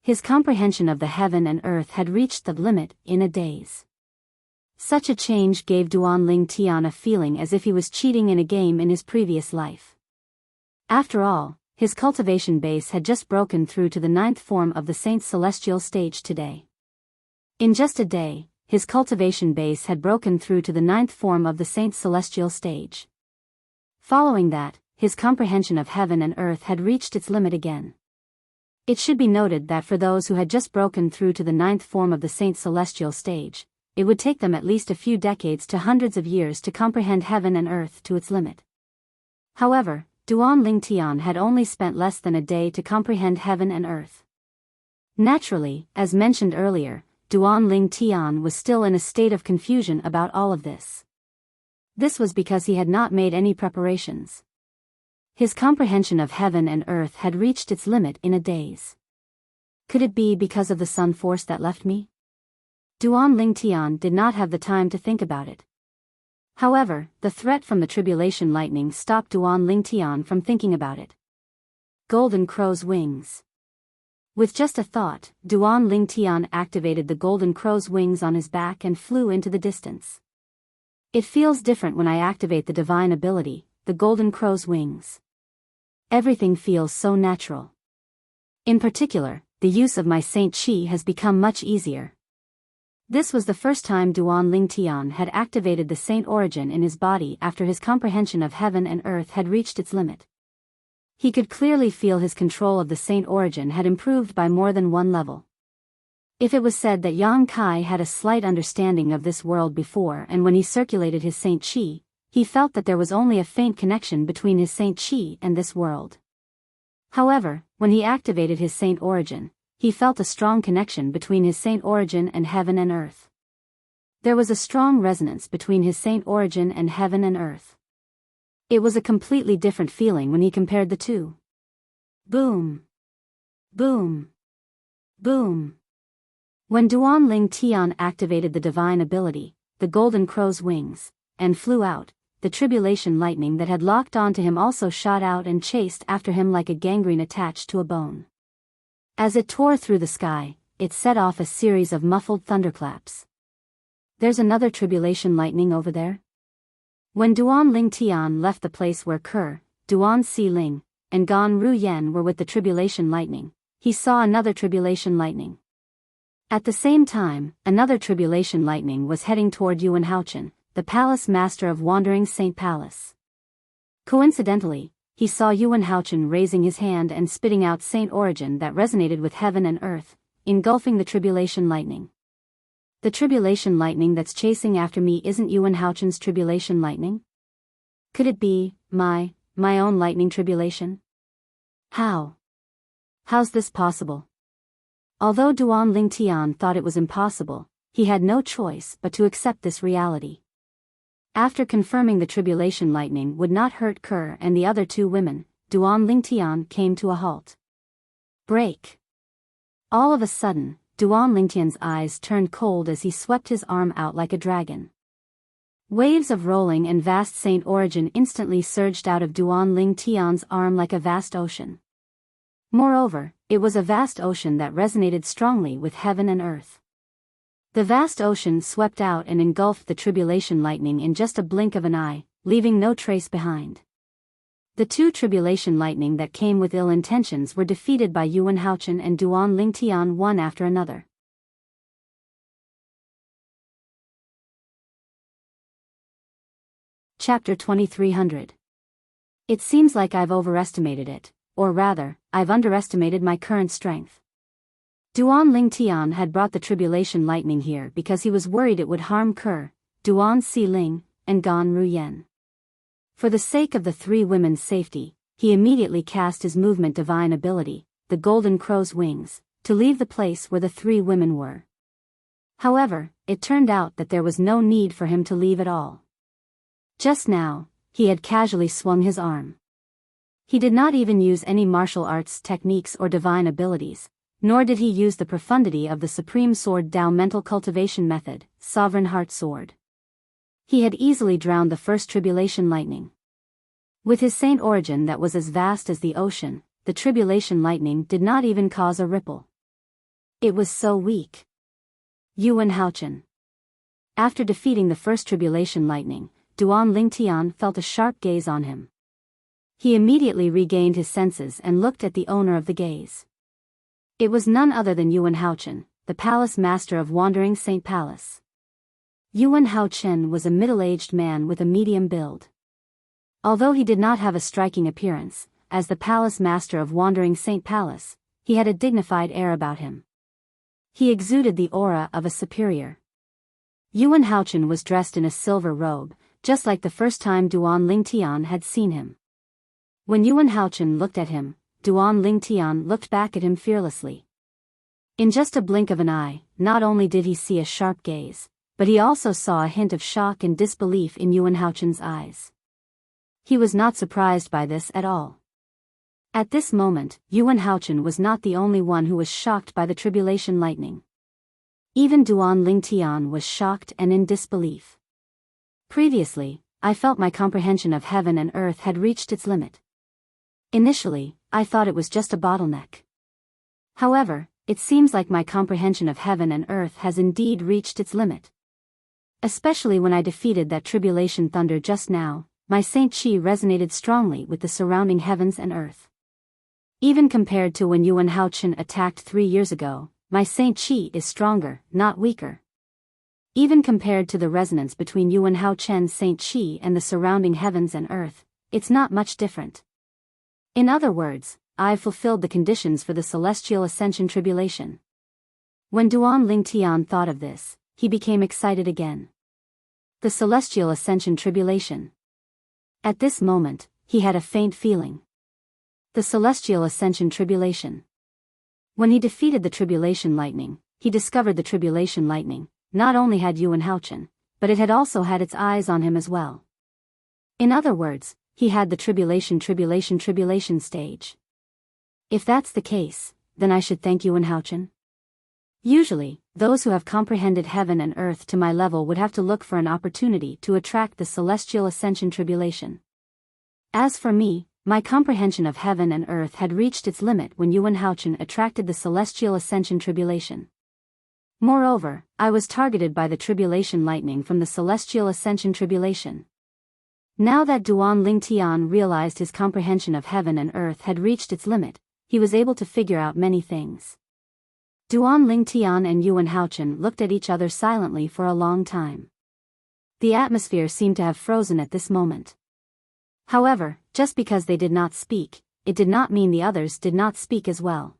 His comprehension of the heaven and earth had reached the limit in a daze. Such a change gave Duan Lingtian a feeling as if he was cheating in a game in his previous life. After all, his cultivation base had just broken through to the 9th form of the Saint's celestial stage today. In just a day, his cultivation base had broken through to the 9th form of the Saint's celestial stage. Following that, his comprehension of heaven and earth had reached its limit again. It should be noted that for those who had just broken through to the 9th form of the Saint's celestial stage, it would take them at least a few decades to hundreds of years to comprehend heaven and earth to its limit. However, Duan Lingtian had only spent less than a day to comprehend heaven and earth. Naturally, as mentioned earlier, Duan Lingtian was still in a state of confusion about all of this. This was because he had not made any preparations. His comprehension of heaven and earth had reached its limit in a daze. Could it be because of the sun force that left me? Duan Lingtian did not have the time to think about it. However, the threat from the tribulation lightning stopped Duan Lingtian from thinking about it. Golden crow's wings. With just a thought, Duan Lingtian activated the golden crow's wings on his back and flew into the distance. It feels different when I activate the divine ability, the golden crow's wings. Everything feels so natural. In particular, the use of my Saint Chi has become much easier. This was the first time Duan Lingtian had activated the saint origin in his body after his comprehension of heaven and earth had reached its limit. He could clearly feel his control of the saint origin had improved by more than one level. If it was said that Yang Kai had a slight understanding of this world before, and when he circulated his Saint Chi, he felt that there was only a faint connection between his Saint Chi and this world. However, when he activated his saint origin, he felt a strong connection between his saint origin and heaven and earth. There was a strong resonance between his saint origin and heaven and earth. It was a completely different feeling when he compared the two. Boom. Boom. Boom. When Duan Lingtian activated the divine ability, the golden crow's wings, and flew out, the tribulation lightning that had locked onto him also shot out and chased after him like a gangrene attached to a bone. As it tore through the sky, it set off a series of muffled thunderclaps. There's another tribulation lightning over there? When Duan Lingtian left the place where Ke, Duan Si Ling, and Gan Ru Yen were with the tribulation lightning, he saw another tribulation lightning. At the same time, another tribulation lightning was heading toward Yuan Haochen, the palace master of Wandering Saint Palace. Coincidentally, he saw Yuan Haochen raising his hand and spitting out saint origin that resonated with heaven and earth, engulfing the tribulation lightning. The tribulation lightning that's chasing after me isn't Yuan Haochen's tribulation lightning? Could it be my own lightning tribulation? How? How's this possible? Although Duan Lingtian thought it was impossible, he had no choice but to accept this reality. After confirming the tribulation lightning would not hurt Ke and the other two women, Duan Lingtian came to a halt. Break. All of a sudden, Duan Lingtian's eyes turned cold as he swept his arm out like a dragon. Waves of rolling and vast saint origin instantly surged out of Duan Lingtian's arm like a vast ocean. Moreover, it was a vast ocean that resonated strongly with heaven and earth. The vast ocean swept out and engulfed the tribulation lightning in just a blink of an eye, leaving no trace behind. The two tribulation lightning that came with ill intentions were defeated by Yuan Haochen and Duan Lingtian one after another. Chapter 2300. It seems like I've overestimated it, or rather, I've underestimated my current strength. Duan Lingtian had brought the tribulation lightning here because he was worried it would harm Ke, Duan Xiling, and Gan Ruyen. For the sake of the three women's safety, he immediately cast his movement divine ability, the Golden Crow's wings, to leave the place where the three women were. However, it turned out that there was no need for him to leave at all. Just now, he had casually swung his arm. He did not even use any martial arts techniques or divine abilities, nor did he use the profundity of the Supreme Sword Dao mental cultivation method, Sovereign Heart Sword. He had easily drowned the first tribulation lightning. With his saint origin that was as vast as the ocean, the tribulation lightning did not even cause a ripple. It was so weak. Yuan Haochen. After defeating the first tribulation lightning, Duan Lingtian felt a sharp gaze on him. He immediately regained his senses and looked at the owner of the gaze. It was none other than Yuan Haochen, the palace master of Wandering Saint Palace. Yuan Haochen was a middle-aged man with a medium build. Although he did not have a striking appearance, as the palace master of Wandering Saint Palace, he had a dignified air about him. He exuded the aura of a superior. Yuan Haochen was dressed in a silver robe, just like the first time Duan Lingtian had seen him. When Yuan Haochen looked at him, Duan Lingtian looked back at him fearlessly. In just a blink of an eye, not only did he see a sharp gaze, but he also saw a hint of shock and disbelief in Yuan Haochen's eyes. He was not surprised by this at all. At this moment, Yuan Haochen was not the only one who was shocked by the tribulation lightning. Even Duan Lingtian was shocked and in disbelief. Previously, I felt my comprehension of heaven and earth had reached its limit. Initially, I thought it was just a bottleneck. However, it seems like my comprehension of heaven and earth has indeed reached its limit. Especially when I defeated that tribulation thunder just now, my Saint Chi resonated strongly with the surrounding heavens and earth. Even compared to when Yuan Haochen attacked 3 years ago, my Saint Chi is stronger, not weaker. Even compared to the resonance between Yuan Haochen's Saint Chi and the surrounding heavens and earth, it's not much different. In other words, I've fulfilled the conditions for the celestial ascension tribulation. When Duan Lingtian thought of this, he became excited again. The celestial ascension tribulation. At this moment, he had a faint feeling. The celestial ascension tribulation. When he defeated the tribulation lightning, he discovered the tribulation lightning not only had Yuan Haochen, but it had also had its eyes on him as well. In other words, he had the tribulation stage. If that's the case, then I should thank Yuan Haochen. Usually, those who have comprehended heaven and earth to my level would have to look for an opportunity to attract the celestial ascension tribulation. As for me, my comprehension of heaven and earth had reached its limit when Yuan Haochen attracted the celestial ascension tribulation. Moreover, I was targeted by the tribulation lightning from the celestial ascension tribulation. Now that Duan Lingtian realized his comprehension of heaven and earth had reached its limit, he was able to figure out many things. Duan Lingtian and Yuan Haochen looked at each other silently for a long time. The atmosphere seemed to have frozen at this moment. However, just because they did not speak, it did not mean the others did not speak as well.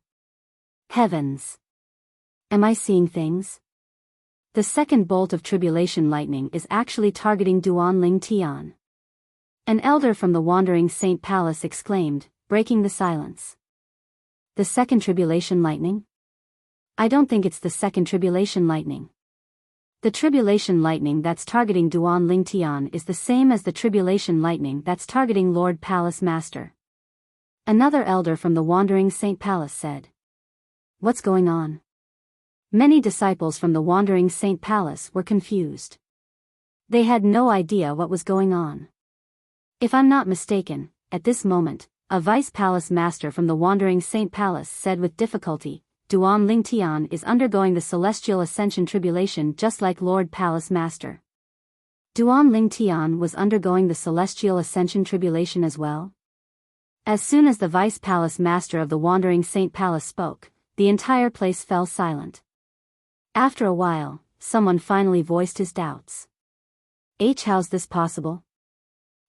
Heavens! Am I seeing things? The second bolt of tribulation lightning is actually targeting Duan Lingtian. An elder from the Wandering Saint Palace exclaimed, breaking the silence. The second tribulation lightning? I don't think it's the second tribulation lightning. The tribulation lightning that's targeting Duan Lingtian is the same as the tribulation lightning that's targeting Lord Palace Master. Another elder from the Wandering Saint Palace said. What's going on? Many disciples from the Wandering Saint Palace were confused. They had no idea what was going on. If I'm not mistaken, at this moment, a vice palace master from the Wandering Saint Palace said with difficulty, Duan Lingtian is undergoing the Celestial Ascension Tribulation just like Lord Palace Master. Duan Lingtian was undergoing the Celestial Ascension Tribulation as well? As soon as the Vice Palace Master of the Wandering Saint Palace spoke, the entire place fell silent. After a while, someone finally voiced his doubts. How's this possible?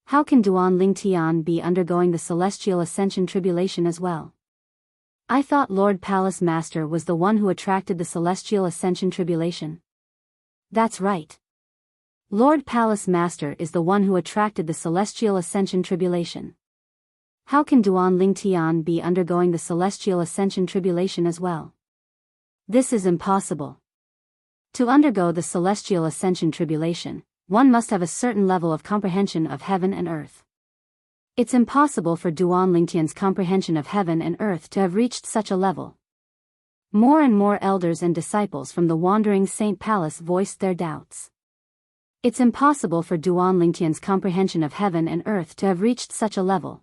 How can Duan Lingtian be undergoing the Celestial Ascension Tribulation as well? I thought Lord Palace Master was the one who attracted the Celestial Ascension Tribulation. That's right. Lord Palace Master is the one who attracted the Celestial Ascension Tribulation. How can Duan Lingtian be undergoing the Celestial Ascension Tribulation as well? This is impossible. To undergo the Celestial Ascension Tribulation, one must have a certain level of comprehension of heaven and earth. It's impossible for Duan Lingtian's comprehension of heaven and earth to have reached such a level. More and more elders and disciples from the Wandering Saint Palace voiced their doubts. It's impossible for Duan Lingtian's comprehension of heaven and earth to have reached such a level.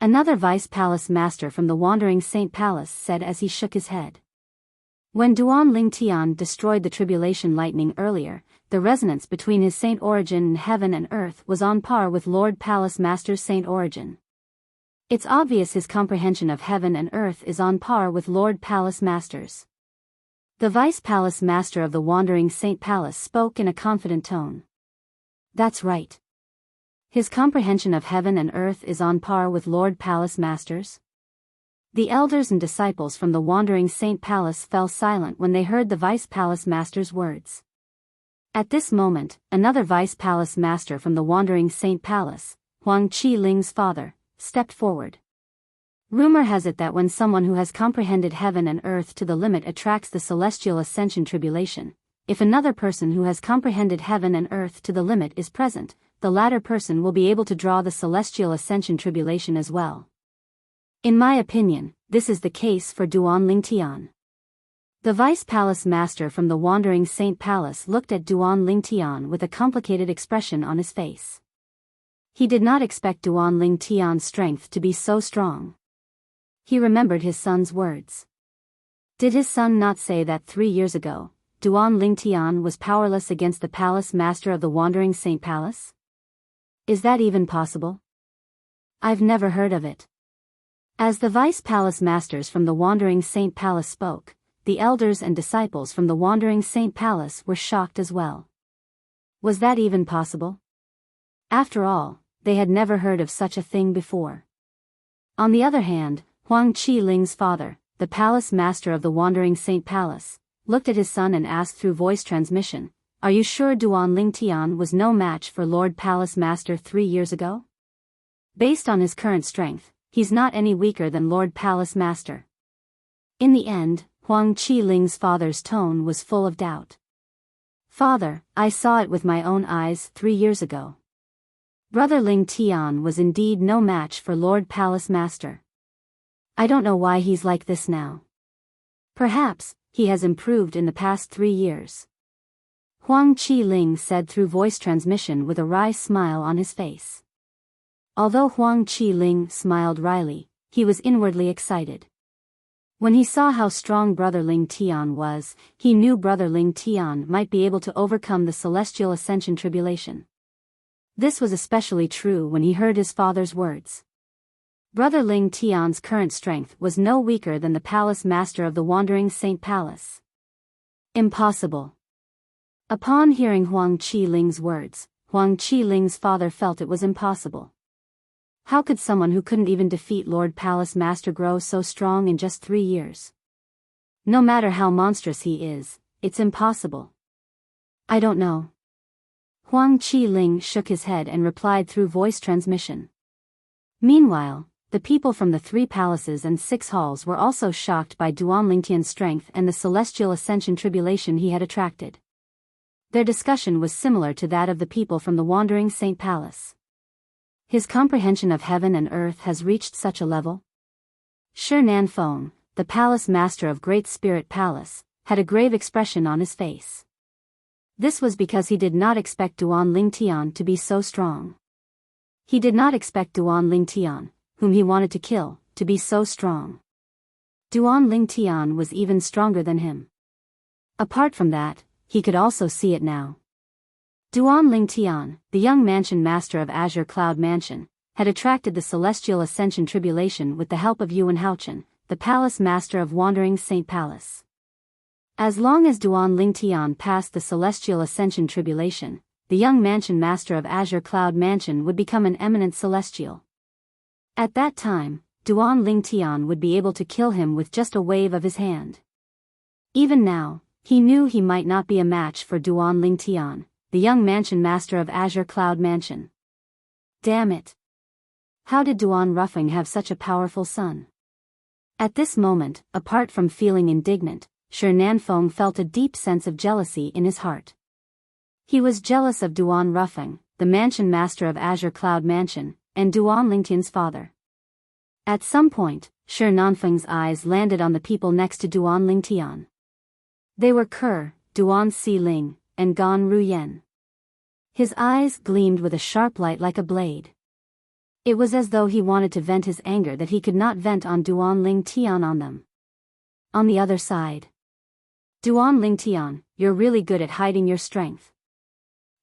Another Vice Palace Master from the Wandering Saint Palace said as he shook his head. When Duan Lingtian destroyed the tribulation lightning earlier, the resonance between his saint origin in heaven and earth was on par with Lord Palace Master's saint origin. It's obvious his comprehension of heaven and earth is on par with Lord Palace Master's. The Vice Palace Master of the Wandering Saint Palace spoke in a confident tone. That's right. His comprehension of heaven and earth is on par with Lord Palace Master's. The elders and disciples from the Wandering Saint Palace fell silent when they heard the Vice Palace Master's words. At this moment, another Vice Palace Master from the Wandering Saint Palace, Huang Qi Ling's father, stepped forward. Rumor has it that when someone who has comprehended heaven and earth to the limit attracts the Celestial Ascension Tribulation, if another person who has comprehended heaven and earth to the limit is present, the latter person will be able to draw the Celestial Ascension Tribulation as well. In my opinion, this is the case for Duan Lingtian. The Vice Palace Master from the Wandering Saint Palace looked at Duan Lingtian with a complicated expression on his face. He did not expect Duan Lingtian's strength to be so strong. He remembered his son's words. Did his son not say that 3 years ago, Duan Lingtian was powerless against the Palace Master of the Wandering Saint Palace? Is that even possible? I've never heard of it. As the Vice Palace Masters from the Wandering Saint Palace spoke, the elders and disciples from the Wandering Saint Palace were shocked as well. Was that even possible? After all, they had never heard of such a thing before. On the other hand, Huang Qi Ling's father, the Palace Master of the Wandering Saint Palace, looked at his son and asked through voice transmission, "Are you sure Duan Lingtian was no match for Lord Palace Master 3 years ago? Based on his current strength, he's not any weaker than Lord Palace Master." In the end, Huang Qi Ling's father's tone was full of doubt. "Father, I saw it with my own eyes 3 years ago. Brother Lingtian was indeed no match for Lord Palace Master. I don't know why he's like this now. Perhaps he has improved in the past 3 years." Huang Qi Ling said through voice transmission with a wry smile on his face. Although Huang Qi Ling smiled wryly, he was inwardly excited. When he saw how strong Brother Lingtian was, he knew Brother Lingtian might be able to overcome the Celestial Ascension Tribulation. This was especially true when he heard his father's words. Brother Lingtian's current strength was no weaker than the Palace Master of the Wandering Saint Palace. Impossible. Upon hearing Huang Qi Ling's words, Huang Qi Ling's father felt it was impossible. How could someone who couldn't even defeat Lord Palace Master grow so strong in just 3 years? No matter how monstrous he is, it's impossible. I don't know. Huang Qi Ling shook his head and replied through voice transmission. Meanwhile, the people from the 3 palaces and 6 halls were also shocked by Duan Lingtian's strength and the Celestial Ascension Tribulation he had attracted. Their discussion was similar to that of the people from the Wandering Saint Palace. His comprehension of heaven and earth has reached such a level? Shi Nanfeng, the Palace Master of Great Spirit Palace, had a grave expression on his face. This was because he did not expect Duan Lingtian to be so strong. He did not expect Duan Lingtian, whom he wanted to kill, to be so strong. Duan Ling Tian was even stronger than him. Apart from that, he could also see it now. Duan Ling Tian, the young mansion master of Azure Cloud Mansion, had attracted the Celestial Ascension Tribulation with the help of Yuan Haochen, the palace master of Wandering Saint Palace. As long as Duan Ling Tian passed the Celestial Ascension Tribulation, the young mansion master of Azure Cloud Mansion would become an eminent celestial. At that time, Duan Ling Tian would be able to kill him with just a wave of his hand. Even now, he knew he might not be a match for Duan Ling Tian, the young mansion master of Azure Cloud Mansion. Damn it! How did Duan Ruffing have such a powerful son? At this moment, apart from feeling indignant, Shi Nanfeng felt a deep sense of jealousy in his heart. He was jealous of Duan Ruffing, the mansion master of Azure Cloud Mansion, and Duan Lingtian's father. At some point, Shi Nanfeng's eyes landed on the people next to Duan Lingtian. They were Ke, Duan Si Ling, and Gan Ruyen. His eyes gleamed with a sharp light like a blade. It was as though he wanted to vent his anger that he could not vent on Duan Ling Tian on them. On the other side. Duan Ling Tian, you're really good at hiding your strength.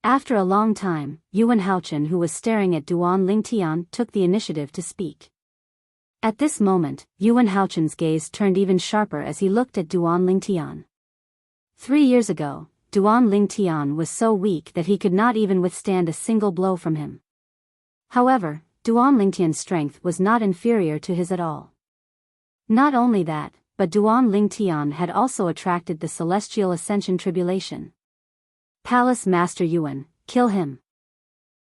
After a long time, Yuan Haochen, who was staring at Duan Ling Tian, took the initiative to speak. At this moment, Yuan Haochen's gaze turned even sharper as he looked at Duan Ling Tian. 3 years ago, Duan Ling Tian was so weak that he could not even withstand a single blow from him. However, Duan Lingtian's strength was not inferior to his at all. Not only that, but Duan Ling Tian had also attracted the Celestial Ascension Tribulation. Palace Master Yuan, kill him.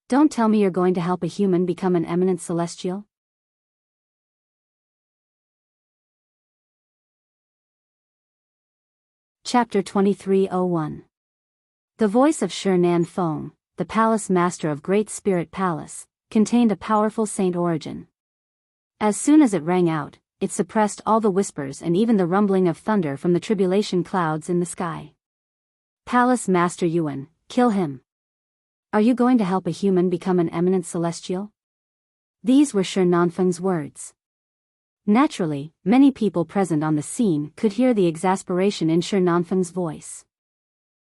Don't tell me you're going to help a human become an eminent celestial? Chapter 2301. The voice of Shi Nanfeng, the palace master of Great Spirit Palace, contained a powerful saint origin. As soon as it rang out, it suppressed all the whispers and even the rumbling of thunder from the tribulation clouds in the sky. Palace Master Yuan, kill him. Are you going to help a human become an eminent celestial? These were Shi Nanfeng's words. Naturally, many people present on the scene could hear the exasperation in Shi Nanfeng's voice.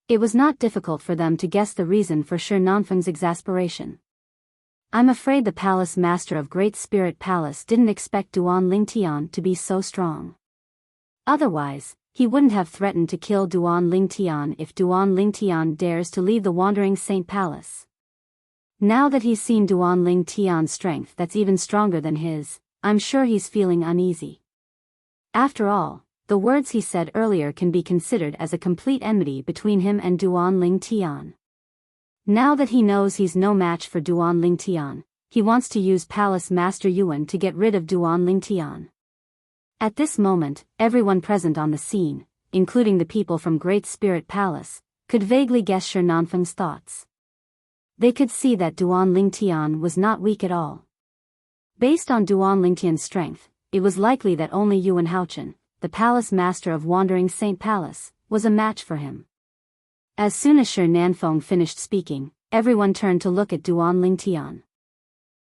It was not difficult for them to guess the reason for Shi Nanfeng's exasperation. I'm afraid the palace master of Great Spirit Palace didn't expect Duan Ling Tian to be so strong. Otherwise, he wouldn't have threatened to kill Duan Ling Tian if Duan Ling Tian dares to leave the Wandering Saint Palace. Now that he's seen Duan Ling Tian's strength that's even stronger than his, I'm sure he's feeling uneasy. After all, the words he said earlier can be considered as a complete enmity between him and Duan Ling Tian. Now that he knows he's no match for Duan Ling Tian, he wants to use Palace Master Yuan to get rid of Duan Ling Tian. At this moment, everyone present on the scene, including the people from Great Spirit Palace, could vaguely guess Shi Nanfeng's thoughts. They could see that Duan Ling Tian was not weak at all. Based on Duan Ling Tian's strength, it was likely that only Yuan Haochen, the palace master of Wandering Saint Palace, was a match for him. As soon as Shi Nanfeng finished speaking, everyone turned to look at Duan Ling Tian.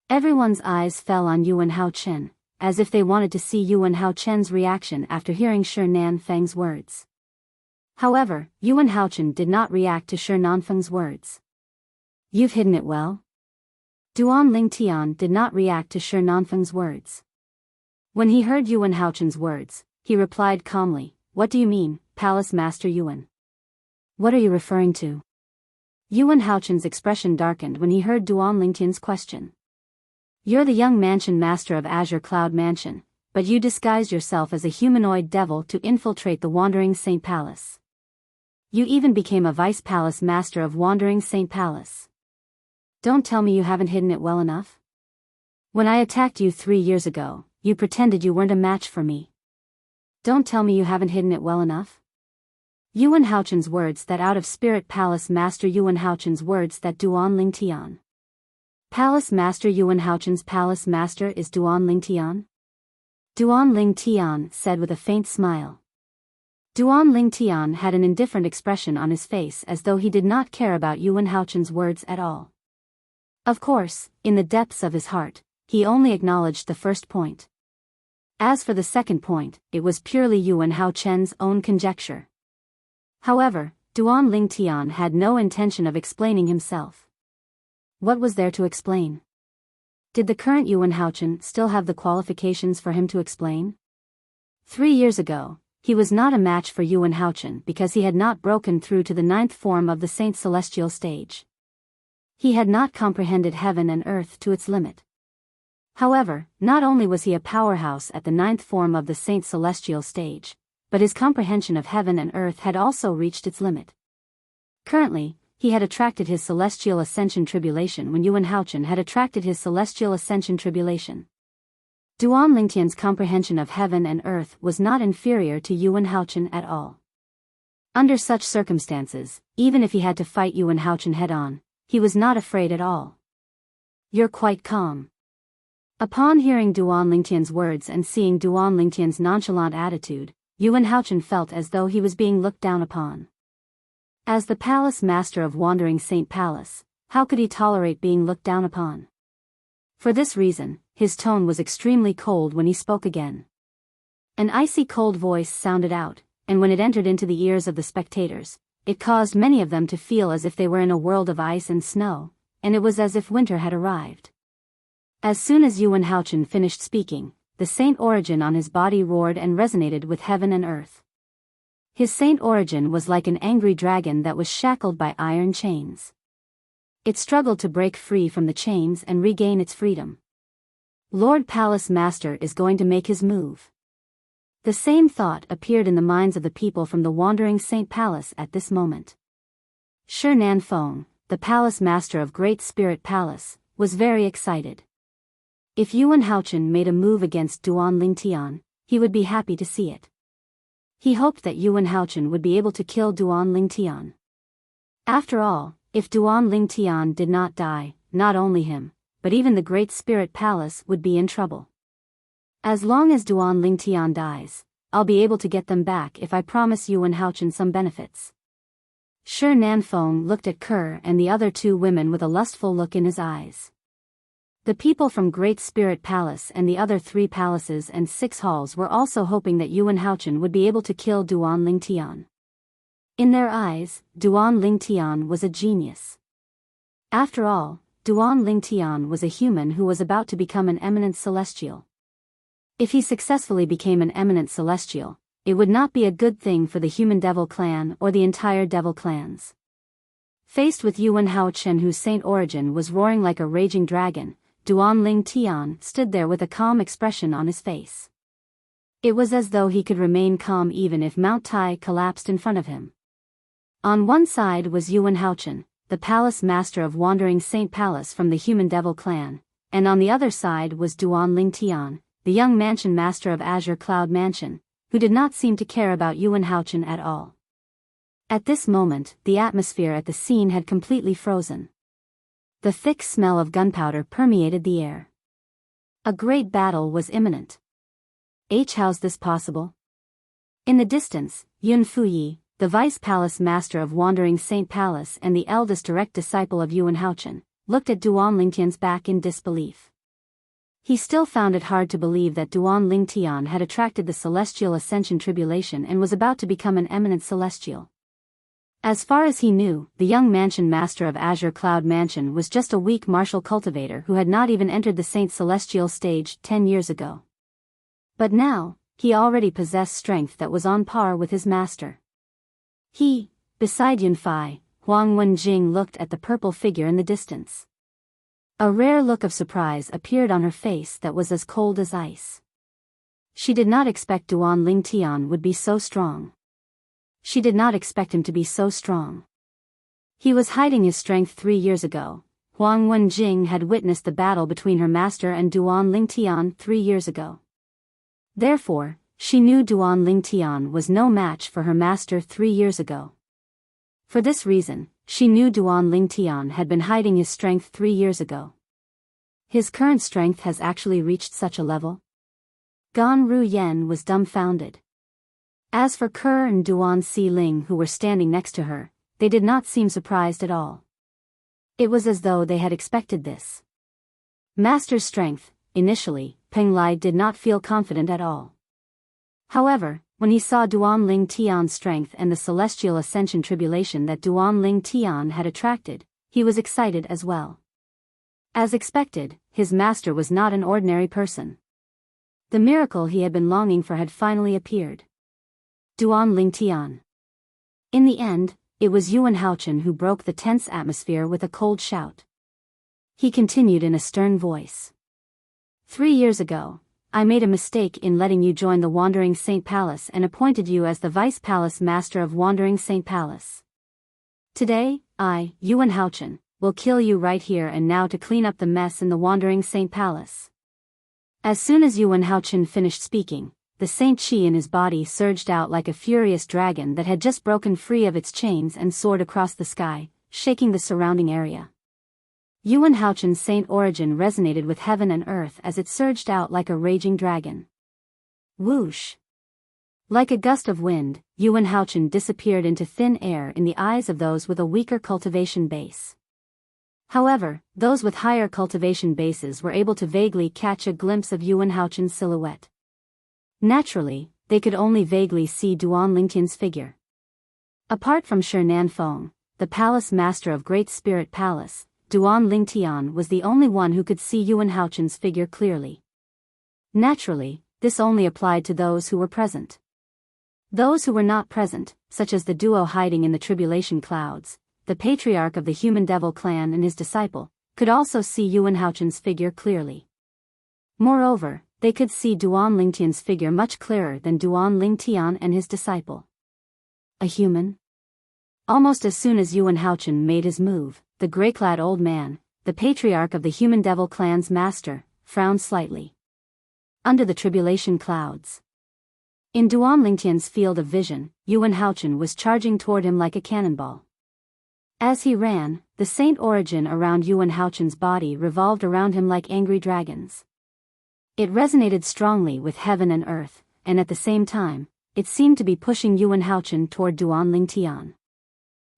Everyone's eyes fell on Yuan Haochen, as if they wanted to see Yuan Haochen's reaction after hearing Shi Nanfeng's words. However, Yuan Haochen did not react to Shi Nanfeng's words. You've hidden it well? Duan Ling Tian did not react to Shi Nanfeng's words. When he heard Yuan Haochen's words, he replied calmly, What do you mean, Palace Master Yuan? What are you referring to? Yuan Haochen's expression darkened when he heard Duan Lingtian's question. You're the young mansion master of Azure Cloud Mansion, but you disguised yourself as a humanoid devil to infiltrate the Wandering Saint Palace. You even became a vice palace master of Wandering Saint Palace. Don't tell me you haven't hidden it well enough? When I attacked you 3 years ago, you pretended you weren't a match for me. Don't tell me you haven't hidden it well enough? Yuan Haochen's words that out of Spirit Palace Master Yuan Haochen's words that Duan Ling Tian. Palace Master Yuan Haochen's Palace Master is Duan Ling Tian? Duan Ling Tian said with a faint smile. Duan Ling Tian had an indifferent expression on his face as though he did not care about Yuan Haochen's words at all. Of course, in the depths of his heart, he only acknowledged the first point. As for the second point, it was purely Yuan Hao Chen's own conjecture. However, Duan Ling Tian had no intention of explaining himself. What was there to explain? Did the current Yuan Hao Chen still have the qualifications for him to explain? 3 years ago, he was not a match for Yuan Hao Chen because he had not broken through to the 9th form of the Saint Celestial stage. He had not comprehended heaven and earth to its limit. However, not only was he a powerhouse at the 9th form of the Saint Celestial stage, but his comprehension of heaven and earth had also reached its limit. Currently, he had attracted his Celestial Ascension Tribulation when Yuan Hao Chen had attracted his Celestial Ascension Tribulation. Duan Lingtian's comprehension of heaven and earth was not inferior to Yuan Hao Chen at all. Under such circumstances, even if he had to fight Yuan Hao Chen head-on, he was not afraid at all. "You're quite calm." Upon hearing Duan Lingtian's words and seeing Duan Lingtian's nonchalant attitude, Yuan Hao Chen felt as though he was being looked down upon. As the palace master of Wandering Saint Palace, how could he tolerate being looked down upon? For this reason, his tone was extremely cold when he spoke again. An icy cold voice sounded out, and when it entered into the ears of the spectators, it caused many of them to feel as if they were in a world of ice and snow, and it was as if winter had arrived. As soon as Yuan Hao Chen finished speaking, the saint origin on his body roared and resonated with heaven and earth. His saint origin was like an angry dragon that was shackled by iron chains. It struggled to break free from the chains and regain its freedom. Lord Palace Master is going to make his move. The same thought appeared in the minds of the people from the Wandering Saint Palace at this moment. Shi Nanfeng, the Palace Master of Great Spirit Palace, was very excited. If Yuan Hao Chen made a move against Duan Ling Tian, he would be happy to see it. He hoped that Yuan Hao Chen would be able to kill Duan Ling Tian. After all, if Duan Ling Tian did not die, not only him, but even the Great Spirit Palace would be in trouble. As long as Duan Ling Tian dies, I'll be able to get them back if I promise Yuan Hao Chen some benefits. Shi Nanfeng looked at Kerr and the other 2 women with a lustful look in his eyes. The people from Great Spirit Palace and the other 3 palaces and 6 halls were also hoping that Yuan Hao Chen would be able to kill Duan Ling Tian. In their eyes, Duan Ling Tian was a genius. After all, Duan Ling Tian was a human who was about to become an eminent celestial. If he successfully became an eminent celestial, it would not be a good thing for the human devil clan or the entire devil clans. Faced with Yuan Hao Chen, whose saint origin was roaring like a raging dragon, Duan Ling Tian stood there with a calm expression on his face. It was as though he could remain calm even if Mount Tai collapsed in front of him. On one side was Yuan Hao Chen, the palace master of Wandering Saint Palace from the human devil clan, and on the other side was Duan Ling Tian, the young mansion master of Azure Cloud Mansion, who did not seem to care about Yuan Hao Chen at all. At this moment, the atmosphere at the scene had completely frozen. The thick smell of gunpowder permeated the air. A great battle was imminent. How's this possible? In the distance, Yun Fuyi, the vice palace master of Wandering Saint Palace and the eldest direct disciple of Yuan Hao Chen, looked at Duan Lingtian's back in disbelief. He still found it hard to believe that Duan Ling Tian had attracted the Celestial Ascension Tribulation and was about to become an eminent celestial. As far as he knew, the young mansion master of Azure Cloud Mansion was just a weak martial cultivator who had not even entered the Saint Celestial stage 10 years ago. But now, he already possessed strength that was on par with his master. He, beside Yunfei, Huang Wenjing looked at the purple figure in the distance. A rare look of surprise appeared on her face that was as cold as ice. She did not expect Duan Ling Tian would be so strong. She did not expect him to be so strong. He was hiding his strength 3 years ago. Huang Wenjing had witnessed the battle between her master and Duan Ling Tian 3 years ago. Therefore, she knew Duan Ling Tian was no match for her master 3 years ago. For this reason, she knew Duan Ling Tian had been hiding his strength 3 years ago. His current strength has actually reached such a level? Gan Ruyen was dumbfounded. As for Kerr and Duan Si Ling who were standing next to her, they did not seem surprised at all. It was as though they had expected this. Master's strength, initially, Peng Lai did not feel confident at all. However, when he saw Duan Ling Tian's strength and the celestial ascension tribulation that Duan Ling Tian had attracted, he was excited as well. As expected, his master was not an ordinary person. The miracle he had been longing for had finally appeared. Duan Ling Tian. In the end, it was Yuan Haochen who broke the tense atmosphere with a cold shout. He continued in a stern voice. 3 years ago, I made a mistake in letting you join the Wandering Saint Palace and appointed you as the Vice Palace Master of Wandering Saint Palace. Today, I, Yuan Haochen, will kill you right here and now to clean up the mess in the Wandering Saint Palace. As soon as Yuan Haochen finished speaking, the Saint Qi in his body surged out like a furious dragon that had just broken free of its chains and soared across the sky, shaking the surrounding area. Yuan Haochen's saint origin resonated with heaven and earth as it surged out like a raging dragon. Whoosh! Like a gust of wind, Yuan Haochen disappeared into thin air in the eyes of those with a weaker cultivation base. However, those with higher cultivation bases were able to vaguely catch a glimpse of Yuan Haochen's silhouette. Naturally, they could only vaguely see Duan Lingtian's figure. Apart from Shi Nanfeng, the palace master of Great Spirit Palace, Duan Lingtian was the only one who could see Yuan Haochen's figure clearly. Naturally, this only applied to those who were present. Those who were not present, such as the duo hiding in the tribulation clouds, the patriarch of the human devil clan and his disciple, could also see Yuan Haochen's figure clearly. Moreover, they could see Duan Lingtian's figure much clearer than Duan Lingtian and his disciple. A human? Almost as soon as Yuan Haochen made his move, the grey-clad old man, the patriarch of the human devil clan's master, frowned slightly. Under the tribulation clouds. In Duan Lingtian's field of vision, Yuan Haochen was charging toward him like a cannonball. As he ran, the saint origin around Yuan Haochen's body revolved around him like angry dragons. It resonated strongly with heaven and earth, and at the same time, it seemed to be pushing Yuan Haochen toward Duan Lingtian.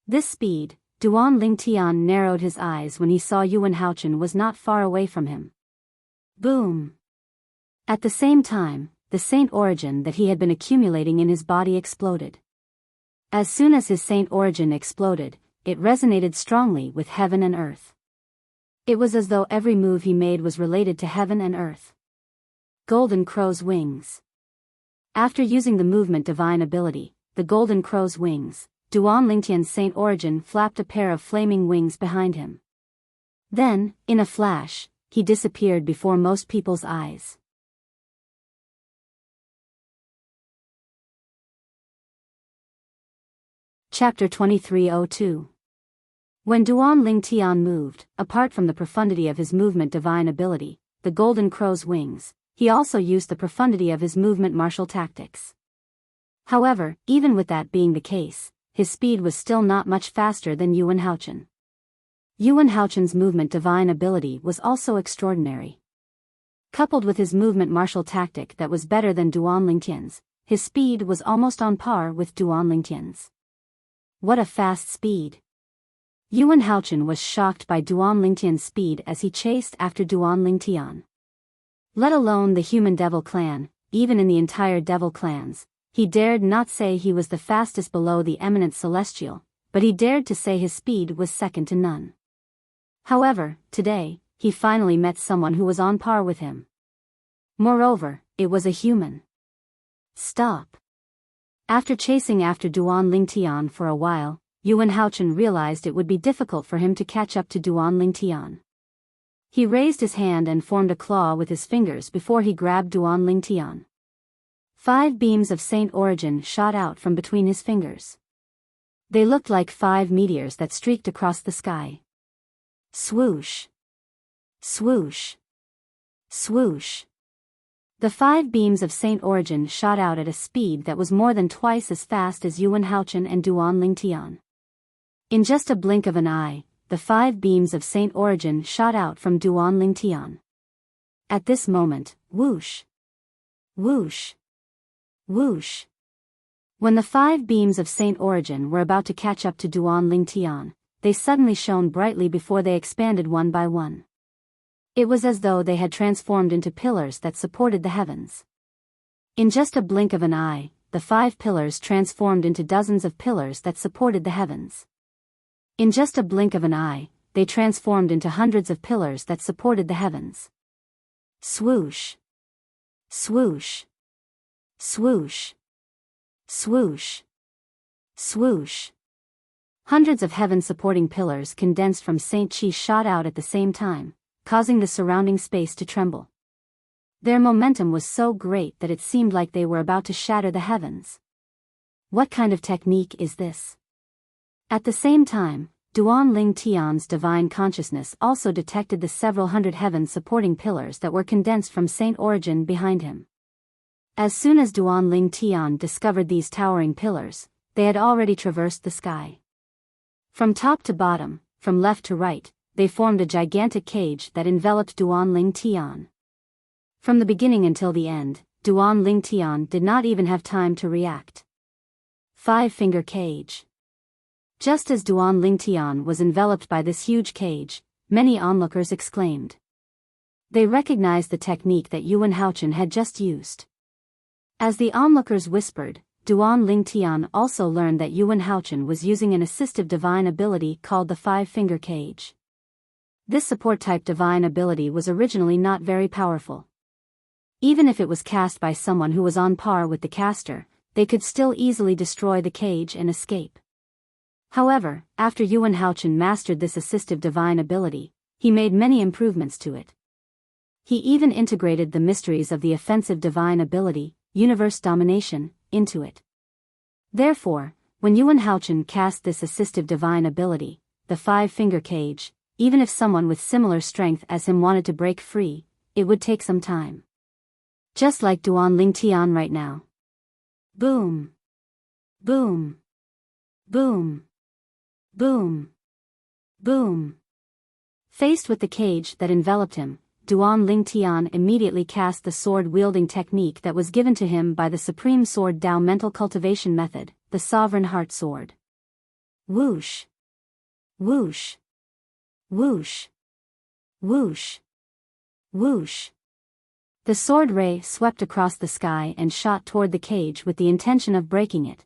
This speed, Duan Lingtian narrowed his eyes when he saw Yuan Haochen was not far away from him. Boom! At the same time, the saint origin that he had been accumulating in his body exploded. As soon as his saint origin exploded, it resonated strongly with heaven and earth. It was as though every move he made was related to heaven and earth. Golden Crow's Wings. After using the movement divine ability, the Golden Crow's Wings, Duan Lingtian's saint origin flapped a pair of flaming wings behind him. Then, in a flash, he disappeared before most people's eyes. Chapter 2302. When Duan Lingtian moved, apart from the profundity of his movement divine ability, the Golden Crow's Wings, he also used the profundity of his movement martial tactics. However, even with that being the case, his speed was still not much faster than Yuan Haochen. Yuan Haochen's movement divine ability was also extraordinary. Coupled with his movement martial tactic that was better than Duan Lingtian's, his speed was almost on par with Duan Lingtian's. What a fast speed! Yuan Haochen was shocked by Duan Lingtian's speed as he chased after Duan Lingtian. Let alone the human devil clan, even in the entire devil clans, he dared not say he was the fastest below the eminent celestial, but he dared to say his speed was second to none. However, today, he finally met someone who was on par with him. Moreover, it was a human. Stop! After chasing after Duan Lingtian for a while, Yuan Haochen realized it would be difficult for him to catch up to Duan Lingtian. He raised his hand and formed a claw with his fingers before he grabbed Duan Lingtian. 5 beams of saint origin shot out from between his fingers. They looked like 5 meteors that streaked across the sky. Swoosh! Swoosh! Swoosh! The 5 beams of saint origin shot out at a speed that was more than twice as fast as Yuan Haochen and Duan Lingtian. In just a blink of an eye, the 5 beams of saint origin shot out from Duan Lingtian. At this moment, whoosh! Whoosh! Whoosh! When the 5 beams of saint origin were about to catch up to Duan Lingtian, they suddenly shone brightly before they expanded one by one. It was as though they had transformed into pillars that supported the heavens. In just a blink of an eye, the 5 pillars transformed into dozens of pillars that supported the heavens. In just a blink of an eye, they transformed into hundreds of pillars that supported the heavens. Swoosh. Swoosh. Swoosh. Swoosh. Swoosh. Hundreds of heaven-supporting pillars condensed from Saint Chi shot out at the same time, causing the surrounding space to tremble. Their momentum was so great that it seemed like they were about to shatter the heavens. What kind of technique is this? At the same time, Duan Ling Tian's divine consciousness also detected the several hundred heaven-supporting pillars that were condensed from Saint Origin behind him. As soon as Duan Ling Tian discovered these towering pillars, they had already traversed the sky. From top to bottom, from left to right, they formed a gigantic cage that enveloped Duan Ling Tian. From the beginning until the end, Duan Ling Tian did not even have time to react. 5-finger cage. Just as Duan Ling Tian was enveloped by this huge cage, many onlookers exclaimed. They recognized the technique that Yuan Haochen had just used. As the onlookers whispered, Duan Ling Tian also learned that Yuan Haochen was using an assistive divine ability called the 5-finger cage. This support-type divine ability was originally not very powerful. Even if it was cast by someone who was on par with the caster, they could still easily destroy the cage and escape. However, after Yuan Haochen mastered this assistive divine ability, he made many improvements to it. He even integrated the mysteries of the offensive divine ability, universe domination, into it. Therefore, when Yuan Haochen cast this assistive divine ability, the 5-finger cage, even if someone with similar strength as him wanted to break free, it would take some time. Just like Duan Ling Tian right now. Boom. Boom. Boom. Boom. Boom. Faced with the cage that enveloped him, Duan Ling Tian immediately cast the sword-wielding technique that was given to him by the Supreme Sword Dao mental cultivation method, the Sovereign Heart Sword. Whoosh. Whoosh. Whoosh. Whoosh. Whoosh. The sword ray swept across the sky and shot toward the cage with the intention of breaking it.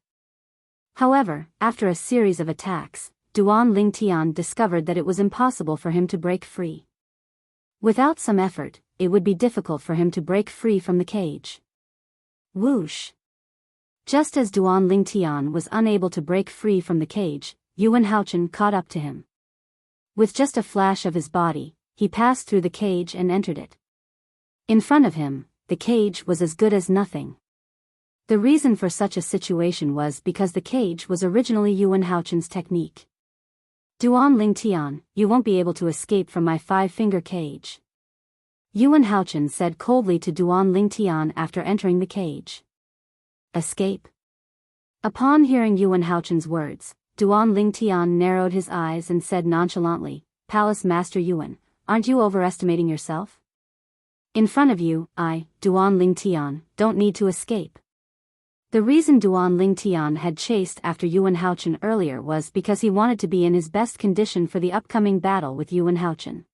However, after a series of attacks, Duan Ling Tian discovered that it was impossible for him to break free. Without some effort, it would be difficult for him to break free from the cage. Whoosh. Just as Duan Ling Tian was unable to break free from the cage, Yuan Haochen caught up to him. With just a flash of his body, he passed through the cage and entered it. In front of him, the cage was as good as nothing. The reason for such a situation was because the cage was originally Yuan Haochen's technique. Duan Ling Tian, you won't be able to escape from my 5-finger cage. Yuan Haochen said coldly to Duan Ling Tian after entering the cage. Escape? Upon hearing Yuan Haochen's words, Duan Ling Tian narrowed his eyes and said nonchalantly, Palace Master Yuan, aren't you overestimating yourself? In front of you, I, Duan Ling Tian, don't need to escape. The reason Duan Ling Tian had chased after Yuan Haochen earlier was because he wanted to be in his best condition for the upcoming battle with Yuan Haochen.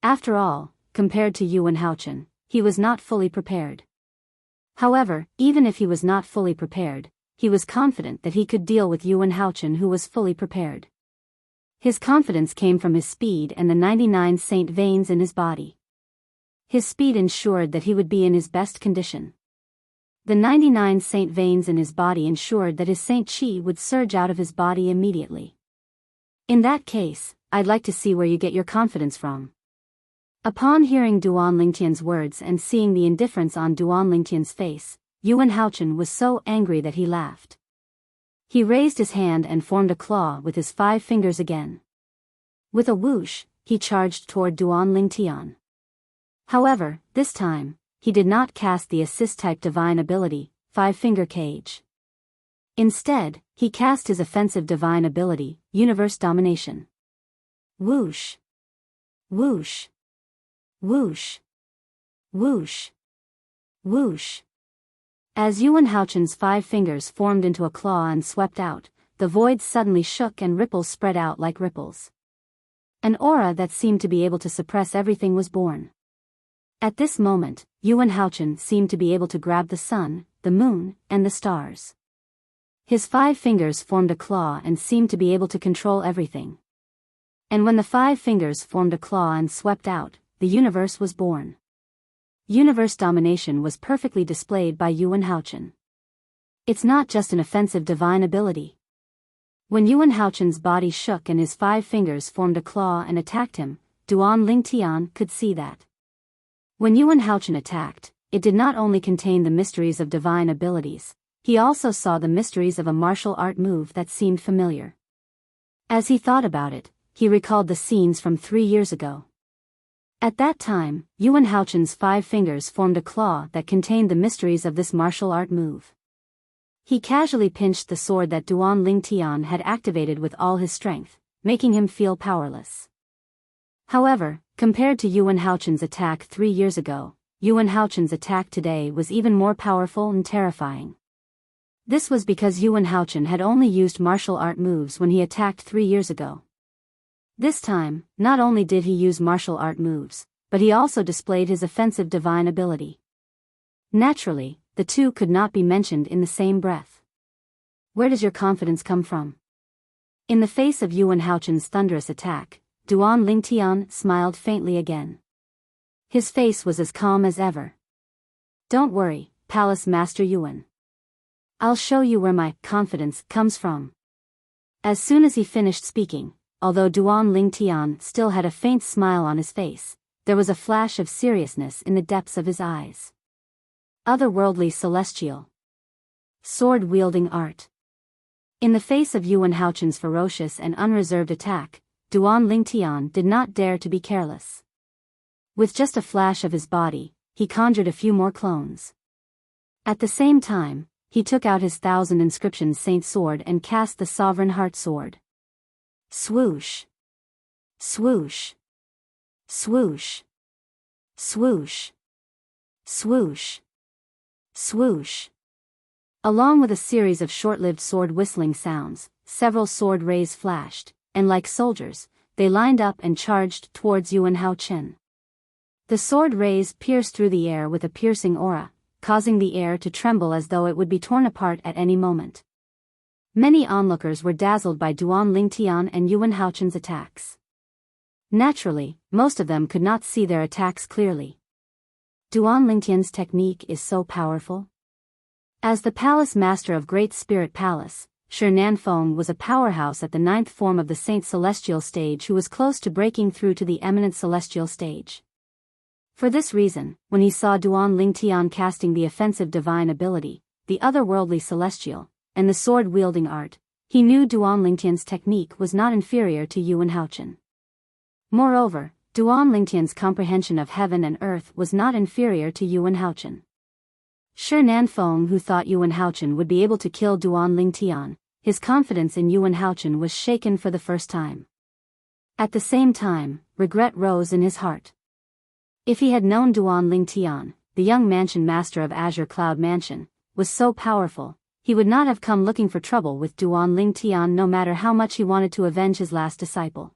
After all, compared to Yuan Haochen, he was not fully prepared. However, even if he was not fully prepared, he was confident that he could deal with Yuan Haochen who was fully prepared. His confidence came from his speed and the 99 saint veins in his body. His speed ensured that he would be in his best condition. The 99 saint veins in his body ensured that his saint chi would surge out of his body immediately. In that case, I'd like to see where you get your confidence from. Upon hearing Duan Lingtian's words and seeing the indifference on Duan Lingtian's face, Yuan Haochen was so angry that he laughed. He raised his hand and formed a claw with his 5 fingers again. With a whoosh, he charged toward Duan Lingtian. However, this time, he did not cast the assist-type divine ability, 5-finger cage. Instead, he cast his offensive divine ability, universe domination. Whoosh. Whoosh. Whoosh. Whoosh. Whoosh. As Yuan Haochen's 5 fingers formed into a claw and swept out, the void suddenly shook and ripples spread out like ripples. An aura that seemed to be able to suppress everything was born. At this moment, Yuan Haochen seemed to be able to grab the sun, the moon, and the stars. His 5 fingers formed a claw and seemed to be able to control everything. And when the 5 fingers formed a claw and swept out, the universe was born. Universe domination was perfectly displayed by Yuan Haochen. It's not just an offensive divine ability. When Yuan Haochen's body shook and his 5 fingers formed a claw and attacked him, Duan Lingtian could see that. When Yuan Haochen attacked, it did not only contain the mysteries of divine abilities, he also saw the mysteries of a martial art move that seemed familiar. As he thought about it, he recalled the scenes from 3 years ago. At that time, Yuan Haochen's 5 fingers formed a claw that contained the mysteries of this martial art move. He casually pinched the sword that Duan Lingtian had activated with all his strength, making him feel powerless. However, compared to Yuan Haochen's attack 3 years ago, Yuan Haochen's attack today was even more powerful and terrifying. This was because Yuan Haochen had only used martial art moves when he attacked 3 years ago. This time, not only did he use martial art moves, but he also displayed his offensive divine ability. Naturally, the two could not be mentioned in the same breath. Where does your confidence come from? In the face of Yuan Haochen's thunderous attack, Duan Lingtian smiled faintly again. His face was as calm as ever. Don't worry, Palace Master Yuan. I'll show you where my confidence comes from. As soon as he finished speaking, although Duan Lingtian still had a faint smile on his face, there was a flash of seriousness in the depths of his eyes. Otherworldly celestial. Sword-wielding art. In the face of Yuan Haochen's ferocious and unreserved attack, Duan Lingtian did not dare to be careless. With just a flash of his body, he conjured a few more clones. At the same time, he took out his 1,000 inscriptions saint sword and cast the sovereign heart sword. Swoosh. Swoosh. Swoosh. Swoosh. Swoosh. Swoosh. Along with a series of short-lived sword whistling sounds, several sword rays flashed, and like soldiers, they lined up and charged towards Yuan Haochen. The sword rays pierced through the air with a piercing aura, causing the air to tremble as though it would be torn apart at any moment. Many onlookers were dazzled by Duan Lingtian and Yuan Haochen's attacks. Naturally, most of them could not see their attacks clearly. Duan Lingtian's technique is so powerful. As the palace master of Great Spirit Palace, Shi Nanfeng was a powerhouse at the 9th form of the Saint Celestial stage who was close to breaking through to the Eminent Celestial stage. For this reason, when he saw Duan Lingtian casting the offensive divine ability, the otherworldly celestial, and the sword-wielding art, he knew Duan Lingtian's technique was not inferior to Yuan Haochen. Moreover, Duan Lingtian's comprehension of heaven and earth was not inferior to Yuan Haochen. Shi Nanfeng, who thought Yuan Haochen would be able to kill Duan Lingtian, his confidence in Yuan Haochen was shaken for the first time. At the same time, regret rose in his heart. If he had known Duan Lingtian, the young mansion master of Azure Cloud Mansion, was so powerful, he would not have come looking for trouble with Duan Lingtian no matter how much he wanted to avenge his last disciple.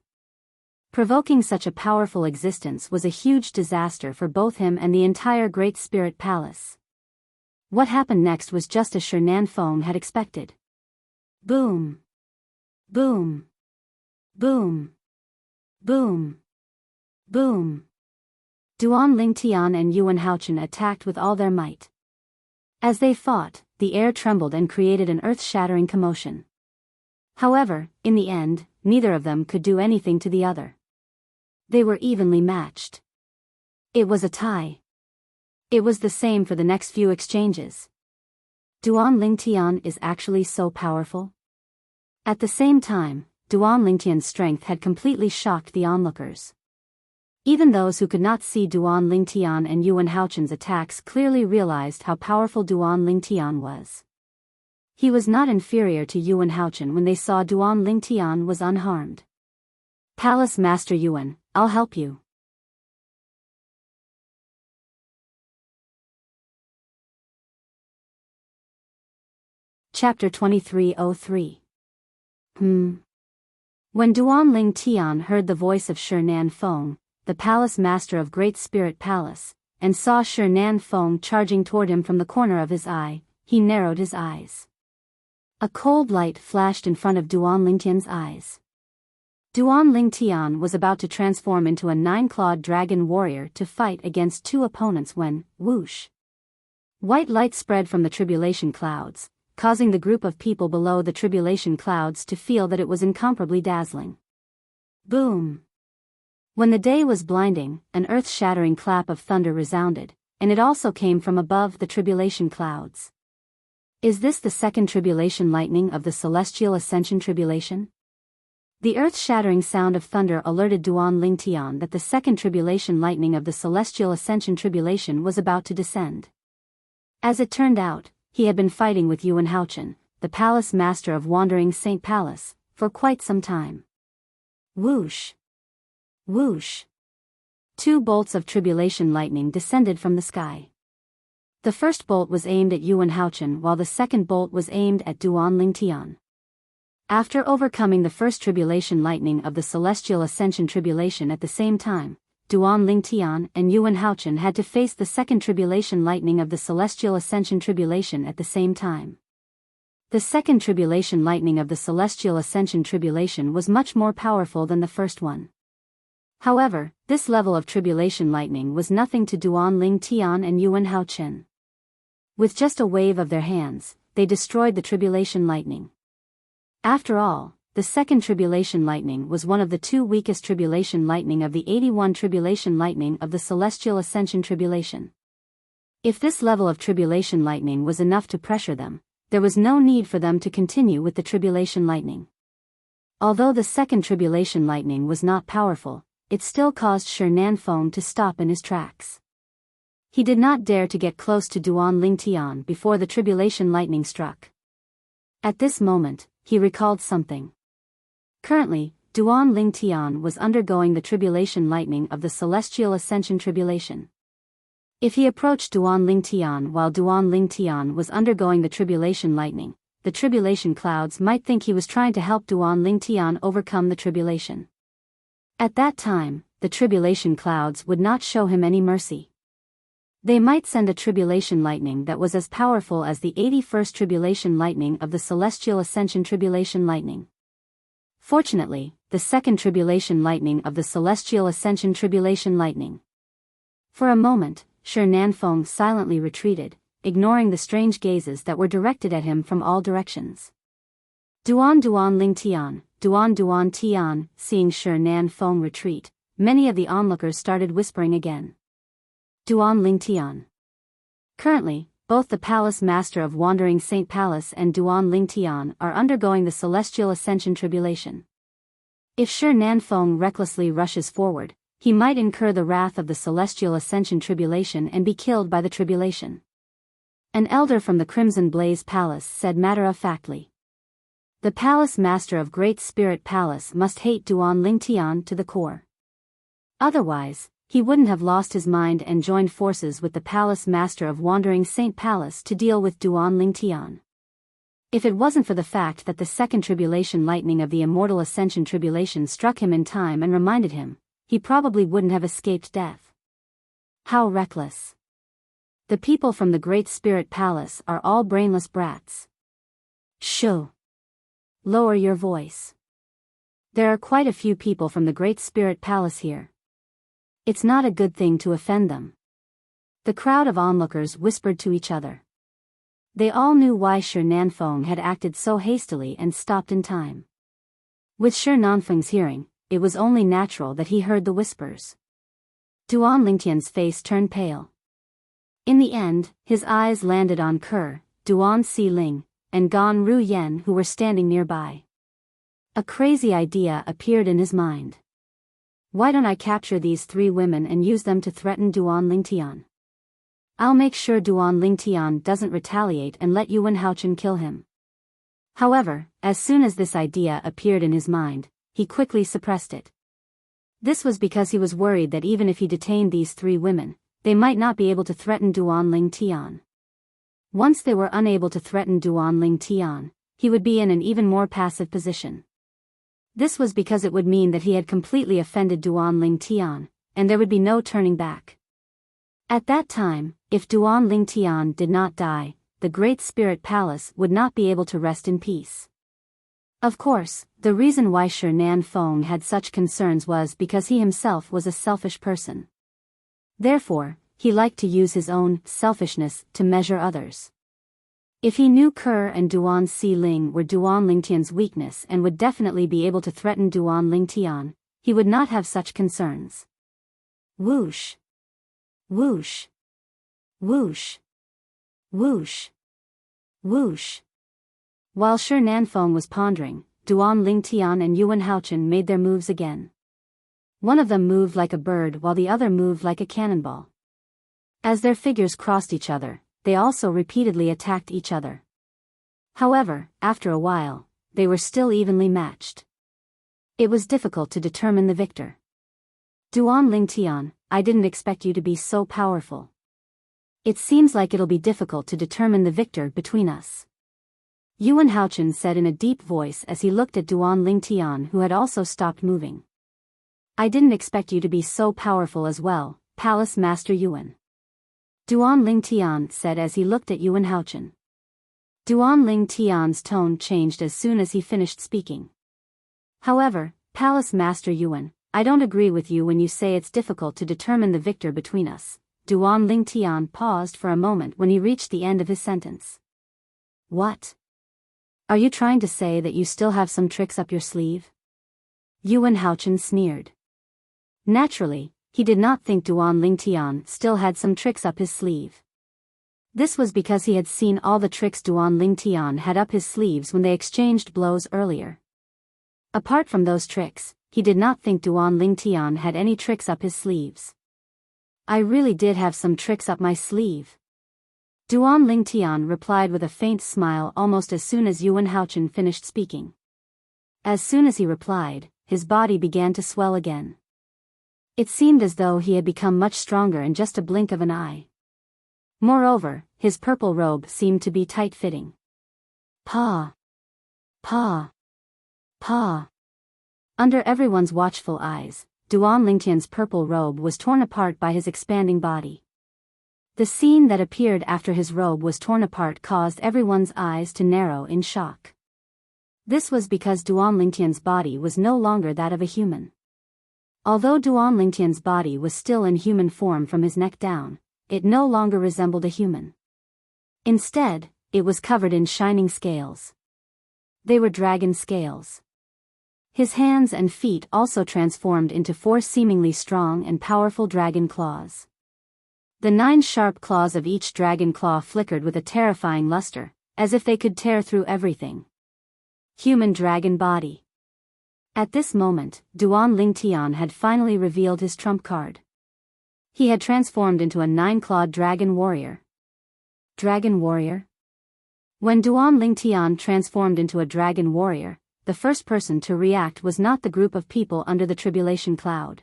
Provoking such a powerful existence was a huge disaster for both him and the entire Great Spirit Palace. What happened next was just as Shi Nanfeng had expected. Boom. Boom. Boom. Boom. Boom. Duan Lingtian and Yuan Haochen attacked with all their might. As they fought, the air trembled and created an earth-shattering commotion. However, in the end, neither of them could do anything to the other. They were evenly matched. It was a tie. It was the same for the next few exchanges. Duan Lingtian is actually so powerful? At the same time, Duan Lingtian's strength had completely shocked the onlookers. Even those who could not see Duan Lingtian and Yuan Haochen's attacks clearly realized how powerful Duan Lingtian was. He was not inferior to Yuan Haochen when they saw Duan Lingtian was unharmed. Palace Master Yuan, I'll help you. Chapter 2303. When Duan Ling Tian heard the voice of Shi Nan Feng, the palace master of Great Spirit Palace, and saw Shi Nan Feng charging toward him from the corner of his eye, he narrowed his eyes. A cold light flashed in front of Duan Lingtian's eyes. Duan Lingtian was about to transform into a 9-clawed dragon warrior to fight against 2 opponents when, whoosh! White light spread from the tribulation clouds, causing the group of people below the tribulation clouds to feel that it was incomparably dazzling. Boom! When the day was blinding, an earth-shattering clap of thunder resounded, and it also came from above the tribulation clouds. Is this the second tribulation lightning of the celestial ascension tribulation? The earth-shattering sound of thunder alerted Duan Lingtian that the second tribulation lightning of the celestial ascension tribulation was about to descend. As it turned out, he had been fighting with Yuan Haochen, the palace master of Wandering Saint Palace, for quite some time. Whoosh! Whoosh! 2 bolts of tribulation lightning descended from the sky. The first bolt was aimed at Yuan Haochen while the second bolt was aimed at Duan Lingtian. After overcoming the first tribulation lightning of the celestial ascension tribulation at the same time, Duan Lingtian and Yuan Haochen had to face the second tribulation lightning of the celestial ascension tribulation at the same time. The second tribulation lightning of the celestial ascension tribulation was much more powerful than the first one. However, this level of tribulation lightning was nothing to Duan Lingtian and Yuan Haochen. With just a wave of their hands, they destroyed the tribulation lightning. After all, the second tribulation lightning was one of the 2 weakest tribulation lightning of the 81 tribulation lightning of the celestial ascension tribulation. If this level of tribulation lightning was enough to pressure them, there was no need for them to continue with the tribulation lightning. Although the second tribulation lightning was not powerful, it still caused Shi Nan Feng to stop in his tracks. He did not dare to get close to Duan Lingtian before the tribulation lightning struck. At this moment, he recalled something. Currently, Duan Lingtian was undergoing the tribulation lightning of the celestial ascension tribulation. If he approached Duan Lingtian while Duan Lingtian was undergoing the tribulation lightning, the tribulation clouds might think he was trying to help Duan Lingtian overcome the tribulation. At that time, the tribulation clouds would not show him any mercy. They might send a tribulation lightning that was as powerful as the 81st tribulation lightning of the celestial ascension tribulation lightning. Fortunately, the second tribulation lightning of the celestial ascension tribulation lightning. For a moment, Shi Nan Feng silently retreated, ignoring the strange gazes that were directed at him from all directions. Duan Lingtian, Duan Tian, seeing Shi Nan Feng retreat, many of the onlookers started whispering again. Duan Lingtian. Currently, both the Palace Master of Wandering Saint Palace and Duan Lingtian are undergoing the Celestial Ascension Tribulation. If Shi Nan Feng recklessly rushes forward, he might incur the wrath of the Celestial Ascension Tribulation and be killed by the tribulation. An elder from the Crimson Blaze Palace said matter-of-factly. The Palace Master of Great Spirit Palace must hate Duan Lingtian to the core. Otherwise, he wouldn't have lost his mind and joined forces with the Palace Master of Wandering Saint Palace to deal with Duan Lingtian. If it wasn't for the fact that the second tribulation lightning of the Immortal Ascension Tribulation struck him in time and reminded him, he probably wouldn't have escaped death. How reckless. The people from the Great Spirit Palace are all brainless brats. Shoo. Lower your voice. There are quite a few people from the Great Spirit Palace here. It's not a good thing to offend them. The crowd of onlookers whispered to each other. They all knew why Shi Nan Feng had acted so hastily and stopped in time. With Shi Nan Feng's hearing, it was only natural that he heard the whispers. Duan Lingtian's face turned pale. In the end, his eyes landed on Ke, Duan Si Ling, and Gan Ru Yen who were standing nearby. A crazy idea appeared in his mind. Why don't I capture these 3 women and use them to threaten Duan Lingtian? I'll make sure Duan Lingtian doesn't retaliate and let Yuan Haochen kill him. However, as soon as this idea appeared in his mind, he quickly suppressed it. This was because he was worried that even if he detained these 3 women, they might not be able to threaten Duan Lingtian. Once they were unable to threaten Duan Lingtian, he would be in an even more passive position. This was because it would mean that he had completely offended Duan Ling Tian, and there would be no turning back. At that time, if Duan Ling Tian did not die, the Great Spirit Palace would not be able to rest in peace. Of course, the reason why Shi Nanfeng had such concerns was because he himself was a selfish person. Therefore, he liked to use his own selfishness to measure others. If he knew Ke and Duan Si Ling were Duan Ling Tian's weakness and would definitely be able to threaten Duan Ling Tian, he would not have such concerns. Whoosh! Whoosh! Whoosh! Whoosh! Whoosh! While Shi Nanfeng was pondering, Duan Ling Tian and Yuan Haochen made their moves again. One of them moved like a bird while the other moved like a cannonball. As their figures crossed each other, they also repeatedly attacked each other. However, after a while, they were still evenly matched. It was difficult to determine the victor. Duan Ling Tian, I didn't expect you to be so powerful. It seems like it'll be difficult to determine the victor between us. Yuan Haochen said in a deep voice as he looked at Duan Ling Tian, who had also stopped moving. I didn't expect you to be so powerful as well, Palace Master Yuan. Duan Ling Tian said as he looked at Yuan Haochen. Duan Ling Tian's tone changed as soon as he finished speaking. However, Palace Master Yuan, I don't agree with you when you say it's difficult to determine the victor between us. Duan Ling Tian paused for a moment when he reached the end of his sentence. What? Are you trying to say that you still have some tricks up your sleeve? Yuan Haochen sneered. Naturally, he did not think Duan Ling Tian still had some tricks up his sleeve. This was because he had seen all the tricks Duan Ling Tian had up his sleeves when they exchanged blows earlier. Apart from those tricks, he did not think Duan Ling Tian had any tricks up his sleeves. I really did have some tricks up my sleeve. Duan Ling Tian replied with a faint smile almost as soon as Yuan Haochen finished speaking. As soon as he replied, his body began to swell again. It seemed as though he had become much stronger in just a blink of an eye. Moreover, his purple robe seemed to be tight-fitting. Pa! Pa! Pa! Under everyone's watchful eyes, Duan Lingtian's purple robe was torn apart by his expanding body. The scene that appeared after his robe was torn apart caused everyone's eyes to narrow in shock. This was because Duan Lingtian's body was no longer that of a human. Although Duan Lingtian's body was still in human form from his neck down, it no longer resembled a human. Instead, it was covered in shining scales. They were dragon scales. His hands and feet also transformed into 4 seemingly strong and powerful dragon claws. The 9 sharp claws of each dragon claw flickered with a terrifying luster, as if they could tear through everything. Human dragon body. At this moment, Duan Ling Tian had finally revealed his trump card. He had transformed into a 9-clawed dragon warrior. Dragon warrior? When Duan Ling Tian transformed into a dragon warrior, the first person to react was not the group of people under the tribulation cloud.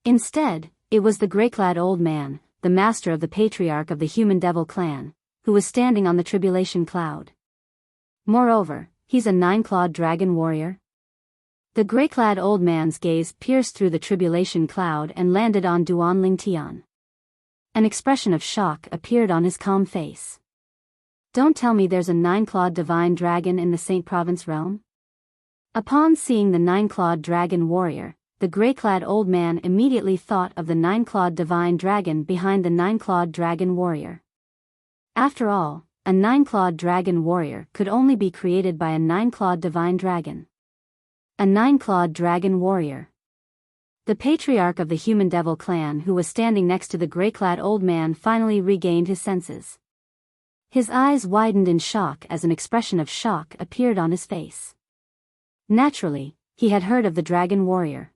Instead, it was the grey-clad old man, the master of the patriarch of the human devil clan, who was standing on the tribulation cloud. Moreover, he's a 9-clawed dragon warrior. The grey-clad old man's gaze pierced through the tribulation cloud and landed on Duan Ling Tian. An expression of shock appeared on his calm face. Don't tell me there's a 9-clawed divine dragon in the Saint Province realm? Upon seeing the 9-clawed dragon warrior, the grey-clad old man immediately thought of the 9-clawed divine dragon behind the 9-clawed dragon warrior. After all, a 9-clawed dragon warrior could only be created by a 9-clawed divine dragon. A 9-clawed dragon warrior. The patriarch of the human devil clan who was standing next to the grey-clad old man finally regained his senses. His eyes widened in shock as an expression of shock appeared on his face. Naturally, he had heard of the dragon warrior.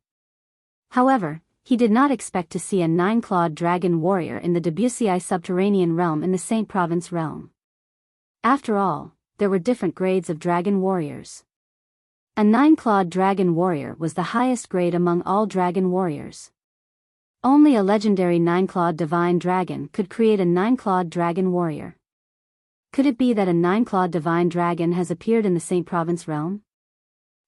However, he did not expect to see a 9-clawed dragon warrior in the Debussy subterranean realm in the Saint Province realm. After all, there were different grades of dragon warriors. A 9-clawed dragon warrior was the highest grade among all dragon warriors. Only a legendary 9-clawed divine dragon could create a 9-clawed dragon warrior. Could it be that a 9-clawed divine dragon has appeared in the Saint Province realm?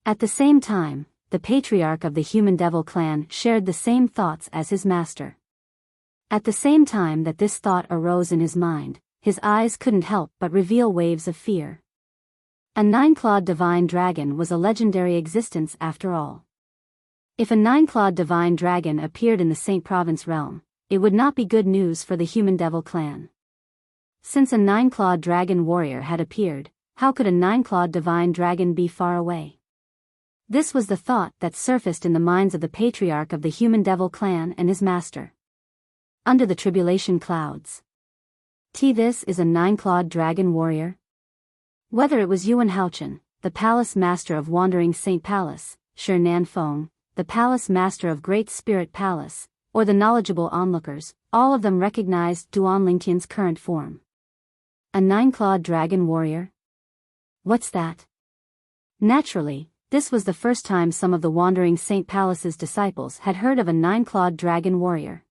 At the same time, the patriarch of the human devil clan shared the same thoughts as his master. At the same time that this thought arose in his mind, his eyes couldn't help but reveal waves of fear. A nine-clawed divine dragon was a legendary existence after all. If a nine-clawed divine dragon appeared in the Saint Province realm, it would not be good news for the human devil clan. Since a nine-clawed dragon warrior had appeared, how could a nine-clawed divine dragon be far away? This was the thought that surfaced in the minds of the patriarch of the human devil clan and his master. Under the tribulation clouds. This is a nine-clawed dragon warrior? Whether it was Yuan Haochen, the palace master of Wandering Saint Palace, Shi Nan Feng, the palace master of Great Spirit Palace, or the knowledgeable onlookers, all of them recognized Duan Lingtian's current form. A nine-clawed dragon warrior? What's that? Naturally, this was the first time some of the Wandering Saint Palace's disciples had heard of a nine-clawed dragon warrior.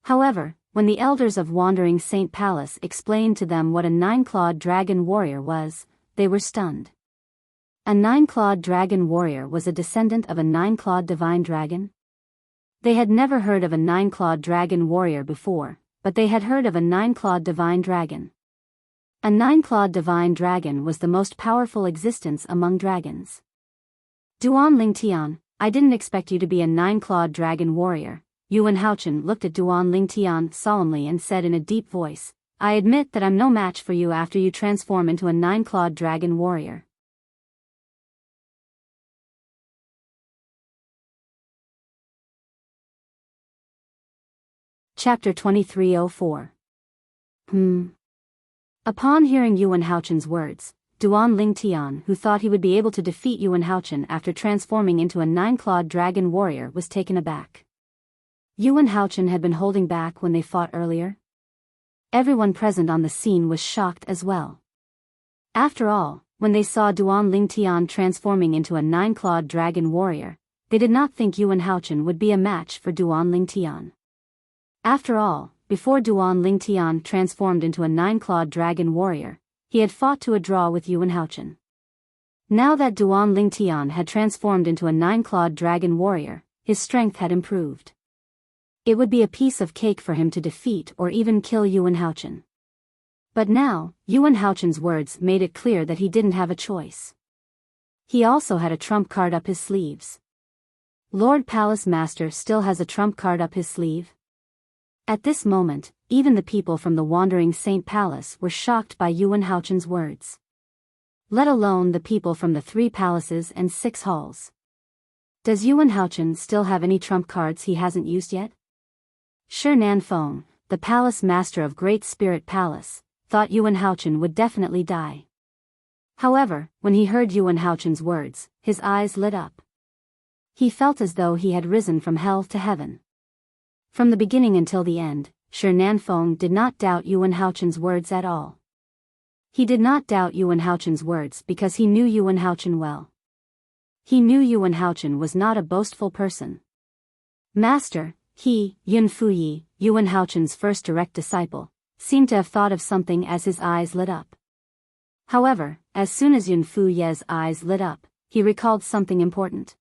However, when the elders of Wandering Saint Palace explained to them what a nine-clawed dragon warrior was, they were stunned. A nine-clawed dragon warrior was a descendant of a nine-clawed divine dragon? They had never heard of a nine-clawed dragon warrior before, but they had heard of a nine-clawed divine dragon. A nine-clawed divine dragon was the most powerful existence among dragons. Duan Lingtian, I didn't expect you to be a nine-clawed dragon warrior. Yuan Haochen looked at Duan Lingtian solemnly and said in a deep voice, I admit that I'm no match for you after you transform into a nine-clawed dragon warrior. Chapter 2304. Upon hearing Yuan Haochen's words, Duan Lingtian, who thought he would be able to defeat Yuan Haochen after transforming into a nine-clawed dragon warrior, was taken aback. Yuan Haochen had been holding back when they fought earlier? Everyone present on the scene was shocked as well. After all, when they saw Duan Lingtian transforming into a nine-clawed dragon warrior, they did not think Yuan Haochen would be a match for Duan Lingtian. After all, before Duan Lingtian transformed into a nine-clawed dragon warrior, he had fought to a draw with Yuan Haochen. Now that Duan Lingtian had transformed into a nine-clawed dragon warrior, his strength had improved. It would be a piece of cake for him to defeat or even kill Yuan Haochen. But now, Yuan Haochen's words made it clear that he didn't have a choice. He also had a trump card up his sleeves. Lord Palace Master still has a trump card up his sleeve? At this moment, even the people from the Wandering Saint Palace were shocked by Yuan Haochen's words. Let alone the people from the 3 palaces and 6 halls. Does Yuan Haochen still have any trump cards he hasn't used yet? Shi Nan Feng, the palace master of Great Spirit Palace, thought Yuan Haochen would definitely die. However, when he heard Yuan Haochen's words, his eyes lit up. He felt as though he had risen from hell to heaven. From the beginning until the end, Shi Nan Feng did not doubt Yuan Haochen's words at all. He did not doubt Yuan Haochen's words because he knew Yuan Haochen well. He knew Yuan Haochen was not a boastful person. Master, he, Yun Fuyi, Yuan Haochen's first direct disciple, seemed to have thought of something as his eyes lit up. However, as soon as Yun Fuyi's eyes lit up, he recalled something important.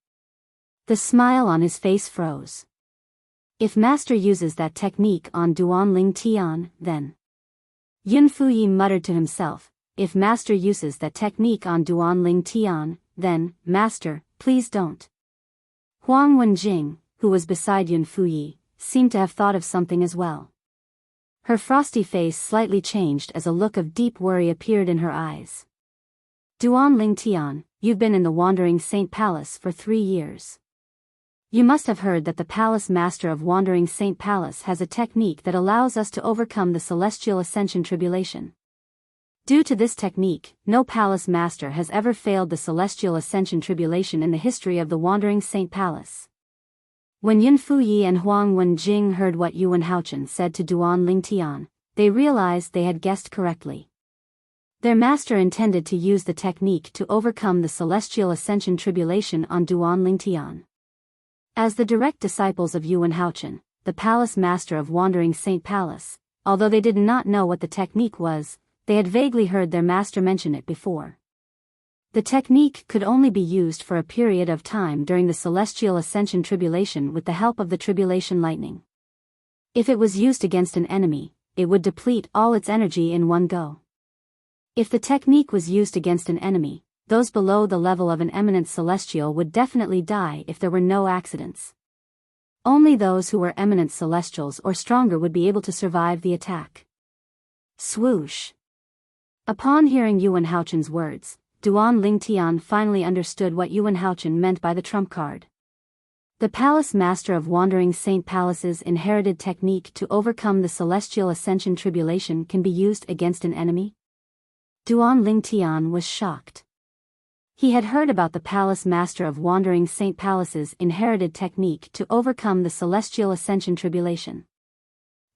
The smile on his face froze. If Master uses that technique on Duan Lingtian, then... Yun Fuyi muttered to himself, if Master uses that technique on Duan Lingtian, then, Master, please don't. Huang Wenjing, who was beside Yun Fuyi, seemed to have thought of something as well. Her frosty face slightly changed as a look of deep worry appeared in her eyes. Duan Lingtian, you've been in the Wandering Saint Palace for 3 years. You must have heard that the Palace Master of Wandering Saint Palace has a technique that allows us to overcome the Celestial Ascension Tribulation. Due to this technique, no Palace Master has ever failed the Celestial Ascension Tribulation in the history of the Wandering Saint Palace. When Yun Fuyi and Huang Wenjing heard what Yuan Haochen said to Duan Lingtian, they realized they had guessed correctly. Their master intended to use the technique to overcome the Celestial Ascension Tribulation on Duan Lingtian. As the direct disciples of Yuan Haochen, the Palace Master of Wandering Saint Palace, although they did not know what the technique was, they had vaguely heard their master mention it before. The technique could only be used for a period of time during the celestial ascension tribulation with the help of the tribulation lightning. If it was used against an enemy, it would deplete all its energy in one go. If the technique was used against an enemy, those below the level of an eminent celestial would definitely die if there were no accidents. Only those who were eminent celestials or stronger would be able to survive the attack. Swoosh! Upon hearing Yuan Haochen's words, Duan Lingtian finally understood what Yuan Haochen meant by the trump card. The Palace Master of Wandering Saint Palace's inherited technique to overcome the celestial ascension tribulation can be used against an enemy? Duan Lingtian was shocked. He had heard about the Palace Master of Wandering Saint Palace's inherited technique to overcome the celestial ascension tribulation.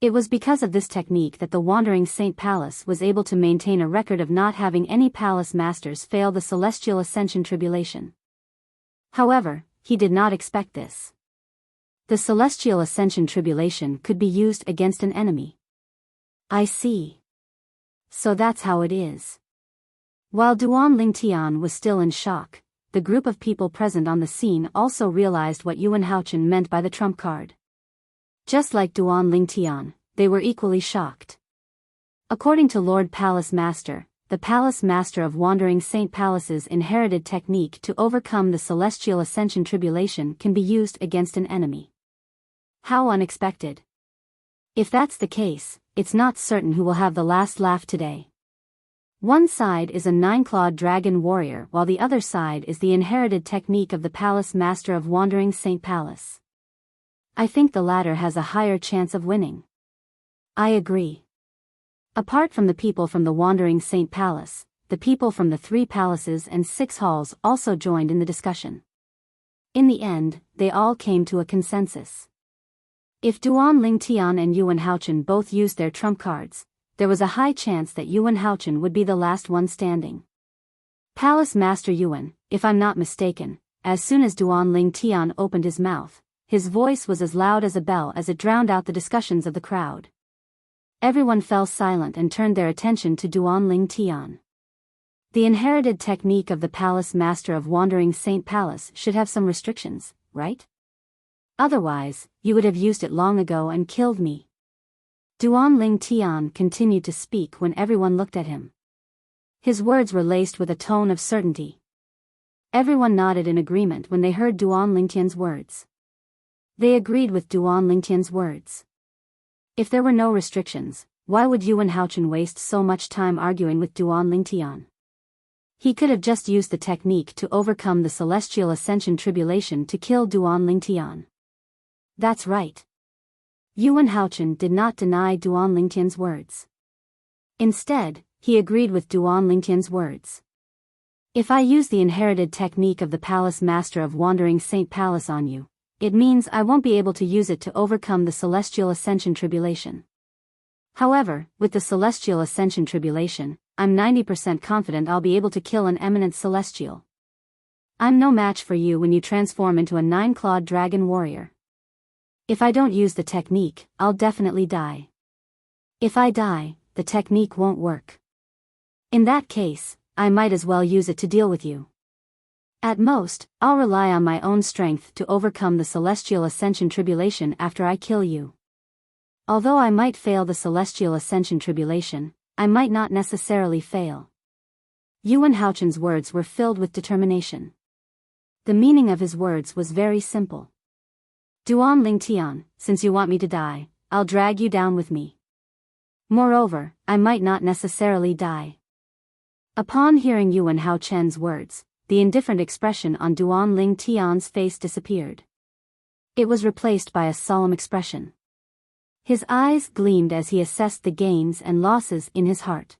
It was because of this technique that the Wandering Saint Palace was able to maintain a record of not having any Palace Masters fail the celestial ascension tribulation. However, he did not expect this. The celestial ascension tribulation could be used against an enemy. I see. So that's how it is. While Duan Lingtian was still in shock, the group of people present on the scene also realized what Yuan Haochen meant by the trump card. Just like Duan Lingtian, they were equally shocked. According to Lord Palace Master, the Palace Master of Wandering Saint Palace's inherited technique to overcome the celestial ascension tribulation can be used against an enemy. How unexpected. If that's the case, it's not certain who will have the last laugh today. One side is a 9-clawed dragon warrior while the other side is the inherited technique of the Palace Master of Wandering Saint Palace. I think the latter has a higher chance of winning. I agree. Apart from the people from the Wandering Saint Palace, the people from the 3 palaces and 6 halls also joined in the discussion. In the end, they all came to a consensus. If Duan Lingtian and Yuan Haochen both used their trump cards, there was a high chance that Yuan Haochen would be the last one standing. Palace Master Yuan, if I'm not mistaken, as soon as Duan Lingtian opened his mouth, his voice was as loud as a bell as it drowned out the discussions of the crowd. Everyone fell silent and turned their attention to Duan Lingtian. The inherited technique of the Palace Master of Wandering Saint Palace should have some restrictions, right? Otherwise, you would have used it long ago and killed me. Duan Lingtian continued to speak when everyone looked at him. His words were laced with a tone of certainty. Everyone nodded in agreement when they heard Duan Lingtian's words. They agreed with Duan Lingtian's words. If there were no restrictions, why would Yuan Haochen waste so much time arguing with Duan Lingtian? He could have just used the technique to overcome the celestial ascension tribulation to kill Duan Lingtian. That's right. Yuan Haochen did not deny Duan Lingtian's words. Instead, he agreed with Duan Lingtian's words. If I use the inherited technique of the Palace Master of Wandering Saint Palace on you, it means I won't be able to use it to overcome the celestial ascension tribulation. However, with the celestial ascension tribulation, I'm 90% confident I'll be able to kill an eminent celestial. I'm no match for you when you transform into a 9-clawed dragon warrior. If I don't use the technique, I'll definitely die. If I die, the technique won't work. In that case, I might as well use it to deal with you. At most, I'll rely on my own strength to overcome the celestial ascension tribulation after I kill you. Although I might fail the celestial ascension tribulation, I might not necessarily fail. Yuan Haochen's words were filled with determination. The meaning of his words was very simple. Duan Lingtian, since you want me to die, I'll drag you down with me. Moreover, I might not necessarily die. Upon hearing Yuan Haochen's words, the indifferent expression on Duan Lingtian's face disappeared. It was replaced by a solemn expression. His eyes gleamed as he assessed the gains and losses in his heart.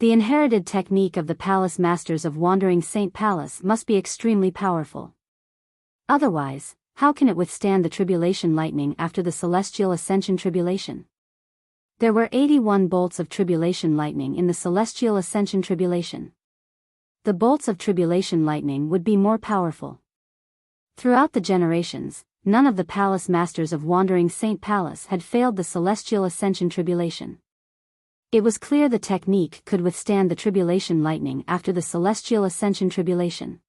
The inherited technique of the Palace Masters of Wandering Saint Palace must be extremely powerful. Otherwise, how can it withstand the tribulation lightning after the celestial ascension tribulation? There were 81 bolts of tribulation lightning in the celestial ascension tribulation. The bolts of tribulation lightning would be more powerful. Throughout the generations, none of the Palace Masters of Wandering Saint Palace had failed the celestial ascension tribulation. It was clear the technique could withstand the tribulation lightning after the celestial ascension tribulation.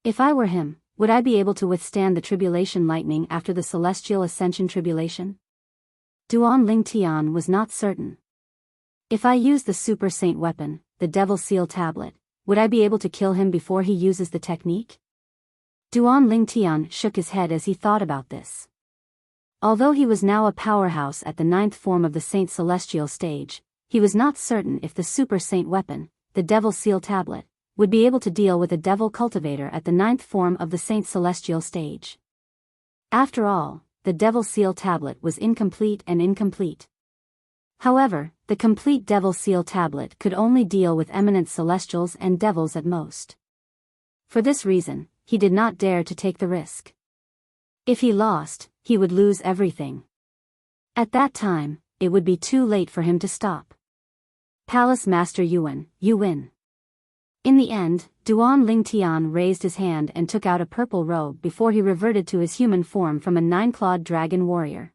If I were him, would I be able to withstand the tribulation lightning after the celestial ascension tribulation? Duan Ling Tian was not certain. If I use the super saint weapon, the devil seal tablet, would I be able to kill him before he uses the technique? Duan Ling Tian shook his head as he thought about this. Although he was now a powerhouse at the 9th form of the Saint Celestial stage, he was not certain if the super saint weapon, the devil seal tablet, would be able to deal with a devil cultivator at the 9th form of the Saint Celestial stage. After all, the devil seal tablet was incomplete. However, the complete devil seal tablet could only deal with eminent celestials and devils at most. For this reason, he did not dare to take the risk. If he lost, he would lose everything. At that time, it would be too late for him to stop. Palace Master Yuan, you win. In the end, Duan Ling Tian raised his hand and took out a purple robe before he reverted to his human form from a 9-clawed dragon warrior.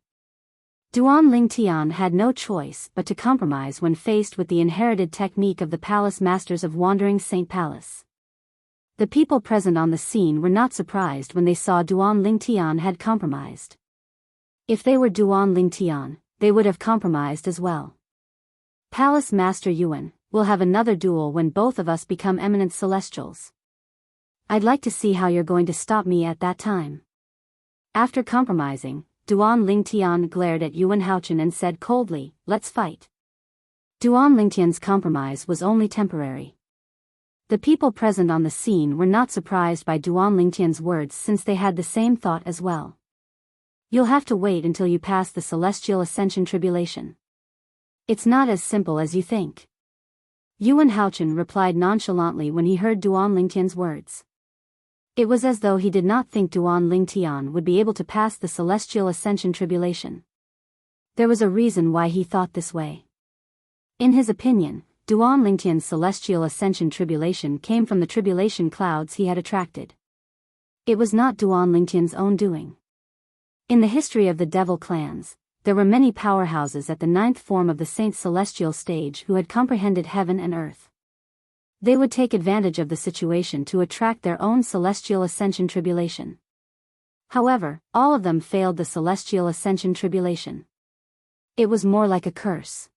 Duan Ling Tian had no choice but to compromise when faced with the inherited technique of the Palace Masters of Wandering Saint Palace. The people present on the scene were not surprised when they saw Duan Ling Tian had compromised. If they were Duan Ling Tian, they would have compromised as well. Palace Master Yuan, we'll have another duel when both of us become eminent celestials. I'd like to see how you're going to stop me at that time. After compromising, Duan Ling Tian glared at Yuan Haochen and said coldly, let's fight. Duan Ling Tian's compromise was only temporary. The people present on the scene were not surprised by Duan Ling Tian's words since they had the same thought as well. You'll have to wait until you pass the celestial ascension tribulation. It's not as simple as you think. Yuan Haochen replied nonchalantly when he heard Duan Ling Tian's words. It was as though he did not think Duan Ling Tian would be able to pass the celestial ascension tribulation. There was a reason why he thought this way. In his opinion, Duan Ling Tian's celestial ascension tribulation came from the tribulation clouds he had attracted. It was not Duan Ling Tian's own doing. In the history of the devil clans, there were many powerhouses at the 9th form of the Saint Celestial stage who had comprehended heaven and earth. They would take advantage of the situation to attract their own celestial ascension tribulation. However, all of them failed the celestial ascension tribulation. It was more like a curse.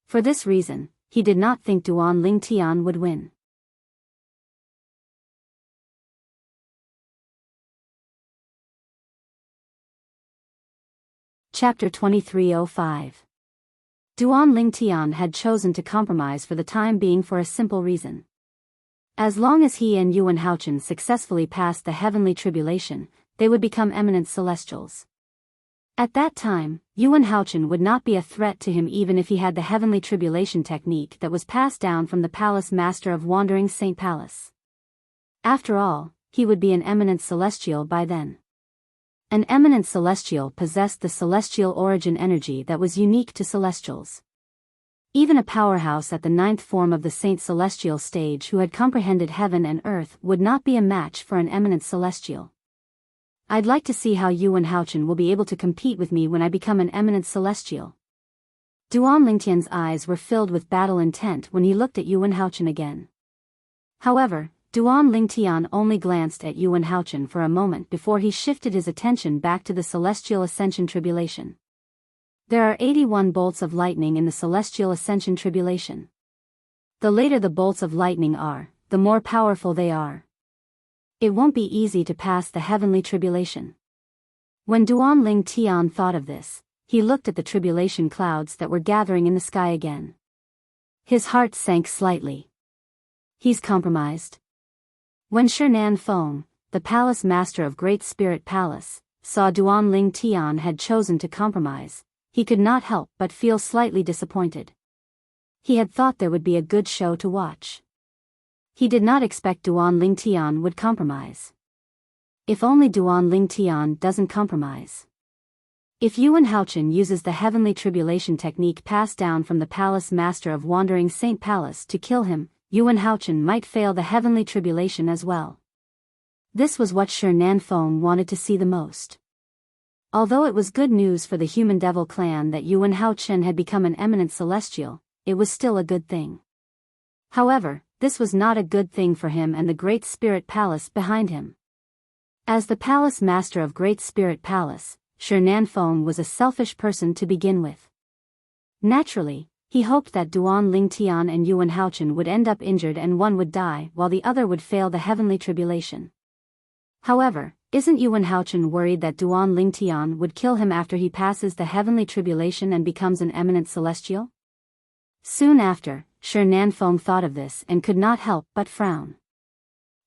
For this reason, he did not think Duan Ling Tian would win. Chapter 2305. Duan Ling Tian had chosen to compromise for the time being for a simple reason. As long as he and Yuan Haochen successfully passed the heavenly tribulation, they would become eminent celestials. At that time, Yuan Haochen would not be a threat to him even if he had the heavenly tribulation technique that was passed down from the Palace Master of Wandering Saint Palace. After all, he would be an eminent celestial by then. An eminent celestial possessed the celestial origin energy that was unique to celestials. Even a powerhouse at the 9th form of the Saint Celestial stage who had comprehended heaven and earth would not be a match for an eminent celestial. I'd like to see how Yuan Haochen will be able to compete with me when I become an eminent celestial. Duan Ling Tian's eyes were filled with battle intent when he looked at Yuan Haochen again. However, Duan Ling Tian only glanced at Yuan Haochen for a moment before he shifted his attention back to the celestial ascension tribulation. There are 81 bolts of lightning in the celestial ascension tribulation. The later the bolts of lightning are, the more powerful they are. It won't be easy to pass the heavenly tribulation. When Duan Ling Tian thought of this, he looked at the tribulation clouds that were gathering in the sky again. His heart sank slightly. He's compromised. When Shernan Feng, the palace master of Great Spirit Palace, saw Duan Ling Tian had chosen to compromise, he could not help but feel slightly disappointed. He had thought there would be a good show to watch. He did not expect Duan Ling Tian would compromise. If only Duan Ling Tian doesn't compromise. If Yuan Haochen uses the heavenly tribulation technique passed down from the palace master of Wandering Saint Palace to kill him, Yuan Haochen might fail the heavenly tribulation as well. This was what Shernan Feng wanted to see the most. Although it was good news for the human devil clan that Yuan Haochen had become an eminent celestial, it was still a good thing. However, this was not a good thing for him and the Great Spirit Palace behind him. As the palace master of Great Spirit Palace, Shi Nanfeng was a selfish person to begin with. Naturally, he hoped that Duan Lingtian and Yuan Haochen would end up injured and one would die while the other would fail the heavenly tribulation. However, isn't Yuan Haochen worried that Duan Lingtian would kill him after he passes the heavenly tribulation and becomes an eminent celestial? Soon after, Shi Nanfeng thought of this and could not help but frown.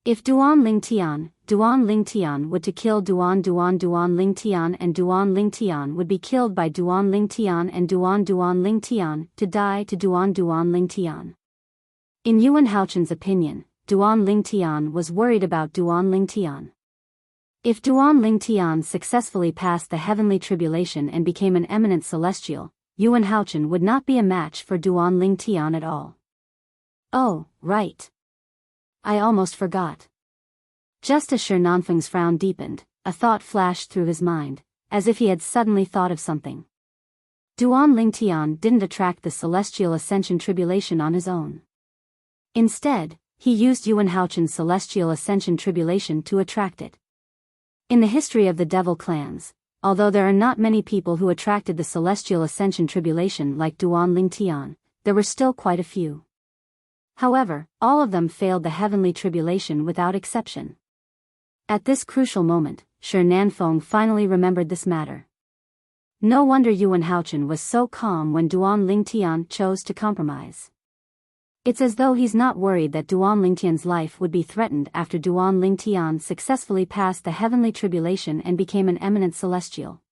If Duan Lingtian would to kill Duan Lingtian and Duan Lingtian would be killed by Duan Lingtian and Duan Lingtian to die to Duan Lingtian. In Yuan Haochen's opinion, Duan Lingtian was worried about Duan Lingtian. If Duan Lingtian successfully passed the heavenly tribulation and became an eminent celestial, Yuan Haochen would not be a match for Duan Lingtian at all. Oh, right. I almost forgot. Just as Shi Nanfeng's frown deepened, a thought flashed through his mind, as if he had suddenly thought of something. Duan Lingtian didn't attract the celestial ascension tribulation on his own. Instead, he used Yuan Haochen's celestial ascension tribulation to attract it. In the history of the devil clans, although there are not many people who attracted the celestial ascension tribulation like Duan Lingtian, there were still quite a few. However, all of them failed the heavenly tribulation without exception. At this crucial moment, Shi Nanfeng finally remembered this matter. No wonder Yuan Haochen was so calm when Duan Lingtian chose to compromise. It's as though he's not worried that Duan Lingtian's life would be threatened after Duan Lingtian successfully passed the heavenly tribulation and became an eminent celestial.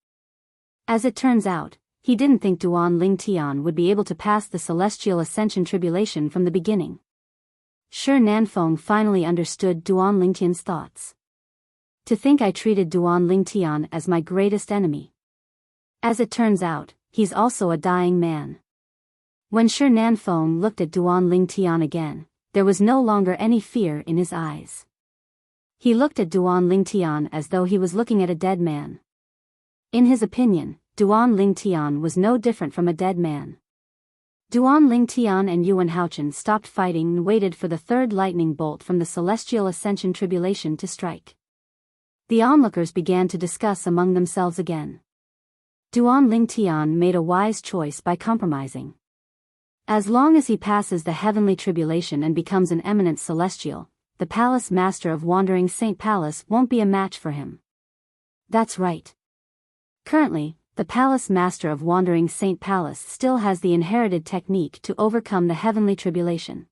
As it turns out, he didn't think Duan Lingtian would be able to pass the celestial ascension tribulation from the beginning. Shi Nanfeng finally understood Duan Lingtian's thoughts. To think I treated Duan Lingtian as my greatest enemy. As it turns out, he's also a dying man. When Shi Nanfeng looked at Duan Lingtian again, there was no longer any fear in his eyes. He looked at Duan Lingtian as though he was looking at a dead man. In his opinion, Duan Lingtian was no different from a dead man. Duan Lingtian and Yuan Haochen stopped fighting and waited for the third lightning bolt from the celestial ascension tribulation to strike. The onlookers began to discuss among themselves again. Duan Lingtian made a wise choice by compromising. As long as he passes the heavenly tribulation and becomes an eminent celestial, the palace master of Wandering Saint Palace won't be a match for him. That's right. Currently, the palace master of Wandering Saint Palace still has the inherited technique to overcome the heavenly tribulation.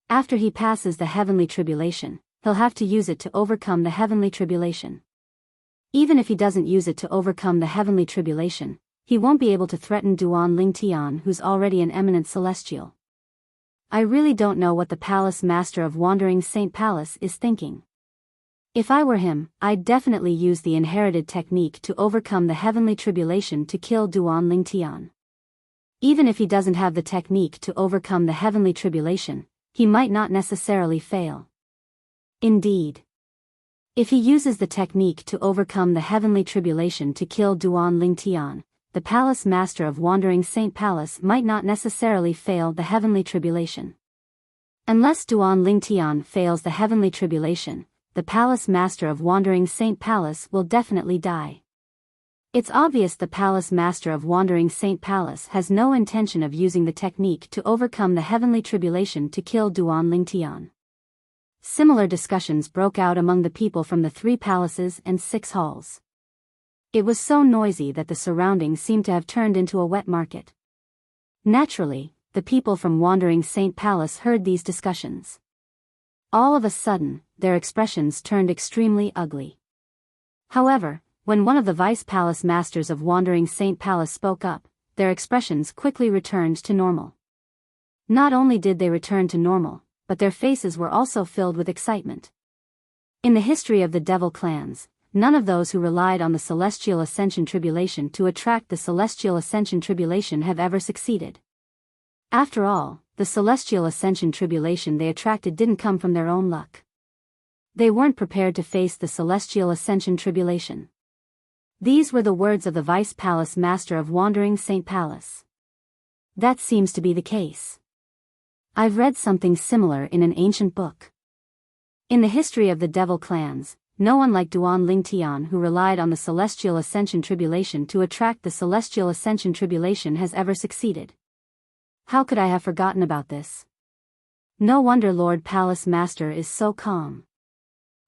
After he passes the heavenly tribulation, he'll have to use it to overcome the heavenly tribulation. Even if he doesn't use it to overcome the heavenly tribulation, he won't be able to threaten Duan Lingtian, who's already an eminent celestial. I really don't know what the palace master of Wandering Saint Palace is thinking. If I were him, I'd definitely use the inherited technique to overcome the heavenly tribulation to kill Duan Lingtian. Even if he doesn't have the technique to overcome the heavenly tribulation, he might not necessarily fail. Indeed. If he uses the technique to overcome the heavenly tribulation to kill Duan Lingtian, the palace master of Wandering Saint Palace might not necessarily fail the heavenly tribulation. Unless Duan Lingtian fails the heavenly tribulation, the palace master of Wandering Saint Palace will definitely die. It's obvious the palace master of Wandering Saint Palace has no intention of using the technique to overcome the heavenly tribulation to kill Duan Lingtian. Similar discussions broke out among the people from the 3 palaces and 6 halls. It was so noisy that the surroundings seemed to have turned into a wet market. Naturally, the people from Wandering Saint Palace heard these discussions. All of a sudden, their expressions turned extremely ugly. However, when one of the vice palace masters of Wandering Saint Palace spoke up, their expressions quickly returned to normal. Not only did they return to normal, but their faces were also filled with excitement. In the history of the devil clans, none of those who relied on the celestial ascension tribulation to attract the celestial ascension tribulation have ever succeeded. After all, the celestial ascension tribulation they attracted didn't come from their own luck. They weren't prepared to face the celestial ascension tribulation. These were the words of the Vice Palace Master of Wandering Saint Palace. That seems to be the case. I've read something similar in an ancient book. In the history of the devil clans, no one like Duan Ling Tian, who relied on the Celestial Ascension Tribulation to attract the Celestial Ascension Tribulation, has ever succeeded. How could I have forgotten about this? No wonder Lord Palace Master is so calm.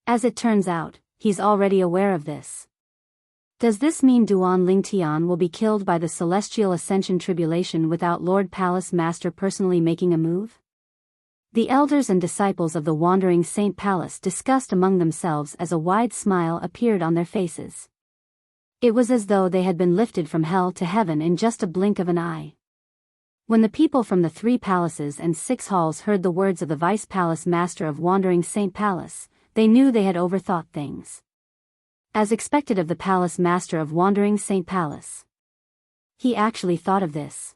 As it turns out, he's already aware of this. Does this mean Duan Ling Tian will be killed by the Celestial Ascension Tribulation without Lord Palace Master personally making a move? The elders and disciples of the Wandering Saint Palace discussed among themselves as a wide smile appeared on their faces. It was as though they had been lifted from hell to heaven in just a blink of an eye. When the people from the 3 palaces and 6 halls heard the words of the Vice Palace Master of Wandering Saint Palace, they knew they had overthought things. As expected of the Palace Master of Wandering Saint Palace. He actually thought of this.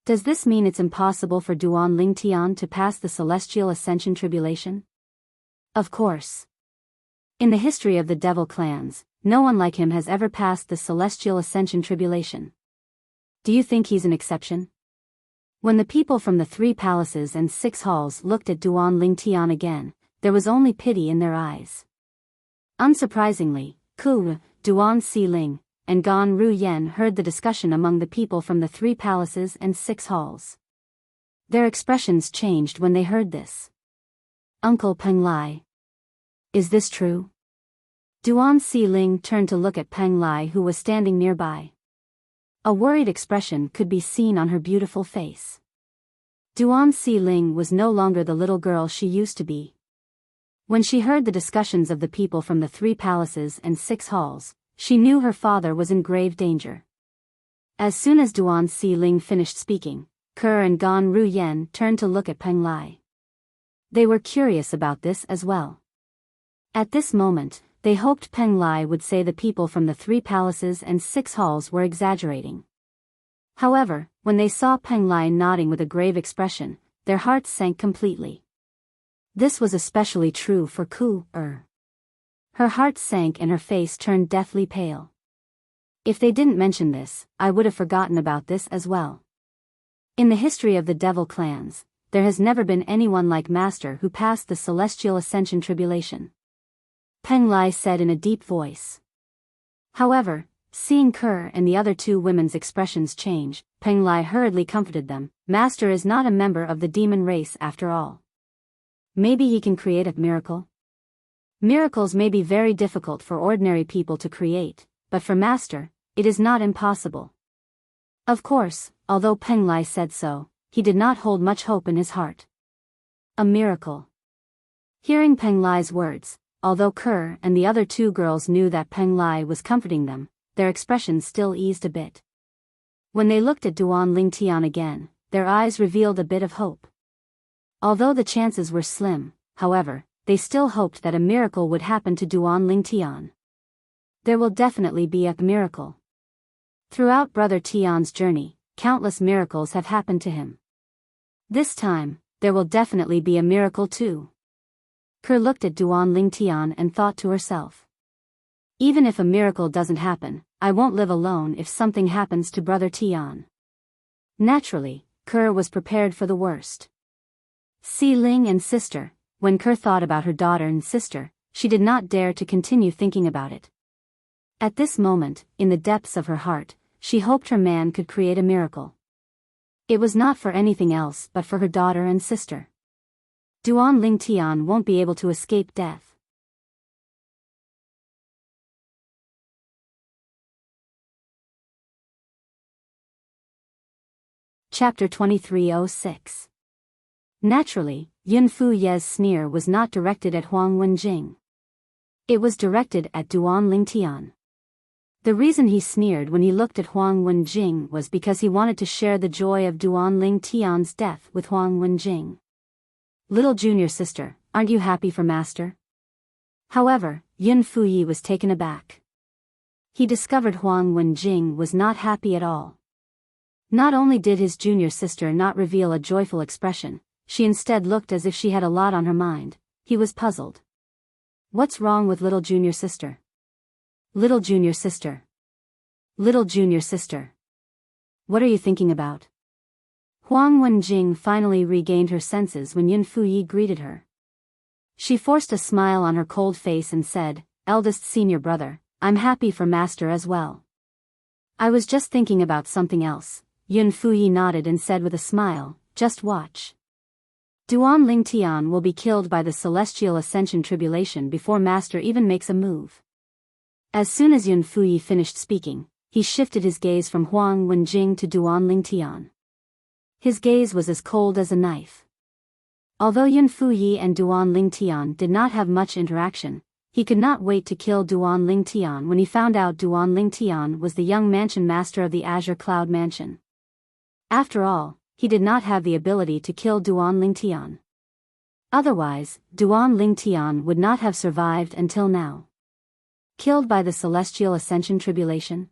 Does this mean it's impossible for Duan Ling Tian to pass the Celestial Ascension Tribulation? Of course. In the history of the devil clans, no one like him has ever passed the Celestial Ascension Tribulation. Do you think he's an exception? When the people from the 3 palaces and 6 halls looked at Duan Ling Tian again, there was only pity in their eyes. Unsurprisingly, Ku, Duan Si Ling, and Gan Ru Yen heard the discussion among the people from the 3 palaces and 6 halls. Their expressions changed when they heard this. Uncle Peng Lai. Is this true? Duan Si Ling turned to look at Peng Lai, who was standing nearby. A worried expression could be seen on her beautiful face. Duan Si Ling was no longer the little girl she used to be. When she heard the discussions of the people from the 3 palaces and 6 halls, she knew her father was in grave danger. As soon as Duan Si Ling finished speaking, Kerr and Gan Ru Yen turned to look at Peng Lai. They were curious about this as well. At this moment, they hoped Peng Lai would say the people from the 3 palaces and 6 halls were exaggerating. However, when they saw Peng Lai nodding with a grave expression, their hearts sank completely. This was especially true for Ku. Her heart sank and her face turned deathly pale. If they didn't mention this, I would have forgotten about this as well. In the history of the devil clans, there has never been anyone like Master who passed the Celestial Ascension Tribulation. Peng Lai said in a deep voice. However, seeing Kerr and the other 2 women's expressions change, Peng Lai hurriedly comforted them. Master is not a member of the demon race after all. Maybe he can create a miracle? Miracles may be very difficult for ordinary people to create, but for Master, it is not impossible. Of course, although Peng Lai said so, he did not hold much hope in his heart. A miracle. Hearing Peng Lai's words, although Kerr and the other 2 girls knew that Peng Lai was comforting them, their expressions still eased a bit. When they looked at Duan Ling Tian again, their eyes revealed a bit of hope. Although the chances were slim, however, they still hoped that a miracle would happen to Duan Ling Tian. There will definitely be a miracle. Throughout Brother Tian's journey, countless miracles have happened to him. This time, there will definitely be a miracle too. Kerr looked at Duan Ling Tian and thought to herself. Even if a miracle doesn't happen, I won't live alone if something happens to Brother Tian. Naturally, Kerr was prepared for the worst. Si Ling and sister, when Kerr thought about her daughter and sister, she did not dare to continue thinking about it. At this moment, in the depths of her heart, she hoped her man could create a miracle. It was not for anything else but for her daughter and sister. Duan Ling Tian won't be able to escape death. Chapter 2306. Naturally, Yun Fu Ye's sneer was not directed at Huang Wenjing. It was directed at Duan Ling Tian. The reason he sneered when he looked at Huang Wenjing was because he wanted to share the joy of Duan Ling Tian's death with Huang Wenjing. Little junior sister, aren't you happy for Master? However, Yun Fuyi was taken aback. He discovered Huang Wenjing was not happy at all. Not only did his junior sister not reveal a joyful expression, she instead looked as if she had a lot on her mind. He was puzzled. What's wrong with little junior sister? Little junior sister. Little junior sister. What are you thinking about? Huang Wenjing finally regained her senses when Yun Fuyi greeted her. She forced a smile on her cold face and said, "Eldest senior brother, I'm happy for master as well." "I was just thinking about something else," Yun Fuyi nodded and said with a smile, "Just watch. Duan Lingtian will be killed by the Celestial Ascension Tribulation before master even makes a move." As soon as Yun Fuyi finished speaking, he shifted his gaze from Huang Wenjing to Duan Lingtian. His gaze was as cold as a knife. Although Yun Fuyi and Duan Lingtian did not have much interaction, he could not wait to kill Duan Lingtian when he found out Duan Lingtian was the young mansion master of the Azure Cloud Mansion. After all, he did not have the ability to kill Duan Lingtian. Otherwise, Duan Lingtian would not have survived until now. Killed by the Celestial Ascension Tribulation?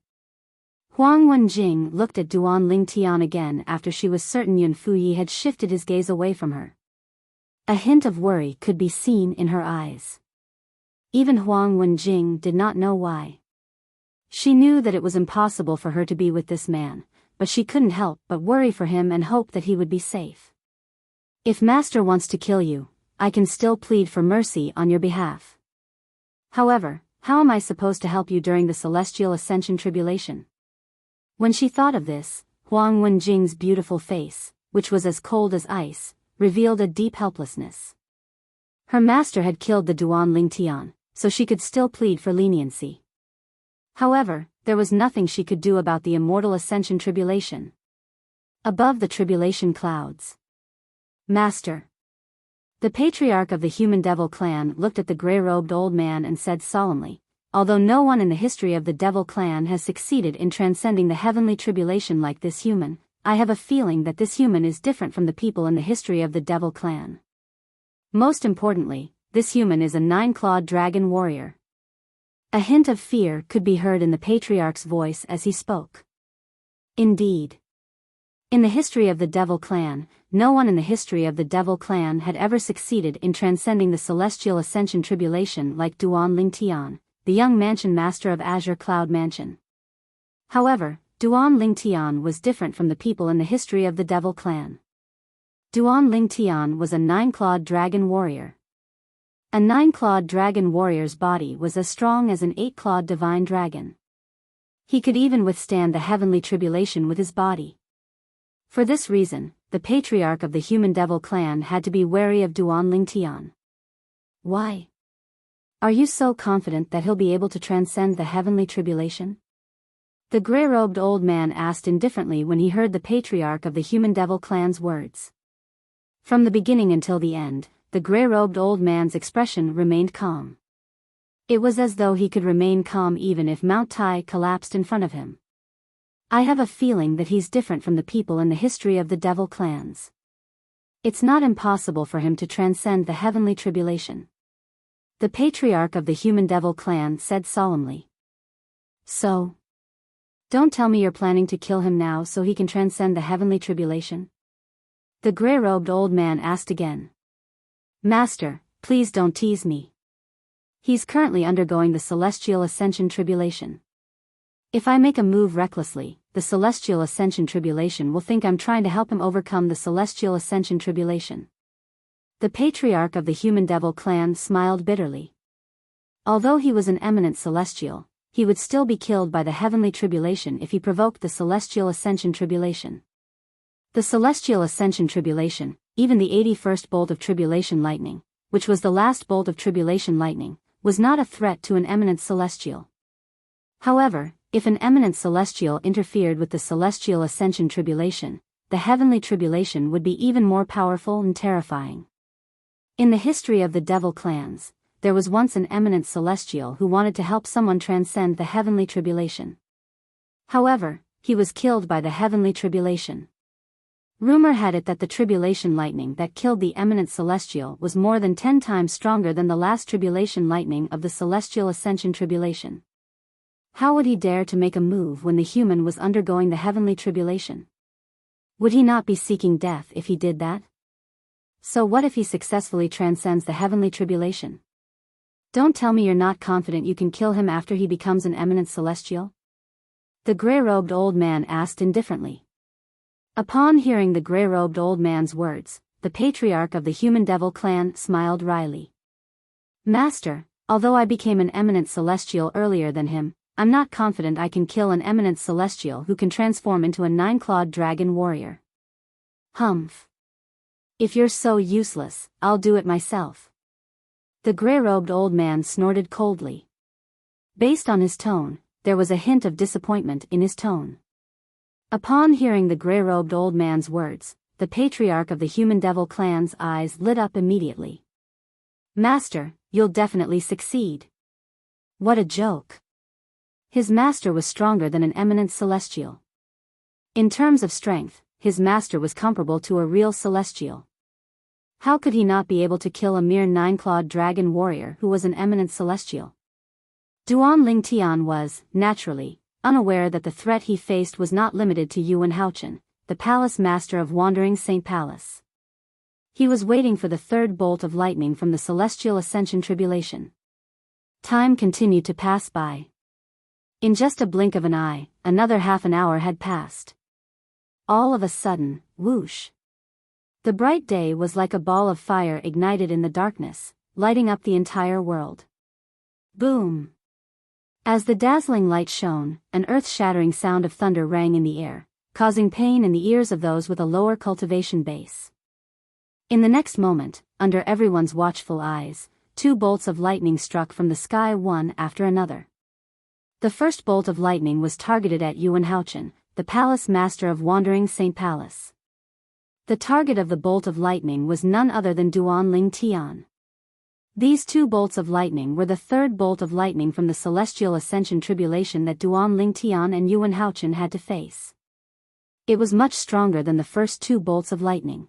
Huang Wenjing looked at Duan Lingtian again after she was certain Yun Fuyi had shifted his gaze away from her. A hint of worry could be seen in her eyes. Even Huang Wenjing did not know why. She knew that it was impossible for her to be with this man, but she couldn't help but worry for him and hope that he would be safe. "If master wants to kill you, I can still plead for mercy on your behalf. However, how am I supposed to help you during the Celestial Ascension Tribulation?" When she thought of this, Huang Wenjing's beautiful face, which was as cold as ice, revealed a deep helplessness. Her master had killed the Duan Lingtian, so she could still plead for leniency. However, there was nothing she could do about the immortal Ascension Tribulation. Above the tribulation clouds. "Master." The patriarch of the Human Devil clan looked at the gray-robed old man and said solemnly, "Although no one in the history of the Devil clan has succeeded in transcending the heavenly tribulation like this human, I have a feeling that this human is different from the people in the history of the Devil clan. Most importantly, this human is a 9-clawed dragon warrior." A hint of fear could be heard in the patriarch's voice as he spoke. Indeed. In the history of the Devil clan, no one in the history of the Devil clan had ever succeeded in transcending the Celestial Ascension Tribulation like Duan Lingtian, the young mansion master of Azure Cloud Mansion. However, Duan Lingtian was different from the people in the history of the Devil clan. Duan Lingtian was a 9-clawed dragon warrior. A 9-clawed dragon warrior's body was as strong as an 8-clawed divine dragon. He could even withstand the heavenly tribulation with his body. For this reason, the patriarch of the Human Devil clan had to be wary of Duan Lingtian. "Why? Are you so confident that he'll be able to transcend the heavenly tribulation?" The gray-robed old man asked indifferently when he heard the patriarch of the Human Devil clan's words. From the beginning until the end, the gray-robed old man's expression remained calm. It was as though he could remain calm even if Mount Tai collapsed in front of him. "I have a feeling that he's different from the people in the history of the Devil clans. It's not impossible for him to transcend the heavenly tribulation," the patriarch of the Human Devil clan said solemnly. "So? Don't tell me you're planning to kill him now so he can transcend the heavenly tribulation?" the gray-robed old man asked again. "Master, please don't tease me. He's currently undergoing the Celestial Ascension Tribulation. If I make a move recklessly, the Celestial Ascension Tribulation will think I'm trying to help him overcome the Celestial Ascension Tribulation." The patriarch of the Human Devil clan smiled bitterly. Although he was an eminent celestial, he would still be killed by the heavenly tribulation if he provoked the Celestial Ascension Tribulation. The Celestial Ascension Tribulation, even the 81st bolt of tribulation lightning, which was the last bolt of tribulation lightning, was not a threat to an eminent celestial. However, if an eminent celestial interfered with the Celestial Ascension Tribulation, the heavenly tribulation would be even more powerful and terrifying. In the history of the Devil clans, there was once an eminent celestial who wanted to help someone transcend the heavenly tribulation. However, he was killed by the heavenly tribulation. Rumor had it that the tribulation lightning that killed the eminent celestial was more than 10 times stronger than the last tribulation lightning of the Celestial Ascension Tribulation. How would he dare to make a move when the human was undergoing the heavenly tribulation? Would he not be seeking death if he did that? So what if he successfully transcends the heavenly tribulation? Don't tell me you're not confident you can kill him after he becomes an eminent celestial? The gray-robed old man asked indifferently. Upon hearing the gray-robed old man's words, the patriarch of the human devil clan smiled wryly. Master, although I became an eminent celestial earlier than him, I'm not confident I can kill an eminent celestial who can transform into a 9-clawed dragon warrior. Humph. If you're so useless, I'll do it myself. The gray-robed old man snorted coldly. Based on his tone, there was a hint of disappointment in his tone. Upon hearing the gray-robed old man's words, the patriarch of the human devil clan's eyes lit up immediately. Master, you'll definitely succeed. What a joke. His master was stronger than an eminent celestial. In terms of strength, his master was comparable to a real celestial. How could he not be able to kill a mere 9-clawed dragon warrior who was an eminent celestial? Duan Lingtian was, naturally, unaware that the threat he faced was not limited to Yuan Haochen, the palace master of Wandering Saint Palace. He was waiting for the third bolt of lightning from the celestial ascension tribulation. Time continued to pass by. In just a blink of an eye, another half an hour had passed. All of a sudden, whoosh. The bright day was like a ball of fire ignited in the darkness, lighting up the entire world. Boom! As the dazzling light shone, an earth-shattering sound of thunder rang in the air, causing pain in the ears of those with a lower cultivation base. In the next moment, under everyone's watchful eyes, 2 bolts of lightning struck from the sky one after another. The first bolt of lightning was targeted at Yuan Haochen, the palace master of Wandering Saint Palace. The target of the bolt of lightning was none other than Duan Lingtian. These 2 bolts of lightning were the third bolt of lightning from the celestial ascension tribulation that Duan Lingtian and Yuan Haochen had to face. It was much stronger than the first 2 bolts of lightning.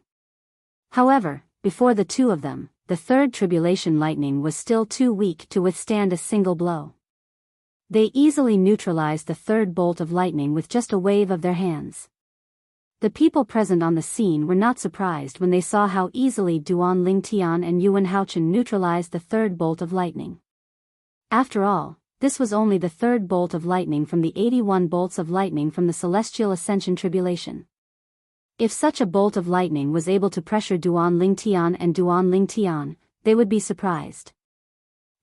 However, before the 2 of them, the third tribulation lightning was still too weak to withstand a single blow. They easily neutralized the third bolt of lightning with just a wave of their hands. The people present on the scene were not surprised when they saw how easily Duan Lingtian and Yuan Haochen neutralized the third bolt of lightning. After all, this was only the third bolt of lightning from the 81 bolts of lightning from the celestial ascension tribulation. If such a bolt of lightning was able to pressure Duan Lingtian and Duan Lingtian, they would be surprised.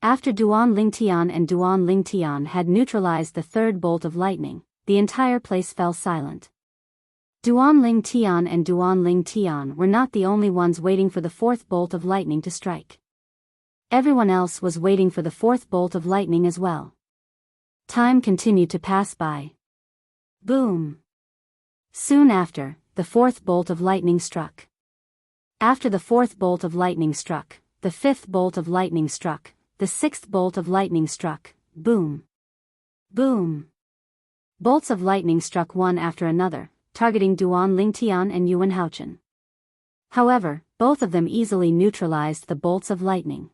After Duan Lingtian and Duan Lingtian had neutralized the third bolt of lightning, the entire place fell silent. Duan Lingtian and Duan Lingtian were not the only ones waiting for the fourth bolt of lightning to strike. Everyone else was waiting for the fourth bolt of lightning as well. Time continued to pass by. Boom! Soon after, the fourth bolt of lightning struck. After the fourth bolt of lightning struck, the fifth bolt of lightning struck, the sixth bolt of lightning struck, boom! Boom! Bolts of lightning struck one after another, targeting Duan Lingtian and Yuan Haochen. However, both of them easily neutralized the bolts of lightning.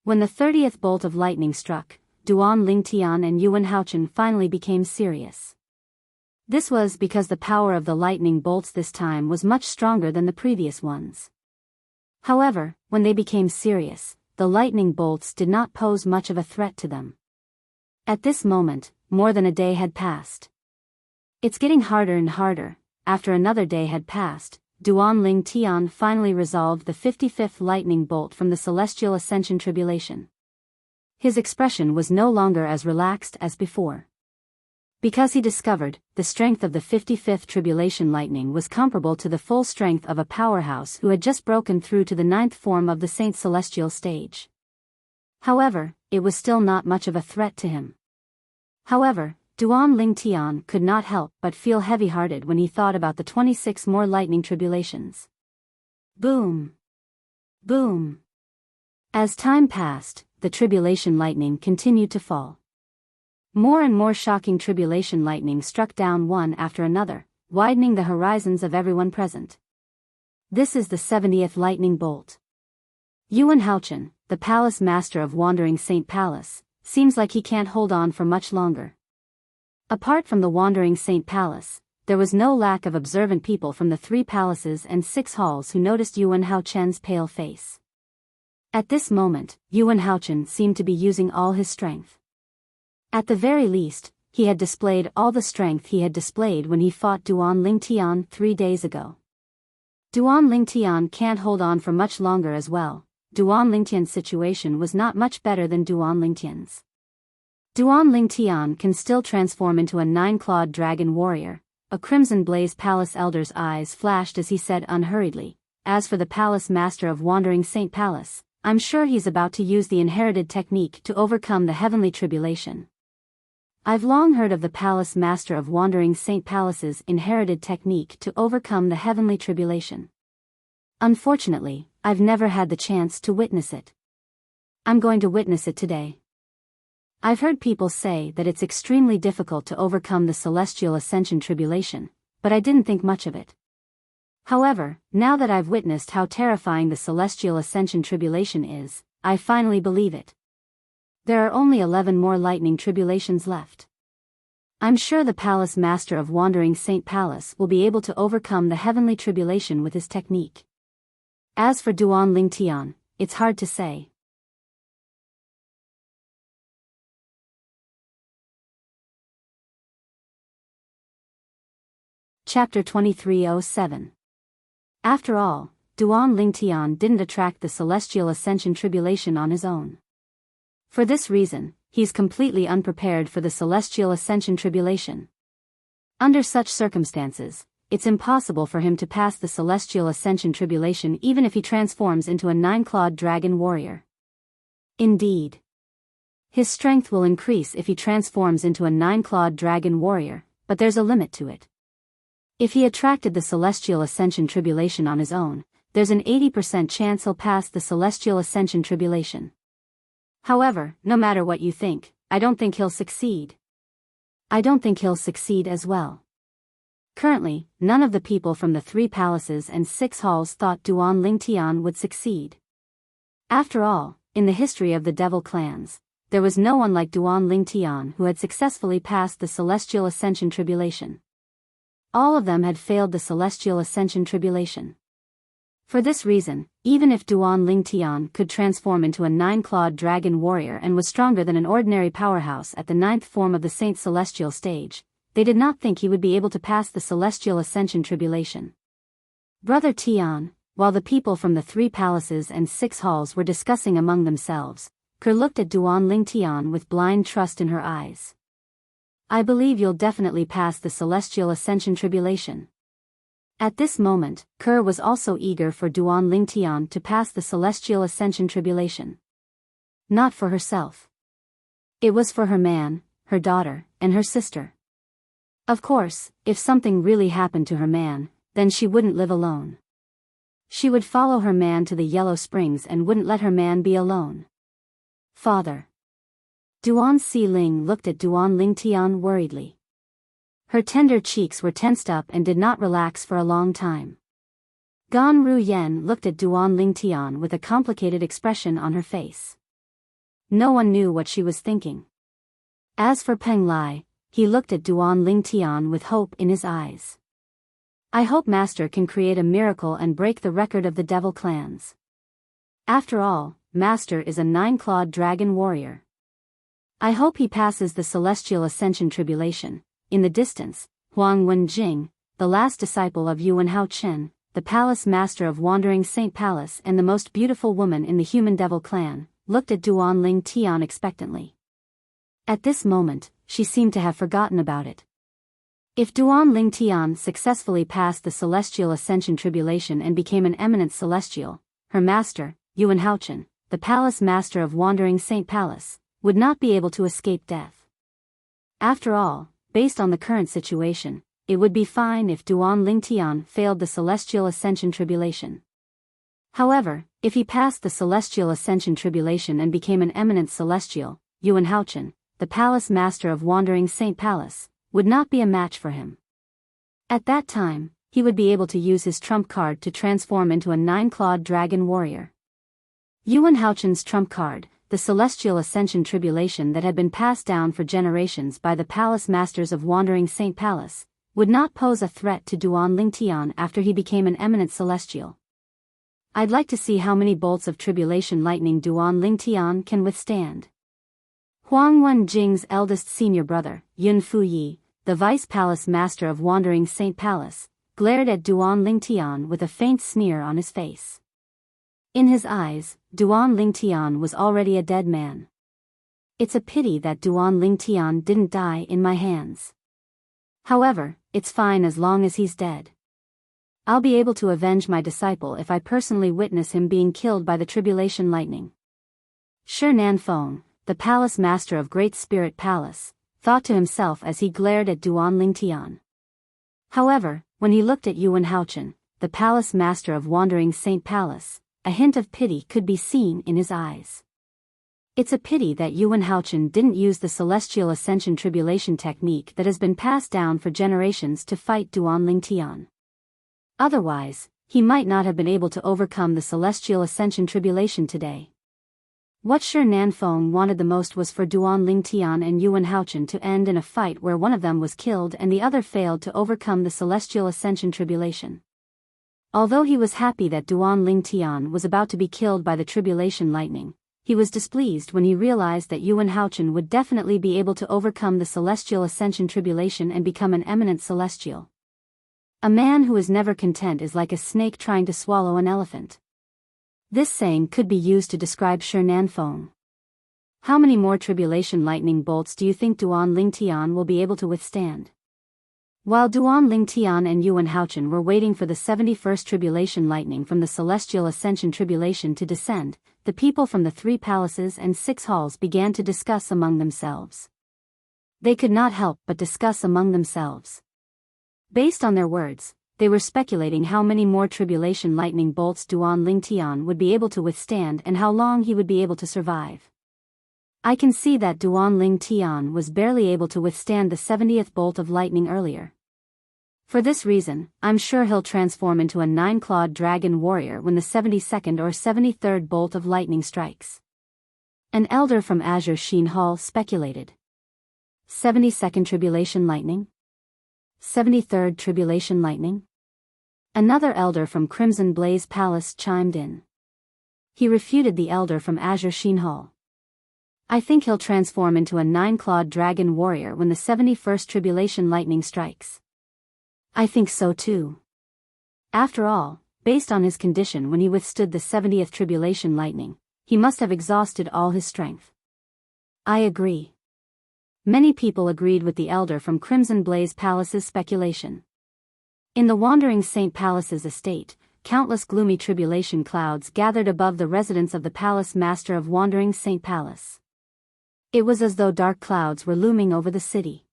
When the 30th bolt of lightning struck, Duan Lingtian and Yuan Haochen finally became serious. This was because the power of the lightning bolts this time was much stronger than the previous ones. However, when they became serious, the lightning bolts did not pose much of a threat to them. At this moment, more than a day had passed. It's getting harder and harder. After another day had passed, Duan Lingtian finally resolved the 55th lightning bolt from the celestial ascension tribulation. His expression was no longer as relaxed as before. Because he discovered, the strength of the 55th tribulation lightning was comparable to the full strength of a powerhouse who had just broken through to the 9th form of the Saint Celestial stage. However, it was still not much of a threat to him. However, Duan Lingtian could not help but feel heavy-hearted when he thought about the 26 more lightning tribulations. Boom! Boom! As time passed, the tribulation lightning continued to fall. More and more shocking tribulation lightning struck down one after another, widening the horizons of everyone present. This is the 70th lightning bolt. Yuan Haochen, the palace master of Wandering Saint Palace, seems like he can't hold on for much longer. Apart from the Wandering Saint Palace, there was no lack of observant people from the 3 palaces and 6 halls who noticed Yuan Haochen's pale face. At this moment, Yuan Haochen seemed to be using all his strength. At the very least, he had displayed all the strength he had displayed when he fought Duan Lingtian 3 days ago. Duan Lingtian can't hold on for much longer as well. Duan Lingtian's situation was not much better than Duan Lingtian's. Duan Lingtian can still transform into a 9-clawed dragon warrior. A crimson blaze palace elder's eyes flashed as he said unhurriedly, as for the palace master of Wandering Saint Palace, I'm sure he's about to use the inherited technique to overcome the heavenly tribulation. I've long heard of the palace master of Wandering Saint Palace's inherited technique to overcome the heavenly tribulation. Unfortunately, I've never had the chance to witness it. I'm going to witness it today. I've heard people say that it's extremely difficult to overcome the celestial ascension tribulation, but I didn't think much of it. However, now that I've witnessed how terrifying the celestial ascension tribulation is, I finally believe it. There are only 11 more lightning tribulations left. I'm sure the palace master of Wandering Saint Palace will be able to overcome the heavenly tribulation with his technique. As for Duan Lingtian, it's hard to say. Chapter 2307. After all, Duan Lingtian didn't attract the celestial ascension tribulation on his own. For this reason, he's completely unprepared for the celestial ascension tribulation. Under such circumstances, it's impossible for him to pass the celestial ascension tribulation even if he transforms into a 9-clawed dragon warrior. Indeed, his strength will increase if he transforms into a 9-clawed dragon warrior, but there's a limit to it. If he attracted the celestial ascension tribulation on his own, there's an 80% chance he'll pass the celestial ascension tribulation. However, no matter what you think, I don't think he'll succeed. I don't think he'll succeed as well. Currently, none of the people from the 3 palaces and 6 halls thought Duan Lingtian would succeed. After all, in the history of the devil clans, there was no one like Duan Lingtian who had successfully passed the celestial ascension tribulation. All of them had failed the celestial ascension tribulation. For this reason, even if Duan Lingtian could transform into a 9-clawed dragon warrior and was stronger than an ordinary powerhouse at the 9th form of the Saint Celestial stage, they did not think he would be able to pass the celestial ascension tribulation. Brother Tian, while the people from the 3 palaces and 6 halls were discussing among themselves, Ke looked at Duan Lingtian with blind trust in her eyes. I believe you'll definitely pass the celestial ascension tribulation. At this moment, Ke was also eager for Duan Lingtian to pass the celestial ascension tribulation. Not for herself. It was for her man, her daughter, and her sister. Of course, if something really happened to her man, then she wouldn't live alone. She would follow her man to the Yellow Springs and wouldn't let her man be alone. Father. Duan Ling looked at Duan Lingtian worriedly. Her tender cheeks were tensed up and did not relax for a long time. Gan Ruyen looked at Duan Lingtian with a complicated expression on her face. No one knew what she was thinking. As for Peng Lai, he looked at Duan Lingtian with hope in his eyes. I hope Master can create a miracle and break the record of the devil clans. After all, Master is a 9-clawed dragon warrior. I hope he passes the celestial ascension tribulation. In the distance, Huang Wenjing, the last disciple of Yuan Haochen, the palace master of Wandering Saint Palace and the most beautiful woman in the human devil clan, looked at Duan Lingtian expectantly. At this moment, she seemed to have forgotten about it. If Duan Lingtian successfully passed the celestial ascension tribulation and became an eminent celestial, her master, Yuan Haochen, the palace master of Wandering Saint Palace, would not be able to escape death. After all, based on the current situation, it would be fine if Duan Lingtian failed the celestial ascension tribulation. However, if he passed the celestial ascension tribulation and became an eminent celestial, Yuan Haochen, the palace master of Wandering Saint Palace, would not be a match for him. At that time, he would be able to use his trump card to transform into a 9-clawed dragon warrior. Yuan Haochen's trump card, the celestial ascension tribulation that had been passed down for generations by the palace masters of Wandering Saint Palace, would not pose a threat to Duan Lingtian after he became an eminent celestial. I'd like to see how many bolts of tribulation lightning Duan Lingtian can withstand. Huang Wenjing's eldest senior brother, Yun Fuyi, the vice palace master of Wandering Saint Palace, glared at Duan Lingtian with a faint sneer on his face. In his eyes, Duan Lingtian was already a dead man. It's a pity that Duan Lingtian didn't die in my hands. However, it's fine as long as he's dead. I'll be able to avenge my disciple if I personally witness him being killed by the tribulation lightning. Shi Nanfeng, the palace master of Great Spirit Palace, thought to himself as he glared at Duan Lingtian. However, when he looked at Yuan Haochen, the palace master of Wandering Saint Palace, a hint of pity could be seen in his eyes. It's a pity that Yuan Haochen didn't use the Celestial Ascension Tribulation technique that has been passed down for generations to fight Duan Lingtian. Otherwise, he might not have been able to overcome the Celestial Ascension Tribulation today. What Shi Nanfeng wanted the most was for Duan Lingtian and Yuan Haochen to end in a fight where one of them was killed and the other failed to overcome the Celestial Ascension Tribulation. Although he was happy that Duan Lingtian was about to be killed by the tribulation lightning, he was displeased when he realized that Yuan Haochen would definitely be able to overcome the Celestial Ascension Tribulation and become an eminent celestial. A man who is never content is like a snake trying to swallow an elephant. This saying could be used to describe Shi Nanfeng. How many more tribulation lightning bolts do you think Duan Lingtian will be able to withstand? While Duan Lingtian and Yuan Haochen were waiting for the 71st tribulation lightning from the Celestial Ascension Tribulation to descend, the people from the 3 palaces and 6 halls began to discuss among themselves. They could not help but discuss among themselves. Based on their words, they were speculating how many more tribulation lightning bolts Duan Lingtian would be able to withstand and how long he would be able to survive. I can see that Duan Lingtian was barely able to withstand the 70th bolt of lightning earlier. For this reason, I'm sure he'll transform into a 9-clawed dragon warrior when the 72nd or 73rd bolt of lightning strikes. An elder from Azure Sheen Hall speculated. 72nd tribulation lightning? 73rd tribulation lightning? Another elder from Crimson Blaze Palace chimed in. He refuted the elder from Azure Sheen Hall. I think he'll transform into a 9-clawed dragon warrior when the 71st tribulation lightning strikes. I think so too. After all, based on his condition when he withstood the 70th tribulation lightning, he must have exhausted all his strength. I agree. Many people agreed with the elder from Crimson Blaze Palace's speculation. In the Wandering Saint Palace's estate, countless gloomy tribulation clouds gathered above the residence of the palace master of Wandering Saint Palace. It was as though dark clouds were looming over the city.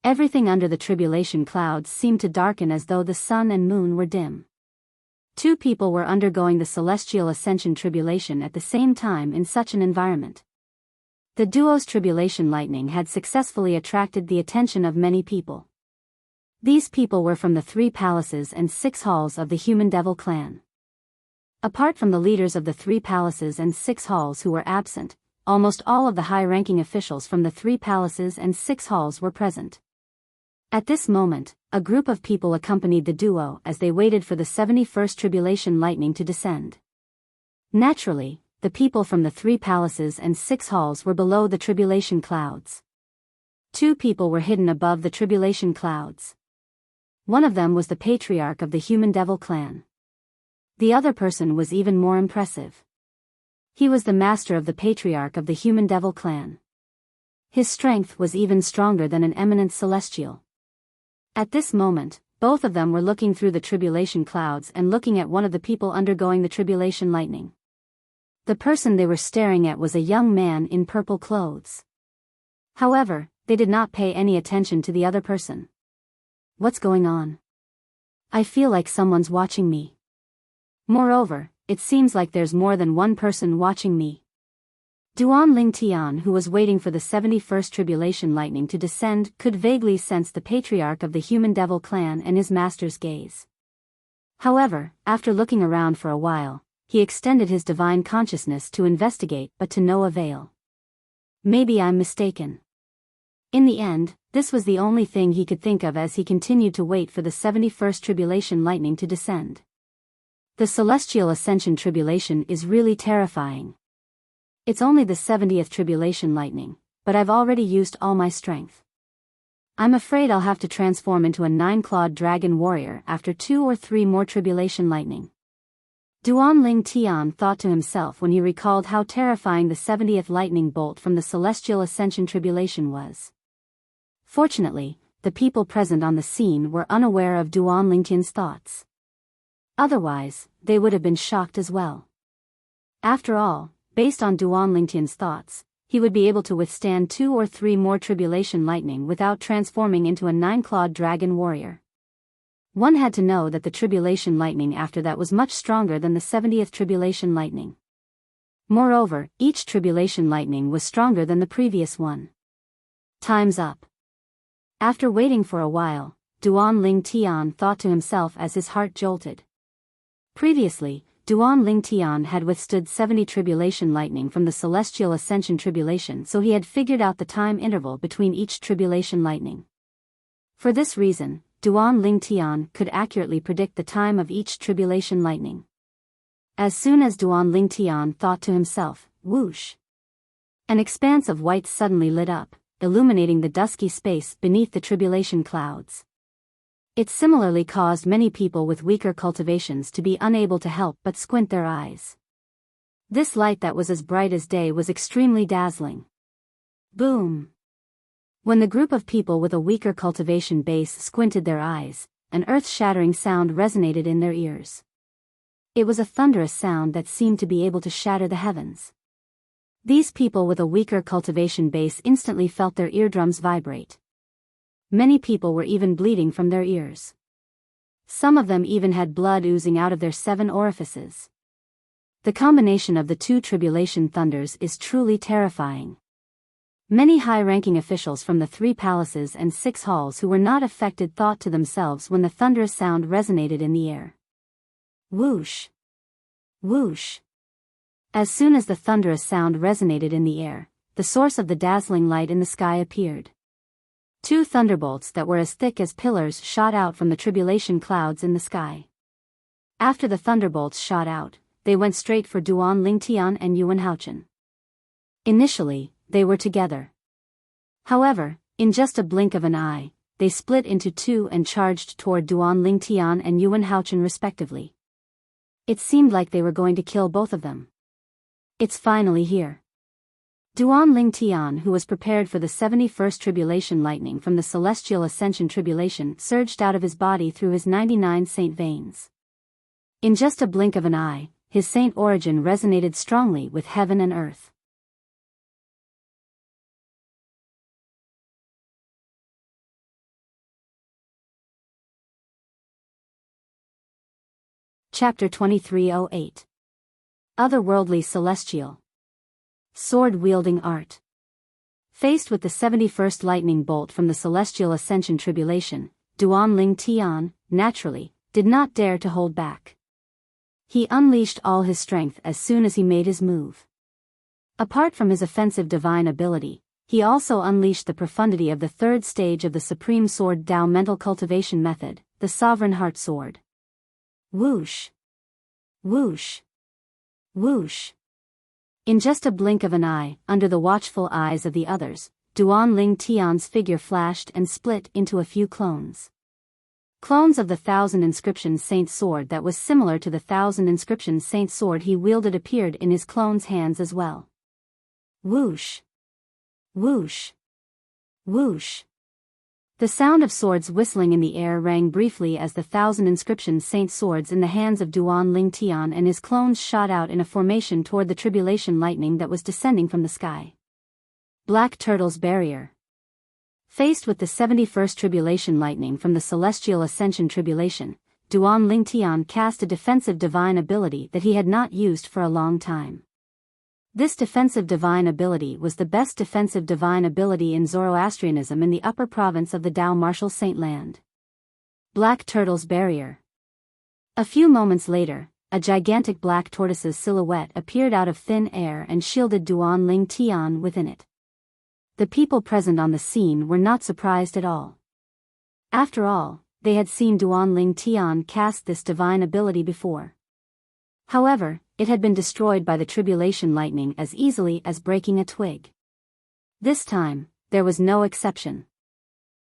Everything under the tribulation clouds seemed to darken as though the sun and moon were dim. 2 people were undergoing the Celestial Ascension Tribulation at the same time in such an environment. The duo's tribulation lightning had successfully attracted the attention of many people. These people were from the 3 palaces and 6 halls of the Human Devil clan. Apart from the leaders of the 3 palaces and 6 halls who were absent, almost all of the high-ranking officials from the 3 palaces and 6 halls were present. At this moment, a group of people accompanied the duo as they waited for the 71st tribulation lightning to descend. Naturally, the people from the 3 palaces and 6 halls were below the tribulation clouds. 2 people were hidden above the tribulation clouds. One of them was the patriarch of the Human Devil clan. The other person was even more impressive. He was the master of the patriarch of the Human Devil clan. His strength was even stronger than an eminent celestial. At this moment, both of them were looking through the tribulation clouds and looking at one of the people undergoing the tribulation lightning. The person they were staring at was a young man in purple clothes. However, they did not pay any attention to the other person. What's going on? I feel like someone's watching me. Moreover, it seems like there's more than one person watching me. Duan Lingtian, who was waiting for the 71st tribulation lightning to descend, could vaguely sense the patriarch of the Human Devil clan and his master's gaze. However, after looking around for a while, he extended his divine consciousness to investigate, but to no avail. Maybe I'm mistaken. In the end, this was the only thing he could think of as he continued to wait for the 71st tribulation lightning to descend. The celestial ascension tribulation is really terrifying. It's only the 70th tribulation lightning, but I've already used all my strength. I'm afraid I'll have to transform into a 9-clawed dragon warrior after 2 or 3 more tribulation lightning. Duan Tian thought to himself when he recalled how terrifying the 70th lightning bolt from the celestial ascension tribulation was. Fortunately, the people present on the scene were unaware of Duan Tian's thoughts. Otherwise, they would have been shocked as well. After all, based on Duan Tian's thoughts, he would be able to withstand 2 or 3 more tribulation lightning without transforming into a 9-clawed dragon warrior. One had to know that the tribulation lightning after that was much stronger than the 70th tribulation lightning. Moreover, each tribulation lightning was stronger than the previous one. Time's up. After waiting for a while, Duan Tian thought to himself as his heart jolted. Previously, Duan Tian had withstood 70 tribulation lightning from the celestial ascension tribulation, so he had figured out the time interval between each tribulation lightning. For this reason, Duan Tian could accurately predict the time of each tribulation lightning. As soon as Duan Tian thought to himself, whoosh! An expanse of white suddenly lit up, illuminating the dusky space beneath the tribulation clouds. It similarly caused many people with weaker cultivations to be unable to help but squint their eyes. This light that was as bright as day was extremely dazzling. Boom! When the group of people with a weaker cultivation base squinted their eyes, an earth-shattering sound resonated in their ears. It was a thunderous sound that seemed to be able to shatter the heavens. These people with a weaker cultivation base instantly felt their eardrums vibrate. Many people were even bleeding from their ears. Some of them even had blood oozing out of their 7 orifices. The combination of the 2 tribulation thunders is truly terrifying. Many high-ranking officials from the 3 palaces and 6 halls who were not affected thought to themselves when the thunderous sound resonated in the air. Whoosh! Whoosh! As soon as the thunderous sound resonated in the air, the source of the dazzling light in the sky appeared. 2 thunderbolts that were as thick as pillars shot out from the tribulation clouds in the sky. After the thunderbolts shot out, they went straight for Duan Tian and Yuan Haochen. Initially, they were together. However, in just a blink of an eye, they split into 2 and charged toward Duan Tian and Yuan Haochen respectively. It seemed like they were going to kill both of them. It's finally here. Duan Tian, who was prepared for the 71st tribulation lightning from the celestial ascension tribulation, surged out of his body through his 99 saint veins. In just a blink of an eye, his saint origin resonated strongly with heaven and earth. Chapter 2308. Otherworldly Celestial. Sword-wielding art. Faced with the 71st lightning bolt from the celestial ascension tribulation, Duan Tian, naturally, did not dare to hold back. He unleashed all his strength as soon as he made his move. Apart from his offensive divine ability, he also unleashed the profundity of the 3rd stage of the Supreme Sword Tao mental cultivation method, the Sovereign Heart Sword. Whoosh! Whoosh! Whoosh! In just a blink of an eye, under the watchful eyes of the others, Duan Tian's figure flashed and split into a few clones. Clones of the 1,000 inscription saint sword that was similar to the 1,000 inscription saint sword he wielded appeared in his clone's hands as well. Whoosh! Whoosh! Whoosh! The sound of swords whistling in the air rang briefly as the 1,000 inscription saint swords in the hands of Duan Tian and his clones shot out in a formation toward the tribulation lightning that was descending from the sky. Black Turtle's Barrier. Faced with the 71st tribulation lightning from the celestial ascension tribulation, Duan Tian cast a defensive divine ability that he had not used for a long time. This defensive divine ability was the best defensive divine ability in Zoroastrianism in the upper province of the Tao Martial Saint Land. Black Turtle's Barrier. A few moments later, a gigantic black tortoise's silhouette appeared out of thin air and shielded Duan Tian within it. The people present on the scene were not surprised at all. After all, they had seen Duan Tian cast this divine ability before. However, it had been destroyed by the tribulation lightning as easily as breaking a twig. This time, there was no exception.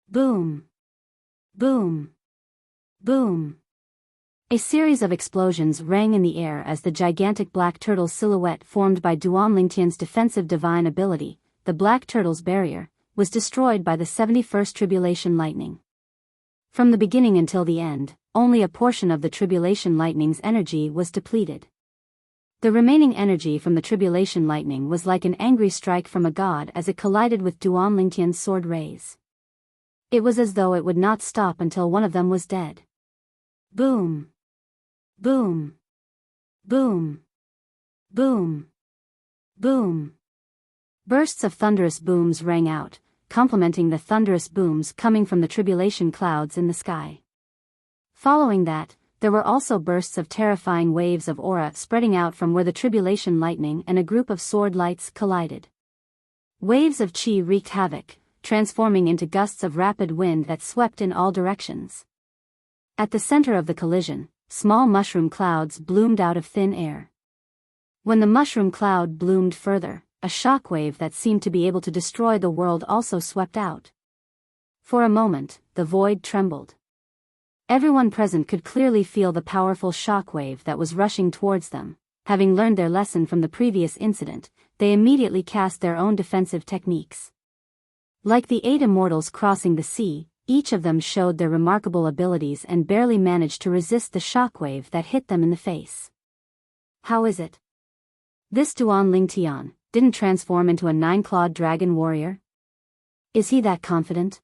Boom! Boom! Boom! A series of explosions rang in the air as the gigantic black turtle silhouette formed by Duan Lingtian's defensive divine ability, the black turtle's barrier, was destroyed by the 71st tribulation lightning. From the beginning until the end, only a portion of the tribulation lightning's energy was depleted. The remaining energy from the tribulation lightning was like an angry strike from a god as it collided with Duan Lingtian's sword rays. It was as though it would not stop until one of them was dead. Boom! Boom! Boom! Boom! Boom! Bursts of thunderous booms rang out, complementing the thunderous booms coming from the tribulation clouds in the sky. Following that, there were also bursts of terrifying waves of aura spreading out from where the tribulation lightning and a group of sword lights collided. Waves of chi wreaked havoc, transforming into gusts of rapid wind that swept in all directions. At the center of the collision, small mushroom clouds bloomed out of thin air. When the mushroom cloud bloomed further, a shockwave that seemed to be able to destroy the world also swept out. For a moment, the void trembled. Everyone present could clearly feel the powerful shockwave that was rushing towards them. Having learned their lesson from the previous incident, they immediately cast their own defensive techniques. Like the 8 immortals crossing the sea, each of them showed their remarkable abilities and barely managed to resist the shockwave that hit them in the face. How is it? This Duan Lingtian didn't transform into a 9-clawed dragon warrior? Is he that confident?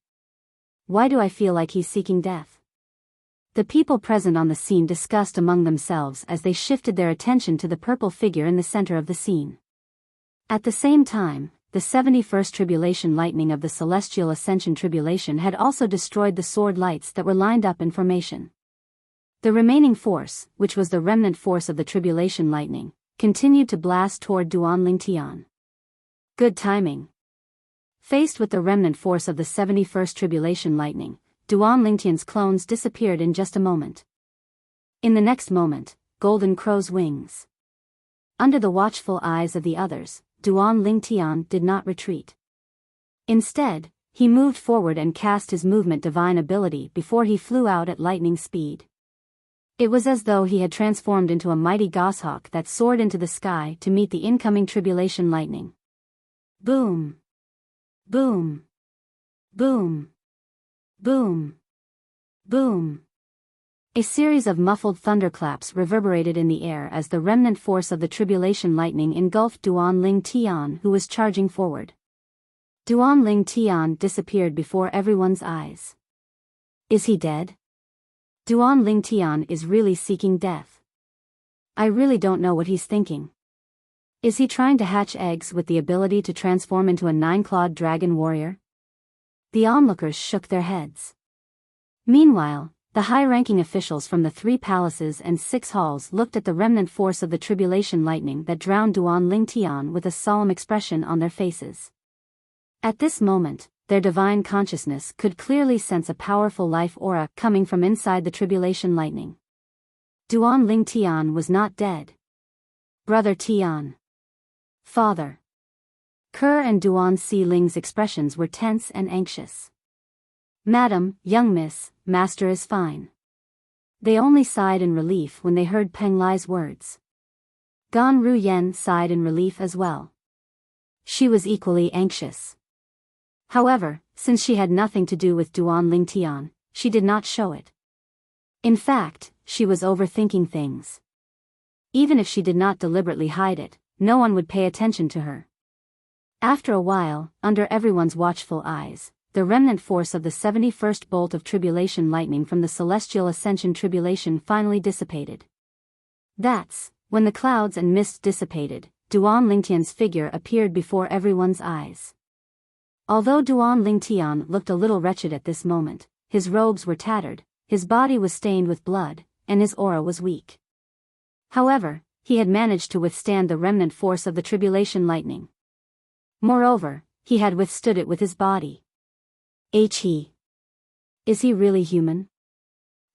Why do I feel like he's seeking death? The people present on the scene discussed among themselves as they shifted their attention to the purple figure in the center of the scene. At the same time, the 71st tribulation lightning of the celestial ascension tribulation had also destroyed the sword lights that were lined up in formation. The remaining force, which was the remnant force of the tribulation lightning, continued to blast toward Duan Lingtian. Good timing. Faced with the remnant force of the 71st tribulation lightning, Duan Lingtian's clones disappeared in just a moment. In the next moment, Golden Crow's wings. Under the watchful eyes of the others, Duan Lingtian did not retreat. Instead, he moved forward and cast his movement divine ability before he flew out at lightning speed. It was as though he had transformed into a mighty goshawk that soared into the sky to meet the incoming tribulation lightning. Boom! Boom! Boom! Boom! Boom! A series of muffled thunderclaps reverberated in the air as the remnant force of the tribulation lightning engulfed Duan Lingtian, who was charging forward. Duan Lingtian disappeared before everyone's eyes. Is he dead? Duan Lingtian is really seeking death. I really don't know what he's thinking. Is he trying to hatch eggs with the ability to transform into a 9-clawed dragon warrior? The onlookers shook their heads. Meanwhile, the high-ranking officials from the 3 palaces and 6 halls looked at the remnant force of the tribulation lightning that drowned Duan Lingtian with a solemn expression on their faces. At this moment, their divine consciousness could clearly sense a powerful life aura coming from inside the tribulation lightning. Duan Lingtian was not dead. Brother Tian. Father. Kerr and Duan Si Ling's expressions were tense and anxious. Madam, young miss, master is fine. They only sighed in relief when they heard Peng Lai's words. Gan Ruyen sighed in relief as well. She was equally anxious. However, since she had nothing to do with Duan Lingtian, she did not show it. In fact, she was overthinking things. Even if she did not deliberately hide it, no one would pay attention to her. After a while, under everyone's watchful eyes, the remnant force of the 71st bolt of tribulation lightning from the celestial ascension tribulation finally dissipated. That's when the clouds and mist dissipated, Duan Lingtian's figure appeared before everyone's eyes. Although Duan Lingtian looked a little wretched at this moment, his robes were tattered, his body was stained with blood, and his aura was weak. However, he had managed to withstand the remnant force of the tribulation lightning. Moreover, he had withstood it with his body. Is he really human?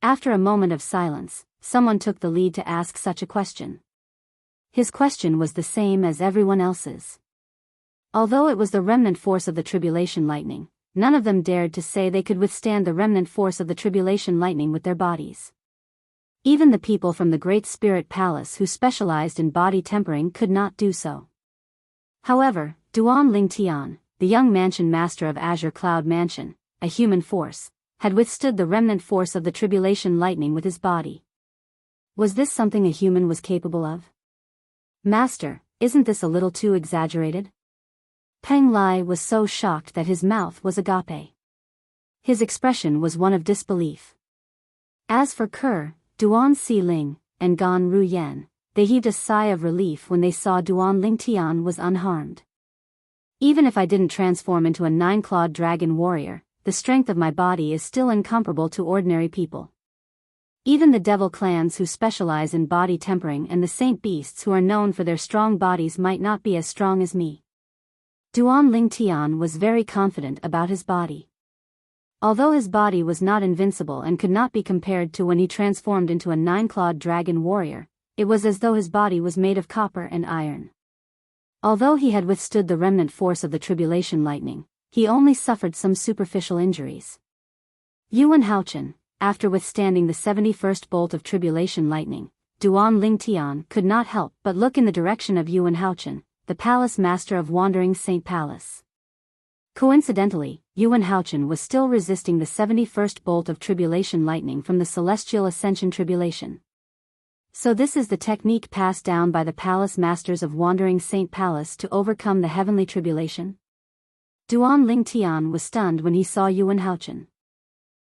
After a moment of silence, someone took the lead to ask such a question. his question was the same as everyone else's. Although it was the remnant force of the tribulation lightning, none of them dared to say they could withstand the remnant force of the tribulation lightning with their bodies. Even the people from the Great Spirit Palace who specialized in body tempering could not do so. However, Duan Ling Tian, the young mansion master of Azure Cloud Mansion, a human force, had withstood the remnant force of the tribulation lightning with his body. Was this something a human was capable of? Master, isn't this a little too exaggerated? Peng Lai was so shocked that his mouth was agape. His expression was one of disbelief. As for Kerr, Duan Si Ling, and Gan Ru Yan, they heaved a sigh of relief when they saw Duan Ling Tian was unharmed. Even if I didn't transform into a 9-clawed dragon warrior, the strength of my body is still incomparable to ordinary people. Even the devil clans who specialize in body tempering and the saint beasts who are known for their strong bodies might not be as strong as me. Duan Ling Tian was very confident about his body. Although his body was not invincible and could not be compared to when he transformed into a 9-clawed dragon warrior, it was as though his body was made of copper and iron. Although he had withstood the remnant force of the tribulation lightning, he only suffered some superficial injuries. Yuan Haochen, after withstanding the 71st bolt of tribulation lightning, Duan Ling Tian could not help but look in the direction of Yuan Haochen, the palace master of Wandering Saint Palace. Coincidentally, Yuan Haochen was still resisting the 71st bolt of tribulation lightning from the celestial ascension tribulation. So this is the technique passed down by the palace masters of Wandering Saint Palace to overcome the heavenly tribulation? Duan Ling Tian was stunned when he saw Yuan Haochen.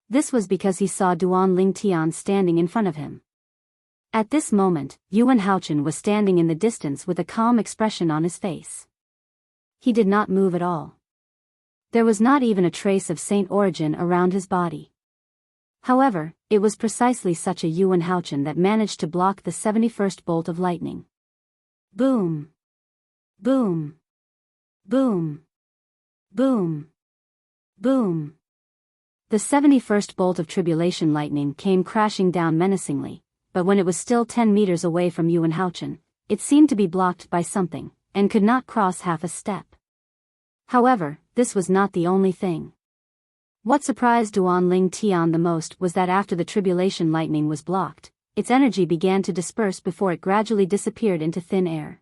This was because he saw Duan Ling Tian standing in front of him. At this moment, Yuan Haochen was standing in the distance with a calm expression on his face. He did not move at all. There was not even a trace of saint origin around his body. However, it was precisely such a Yuan Haochen that managed to block the 71st bolt of lightning. Boom! Boom! Boom! Boom! Boom! The 71st bolt of tribulation lightning came crashing down menacingly, but when it was still 10 meters away from Yuan Haochen, it seemed to be blocked by something, and could not cross half a step. However, this was not the only thing. What surprised Duan Ling Tian the most was that after the tribulation lightning was blocked, its energy began to disperse before it gradually disappeared into thin air.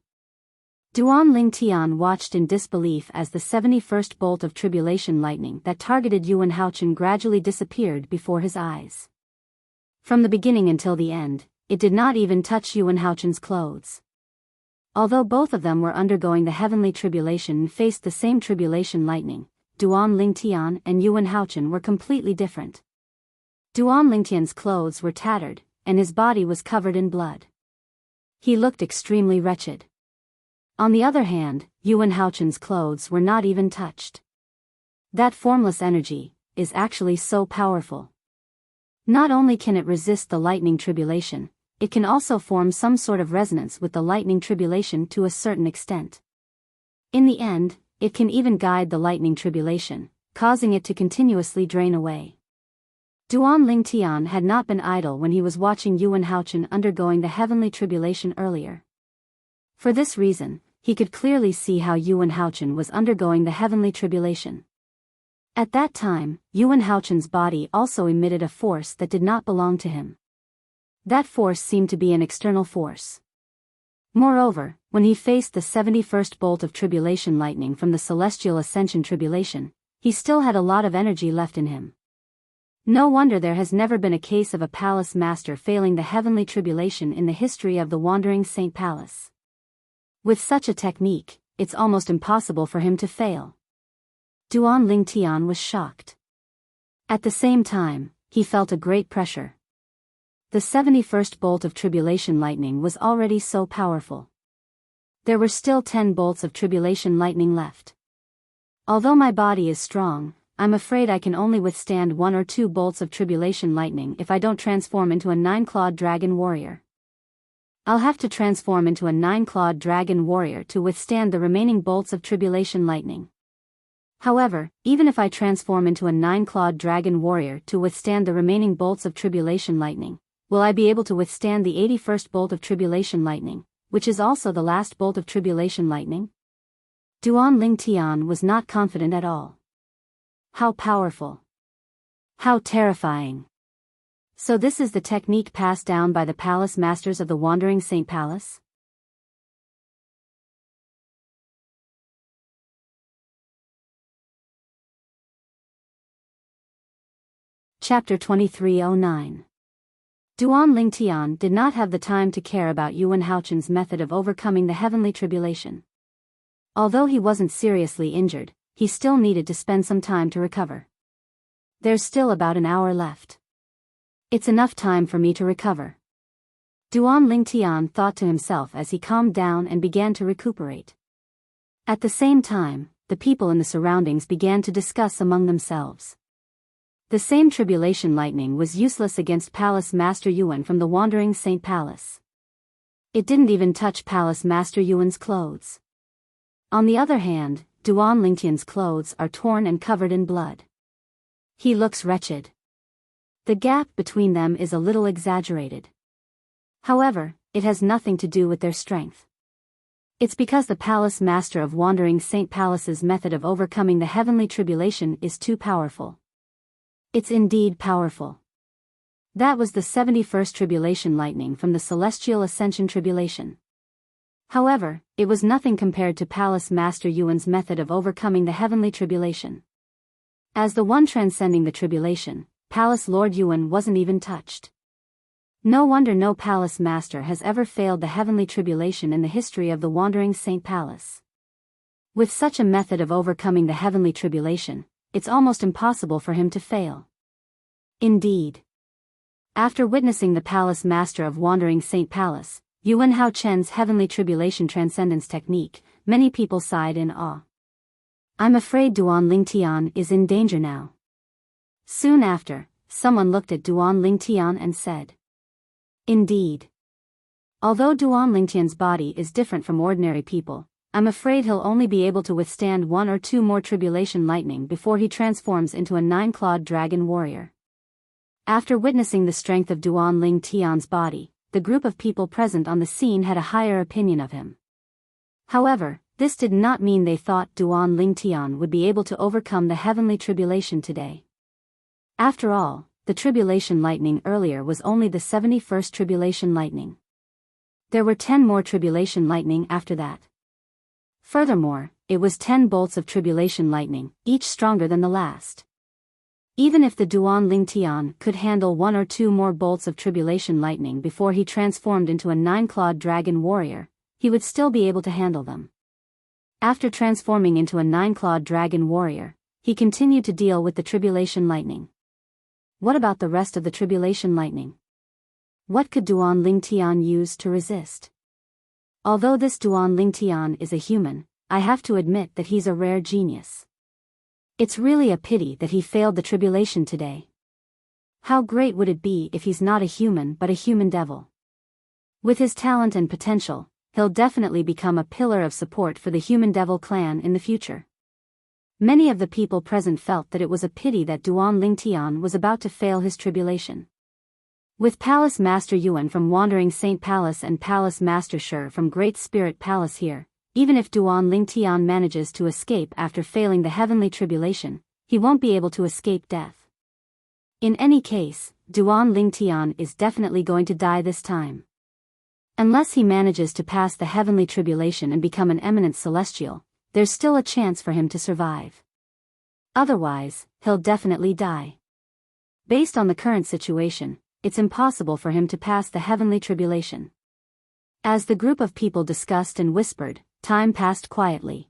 Duan Ling Tian watched in disbelief as the 71st bolt of tribulation lightning that targeted Yuan Haochen gradually disappeared before his eyes. From the beginning until the end, it did not even touch Yuan Haochen's clothes. Although both of them were undergoing the heavenly tribulation and faced the same tribulation lightning, Duan Ling Tian and Yuan Haochen were completely different. Duan Ling Tian's clothes were tattered, and his body was covered in blood. He looked extremely wretched. On the other hand, Yuan Haochen's clothes were not even touched. That formless energy is actually so powerful. Not only can it resist the lightning tribulation, it can also form some sort of resonance with the lightning tribulation to a certain extent. In the end, it can even guide the lightning tribulation, causing it to continuously drain away. Duan Ling Tian had not been idle when he was watching Yuan Haochen undergoing the heavenly tribulation earlier. For this reason, he could clearly see how Yuan Haochen was undergoing the heavenly tribulation. At that time, Yuan Haochen's body also emitted a force that did not belong to him. That force seemed to be an external force. Moreover, when he faced the 71st bolt of tribulation lightning from the celestial ascension tribulation, he still had a lot of energy left in him. No wonder there has never been a case of a palace master failing the heavenly tribulation in the history of the Wandering Saint Palace. With such a technique, it's almost impossible for him to fail. Duan Ling Tian was shocked. At the same time, he felt a great pressure. The 71st bolt of tribulation lightning was already so powerful. There were still 10 bolts of tribulation lightning left. Although my body is strong, I'm afraid I can only withstand 1 or 2 bolts of tribulation lightning if I don't transform into a 9-clawed dragon warrior. I'll have to transform into a 9-clawed dragon warrior to withstand the remaining bolts of tribulation lightning. However, even if I transform into a 9-clawed dragon warrior to withstand the remaining bolts of tribulation lightning, will I be able to withstand the 81st bolt of tribulation lightning, which is also the last bolt of tribulation lightning? Duan Ling Tian was not confident at all. How powerful! How terrifying! So this is the technique passed down by the palace masters of the Wandering Saint Palace? Chapter 2309. Duan Ling Tian did not have the time to care about Yuan Haochen's method of overcoming the heavenly tribulation. Although he wasn't seriously injured, he still needed to spend some time to recover. There's still about an hour left. It's enough time for me to recover. Duan Ling Tian thought to himself as he calmed down and began to recuperate. At the same time, the people in the surroundings began to discuss among themselves. The same tribulation lightning was useless against Palace Master Yuan from the Wandering Saint Palace. It didn't even touch Palace Master Yuan's clothes. On the other hand, Duan Lingtian's clothes are torn and covered in blood. He looks wretched. The gap between them is a little exaggerated. However, it has nothing to do with their strength. It's because the Palace Master of Wandering Saint Palace's method of overcoming the heavenly tribulation is too powerful. It's indeed powerful. That was the 71st tribulation lightning from the Celestial Ascension tribulation. However, it was nothing compared to Palace Master Yuan's method of overcoming the heavenly tribulation. As the one transcending the tribulation, Palace Lord Yuan wasn't even touched. No wonder no Palace Master has ever failed the heavenly tribulation in the history of the Wandering Saint Palace. With such a method of overcoming the heavenly tribulation, it's almost impossible for him to fail. Indeed. After witnessing the Palace Master of Wandering Saint Palace, Yuan Haochen's heavenly tribulation transcendence technique, many people sighed in awe. I'm afraid Duan Ling Tian is in danger now. Soon after, someone looked at Duan Ling Tian and said. Indeed. Although Duan Ling Tian's body is different from ordinary people, I'm afraid he'll only be able to withstand one or two more tribulation lightning before he transforms into a 9-clawed dragon warrior. After witnessing the strength of Duan Ling Tian's body, the group of people present on the scene had a higher opinion of him. However, this did not mean they thought Duan Ling Tian would be able to overcome the heavenly tribulation today. After all, the tribulation lightning earlier was only the 71st tribulation lightning. There were 10 more tribulation lightning after that. Furthermore, it was 10 bolts of tribulation lightning, each stronger than the last. Even if the Duan Ling Tian could handle 1 or 2 more bolts of tribulation lightning before he transformed into a 9-clawed dragon warrior, he would still be able to handle them. After transforming into a 9-clawed dragon warrior, he continued to deal with the tribulation lightning. What about the rest of the tribulation lightning? What could Duan Ling Tian use to resist? Although this Duan Ling Tian is a human, I have to admit that he's a rare genius. It's really a pity that he failed the tribulation today. How great would it be if he's not a human but a human devil? With his talent and potential, he'll definitely become a pillar of support for the human devil clan in the future. Many of the people present felt that it was a pity that Duan Ling Tian was about to fail his tribulation. With Palace Master Yuan from Wandering Saint Palace and Palace Master Shi from Great Spirit Palace here, even if Duan Ling Tian manages to escape after failing the heavenly tribulation, he won't be able to escape death. In any case, Duan Ling Tian is definitely going to die this time. Unless he manages to pass the heavenly tribulation and become an eminent celestial, there's still a chance for him to survive. Otherwise, he'll definitely die. Based on the current situation, it's impossible for him to pass the heavenly tribulation. As the group of people discussed and whispered, time passed quietly.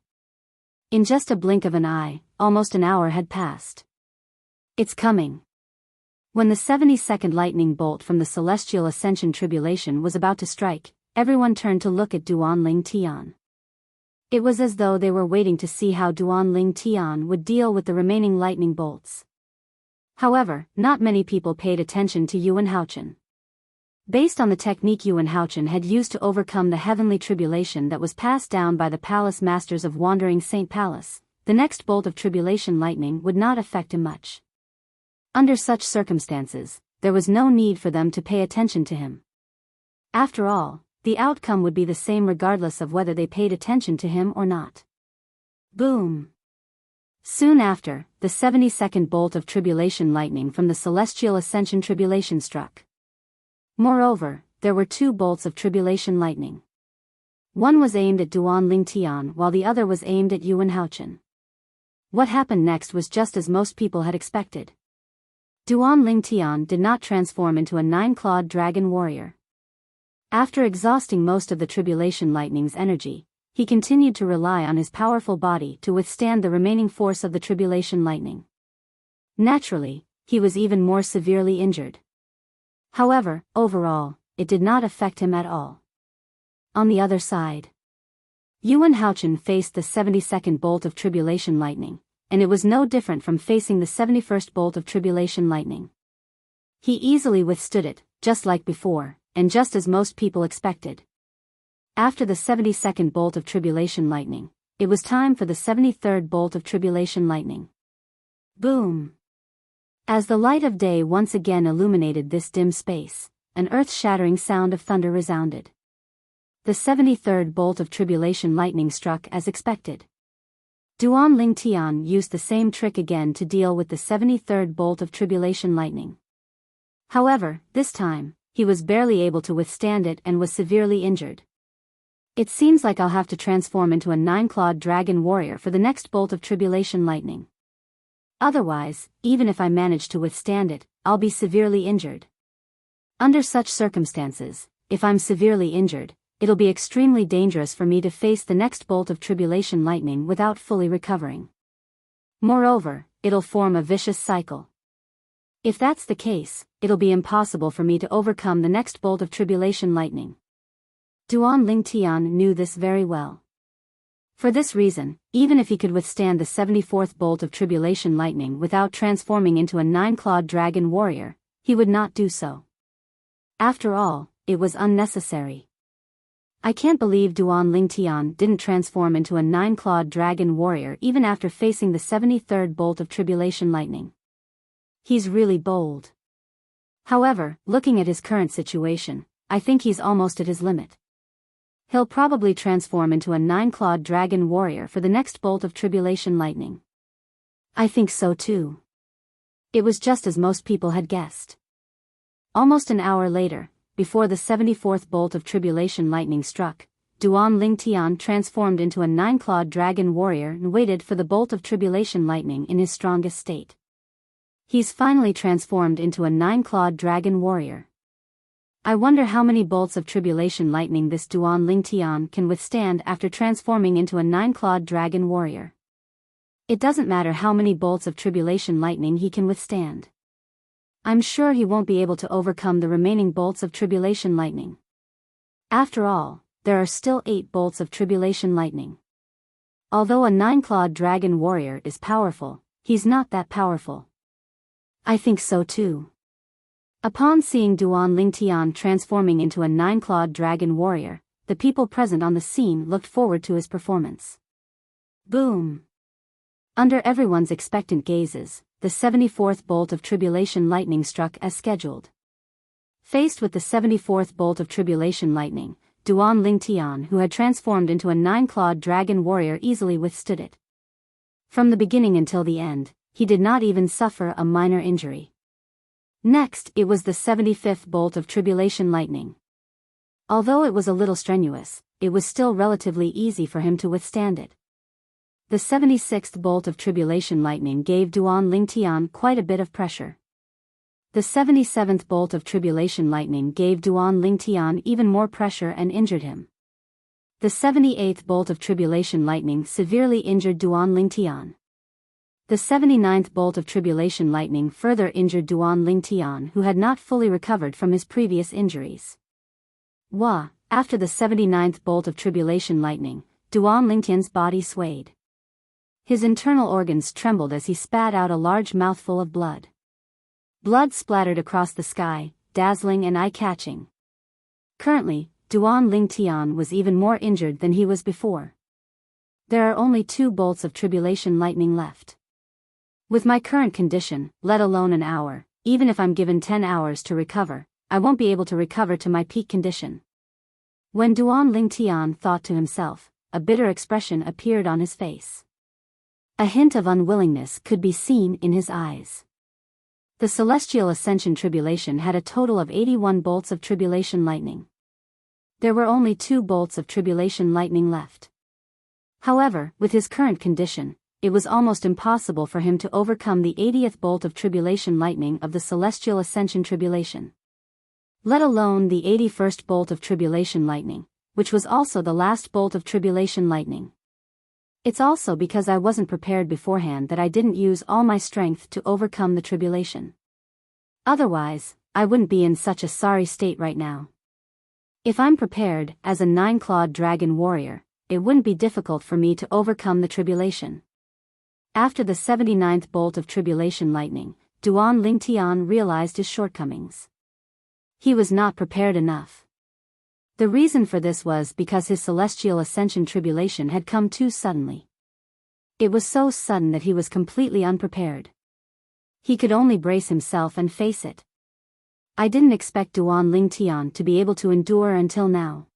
In just a blink of an eye, almost an hour had passed. It's coming. When the 72nd lightning bolt from the Celestial Ascension tribulation was about to strike, everyone turned to look at Duan Ling Tian. It was as though they were waiting to see how Duan Ling Tian would deal with the remaining lightning bolts. However, not many people paid attention to Yuan Haochen. Based on the technique Yuan Haochen had used to overcome the heavenly tribulation that was passed down by the Palace Masters of Wandering Saint Palace, the next bolt of tribulation lightning would not affect him much. Under such circumstances, there was no need for them to pay attention to him. After all, the outcome would be the same regardless of whether they paid attention to him or not. Boom! Soon after, the 72nd bolt of tribulation lightning from the celestial ascension tribulation struck. Moreover, there were 2 bolts of tribulation lightning. One was aimed at Duan Lingtian while the other was aimed at Yuan Haochen. What happened next was just as most people had expected. Duan Lingtian did not transform into a 9-clawed dragon warrior. After exhausting most of the tribulation lightning's energy, he continued to rely on his powerful body to withstand the remaining force of the tribulation lightning. Naturally, he was even more severely injured. However, overall, it did not affect him at all. On the other side, Yuan Haochen faced the 72nd bolt of tribulation lightning, and it was no different from facing the 71st bolt of tribulation lightning. He easily withstood it, just like before, and just as most people expected. After the 72nd bolt of tribulation lightning, it was time for the 73rd bolt of tribulation lightning. Boom! As the light of day once again illuminated this dim space, an earth-shattering sound of thunder resounded. The 73rd bolt of tribulation lightning struck as expected. Duan Lingtian used the same trick again to deal with the 73rd bolt of tribulation lightning. However, this time, he was barely able to withstand it and was severely injured. It seems like I'll have to transform into a 9-clawed dragon warrior for the next bolt of tribulation lightning. Otherwise, even if I manage to withstand it, I'll be severely injured. Under such circumstances, if I'm severely injured, it'll be extremely dangerous for me to face the next bolt of tribulation lightning without fully recovering. Moreover, it'll form a vicious cycle. If that's the case, it'll be impossible for me to overcome the next bolt of tribulation lightning. Duan Lingtian knew this very well. For this reason, even if he could withstand the 74th bolt of tribulation lightning without transforming into a 9-clawed dragon warrior, he would not do so. After all, it was unnecessary. I can't believe Duan Lingtian didn't transform into a 9-clawed dragon warrior even after facing the 73rd bolt of tribulation lightning. He's really bold. However, looking at his current situation, I think he's almost at his limit. He'll probably transform into a 9-clawed dragon warrior for the next bolt of tribulation lightning. I think so too. It was just as most people had guessed. Almost an hour later, before the 74th bolt of tribulation lightning struck, Duan Lingtian transformed into a 9-clawed dragon warrior and waited for the bolt of tribulation lightning in his strongest state. He's finally transformed into a 9-clawed dragon warrior. I wonder how many bolts of tribulation lightning this Duan Lingtian can withstand after transforming into a 9-clawed dragon warrior. It doesn't matter how many bolts of tribulation lightning he can withstand. I'm sure he won't be able to overcome the remaining bolts of tribulation lightning. After all, there are still 8 bolts of tribulation lightning. Although a 9-clawed dragon warrior is powerful, he's not that powerful. I think so too. Upon seeing Duan Lingtian transforming into a 9-clawed dragon warrior, the people present on the scene looked forward to his performance. Boom! Under everyone's expectant gazes, the 74th bolt of tribulation lightning struck as scheduled. Faced with the 74th bolt of tribulation lightning, Duan Lingtian, who had transformed into a 9-clawed dragon warrior, easily withstood it. From the beginning until the end, he did not even suffer a minor injury. Next, it was the 75th bolt of tribulation lightning. Although it was a little strenuous, it was still relatively easy for him to withstand it. The 76th bolt of tribulation lightning gave Duan Lingtian quite a bit of pressure. The 77th bolt of tribulation lightning gave Duan Lingtian even more pressure and injured him. The 78th bolt of tribulation lightning severely injured Duan Lingtian. The 79th bolt of tribulation lightning further injured Duan Lingtian, who had not fully recovered from his previous injuries. After the 79th bolt of tribulation lightning, Duan Lingtian's body swayed. His internal organs trembled as he spat out a large mouthful of blood. Blood splattered across the sky, dazzling and eye-catching. Currently, Duan Lingtian was even more injured than he was before. There are only 2 bolts of tribulation lightning left. With my current condition, let alone an hour, even if I'm given 10 hours to recover, I won't be able to recover to my peak condition. When Duan Lingtian thought to himself, a bitter expression appeared on his face. A hint of unwillingness could be seen in his eyes. The celestial ascension tribulation had a total of 81 bolts of tribulation lightning. There were only 2 bolts of tribulation lightning left. However, with his current condition, it was almost impossible for him to overcome the 80th bolt of tribulation lightning of the celestial ascension tribulation. Let alone the 81st bolt of tribulation lightning, which was also the last bolt of tribulation lightning. It's also because I wasn't prepared beforehand that I didn't use all my strength to overcome the tribulation. Otherwise, I wouldn't be in such a sorry state right now. If I'm prepared as a 9-clawed dragon warrior, it wouldn't be difficult for me to overcome the tribulation. After the 79th bolt of tribulation lightning, Duan Lingtian realized his shortcomings. He was not prepared enough. The reason for this was because his celestial ascension tribulation had come too suddenly. It was so sudden that he was completely unprepared. He could only brace himself and face it. I didn't expect Duan Lingtian to be able to endure until now.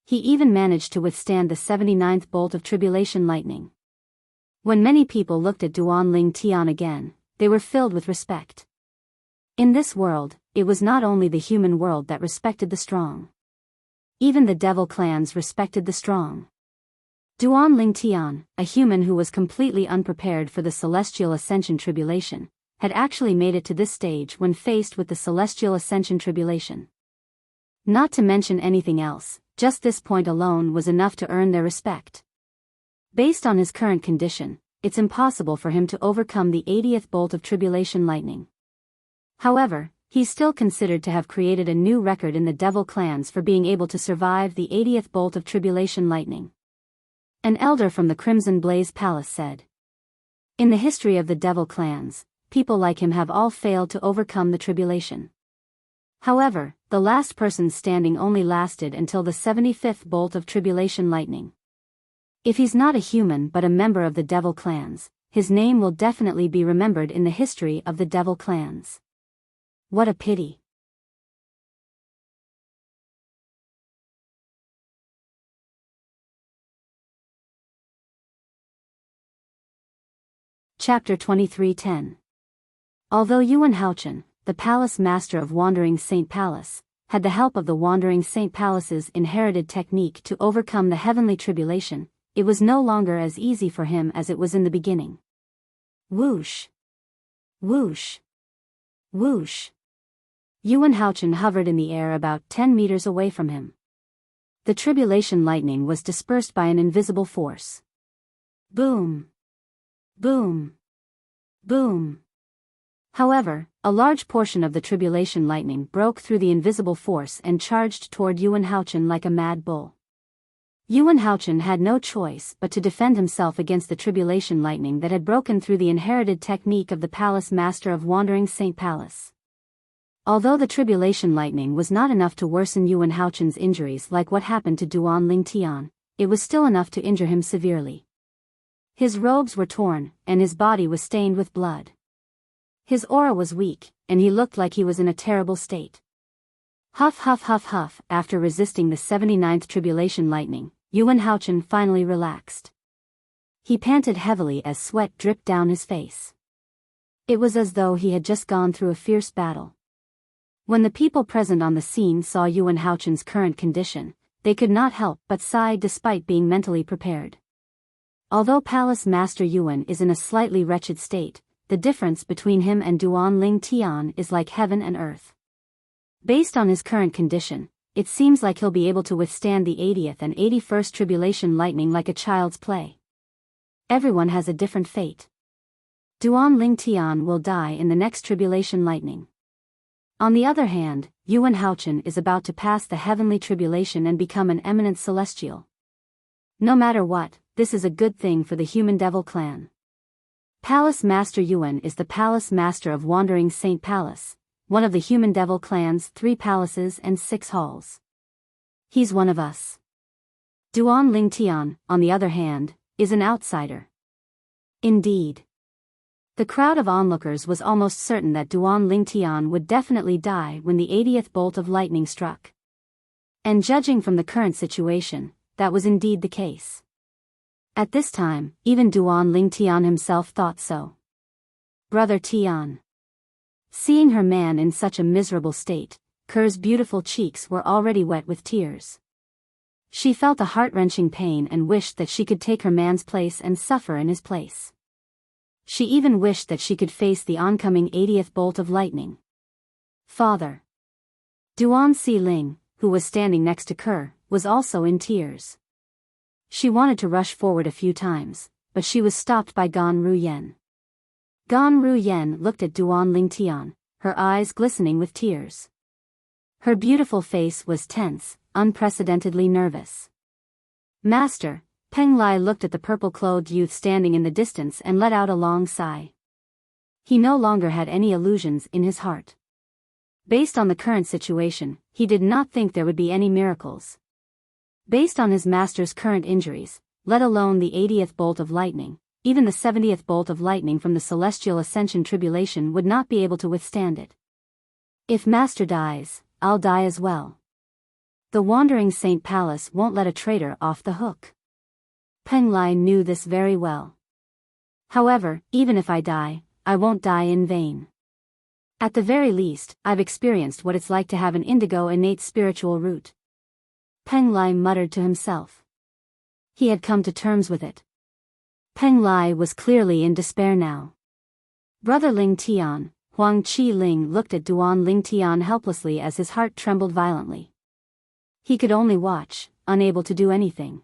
He even managed to withstand the 79th bolt of tribulation lightning. When many people looked at Duan Lingtian again, they were filled with respect. In this world, it was not only the human world that respected the strong. Even the devil clans respected the strong. Duan Lingtian, a human who was completely unprepared for the celestial ascension tribulation, had actually made it to this stage when faced with the celestial ascension tribulation. Not to mention anything else, just this point alone was enough to earn their respect. Based on his current condition, it's impossible for him to overcome the 80th bolt of tribulation lightning. However, he's still considered to have created a new record in the devil clans for being able to survive the 80th bolt of tribulation lightning. An elder from the Crimson Blaze Palace said, "In the history of the devil clans, people like him have all failed to overcome the tribulation. However, the last person standing only lasted until the 75th bolt of tribulation lightning. If he's not a human but a member of the devil clans, his name will definitely be remembered in the history of the devil clans. What a pity." Chapter 23:10. Although Yuan Haochen, the palace master of Wandering Saint Palace, had the help of the Wandering Saint Palace's inherited technique to overcome the heavenly tribulation, it was no longer as easy for him as it was in the beginning. Whoosh! Whoosh! Whoosh! Yuan Haochen hovered in the air about 10 meters away from him. The tribulation lightning was dispersed by an invisible force. Boom! Boom! Boom! However, a large portion of the tribulation lightning broke through the invisible force and charged toward Yuan Haochen like a mad bull. Yuan Haochen had no choice but to defend himself against the tribulation lightning that had broken through the inherited technique of the palace master of Wandering Saint Palace. Although the tribulation lightning was not enough to worsen Yuan Haochen's injuries like what happened to Duan Lingtian, it was still enough to injure him severely. His robes were torn, and his body was stained with blood. His aura was weak, and he looked like he was in a terrible state. Huff huff huff huff. After resisting the 79th tribulation lightning, Yuan Haochen finally relaxed. He panted heavily as sweat dripped down his face. It was as though he had just gone through a fierce battle. When the people present on the scene saw Yuan Haochen's current condition, they could not help but sigh despite being mentally prepared. Although Palace Master Yuan is in a slightly wretched state, the difference between him and Duan Lingtian is like heaven and earth. Based on his current condition, it seems like he'll be able to withstand the 80th and 81st tribulation lightning like a child's play. Everyone has a different fate. Duan Lingtian will die in the next tribulation lightning. On the other hand, Yuan Haochen is about to pass the heavenly tribulation and become an eminent celestial. No matter what, this is a good thing for the human devil clan. Palace Master Yuan is the palace master of Wandering Saint Palace, one of the human devil clan's 3 palaces and 6 halls. He's one of us. Duan Lingtian, on the other hand, is an outsider. Indeed. The crowd of onlookers was almost certain that Duan Lingtian would definitely die when the 80th bolt of lightning struck. And judging from the current situation, that was indeed the case. At this time, even Duan Ling Tian himself thought so. Brother Tian. Seeing her man in such a miserable state, Ker's beautiful cheeks were already wet with tears. She felt a heart-wrenching pain and wished that she could take her man's place and suffer in his place. She even wished that she could face the oncoming 80th bolt of lightning. Father. Duan Si Ling, who was standing next to Ker, was also in tears. She wanted to rush forward a few times, but she was stopped by Gan Ruyen. Gan Ruyen looked at Duan Ling Tian, her eyes glistening with tears. Her beautiful face was tense, unprecedentedly nervous. Master, Peng Lai looked at the purple-clothed youth standing in the distance and let out a long sigh. He no longer had any illusions in his heart. Based on the current situation, he did not think there would be any miracles. Based on his master's current injuries, let alone the 80th bolt of lightning, even the 70th bolt of lightning from the celestial ascension tribulation would not be able to withstand it. If master dies, I'll die as well. The wandering Saint Palace won't let a traitor off the hook. Peng Lai knew this very well. However, even if I die, I won't die in vain. At the very least, I've experienced what it's like to have an indigo innate spiritual root. Peng Lai muttered to himself. He had come to terms with it. Peng Lai was clearly in despair now. Brother Ling Tian, Huang Qi Ling looked at Duan Ling Tian helplessly as his heart trembled violently. He could only watch, unable to do anything.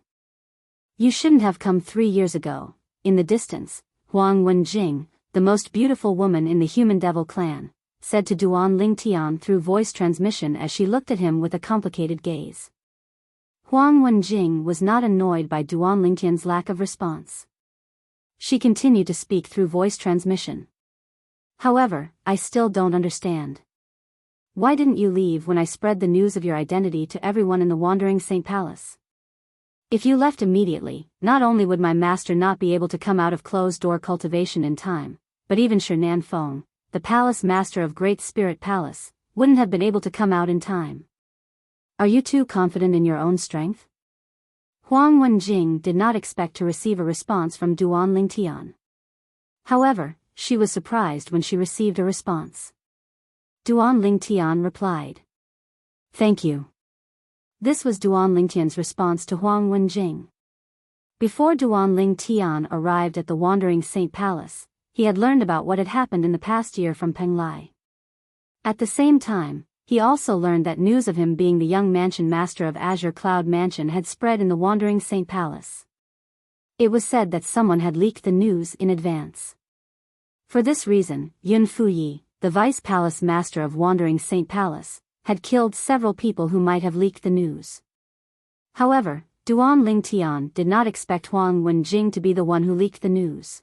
You shouldn't have come 3 years ago. In the distance, Huang Wenjing, the most beautiful woman in the human devil clan, said to Duan Ling Tian through voice transmission as she looked at him with a complicated gaze. Huang Wenjing was not annoyed by Duan Ling Tian's lack of response. She continued to speak through voice transmission. However, I still don't understand. Why didn't you leave when I spread the news of your identity to everyone in the Wandering Saint Palace? If you left immediately, not only would my master not be able to come out of closed-door cultivation in time, but even Shernan Feng, the palace master of Great Spirit Palace, wouldn't have been able to come out in time. Are you too confident in your own strength? Huang Wenjing did not expect to receive a response from Duan Ling Tian. However, she was surprised when she received a response. Duan Ling Tian replied. Thank you. This was Duan Ling Tian's response to Huang Wenjing. Before Duan Ling Tian arrived at the Wandering Saint Palace, he had learned about what had happened in the past year from Peng Lai. At the same time, he also learned that news of him being the young mansion master of Azure Cloud Mansion had spread in the Wandering Saint Palace. It was said that someone had leaked the news in advance. For this reason, Yun Fuyi, the vice palace master of Wandering Saint Palace, had killed several people who might have leaked the news. However, Duan Ling Tian did not expect Huang Wenjing to be the one who leaked the news.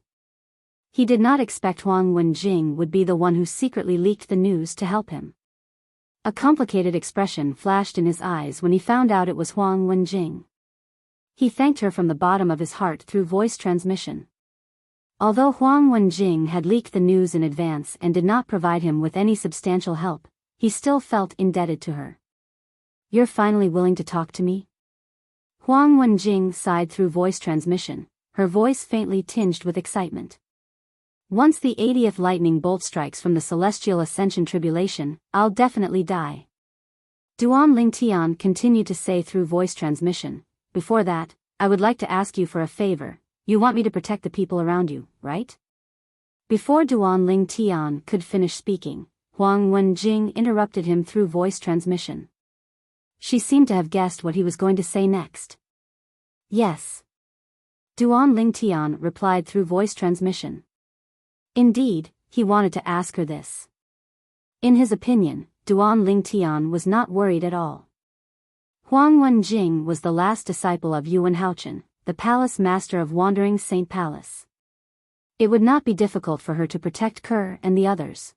He did not expect Huang Wenjing would be the one who secretly leaked the news to help him. A complicated expression flashed in his eyes when he found out it was Huang Wenjing. He thanked her from the bottom of his heart through voice transmission. Although Huang Wenjing had leaked the news in advance and did not provide him with any substantial help, he still felt indebted to her. You're finally willing to talk to me? Huang Wenjing sighed through voice transmission, her voice faintly tinged with excitement. Once the 80th lightning bolt strikes from the celestial ascension tribulation, I'll definitely die. Duan Ling Tian continued to say through voice transmission, before that, I would like to ask you for a favor. You want me to protect the people around you, right? Before Duan Ling Tian could finish speaking, Huang Wenjing interrupted him through voice transmission. She seemed to have guessed what he was going to say next. Yes. Duan Ling Tian replied through voice transmission. Indeed, he wanted to ask her this. In his opinion, Duan Ling Tian was not worried at all. Huang Wenjing was the last disciple of Yuan Haochen, the palace master of Wandering Saint Palace. It would not be difficult for her to protect Ker and the others.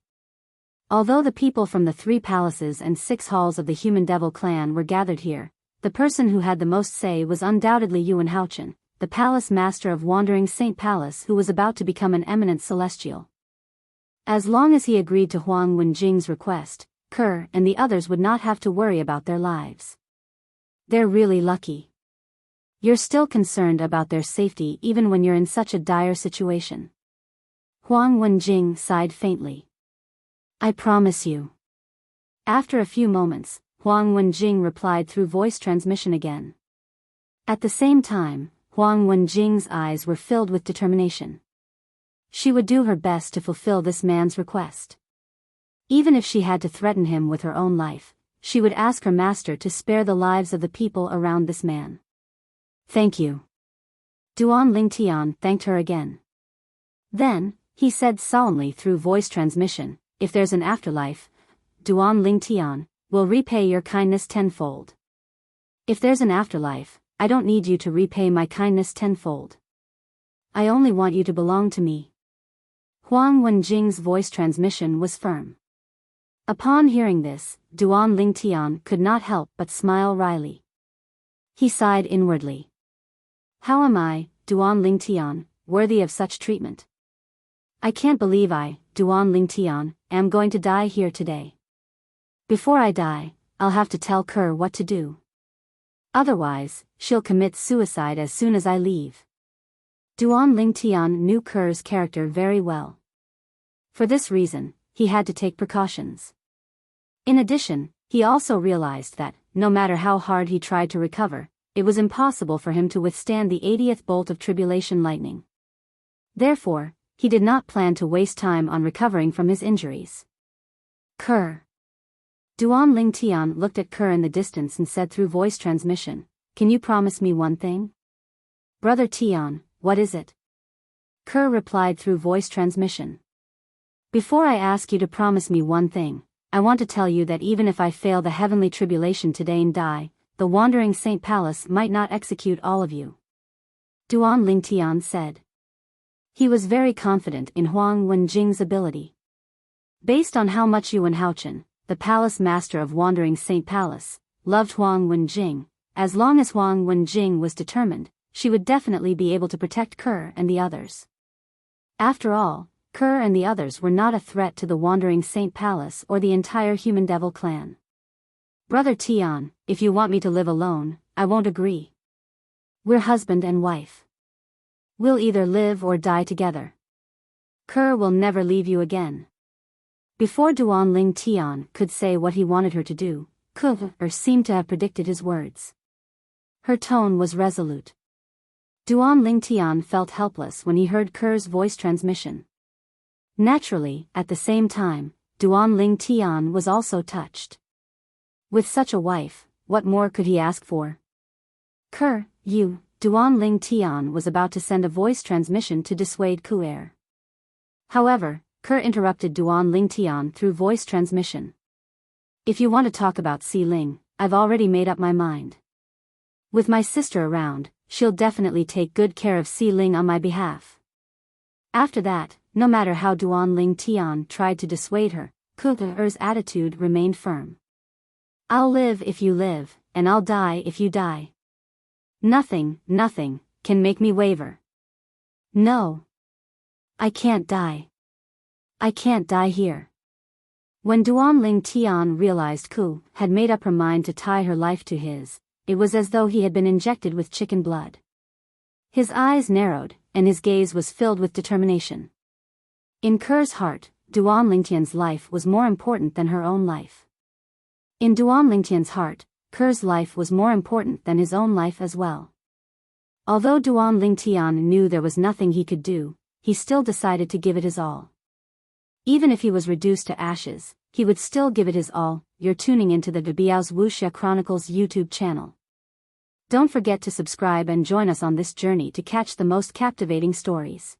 Although the people from the 3 palaces and 6 halls of the Human Devil clan were gathered here, the person who had the most say was undoubtedly Yuan Haochen, the palace master of Wandering Saint Palace, who was about to become an eminent celestial. As long as he agreed to Huang Wenjing's request, Ker and the others would not have to worry about their lives. They're really lucky. You're still concerned about their safety even when you're in such a dire situation. Huang Wenjing sighed faintly. I promise you. After a few moments, Huang Wenjing replied through voice transmission again. At the same time, Huang Wenjing's eyes were filled with determination. She would do her best to fulfill this man's request. Even if she had to threaten him with her own life, she would ask her master to spare the lives of the people around this man. Thank you. Duan Lingtian thanked her again. Then, he said solemnly through voice transmission, if there's an afterlife, Duan Lingtian will repay your kindness tenfold. If there's an afterlife, I don't need you to repay my kindness tenfold. I only want you to belong to me. Huang Wenjing's voice transmission was firm. Upon hearing this, Duan Lingtian could not help but smile wryly. He sighed inwardly. How am I, Duan Lingtian, worthy of such treatment? I can't believe I, Duan Lingtian, am going to die here today. Before I die, I'll have to tell Kerr what to do. Otherwise, she'll commit suicide as soon as I leave. Duan Lingtian knew Kerr's character very well. For this reason, he had to take precautions. In addition, he also realized that, no matter how hard he tried to recover, it was impossible for him to withstand the 80th bolt of tribulation lightning. Therefore, he did not plan to waste time on recovering from his injuries. Kerr. Duan Lingtian looked at Kerr in the distance and said through voice transmission, can you promise me one thing? Brother Tian, what is it? Kerr replied through voice transmission. Before I ask you to promise me one thing, I want to tell you that even if I fail the heavenly tribulation today and die, the wandering Saint Palace might not execute all of you. Duan Lingtian said. He was very confident in Huang Wenjing's ability. Based on how much Yuan Haochen, the palace master of Wandering Saint Palace, loved Huang Wenjing, as long as Huang Wenjing was determined, she would definitely be able to protect Kerr and the others. After all, Kerr and the others were not a threat to the Wandering Saint Palace or the entire Human Devil clan. Brother Tian, if you want me to live alone, I won't agree. We're husband and wife. We'll either live or die together. Kerr will never leave you again. Before Duan Lingtian could say what he wanted her to do, Kerr seemed to have predicted his words. Her tone was resolute. Duan Lingtian felt helpless when he heard Kerr's voice transmission. Naturally, at the same time, Duan Lingtian was also touched. With such a wife, what more could he ask for? Kerr, you, Duan Lingtian was about to send a voice transmission to dissuade Kuer. However, Kerr interrupted Duan Lingtian through voice transmission. If you want to talk about Si Ling, I've already made up my mind. With my sister around, she'll definitely take good care of Si Ling on my behalf. After that, no matter how Duan Lingtian tried to dissuade her, Kuer's attitude remained firm. I'll live if you live, and I'll die if you die. Nothing can make me waver. No. I can't die. I can't die here. When Duan Lingtian realized Ku had made up her mind to tie her life to his, it was as though he had been injected with chicken blood. His eyes narrowed, and his gaze was filled with determination. In Kerr's heart, Duan Lingtian's life was more important than her own life. In Duan Lingtian's heart, Kerr's life was more important than his own life as well. Although Duan Lingtian knew there was nothing he could do, he still decided to give it his all. Even if he was reduced to ashes, he would still give it his all. You're tuning into the Biyao's Wuxia Chronicles YouTube channel. Don't forget to subscribe and join us on this journey to catch the most captivating stories.